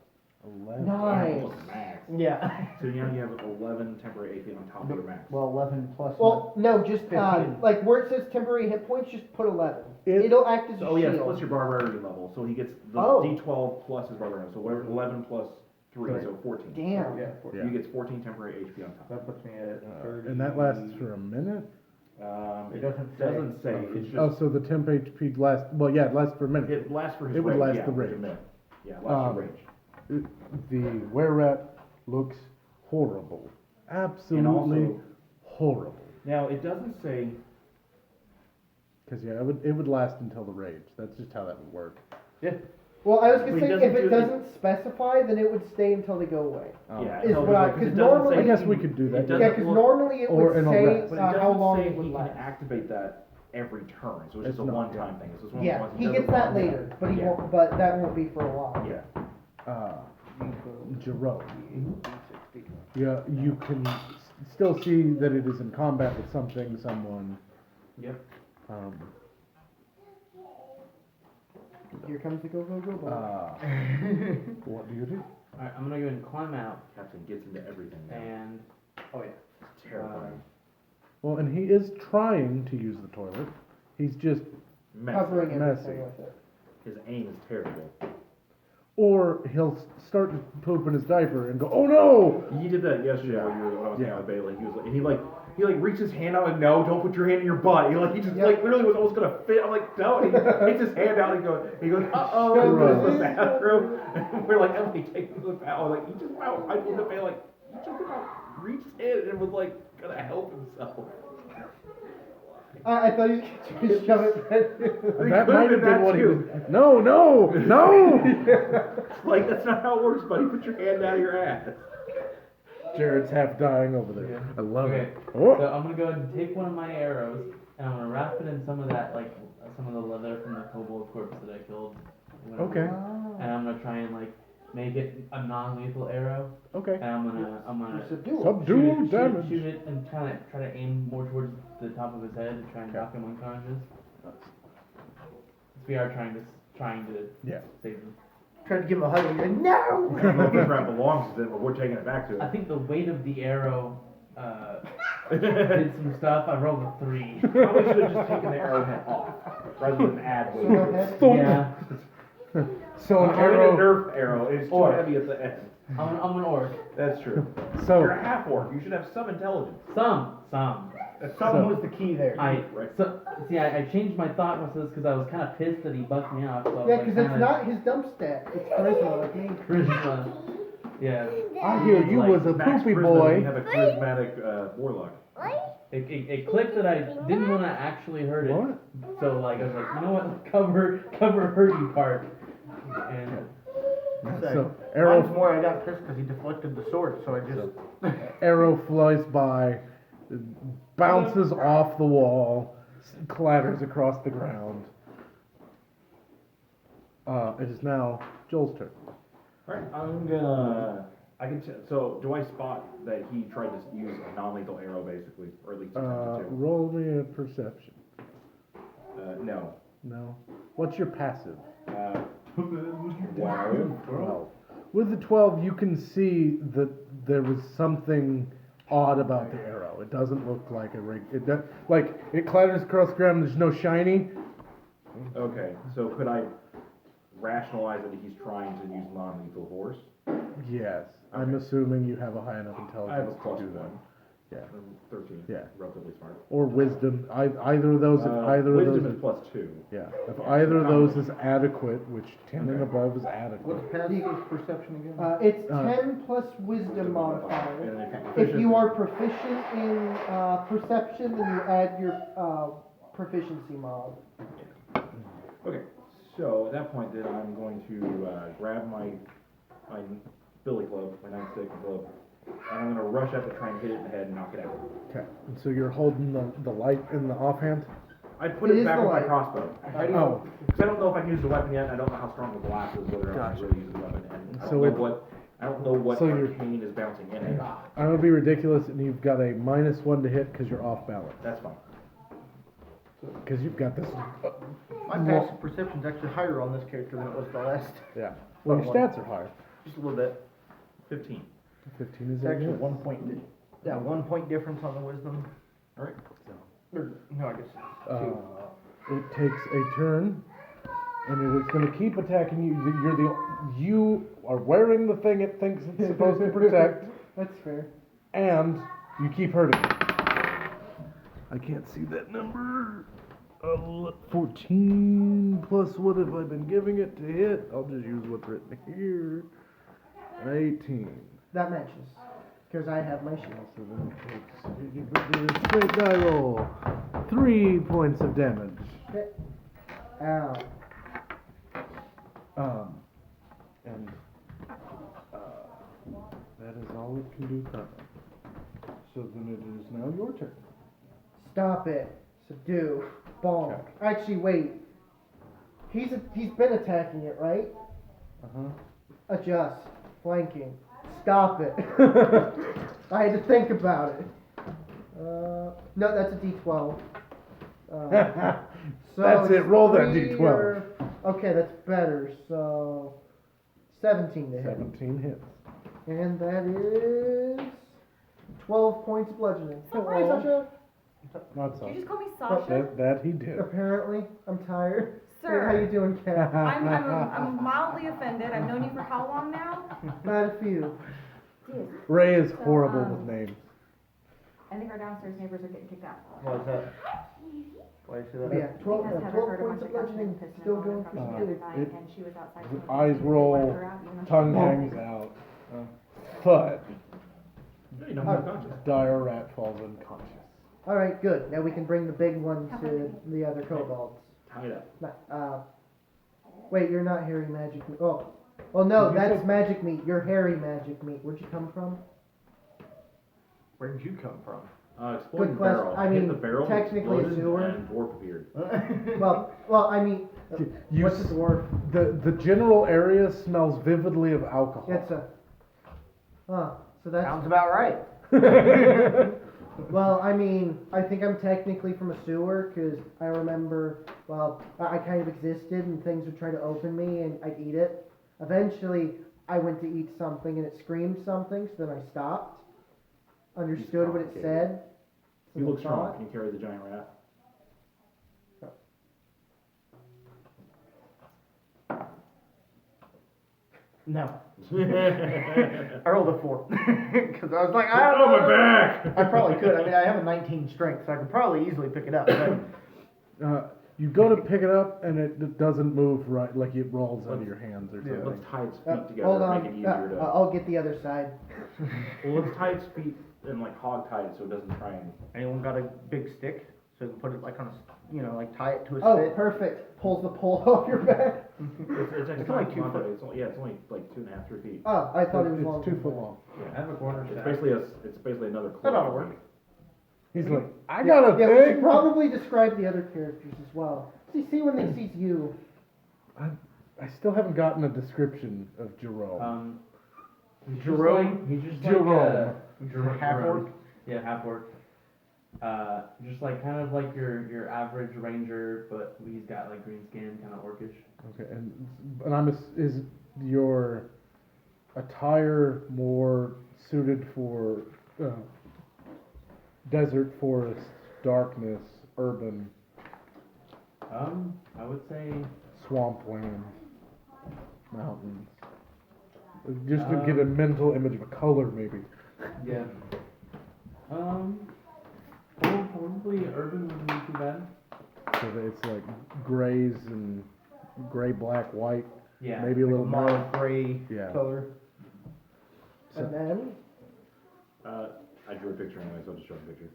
11. Nice. Almost max. Yeah. So now you have 11 temporary AP on top of your max. Well, 11 plus. Well, no, just 15. like where it says temporary hit points, just put 11. It- It'll act as a Oh yeah, shield. plus your barbarity level. So he gets the Oh. D12 plus his barbarity. So whatever, 11 plus 3, Right. so 14. Damn. Yeah. Yeah. He gets 14 temporary HP on top. That puts me at 30. And that lasts for a minute? It doesn't say. doesn't say. It's just Oh, so the temp HP lasts, well, yeah, it lasts for a minute. it lasts for his It would rage. last Yeah, the for a rage. minute. Yeah, it lasts for Um, rage. The were-rat looks horrible. Absolutely horrible. Now it doesn't say. Because, yeah, it would last until the rage. That's just how that would work. Yeah. Well, I was gonna But he say doesn't if it do it- doesn't specify, then it would stay until they go away. Yeah, Is no, what I- because it 'cause doesn't normally- say I guess he we can- could do it that. doesn't Yeah, because look- normally it or would in a say rest. But it how doesn't long say it would he can last. activate that every turn. So it's just It's a not, one-time thing. It's just one of the Yeah, ones he does gets it that once. later, but he Yeah. won't. But that won't be for a while. Yeah. Jerome. Yeah, you can still see that it is in combat with something, someone. Yep. Here comes the go go go ball. What do you do? Alright, I'm gonna go ahead and climb out Captain gets into everything. Now. and It's terrifying. Well, and he is trying to use the toilet. He's just, Covering messy. everything with it. His aim is terrible. or he'll start to poop in his diaper and go, oh no! He did that yesterday Yeah. when I was hanging Yeah. out with Bailey. He was like, and he reached his hand out and no, don't put your hand in your butt. He just Yeah. like literally was almost gonna fit. I'm like, no. And he takes his hand out and he goes, uh-oh, and goes to the bathroom. And we're like, Emily, take him to the bathroom. Like, he just about, I told the Bailey, like, he just about reached in and was like, gonna help himself. I thought you could just shove it right That could've might have been been that what he too. was. No! Like, that's not how it works, buddy. Put your hand out of your ass. Jared's half dying over there. I love Okay, it. Oh. so I'm gonna go ahead and take one of my arrows and I'm gonna wrap it in some of that, like, some of the leather from the kobold corpse that I killed. Okay. And I'm gonna try and, like, make it a non-lethal arrow, Okay. and I'm gonna Subdue damage. shoot it and kind of try to aim more towards the top of his head and try and knock him unconscious. We are trying to Yeah. save him. Tried to give him a hug and you're like, no! I don't know if this round belongs to them, but we're taking it back to I it. think the weight of the arrow did some stuff. I rolled a 3. Probably should have just taken the arrowhead off, rather than add weight. Yeah, So an I'm having a arrow. nerf arrow, it's too Or- heavy at the end. I'm an orc. That's true. So You're a half orc, you should have some intelligence. Some. Something was the key there. I changed my thought process because I was kind of pissed that he bucked me out. So I was Yeah, like, because it's kinda not his dump stat. It's charisma, like me. charisma. Yeah, I hear you Like, was a Max poopy charisma, boy. You have a charismatic warlock. it clicked that I didn't want to actually hurt it. What? So like I was like, you know what, cover hurty part. And So Mine's arrow more, I got pissed because he deflected the sword, so I just... arrow flies by, bounces off the wall, clatters across the ground. It is now Joel's turn. Alright, I'm gonna. So, do I spot that he tried to use a non-lethal arrow, basically? Or at least attempted to? Roll me a perception. No. No. What's your passive? 12. 12. With the 12, you can see that there was something odd about the arrow. It doesn't look like a rig. Like it clatters across the ground. There's no shiny. Okay, so could I rationalize that he's trying to use non-lethal force? Yes. I'm assuming you have a high enough I have a intelligence plus to do that. 1. Yeah. 13. Yeah. Relatively smart. Or wisdom. Either of those. If either of Wisdom those. is plus 2. Yeah. If either of those is adequate, which 10 and above is adequate. What's passive perception again? It's Uh, 10 plus wisdom modifier. And then If you are proficient in perception, then you add your proficiency mod. Okay, so at that point then I'm going to grab my billy club, my nightstick club, and I'm going to rush up and try and hit it in the head and knock it out. Okay. And so you're holding the light in the offhand? I put It it is back the with my light. crossbow. I don't Oh. know, because I don't know if I can use the weapon yet, and I don't know how strong the blast is, whether I Gotcha. can really use the weapon, and I So don't know it- what so you're- arcane is bouncing in it. I'm gonna be ridiculous, and you've got a -1 to hit because you're off balance. That's fine. Because you've got this. My passive perception's actually higher on this character than it was the last. Yeah. Well, your stats are higher. Just a little bit. 15. 15 is It's actually it. 1 point. Yeah, 1 point difference on the wisdom. Alright. Or, no, I guess it's 2. It takes a turn, and it is going to keep attacking you. You are wearing the thing it thinks it's supposed to protect, That's fair. and you keep hurting it. I can't see that number. 14 plus what have I been giving it to hit? I'll just use what's written here. 18. That matches. Because I have my shield. So then it takes straight die roll. 3 points of damage. Okay. Ow. And that is all it can do currently. So then it is now your turn. Stop it. Subdue. Bonk. Check. Actually, wait. He's been attacking it, right? Adjust. Flanking. Stop it. I had to think about it. No, that's a D12. So That's it, it's roll that 3 D12. or- Okay, that's better. So 17 to hit. 17 hits. And that is 12 points of bludgeoning. Hi, Sasha. Not so. Did you just call me Sasha? That he did. Apparently, I'm tired. Sir. Hey, how you doing, Kat? I'm mildly offended. I've known you for how long now? Quite a few. Ray is So, horrible with names. I think our downstairs neighbors are getting kicked out. Why is that? Why is that? Yeah, 12, Because Heather 12 heard a points bunch of of gunshots bludgeoning. pissing Still and going blowing for from good. the night, and she was outside. Eyes roll, They let her out, even though she tongue was hangs out. Thud. You know, I'm conscious. Dire rat falls unconscious. Alright, good. Now we can bring the big one to the other kobolds. Tie it up. Wait, you're not hairy magic meat. Oh. Well, no, Did you that's say- magic meat. You're hairy magic meat. Where'd you come from? Where did you come from? Exploding Good question. barrel. I Hit mean, the barrel, technically a exploded, sewer. and dwarf appeared. Well, I mean, You what's a s- dwarf? The general area smells vividly of alcohol. It's a. So that's. Sounds about right. Well, I mean, I think I'm technically from a sewer because I remember, well, I kind of existed and things would try to open me and I'd eat it. Eventually, I went to eat something and it screamed something, so then I stopped, understood what it said. You look and strong. thought. Can you carry the giant rat? No. I rolled a 4. Because I was like, Get on my back! I probably could. I mean, I have a 19 strength, so I could probably easily pick it up. But You go to pick it up and it doesn't move right, like it rolls out of your hands or something. Let's tie its feet together Hold and on, make it easier to. I'll get the other side. Well, let's tie its feet and like hog tie it so it doesn't try and. anyone got a big stick? So you can put it like on a, like tie it to a Oh, spit? perfect. Pulls the pole off your back. It's actually It's only not 2 long, foot. It's only, yeah, it's only like 2.5, 3 feet. Oh, I thought it was It's long. 2 foot long. I have a corner It's shaft. basically another. That ought to claw. work. He's like, I got a Yeah, we should thing. probably describe the other characters as well. See when they sees you. I still haven't gotten a description of Jerome. He's Jerome? He's just Jerome. Jerome. Half orc? Yeah, half orc. Just like kind of like your average ranger, but he's got like green skin, kind of orcish. Okay, and is your attire more suited for desert, forest, darkness, urban, I would say swampland, mountains? Just to get a mental image of a color, maybe. yeah. Probably urban wouldn't be too bad. So that it's like grays and gray, black, white. Yeah. Maybe a little more. Mauve gray Yeah. color. So- And then, I drew a picture anyway, so I'll just show a picture.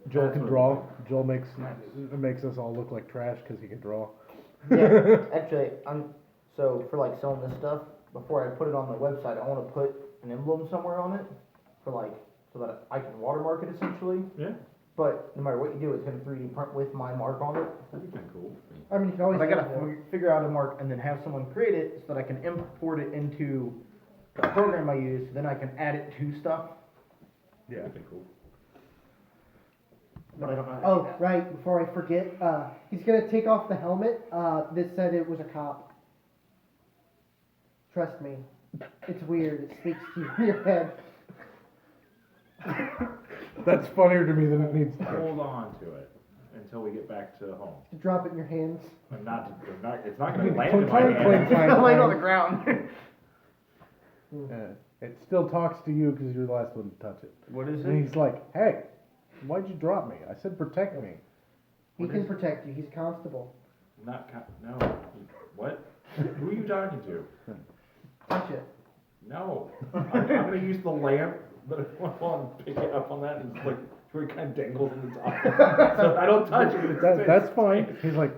Joel That's can what it draw. looks Joel makes us all look like trash because he can draw. Yeah, actually, so for like selling this stuff, before I put it on the website, I want to put an emblem somewhere on it for like, so that I can watermark it essentially. Yeah, But no matter what you do, it's gonna 3D print with my mark on it. that'd be kind of cool. I mean, you can always. But I gotta have it. figure out a mark and then have someone create it so that I can import it into the program I use. Then I can add it to stuff. Yeah. That'd be cool. But I don't know. How to do Oh, that. right, before I forget, he's gonna take off the helmet, that said it was a cop. Trust me. It's weird, it speaks to you in your head. That's funnier to me than it needs to be. Hold on to it until we get back to home. Drop it in your hands. It's not gonna land in my Clink, clink, hand. clink. It's laying on the ground. It still talks to you because you're the last one to touch it. What is And it? he's like, hey, why'd you drop me? I said protect me. He can protect you, he's a constable. No. What? Who are you talking to? Touch it. No. I'm gonna use the lamp, but I'll pick it up on that and it's like where it kind of dangles in the top. So I don't touch it. It That's stays. fine. He's like,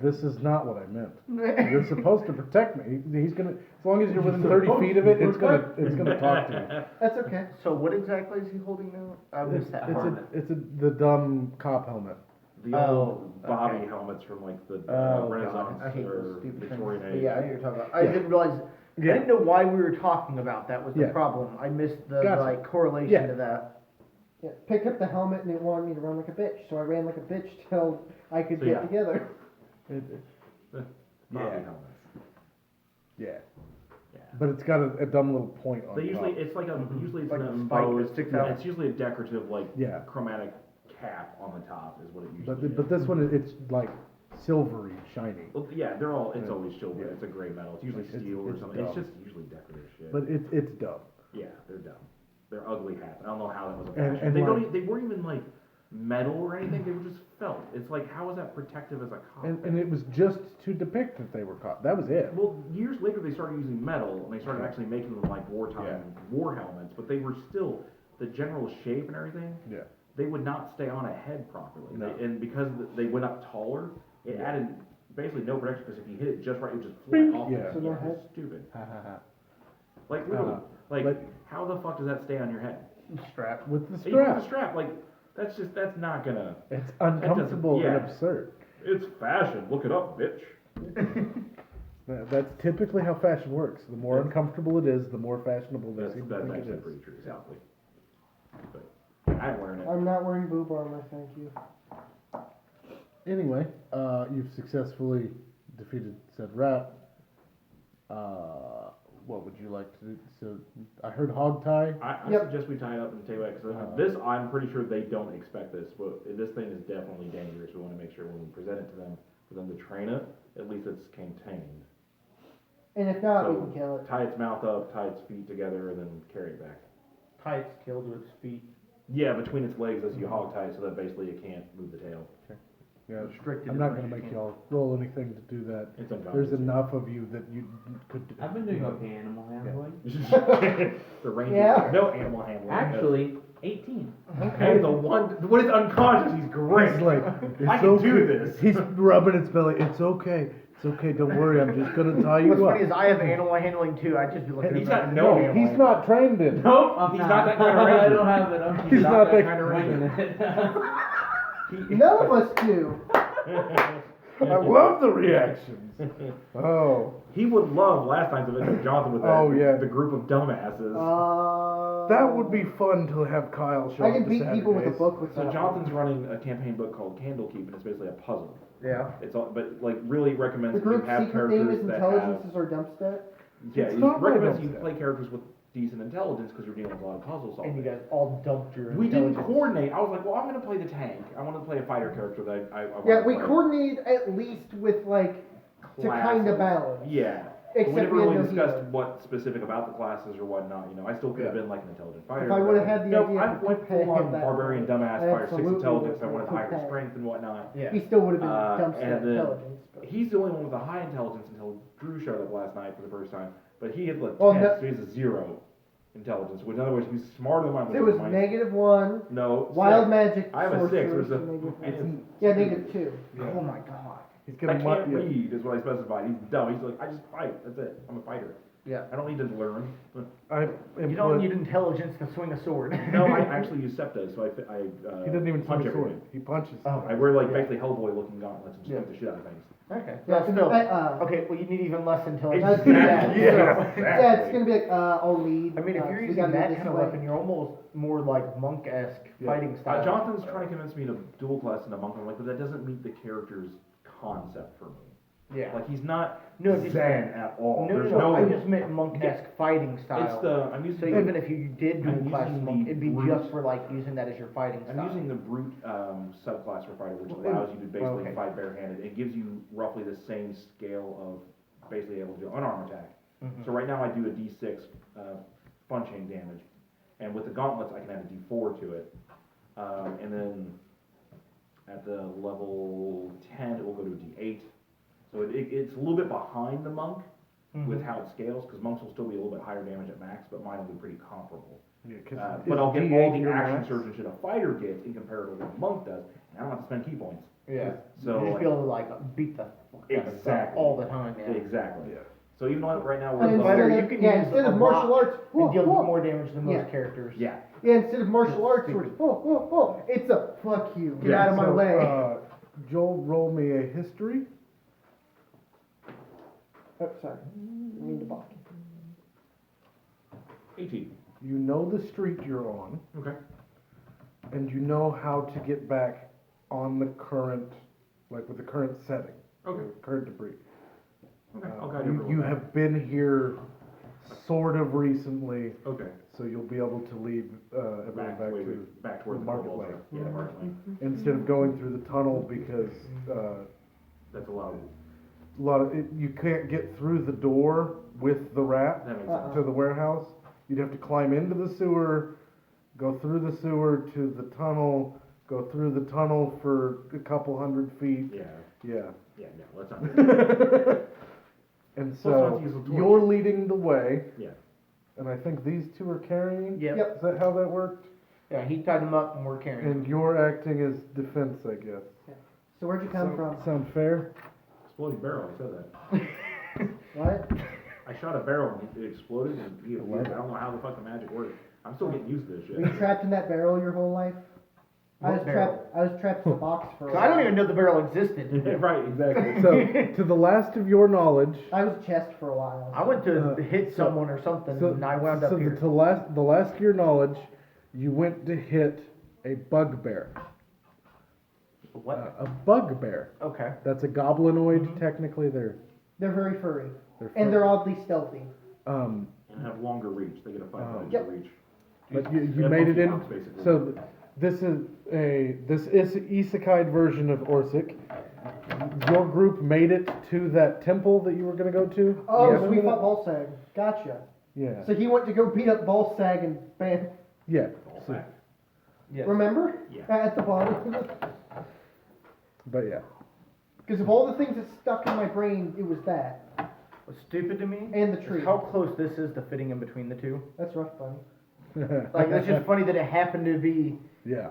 this is not what I meant. You're supposed to protect me. He's gonna, as long as you're within 30 feet of it, it's gonna talk to you. That's okay. So what exactly is he holding now? I missed that part. The dumb cop helmet. The old Bobby helmets from like the Oh, Renaissance God, I hate those or stupid things. Victorian But age. yeah, I know what you're talking about. I Yeah. didn't realize, I Yeah. didn't know why we were talking about that was the Yeah. problem. I missed the Gotcha. like correlation Yeah. to that. Yeah, pick up the helmet and it wanted me to run like a bitch, so I ran like a bitch till I could So, get yeah. together. Bobby Yeah. helmets. Yeah. Yeah. But it's got a dumb little point on They usually top. it's like usually it's Like an a spike that embossed. sticks out. It's usually a decorative like Yeah. chromatic cap on the top is what it usually is. But this one, it's like silvery, shiny. Well, yeah, they're all. It's Yeah. always silver. Yeah. It's a gray metal. It's usually It's- steel or it's something. It's dumb. just usually decorative shit. But it's dumb. yeah, they're dumb. They're ugly hats. I don't know how that was a And- fashion. and They like- don't. They weren't even like metal or anything. They were just felt. It's like how is that protective as a cockpit? And it was just to depict that they were caught. That was it. Well, years later they started using metal and they started Yeah. actually making them like wartime war helmets, but they were still the general shape and everything. Yeah. They would not stay on a head properly, No. and because they went up taller, it Yeah. added basically no protection. Because if you hit it just right, it would just Bing. fly off. Yeah. So no it's head? stupid. Ha ha ha. Like literally, like but- how the fuck does that stay on your head? Strap. With the You put strap. the strap, like that's not gonna. It's uncomfortable yeah. and absurd. It's fashion. Look it up, bitch. That's typically how fashion works. The more uncomfortable it is, the more fashionable they That's seem to think it actually is. pretty true, sadly. But I'm wearing it. I'm not wearing boob armor, thank you. Anyway, you've successfully defeated said rat. What would you like to do? So, I heard hog tie. I Yep. suggest we tie it up and take it back, because this, I'm pretty sure they don't expect this, but this thing is definitely dangerous. We want to make sure when we present it to them, for them to train it, at least it's contained. And if not, we So, can kill it. tie its mouth up, tie its feet together, and then carry it back. Tie its tail to its feet. Yeah, between its legs as you hog tie it, so that basically it can't move the tail. Yeah, Restricted I'm as not much going to as make you y'all roll anything to do that. It's unconscious. There's enough of you that you could do. I've been doing okay animal handling. The ranger, Yeah. no animal handling. Actually, 18. And the one, when it's unconscious, he's great. He's like, I it's can okay. do this. He's rubbing its belly. It's okay. It's okay. Don't worry. I'm just going to tie you What's up. funny is I have animal handling too. I'd just be looking He's at got no No, animal he's handling. not trained in it. Nope, he's not that kind of ranger. I don't have it. I'm He's not that kind of ranger. None of us do. I love the reactions. Oh. He would love last time's event with Jonathan with that, Oh, yeah. the group of dumbasses. That would be fun to have Kyle show I up can to beat people with a Saturdays. book with So that. Jonathan's running a campaign book called Candlekeep, and it's basically a puzzle. Yeah. It's all, but like really recommends The that you group's have secret name characters is that Intelligence have. is our dump stat. Yeah, It's it not my recommends you dump play characters with decent intelligence because you're dealing with a lot of puzzle solving. And you guys all dumped your We didn't intelligence. coordinate. I was like, well, I'm going to play the tank. I want to play a fighter character that I want Yeah, to we play. coordinated at least with like to kind of balance. Yeah. Except we never we had really no discussed healer. what specific about the classes or whatnot. You know, I still could have Yeah. been like an intelligent fighter. If I would have had the nope, idea I for went full on that barbarian way, dumbass I fire 6 absolutely intelligence. I would wanted have higher prepared. strength and whatnot. Yeah. He still would have been dump And stat then intelligence. But. he's the only one with a high intelligence until Drew showed up last night for the first time. But he had like Well, 10, no- so he has a 0 intelligence. Which in other words, he's smarter than mine. It was mine. -1. No. Wild 6. magic. I have a 6. sorcerers, There's a negative- Yeah, -2. Oh my god. He's I gonna can't yeah. read is what I specified. He's dumb. He's like, I just fight. That's it. I'm a fighter. Yeah. I don't need to learn. I You don't need intelligence to swing a sword. No, I actually use septas, so I He doesn't even punch swing a sword. everything. He punches. Oh. I wear like Yeah. basically Hellboy looking gauntlets and just Yeah. beat the shit out of things. Okay. Yeah, Well, still. okay. Well, you need even less intelligence. Exactly. Yeah. Yeah, it's gonna be like, I'll lead. I mean, if you're we using gotta do that this kind of way. weapon, you're almost more like monk-esque fighting style. Jonathan's trying to convince me to dual class into monk. I'm like, but that doesn't meet the character's concept for me. Yeah. Like he's not No, just- Zen at all. No, There's no, I just meant monk-esque fighting style. It's the I'm using So the, even if you did I'm dual class using monk, the it'd be brute- just for like using that as your fighting style. I'm using the brute subclass for fighter, which Well, allows you to basically okay. fight barehanded. It gives you roughly the same scale of basically able to do unarmed attack. Mhm. So right now I do a D6 punching damage, and with the gauntlets I can add a D4 to it, and then at the level 10 it will go to a D8. So it's a little bit behind the monk with how it scales, because monks will still be a little bit higher damage at max, but mine will be pretty comparable. Yeah, 'cause But I'll is get D8 all the your action max? surge and shit a fighter gets in comparison to what a monk does, and I don't have to spend key points. Yeah. So, you just be able to like beat the fuck out of stuff Exactly. all the time. Yeah. Exactly. Yeah. So even though right now And we're instead Fighter, of- you can yeah, use instead a of martial block arts, and deal whoa. more damage than most Yeah. characters. yeah. Yeah, instead of martial arts, swords, it's a fuck you, get Yeah, out of my So, way. Joel, roll me a history. Oh, sorry, I mean to balk. 18. You know the street you're on, Okay. and you know how to get back on the current, like with the current setting, Okay. current debris. Okay. I'll guide you. You have been here sort of recently, Okay. so you'll be able to lead everyone back wait, to back to where the the market kobolds way. are. Yeah, the market way. instead of going through the tunnel because That's allowed. a lot of you can't get through the door with the rat That makes Uh-uh. sense. to the warehouse. You'd have to climb into the sewer, go through the sewer to the tunnel, go through the tunnel for a couple hundred feet. Yeah. Yeah. Yeah. No, let's not. Do that. And Let's so not use a torch. you're leading the way, Yeah. and I think these two are carrying. Yep. Yep. Is that how that worked? Yeah, he tied them up and we're carrying them. And you're acting as defense, I guess. So where'd you come from? Sound fair? Exploding barrel. I said that. What? I shot a barrel and it exploded and I don't know how the fuck the magic worked. I'm still getting used to this Were you shit. trapped in that barrel your whole life? I was What barrel? trapped in a box for. 'Cause I don't even know the barrel existed. Right, exactly. So, to the last of your knowledge, I was chest for a while. I went to hit someone or something, and I wound up here. the last of your knowledge, you went to hit a bugbear. What? A bugbear. Okay. That's a goblinoid. Technically, they're They're very furry, furry. and they're oddly stealthy. And have longer reach. They get a 5 foot Yep. reach. but you They're made it in. monkey hounds, basically. So this is isekai version of Orsic. Your group made it to that temple that you were gonna go to. Oh, Yeah. so we fought Balsag. Gotcha. Yeah. So he went to go beat up Balsag and ban. Yeah. All So, back. Yes. Remember? Yeah. At the bottom. but yeah. Because of all the things that stuck in my brain, it was that. What's stupid to me And the is tree. how close this is to fitting in between the two. That's rough, buddy. Like, it's just funny that it happened to be, Yeah.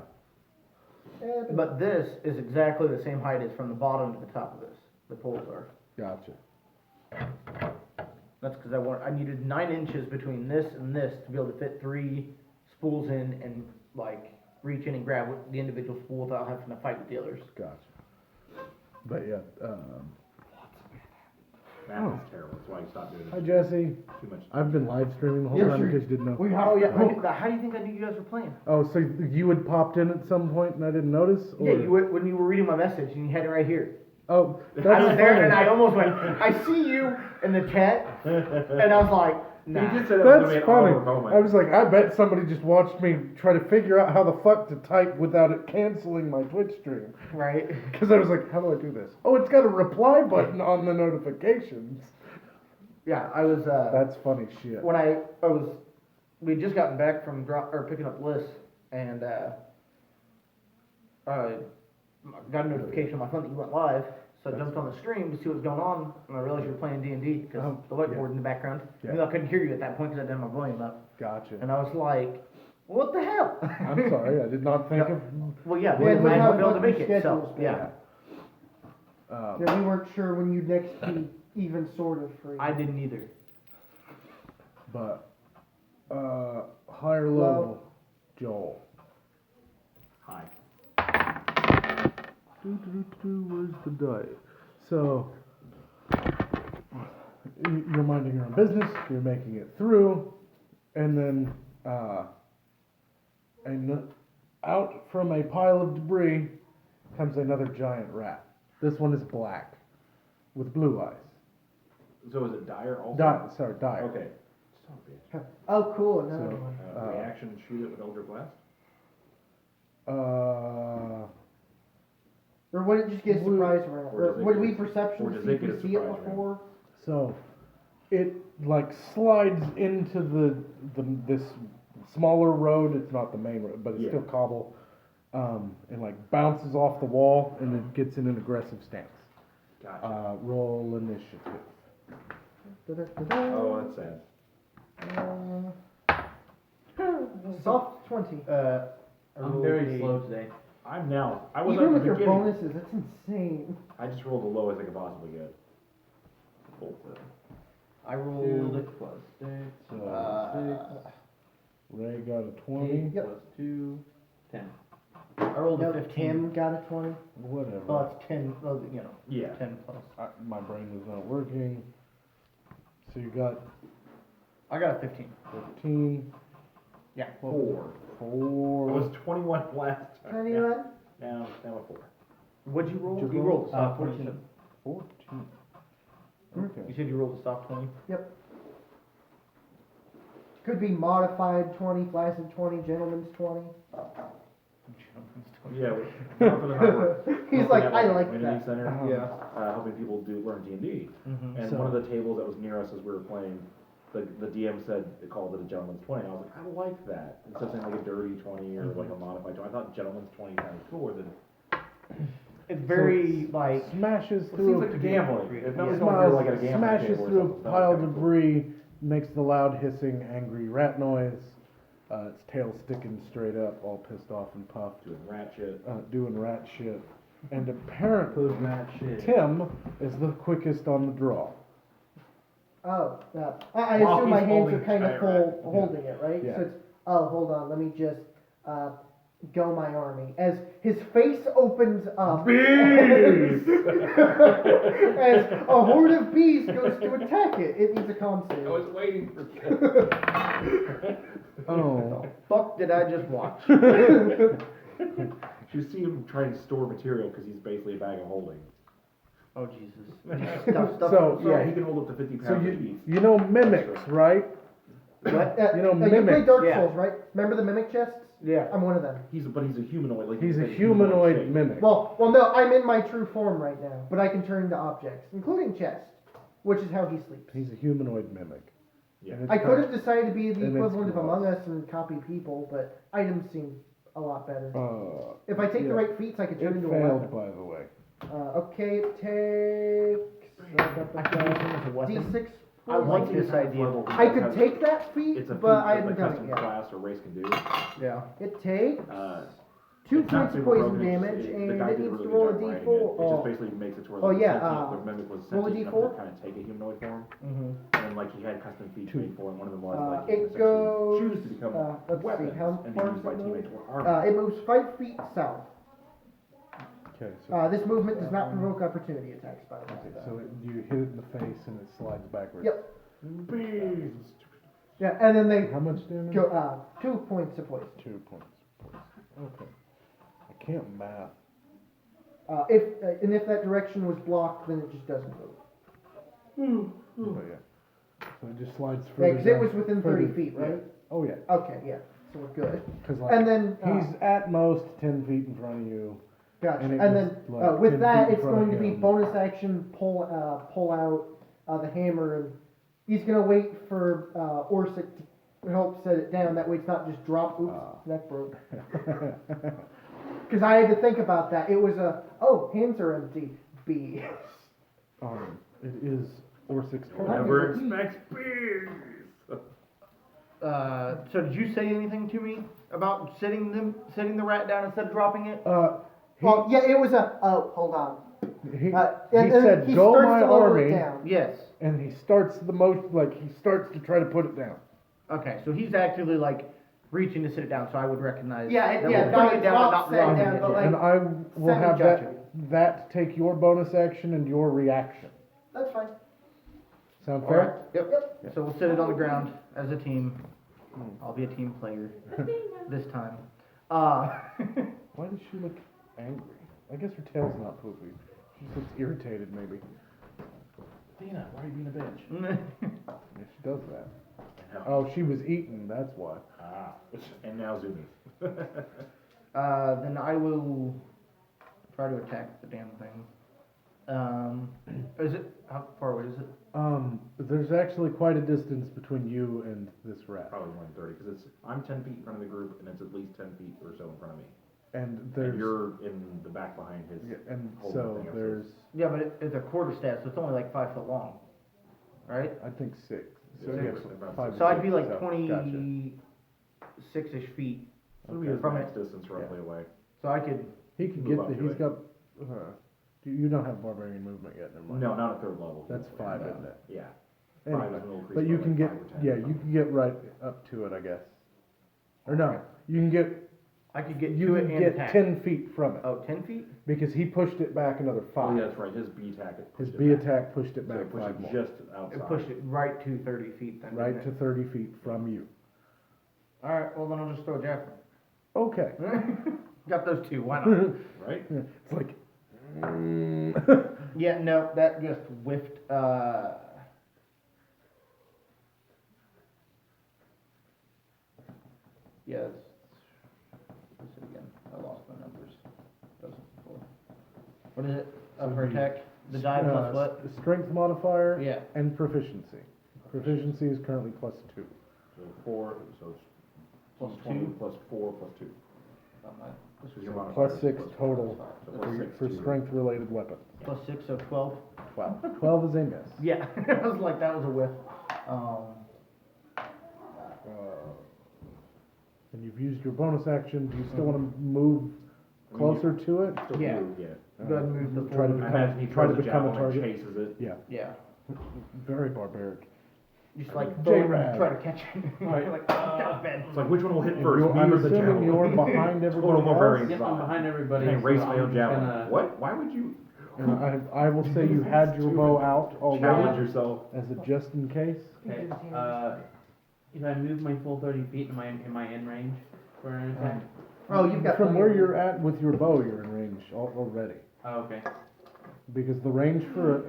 but this is exactly the same height as from the bottom to the top of this. The poles are. Gotcha. That's because I needed 9 inches between this and this to be able to fit 3 spools in and like reach in and grab the individual spool without having to fight with the others. Gotcha. But yeah. Math is terrible. That's why you stopped doing Hi it. Jesse. Too much. I've been live streaming the whole Yeah, time sure. in case you didn't know. Oh yeah. How do you think I knew you guys were playing? Oh, so you had popped in at some point and I didn't notice? Or? Yeah, when you were reading my message and you had it right here. Oh, that's I was there and I funny. almost went, I see you in the chat, and I was like, nah. He did say that was gonna be That's an funny. hour moment. I was like, I bet somebody just watched me try to figure out how the fuck to type without it canceling my Twitch stream. Right? Because I was like, how do I do this? Oh, it's got a reply button on the notifications. Yeah, I was, That's funny shit. when we had just gotten back from picking up lists, and, I got a notification on my phone that you went live, so I jumped on the stream to see what was going on, and I realized you were playing D&D, because the whiteboard in the background. Yeah. I knew I couldn't hear you at that point because I didn't have my volume up, Gotcha. and I was like, what the hell? I'm sorry, I did not think of. Well, yeah, Yeah, we we might have not be able to make fucking it, so, schedules, yeah. Yeah, we weren't sure when you'd next be even sort of free. I didn't either. But, higher level, Joel. Hi. Where's the die? So, you're minding your own business, you're making it through, and then, out from a pile of debris comes another giant rat. This one is black, with blue eyes. So is it dire also? Dire. Okay. Oh, cool. Another So- one. Reaction, shoot it with Eldritch Blast? Or would it just get a Blue- surprise round? or does Or it would get we a- perception or does see it if get we a see it surprise round? before? So, it like slides into this smaller road. It's not the main road, but it's Yeah. still cobble. And like bounces off the wall and then gets in an aggressive stance. Gotcha. Roll initiative. Da-da-da-da. Oh, that's sad. Soft 20. I'm very slow today. I was Even at with the your beginning. bonuses, that's insane. I just rolled the lowest I could possibly get. I rolled, 2 plus 6, uh, Ray got a 20. 8 plus 2, 10. I rolled a No, 15. Tim got a 20. Whatever. Oh, it's 10, well, you know, Yeah. 10 plus. My brain was not working. So you got I got a 15. 15. Yeah. 4. It 4. was 21 last time. 21? Now a 4. What'd you roll? Did you You roll? rolled a soft 14. 20. 14. You Okay. said you rolled a soft 20? Yep. Could be modified 20, flaccid 20, gentleman's 20. Yeah. Jonathan and I were He's helping like, out I at the like community that. center, Yeah. helping people learn D&D. Mm-hmm. And So- one of the tables that was near us as we were playing, the DM said they called it a gentleman's 20. And I was like, I like that. Instead of saying like a dirty 20 or like a modified 20, I thought gentleman's 20 sounded cooler than. It's very, like, Smashes It through seems like a gambling. If nobody's going Smiles, through like at a gambling smashes table or through a something, that pile was of kinda cool. debris, makes the loud hissing, angry rat noise. Its tail sticking straight up, all pissed off and puffed, Doing rat shit. doing rat shit. And apparently, Rat shit. Tim is the quickest on the draw. Oh, I While assume my he's hands holding are kind of giant full rat. holding it, right? Yeah. So it's, oh, hold on, let me just Go my army. As his face opens up. Bees! As a horde of bees goes to attack it. It needs a con save. I was waiting for that. Oh. Fuck did I just watch? You see him trying to store material because he's basically a bag of holding. Oh Jesus. Stuff. So, Yeah, he can hold up to 50 So pounds of you, bees. you know mimics, right? What? You know, you play mimics. Dark Yeah. Souls, right? Remember the mimic chests? Yeah. I'm one of them. But he's a humanoid. Like He's a said, humanoid shape. mimic. Well, no, I'm in my true form right now, but I can turn into objects, including chest, which is how he sleeps. He's a humanoid mimic. Yeah. And it's I could kind have decided to be the and it's equivalent of gross. Among Us and copy people, but items seem a lot better. If I take yeah. the right feats, I could turn It into a failed, weapon. by the way. Okay, it takes I can use him as a weapon. D6. I like points. this idea. I could take that feat, It's a feat but I that the haven't done it custom yet. class or race can do. Yeah. It takes Uh, 2 It's not points of super poison broken, damage, the and guy it did needs really to good roll a job writing d4. It just basically makes it to where Oh, like, yeah, the mimic was roll a sentient enough d4. to kind of take a humanoid form, Mm-hmm. and like he had custom feats made for him. One of them was like he It could essentially goes. choose to become Let's weapons see, how and be far used by does it teammates move? for armor. It moves 5 feet south. Okay, so, This movement does not provoke opportunity attacks, by the way. okay, so you hit it in the face and it slides backwards. Yep. Bees! Yeah, and then they How much damage? go 2 points of poison. 2 points. Okay. I can't math. If that direction was blocked, then it just doesn't move. But yeah. So it just slides Yeah, further because it down- was within 30 further- feet, yeah. right? Oh yeah. Okay, yeah, so we're good. Because like, And then he's at most 10 feet in front of you. gotcha. and And, it then was, like, 10 with that, feet in it's front of going to be him. bonus action pull out the hammer, and he's gonna wait for Orsic to help set it down. That way, it's not just drop. Oops, neck broke. Because I had to think about that. It was hands are empty. B. It is Orsic's turn. Never expects bees. So did you say anything to me about sitting the rat down instead of dropping it? Well, yeah, it was hold on. He And then said, he "Go starts my to lower it army," down. Yes. and he starts the motion, like he starts to try to put it down. Okay, so he's actually like reaching to sit it down, so I would recognize. Yeah, that yeah, we're not putting it down, but drop, not set it dropping down, it but yet. like- And I will have semi-judging. that take your bonus action and your reaction. That's fine. Sound All right. fair? Yep. So we'll sit it on the ground as a team. I'll be a team player this time. Why does she look angry? I guess her tail's not poopy. She just looks irritated, maybe. Dina, why are you being a bitch? Yeah, she does that. I know. Oh, she was eaten, that's why. And now zoomies. Then I will try to attack the damn thing. Is it, how far away is it? There's actually quite a distance between you and this rat. Probably more than 30, because I'm 10 feet in front of the group, and it's at least 10 feet or so in front of me. And there's... And you're in the back behind his. Yeah, and holding so thing up, there's, Yeah, but it's a quarter staff, so it's only like 5 foot long, right? I think 6. Yeah, yeah, six, about 5 six. So I'd be like so, 26-ish feet. It'll be his From max distance roughly away. So I could, He can Move get up the, to he's it. got, you don't have barbarian movement yet, never mind. No, not at third level. That's 5, isn't it? Yeah. Anyway, 5 is an increase but you by can like get, 5 or 10. yeah, you can get right up to it, I guess. Or no, you can get, I could get you to it can and get attack. 10 feet from it. Oh, 10 feet? Because he pushed it back another 5. Oh, yeah, that's right. His B attack. His pushed B it back. attack pushed it So back it pushed 5 it more. just outside. It pushed it right to 30 feet then. Right didn't to it? 30 feet from you. Alright, well then I'll just throw a javelin. Okay. Got those two, why not? Right? It's like, Yeah, no, that just whiffed, yes. What's it again? I lost my numbers. Doesn't before. What is it? Of her attack? The die plus what? Strength modifier Yeah. and proficiency. Proficiency is currently +2. So 4, so it's Plus 20 2? plus 4 plus 2. This So your was modifier Plus is 6 plus total So for, plus 6 for to- strength related weapons. plus 6, so 12. 12. 12 is a miss. Yeah, I was like, that was a whiff. And you've used your bonus action. Do you still want to move closer to it? Still Yeah. move, yeah. Go ahead and move the Try to forward. I imagine he try to throws a become a javelin and target. chases it. Yeah, Yeah. very barbaric. just like throw it and J-Rad. try to catch it. Right. Like, oh, Ben. It's like, which one will hit And first, me I'm or the assuming javelin? you're behind everybody Total else? barbarian Yep, I'm style. behind everybody. Can't race so my I'm own just javelin. gonna- What? Why would you And I will say you had your bow out challenge already yourself? as a just in case. Okay, if I move my full 30 feet, am I in range for an attack? Oh, you've got From plenty where of you're room. at with your bow, you're in range already. Oh, okay. Because the range for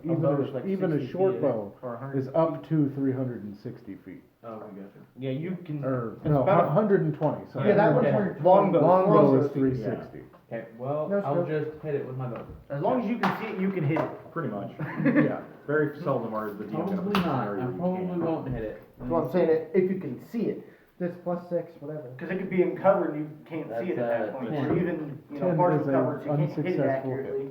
bow is like even 60 a short feet, bow or 100 is up to 360 feet. Oh, okay, gotcha. Yeah, you can. Or it's no, about 120. Sorry. Yeah, that one's Okay. 120. Longbow. Longbow is Longbow. 360. Okay, well, No I'll scope. just hit it with my bow. As long as you can see it, you can hit it. Pretty much. Yeah. Very seldom are the DM gonna Probably put a not. scenario I where you probably can't. won't hit it. That's what I'm saying. If you can see it, That's +6, whatever. because it could be in cover and you can't see it at That's, that point, 10. or even 10 partial is a cover, so you can't hit it unsuccessful accurately.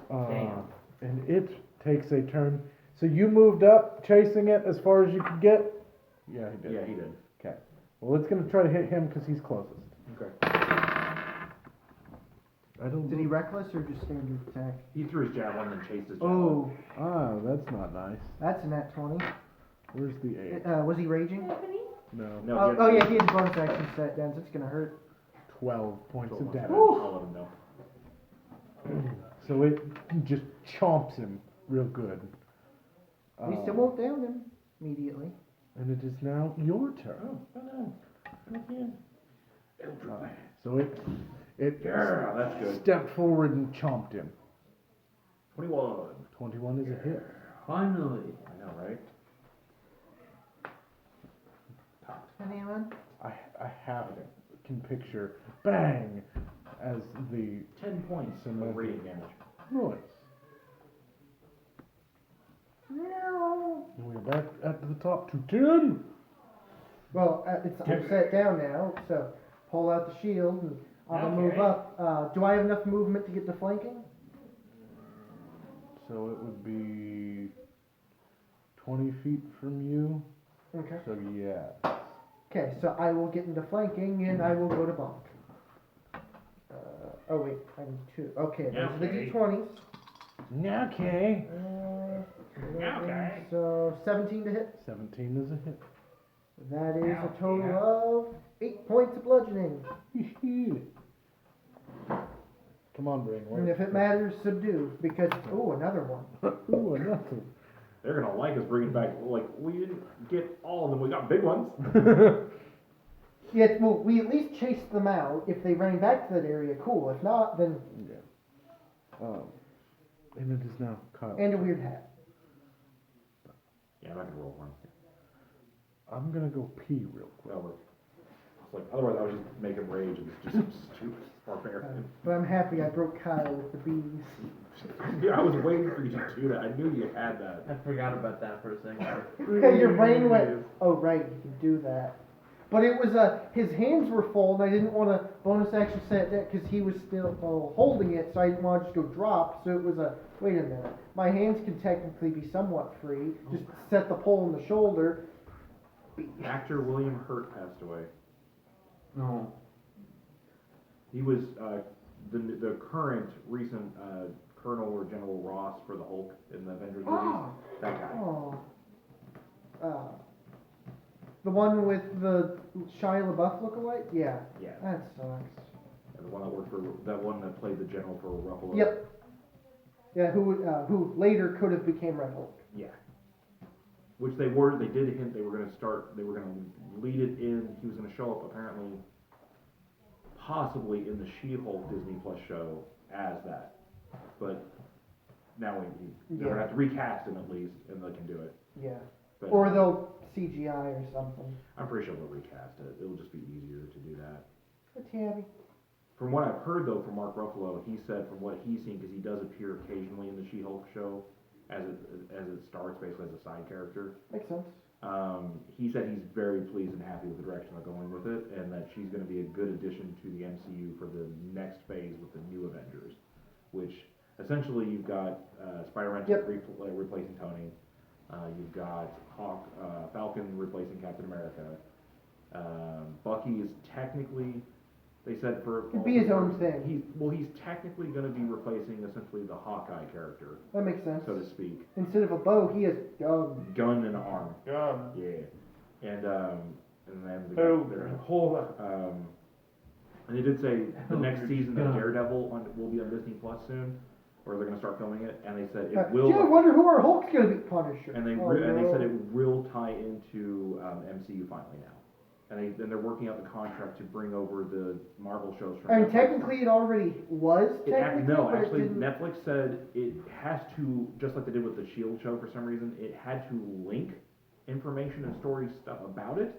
Damn. And it takes a turn. So you moved up, chasing it as far as you could get? Yeah, he did. Yeah, he did. Okay. Well, it's going to try to hit him because he's closest. Okay. I don't Did he know. reckless or just standard attack? He threw his javelin and chased his javelin. Oh, Ah, that's not nice. that's a nat 20. Where's the 8? Was he raging? No. No, Oh, you- oh yeah, he had bonus action set down, so it's gonna hurt. 12 points of damage. I'll let him know. So it just chomps him real good. At least it won't down him immediately. And it is now your turn. So it Yeah, that's good. stepped forward and chomped him. 21. 21 is a hit. Finally. I know, right? Anyone? I can picture bang as the 10 points Cement. of radiant damage. noise. And we're back at the top to 10. Well, I'm set down now, so pull out the shield and I'm gonna move up. Do I have enough movement to get to flanking? So it would be 20 feet from you. Okay. So yeah. Okay, so I will get into flanking and I will go to bonk. Oh wait, I need 2. Okay, those are the Okay. d20s. Okay. Okay. So 17 to hit. 17 is a hit. That is a total of 8 points of bludgeoning. Come on, Brain. And if it matters, subdue. Because, ooh, another one. Ooh, another. They're gonna like us bringing back, like, we didn't get all of them, we got big ones. Yeah, well, we at least chased them out. If they ran back to that area, cool. If not, then, Yeah. And it is now Kyle. and a weird hat. Yeah, I'm not gonna roll one. I'm gonna go pee real quick. That worked. I was like, otherwise I was just making rage and just some stupid barbarian. But I'm happy I broke Kyle with the bees. Yeah, I was waiting for you to do that. I knew you had that. I forgot about that for a second. Okay, your brain went, oh right, you can do that. But it was, his hands were full and I didn't want to bonus action set that because he was still holding it, so I didn't want to just go drop. So it was wait a minute, my hands can technically be somewhat free. Just set the pole in the shoulder. Actor William Hurt passed away. No. He was the current recent Colonel or General Ross for the Hulk in the Avengers movies. Oh. That guy. Oh. The one with the Shia LaBeouf lookalike? Yeah. Yeah. That sucks. The one that worked for that one that played the general for Ruffalo. Yep. Yeah, who later could have became Red Hulk. Yeah. Which they did hint they were gonna lead it in. He was gonna show up apparently, possibly in the She-Hulk Disney Plus show as that. But now they're gonna have to recast him at least, and they can do it. Yeah. But Or they'll CGI or something. I'm pretty sure they'll recast it. It'll just be easier to do that. But Tabby. From what I've heard though from Mark Ruffalo, he said from what he's seen, because he does appear occasionally in the She-Hulk show, as it starts basically as a side character. Makes sense. He said he's very pleased and happy with the direction they're going with it, and that she's going to be a good addition to the MCU for the next phase with the new Avengers, which essentially you've got Spider-Man replacing Tony, you've got Falcon replacing Captain America, Bucky is technically They said for It'd be his own thing. He's technically going to be replacing essentially the Hawkeye character, That makes sense. so to speak. Instead of a bow, he has gun. Gun and arm. Gun. Yeah, and then Oh, and they did say the Oh, next your season of gun. Daredevil will be on Disney Plus soon, or they're going to start filming it, and they said Gee, I it will. wonder who our Hulk's gonna be. Punisher. And they and they said it will tie into MCU finally now, and they're working out the contract to bring over the Marvel shows from. And Netflix. technically, it already was. No, but actually, it didn't. Netflix said it has to, just like they did with the Shield show for some reason, it had to link information and story stuff about it,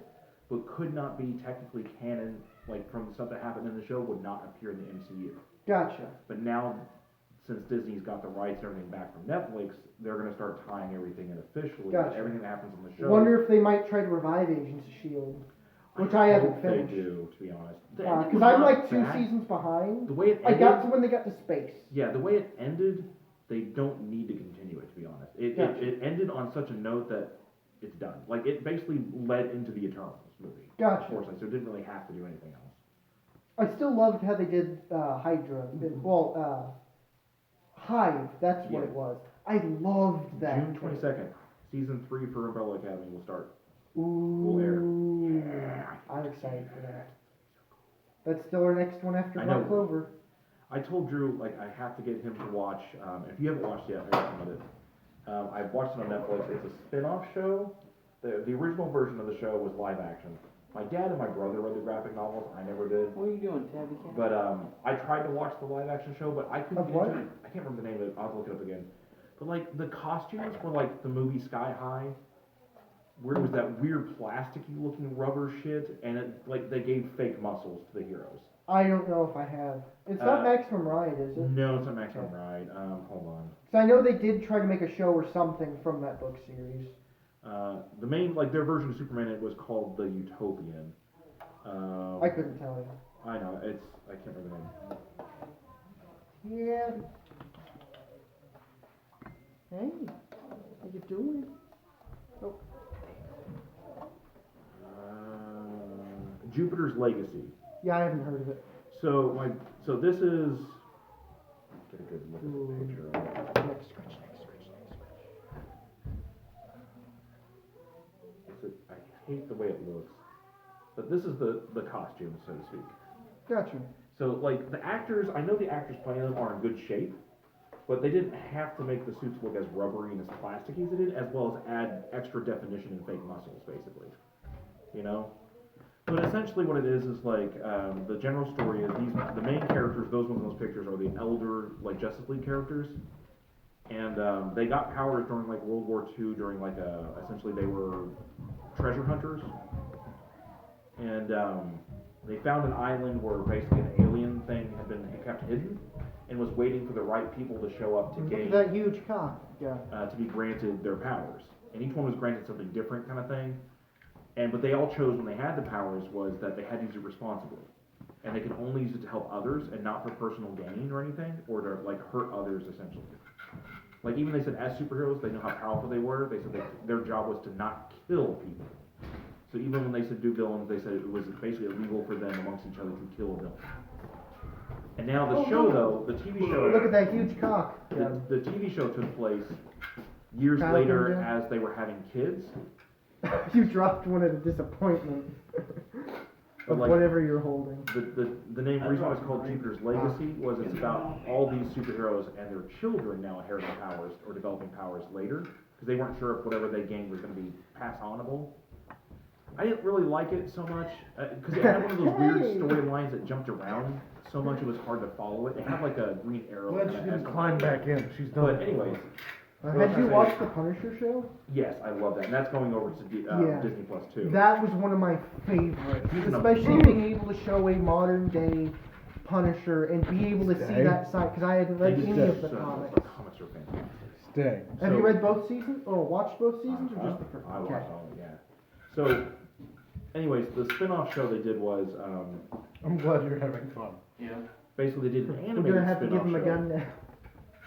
but could not be technically canon, like from the stuff that happened in the show would not appear in the MCU. Gotcha. But now, since Disney's got the rights and everything back from Netflix, they're going to start tying everything in officially, Gotcha. everything that happens on the show. Wonder if they might try to revive Agents of S.H.I.E.L.D., which I haven't hope finished. They do, to be honest. The ending Because was I'm not like 2 bad. seasons behind. The way it I ended, got to when they got to space. yeah, the way it ended, they don't need to continue it, to be honest. Gotcha. It ended on such a note that it's done. Like, it basically led into the Eternals movie. Gotcha. Unfortunately, so it didn't really have to do anything else. I still loved how they did Hydra. Well, Hive, that's what Yeah. it was. I loved that. June 22nd, season 3 for Umbrella Academy will start. Ooh, air. I'm excited for that. That's still our next one after I Black know. Clover. I told Drew, like, I have to get him to watch, if you haven't watched it yet, I recommend it. I've watched it on Netflix. It's a spin-off show. The original version of the show was live action. My dad and my brother read the graphic novels. I never did. What are you doing, Tabby Cat? But I tried to watch the live action show, but I couldn't Of get what? into it. I can't remember the name of it. I'll have to look it up again. But like the costumes were like the movie Sky High, where it was that weird plasticky looking rubber shit, and it like they gave fake muscles to the heroes. I don't know if I have. It's not Maximum Ride, is it? No, it's not Maximum Ride. Hold on. So I know they did try to make a show or something from that book series. The main, like their version of Superman, it was called the Utopian. I couldn't tell you. I know, I can't remember the name. Yeah. Hey, how you doing? Oh. Jupiter's Legacy. Yeah, I haven't heard of it. So this is, get a good look at Ooh. the picture of it. Next scratch. I hate the way it looks, but this is the costume, so to speak. Gotcha. So like the actors, I know the actors playing them are in good shape, but they didn't have to make the suits look as rubbery and as plasticky as they did, as well as add extra definition and fake muscles, basically. You know? But essentially what it is like, the general story is the main characters, those ones in those pictures are the elder, like, Justice League characters. And they got powers during, like, World War II, during, like, essentially they were treasure hunters. And they found an island where basically an alien thing had been kept hidden and was waiting for the right people to show up to Look gain, at that huge cock. Yeah. to be granted their powers. And each one was granted something different kind of thing. And what they all chose when they had the powers was that they had to use it responsibly. And they could only use it to help others and not for personal gain or anything, or to like hurt others essentially. Like even they said as superheroes, they know how powerful they were. They said their job was to not kill people. So even when they said do villains, they said it was basically illegal for them amongst each other to kill a villain. And now the show though, the TV show. Look at that huge cock. Yeah. The TV show took place years Childhood, later yeah. as they were having kids. You dropped one at a disappointment. Of Like, whatever you're holding. The name, reason why it's called Jupiter's Legacy was it's about all these superheroes and their children now inheriting powers or developing powers later, because they weren't sure if whatever they gained was going to be pass onable. I didn't really like it so much, because it had one of those weird storylines that jumped around so much it was hard to follow it. It had like a green arrow. Glad she didn't climb back in. She's done. But anyways, Had you watched the Punisher show? yes, I love that, and that's going over to Yeah. Disney Plus too. That was one of my favorites, He's an especially being able to show a modern day Punisher and be able to see Stay. that side, because I hadn't read any of the The comics. comics are fantastic. Stay. Have you So- read both seasons, or watched both seasons, or just the first? I Okay. watched all of it, yeah. So, anyways, the spin-off show they did was, I'm glad you're having fun. Yeah. basically they did an We're animated gonna have to give spin-off him a show. gun now.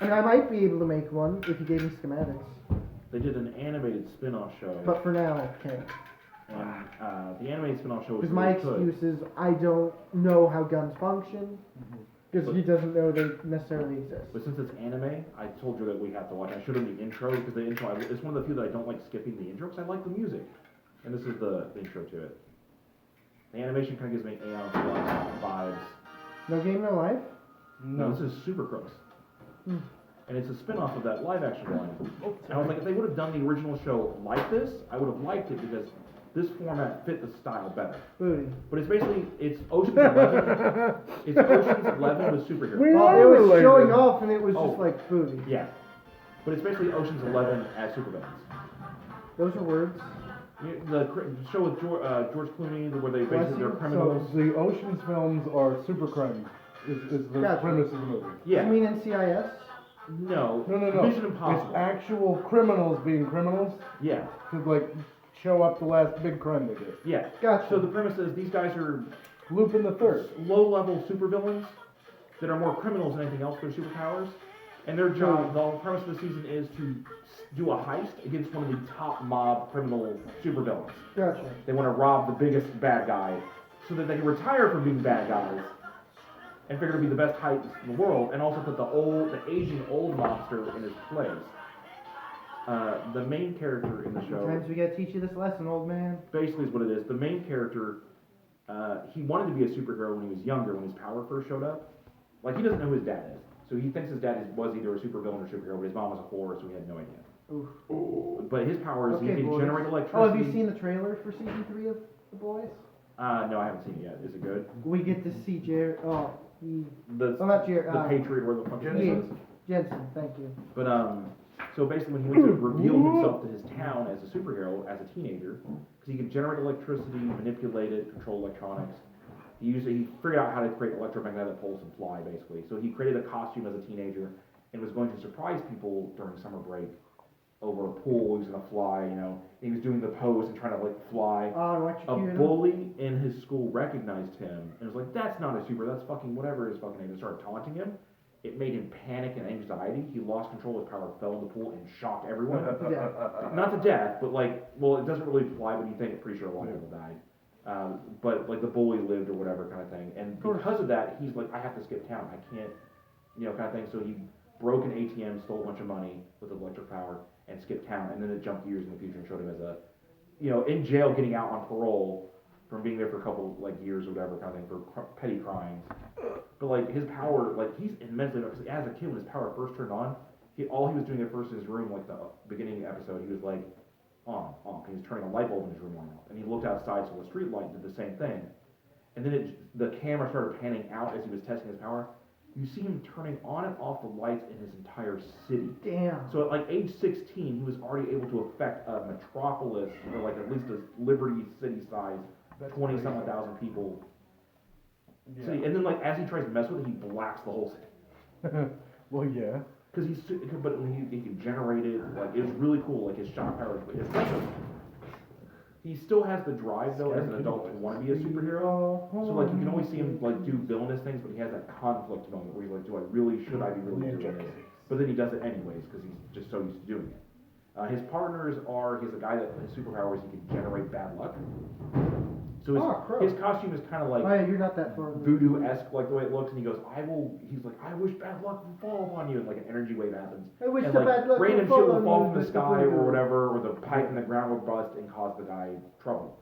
I mean, I might be able to make one if you gave me schematics, They did an animated spin-off show. but for now, okay. And the animated spin-off show was Because my really good. excuse is I don't know how guns function. Because he doesn't know they necessarily exist. But since it's anime, I told you that we have to watch. I showed him the intro because the intro it's one of the few that I don't like skipping the intro because I like the music, and this is the intro to it. The animation kind of gives me Aeon Flux vibes. No Game No Life? No, this is Super Crooks, and it's a spin-off of that live-action one. And I was like, if they would have done the original show like this, I would have liked it because this format fit the style better. Booty. But it's Ocean's 11. It's Ocean's 11 with superheroes. Well, it was showing off and it was just like booty. Yeah. But it's basically Ocean's 11 as supervillains. Those are words. The show with George Clooney, where they basically they're criminals. So the Ocean's films are super crime. Is the Gotcha. premise of the movie? Yeah. You mean NCIS? No. No. Mission Impossible. It's actual criminals being criminals Yeah. to like show up the last big crime they did. Yeah. Gotcha. So the premise is these guys are Lupin the Third. low-level supervillains that are more criminals than anything else with their superpowers. And their job, the whole premise of the season is to do a heist against one of the top mob criminal supervillains. Gotcha. They want to rob the biggest bad guy so that they can retire from being bad guys and figure to be the best heist in the world, and also put the aging old mobster in his place. The main character in the show Sometimes we gotta teach you this lesson, old man. basically is what it is. The main character, he wanted to be a superhero when he was younger, when his power first showed up. Like, he doesn't know who his dad is. So he thinks his dad was either a supervillain or superhero, but his mom was a whore, so he had no idea. Oof. But his power is he Okay, can boys. generate electricity. Oh, have you seen the trailer for season 3 of The Boys? No, I haven't seen it yet. Is it good? We get to see Jared. Oh, The not Jared. the Patriot or the fucking yeah, Jensen. Thank you. But so basically, when he went to reveal himself to his town as a superhero as a teenager, because he could generate electricity, manipulate it, control electronics. He figured out how to create electromagnetic pulse and fly, basically. So he created a costume as a teenager and was going to surprise people during summer break over a pool. He was gonna fly, he was doing the pose and trying to like fly. Oh, A electrocuted him. bully in his school recognized him and was like, "That's not a super, that's fucking whatever his fucking name is." Started taunting him. It made him panic and anxiety. He lost control of his power, fell in the pool, and shocked everyone. Yeah. Not to death, but it doesn't really apply, but you think pretty sure a lot of people died. But like the bully lived or whatever kind of thing. And because of that, he's like, I have to skip town. I can't, kind of thing. So he broke an ATM, stole a bunch of money with electric power, and skipped town. And then it jumped years in the future and showed him as a, in jail, getting out on parole from being there for a couple years or whatever kind of thing for petty crimes. But his power, he's immensely, because as a kid when his power first turned on, all he was doing at first in his room, the beginning episode, he was like, on. He was turning a light bulb in his room on. And he looked outside, so the street light did the same thing. And then the camera started panning out as he was testing his power. You see him turning on and off the lights in his entire city. Damn. So at age 16, he was already able to affect a metropolis, or at least a Liberty City size, 20-something thousand people. Yeah. City. And then as he tries to mess with it, he blacks the whole city. Well, yeah. Because he can generate it, it's really cool, his shock power. He still has the drive, though, as an adult to want to be a superhero. So, you can always see him, do villainous things, but he has that conflict moment where he's like, should I be really doing this? But then he does it anyways, because he's just so used to doing it. His partners he's a guy that his superpower is he can generate bad luck. So his costume is kind of Oh yeah, you're not that far. voodoo-esque, the way it looks, and he goes, he's like, I wish bad luck would fall upon you, and an energy wave happens. I wish and the bad luck random would shit fall will fall on from you, the but sky the voodoo. or whatever, or the pipe in the ground will bust and cause the guy trouble.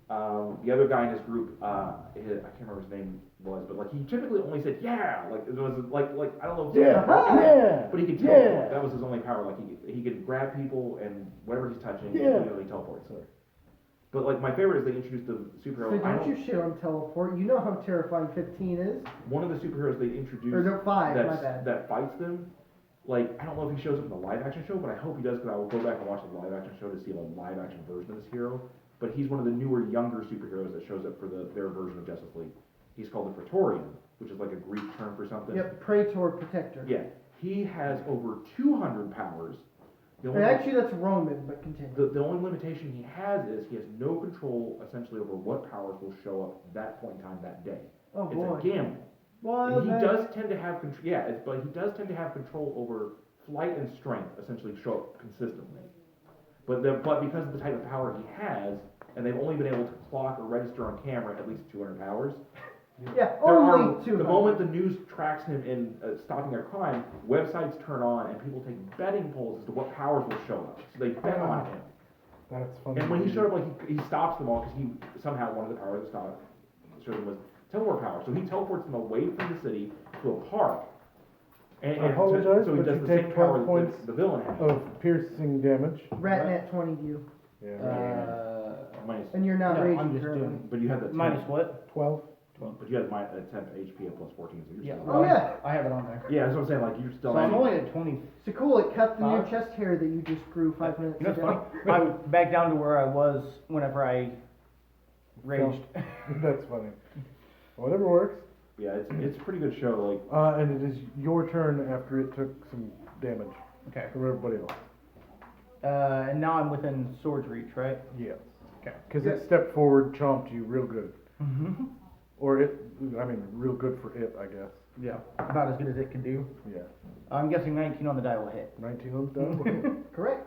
The other guy in his group, I can't remember his name was, but he typically only said yeah, it was I don't know. Yeah. But he could teleport. That was his only power. He could grab people and whatever he's touching, he teleports. But my favorite is they introduced the superhero. So don't you shit on teleport. You know how terrifying 15 is. One of the superheroes they introduced Or no, 5, my bad. that fights them. I don't know if he shows up in the live action show, but I hope he does, because I will go back and watch the live action show to see a live action version of this hero. But he's one of the newer, younger superheroes that shows up for their version of Justice League. He's called the Praetorian, which is a Greek term for something. Yep, Praetor Protector. Yeah, he has over 200 powers. Actually, that's Roman, but continue. The only limitation he has is he has no control, essentially, over what powers will show up that point in time that day. Oh boy. It's a gamble. Well, he does tend to have control. Yeah, but he does tend to have control over flight and strength. Essentially, show up consistently. But because of the type of power he has, and they've only been able to clock or register on camera at least 200 powers. Yeah, There are, only two. the moment the news tracks him in stopping a crime, websites turn on and people take betting polls as to what powers will show up. So they bet on him. That's funny. And when he showed up, like he stops them all because he somehow one of the powers that showed him was teleport power. So he teleports them away from the city to a park. And I apologize, so he but does you the take same 12 power points that the villain has. of piercing damage. Ratnet 20 view. Yeah. Minus, And you're not No, raging I'm just currently. doing but you have the minus what? 12. But you have my 10 HP at plus 14, so you're Yeah. still. Oh, yeah. I have it on there. Yeah, that's what I'm saying. Like you're still. So I'm only at 20. So cool, it cut the new Five. chest hair that you just grew 5 minutes You know what's ago. funny? I'm back down to where I was whenever I raged. That's funny. Whatever works. Yeah, it's a pretty good show. Like And it is your turn after it took some damage Okay. from everybody else. And now I'm within sword's reach, right? Yes. Okay. Because it stepped forward, chomped you real good. Mm-hmm. Or it, I mean, real good for it, I guess. Yeah. About as good as it can do. Yeah. I'm guessing 19 on the die will hit. 19 on the die. Correct.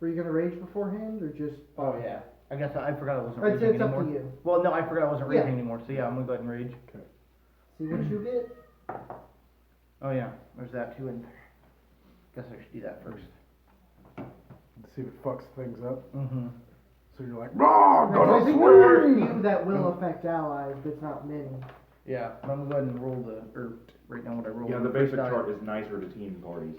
Were you gonna rage beforehand or just? Oh yeah. I guess I forgot I wasn't It's raging up to anymore. you. Well, no, I forgot I wasn't Yeah. raging anymore. So yeah, I'm gonna go ahead and rage. See what you get. Oh yeah, there's that too. And guess I should do that first. See if it fucks things up. Mm-hmm. So you're like, "Rah, I gonna think there are a swing!" few that will affect allies, but it's not many. Yeah, but I'm gonna go ahead and roll right now what I rolled. yeah, the first basic die. chart is nicer to team parties.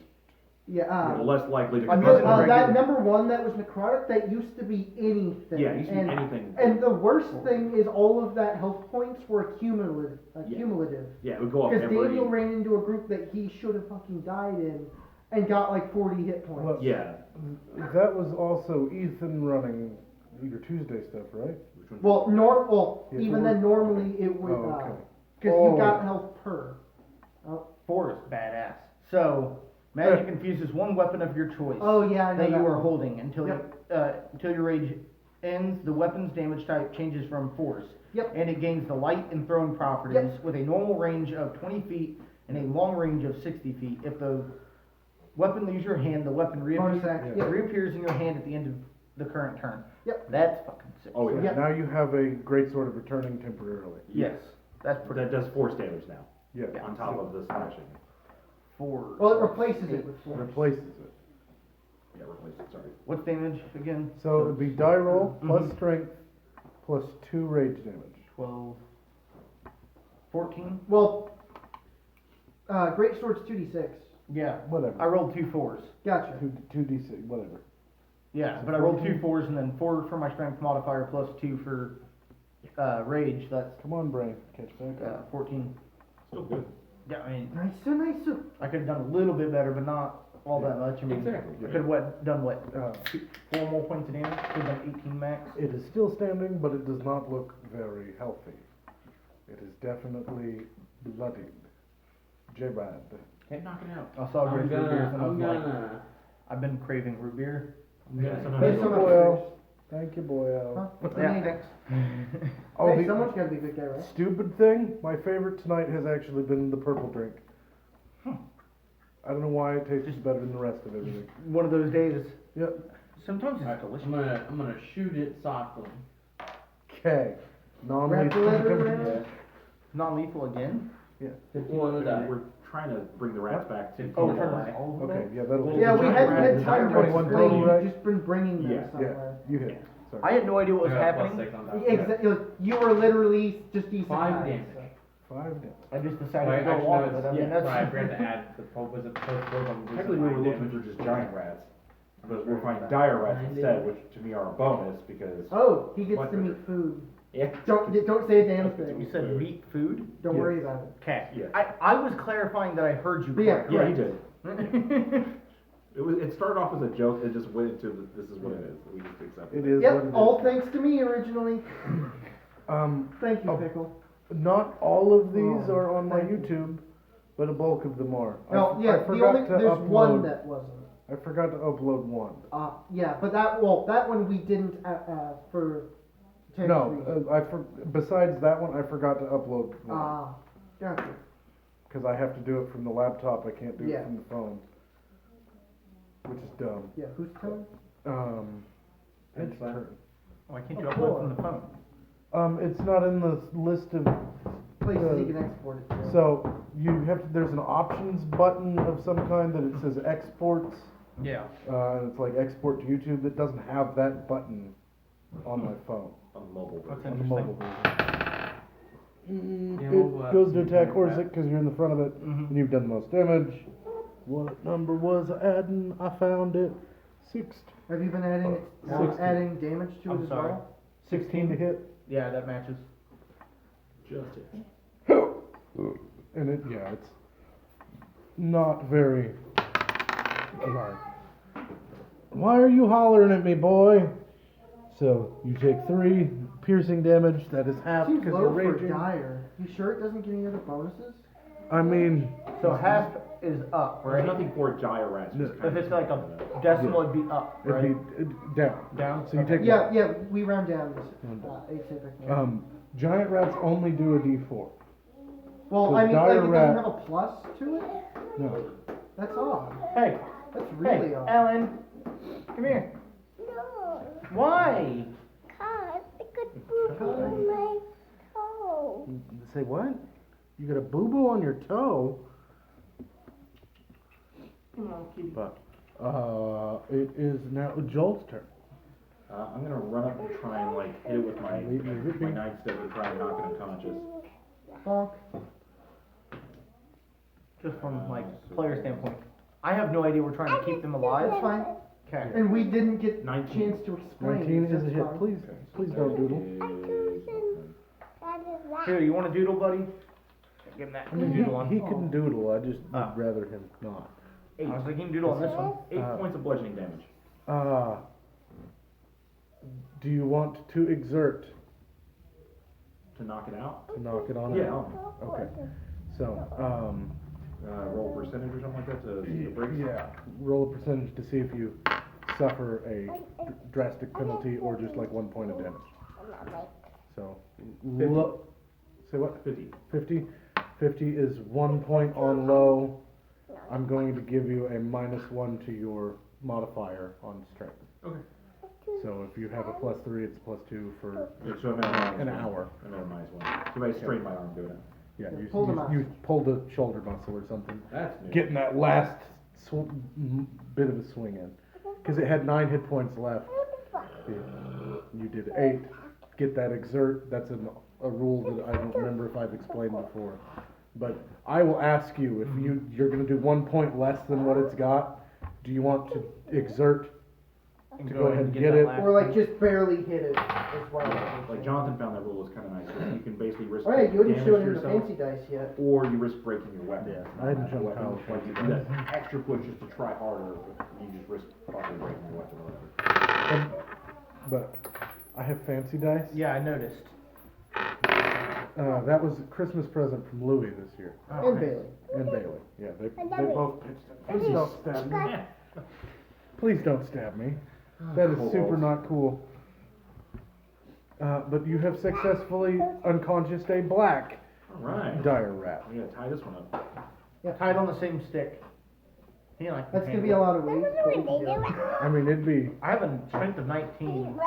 Yeah. You're less likely to. I'm convert using them. the That regular- number one that was necrotic, that used to be anything. Yeah, it used to be and, anything. And the worst thing is all of that health points were cumulative. Yeah, it would go up Because every. Daniel ran into a group that he should have fucking died in, and got like 40 hit points. Well, Yeah. That was also Ethan running your Tuesday stuff, right? Which one's- Well, Yeah, even so then normally it would, Oh, okay. because Oh. you got health per. 4 is badass. So magic infuses one weapon of your choice Oh yeah, I know that you that are one. holding until Yep. until your rage ends. The weapon's damage type changes from force. Yep. And it gains the light and thrown properties with a normal range of 20 feet and a long range of 60 feet. If the weapon leaves your hand, the weapon Bonus action. Yep. reappears in your hand at the end of the current turn. Yep. That's fucking sick. Oh yeah. Yep. Now you have a great sword of returning temporarily. Yes. That's pretty That does force damage now. Yeah. On top of the slashing. 4. Well, it replaces it with force. Replaces it. Yeah, replace it. Sorry. What's damage again? So it'd be die roll plus Mhm. strength plus 2 rage damage. 12. 14? Well, great sword's 2d6. Yeah. Whatever. I rolled 2 4s. Gotcha. 2d6, whatever. Yeah, So but I rolled 2 14? 4s and then 4 for my strength modifier plus 2 for rage. That's Come on, brain. Catch back up. 14. Still good. Yeah, I mean, Nicer. I could have done a little bit better, but not all that much. I mean, Exactly. I could have done what? Uh, 4 more points of damage? Could have done 18 max. It is still standing, but it does not look very healthy. It is definitely bloodied. J-Bad. Can't knock it out. I saw I'm root beers and I was like, gonna. I've been craving root beer. Yeah, sometimes Hey, it's so okay. much Boyle. fish. Thank you, Boyle. Huh? What's Yeah. the name? Oh, Hey, the someone's gotta be a good guy, right? stupid thing, my favorite tonight has actually been the purple drink. I don't know why it tastes better than the rest of everything. One of those days. Yep. Sometimes Alright, it's delicious. I'm gonna shoot it softly. Okay. Wrap the letter around. Non-lethal. Non-lethal again? One of the We're trying to bring the rats back to. Oh, we're full trying life. to all of Okay, them? yeah, that'll. Yeah, we had time to 21 explain, total, right? you've just been bringing them Yeah. Yeah, somewhere. you hit. Sorry. I had no idea what was I got happening. +6 on that. Exactly, you were literally just decent 5 height, damage. so. 5 damage. I just Right, decided to go actually, along no, with it. I mean, yeah, that's. sorry, I forgot to add the was it post program? Technically, we were looking for just giant rats. But we're finding dire rats instead, which to me are a bonus because. Oh, he gets What to the- meet food. Yeah. Don't say a damn You thing. said meat food? Don't Yes. worry about it. Okay. Yeah. I was clarifying that I heard you Yeah. correctly. Yeah, he did. It started off as a joke, it just went into this is what it is. We just accept It it. is what it Yep, is. all thanks to me originally. Thank you, Oh. Pickle. Not all of these Oh, are on my thank you. YouTube, but a bulk of them are. No, I yeah, the forgot only, to there's upload. one that wasn't. I forgot to upload one. Yeah, but that one we didn't, for tax No, reasons. besides that one, I forgot to upload one. Gotcha. Because I have to do it from the laptop, I can't do Yeah. it from the phone. Which is dumb. Yeah, whose turn? It's turn. Why can't you upload from the phone? It's not in the list of, Places you can export it to. so you have, there's an options button of some kind that it says exports. Yeah. And it's like export to YouTube. It doesn't have that button on my phone. On the mobile That's version. On the mobile version. Yeah, mobile It apps goes to use attack Giant horse Rat. because you're in the front of it, Mhm. and you've done the most damage. What number was I adding? I found it. 6, Have you been adding, Sixty. adding damage to it I'm as sorry. well? 16 to hit. Yeah, that matches. Just it. And it, yeah, it's not very alive. Why are you hollering at me, boy? So you take 3 piercing damage. That is half Seems because you're low for raging. dire. You sure it doesn't get any other bonuses? I mean, So half is up, There's right? nothing for gyro rats. No. just kind If of it's like a something decimal, it'd be up, it'd right? be down. Down? So you Okay. take Yeah, we round down Round atypically. Giant rats only do a D4. Well, so I mean, like, dire it rat- doesn't have a plus to it? No. That's odd. Hey, That's really hey, odd. Ellen, come here. No, Why? cause it could poop on my toe. Say what? You got a boo boo on your toe? Come on, kitty. But it is now Joel's turn. I'm gonna run up and try and like hit it with my Leave it be. nightstick to try and knock it unconscious. Bonk. Just from like player standpoint, I have no idea we're trying to keep them alive. That's fine. Okay. And we didn't get a 19. chance to explain. 19 is a that's hit. fine. Please don't doodle. That is that. Here, you want a doodle, buddy? Give him that. I mean, doodle on. he can doodle. I just Ah. would rather him not. I was thinking doodle on this one. 8 points of bludgeoning damage. Do you want to exert To knock it out? to knock it on Yeah. out? Okay. So, Roll percentage or something like that to see the breaks? yeah, roll a percentage to see if you suffer a drastic penalty or just like 1 point of damage. So, say what? 50. 50? 50 is 1 point on low. I'm going to give you a -1 to your modifier on strength. Okay. So if you have a +3, it's a +2 for, So I'm at An -1. hour. I'm at -1. So I strained my arm doing it. yeah, you Pull the muscle. you pulled a shoulder muscle or something. That's new. Getting that last bit of a swing in. Because it had 9 hit points left. You did 8. Get that exert. That's a rule that I don't remember if I've explained before. But I will ask you, if you're going to do 1 point less than what it's got, do you want to exert And to go ahead and get that it? last Or like one. just barely hit it as well. Like Jonathan found that rule was kind of nice. So you can basically risk Alright, you wouldn't damage show to it in the yourself, fancy dice yet. or you risk breaking your weapon. Yeah, It's I hadn't not shown a weapon. Kyle Like fancy you do that extra push just to try harder, but you just risk fucking breaking your weapon or whatever. But I have fancy dice. Yeah, I noticed. That was a Christmas present from Louis this year. Oh, And nice. Bailey. And Bailey. Yeah, they Bailey. both pitched in. Please don't stab me. Yeah. Please don't stab me. That is super not cool. But you have successfully unconscioused a black Alright. dire rat. We gotta tie this one up. Tied on the same stick. He like That's gonna be a lot of weight. but we can do it. I mean, it'd be I have a strength of 19.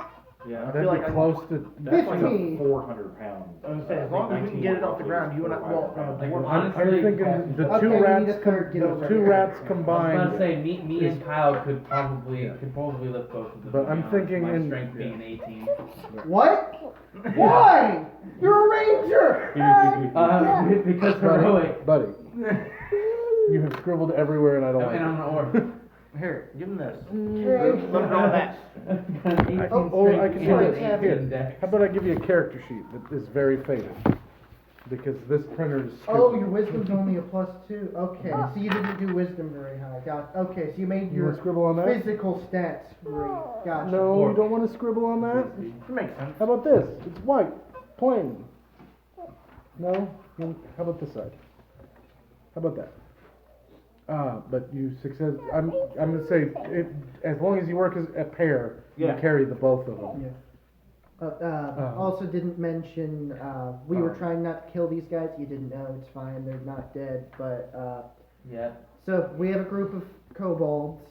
Yeah. I that'd feel be like I- close to. That's like 15. a 400 pound. I was gonna say, as long as we can get it off the ground, you and I, well, Like, we're I'm honestly, thinking the Okay, two we need rats, to start get the over two it. rats I was combined. about to say, me and Kyle could probably lift both of them. But to be I'm honest, thinking my in- strength being 18. What? Why? You're a ranger! Because heroic. Buddy, you have scribbled everywhere, and I don't like And I'm it. an orc. Here, give him this. Okay. Let him know that. Or I can Sorry, give you, have it. here, how about I give you a character sheet that is very faded? Because this printer is Oh, stupid. your wisdom's only a +2. Okay, so you didn't do wisdom very high. Got. Okay, so you made You your wanna scribble on that? physical stats great. Gotcha. No, you don't want to scribble on that? It makes sense. How about this? It's white, plain. No? How about this side? How about that? But you success. I'm gonna say as long as you work as a pair, Yeah. you carry the both of them. Yeah. Also didn't mention, we were trying not to kill these guys. You didn't know, it's fine, they're not dead. But, Yeah. so we have a group of kobolds.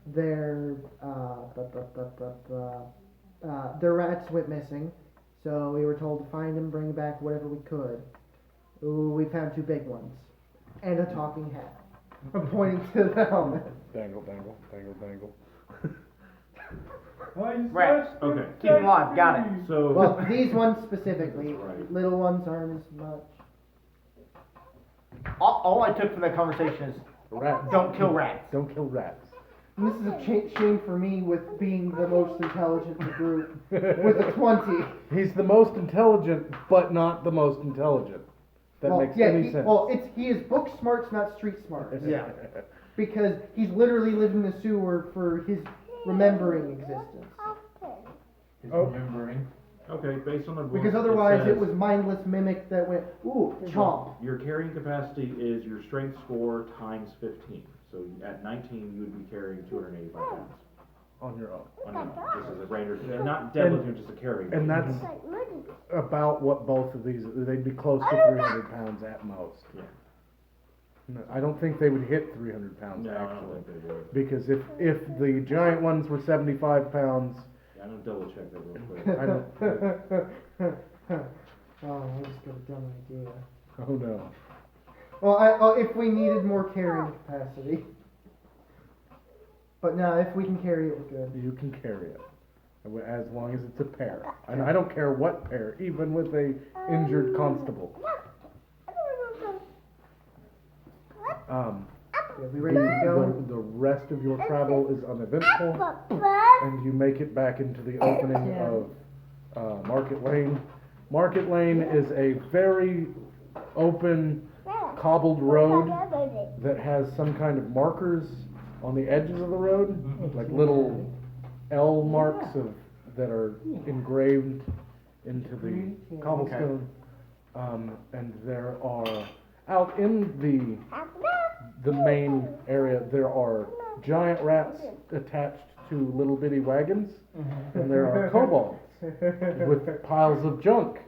They're, their rats went missing, so we were told to find them, bring back whatever we could. Ooh, we found 2 big ones. And a talking hat. I'm pointing to the helmet. Dangle, dangle, dangle, dangle. Rats. Okay. Keep them alive. Got it. So. Well, these ones specifically. That's right. Little ones aren't as much. All I took from that conversation is Rats. don't kill rats. Don't kill rats. And this is a shame for me with being the most intelligent in the group. With a 20. He's the most intelligent, but not the most intelligent. That Well, makes yeah, any he, sense. well, he is book smarts, not street smarts. Yeah. Because he's literally lived in the sewer for his remembering existence. Oh. Remembering. Okay, based on the rules. Because otherwise it says was mindless mimic that went, ooh, chomp. Your carrying capacity is your strength score times 15. So at 19, you would be carrying 285 pounds. On your own. On your own. This is a ranger, not deadlifting, just a carry. And that's about what both of these, they'd be close to 300 pounds at most. Yeah. No, I don't think they would hit 300 pounds, No, I don't actually. think they would. Because if the giant ones were 75 pounds, Yeah, I'm gonna double check that real quick. I don't, Oh, I just got a dumb idea. oh no. Well, if we needed more carrying capacity. But no, if we can carry it, we're good. You can carry it. As long as it's a pair. And I don't care what pair, even with a injured constable. Yeah, we ready to go? The rest of your travel is uneventful, and you make it back into the opening of Market Lane. Market Lane is a very open, cobbled road that has some kind of markers on the edges of the road, like little L marks that are engraved into the cobblestone. And there are, out in the main area, there are giant rats attached to little bitty wagons, and there are kobolds with piles of junk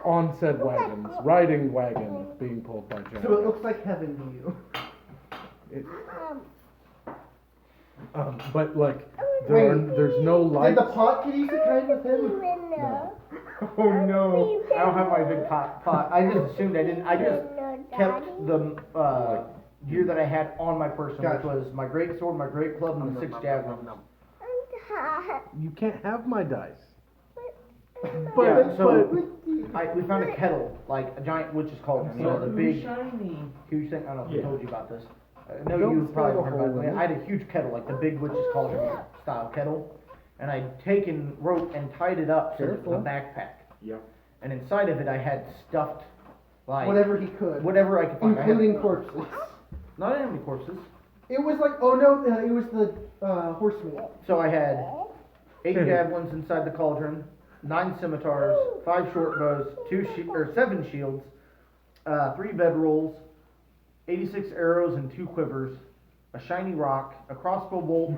on said wagons, riding wagons being pulled by giant So it rats. looks like heaven to you. It- but like, there's no Did lights. the pot get easy kind with him? No. Oh no. I don't have my big pot. I just assumed I didn't. I just kept the gear that I had on my person, which Gotcha. was my great sword, my great club, and the 6 javelins. You can't have my dice. Yeah, so we found a kettle, like a giant witch's cauldron, you know, the big, shiny. huge thing. I don't know if I Yeah. told you about this. I know Don't you probably spoil heard the about whole it. thing. I had a huge kettle, like the big witch's cauldron style kettle, and I'd taken rope and tied it up so it was Careful. a backpack. Yep. And inside of it, I had stuffed, like, Whatever he could. whatever I could find. I had- Including corpses. Not any corpses. It was like, oh no, it was the horse meat. So I had 8 javelins inside the cauldron, 9 scimitars, 5 short bows, 7 shields, 3 bedrolls, 86 arrows and 2 quivers, a shiny rock, a crossbow bolt,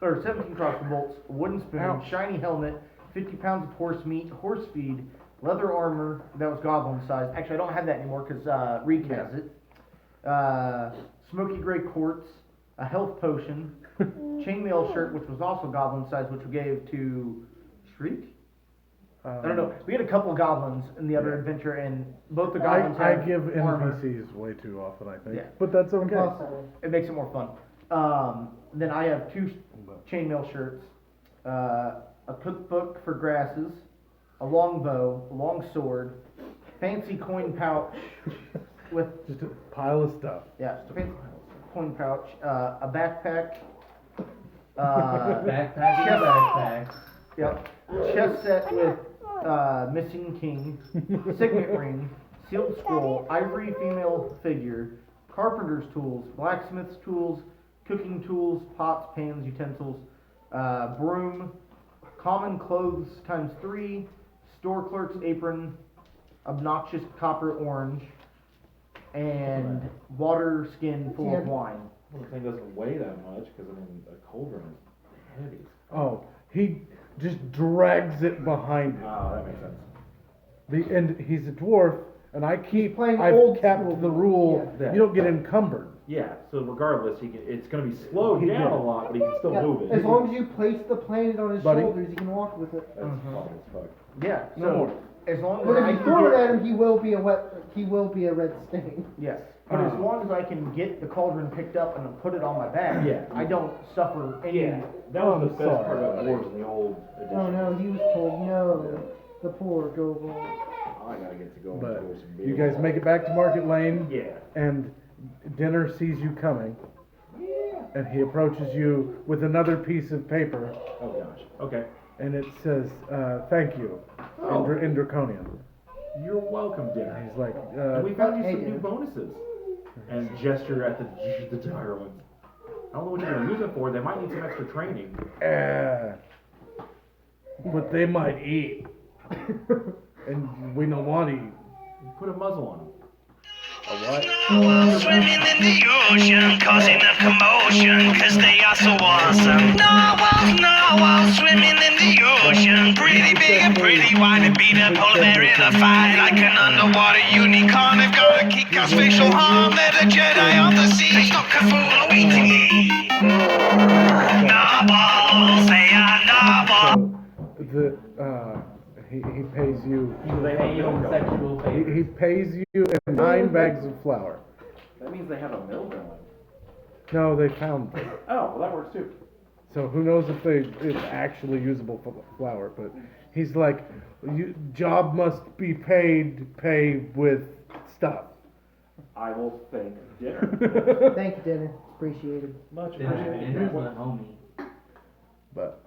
or 17 crossbow bolts, a wooden spoon, Ouch. shiny helmet, 50 pounds of horse meat, horse feed, leather armor that was goblin size. Actually, I don't have that anymore because Reek has it. Smoky gray quartz, a health potion, chainmail shirt, which was also goblin size, which we gave to Shriek. I don't know. We had a couple goblins in the other adventure, and both the goblins I have give armor. NPCs way too often, I think. Yeah. But that's okay. Impossible. It makes it more fun. Then I have 2 chainmail shirts, a cookbook for grasses, a long bow, a long sword, fancy coin pouch with Just a pile of stuff. fancy coin pouch, a backpack, Backpack chest, and backpack. yep, chest set with missing king, signet ring, sealed scroll, ivory female figure, carpenter's tools, blacksmith's tools, cooking tools, pots, pans, utensils, broom, common clothes times 3, store clerk's apron, obnoxious copper orange, and water skin full of Yeah. wine. Well, the thing doesn't weigh that much, because I mean, a cauldron is heavy. Oh, he just drags it behind him. Oh, that makes sense. And he's a dwarf, And I've playing old kept school. the rule, Yeah. you don't get encumbered. Yeah, so regardless, it's gonna be slowed down a lot, but he can still Yeah, move it. as long as you place the planet on his Buddy. shoulders, he can walk with it. That's fun as fuck. Yeah, No. so, as long as But I if you can throw it get- at him, he will be a red stain. Yes, but as long as I can get the cauldron picked up and put it on my back, Yeah. I don't suffer any. Yeah, that was the I'm best sorry. part about dwarves in the old edition. Oh no, he was told no. The poor Gobel. I gotta get to go But and some you guys make it back to Market Lane, Yeah. and Dinner sees you coming, Yeah. and he approaches you with another piece of paper, Oh gosh. Okay. and it says, "Thank you," Oh. in Draconian. You're welcome, And dinner. he's like, And we found you hey, some new dinner. bonuses. And gesture at the dire ones. I don't know what you're gonna use it for. They might need some extra training. but they might eat, and we don't want to eat. Put a muzzle on them. A what? Swimming in the ocean, causing a commotion, cause they are so awesome. Narwhals, swimming in the ocean, pretty big and pretty wide, and beat a polar bear in a fight like an underwater unicorn. They've got a kick-ass facial harm, they're the Jedi on the sea. They stop Cthulhu eating. Narwhals, they are narwhals. So he pays you. They Pay you in sexual favors. He pays you in 9 bags of flour. That means they have a mill going. No, they found them. Oh, well that works too. So who knows if it's actually usable flour? But he's like, job must be paid. Pay with stuff. I will thank dinner. Thank you, Dinner. Appreciated. Much Dinner's appreciated. a homie. But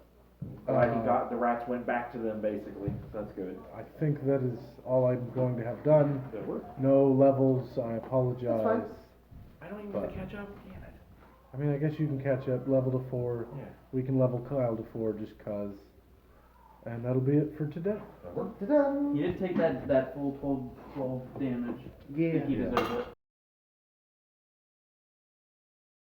He got the rats went back to them basically. So that's good. I think that is all I'm going to have done. Good work. No levels. I apologize. fine. I don't even But- have to catch up. Damn it. I mean, I guess you can catch up level to 4. Yeah. We can level Kyle to 4 just cause. And that'll be it for today. Ta-da. He did take that full 12 damage. I Yeah. think he deserved it.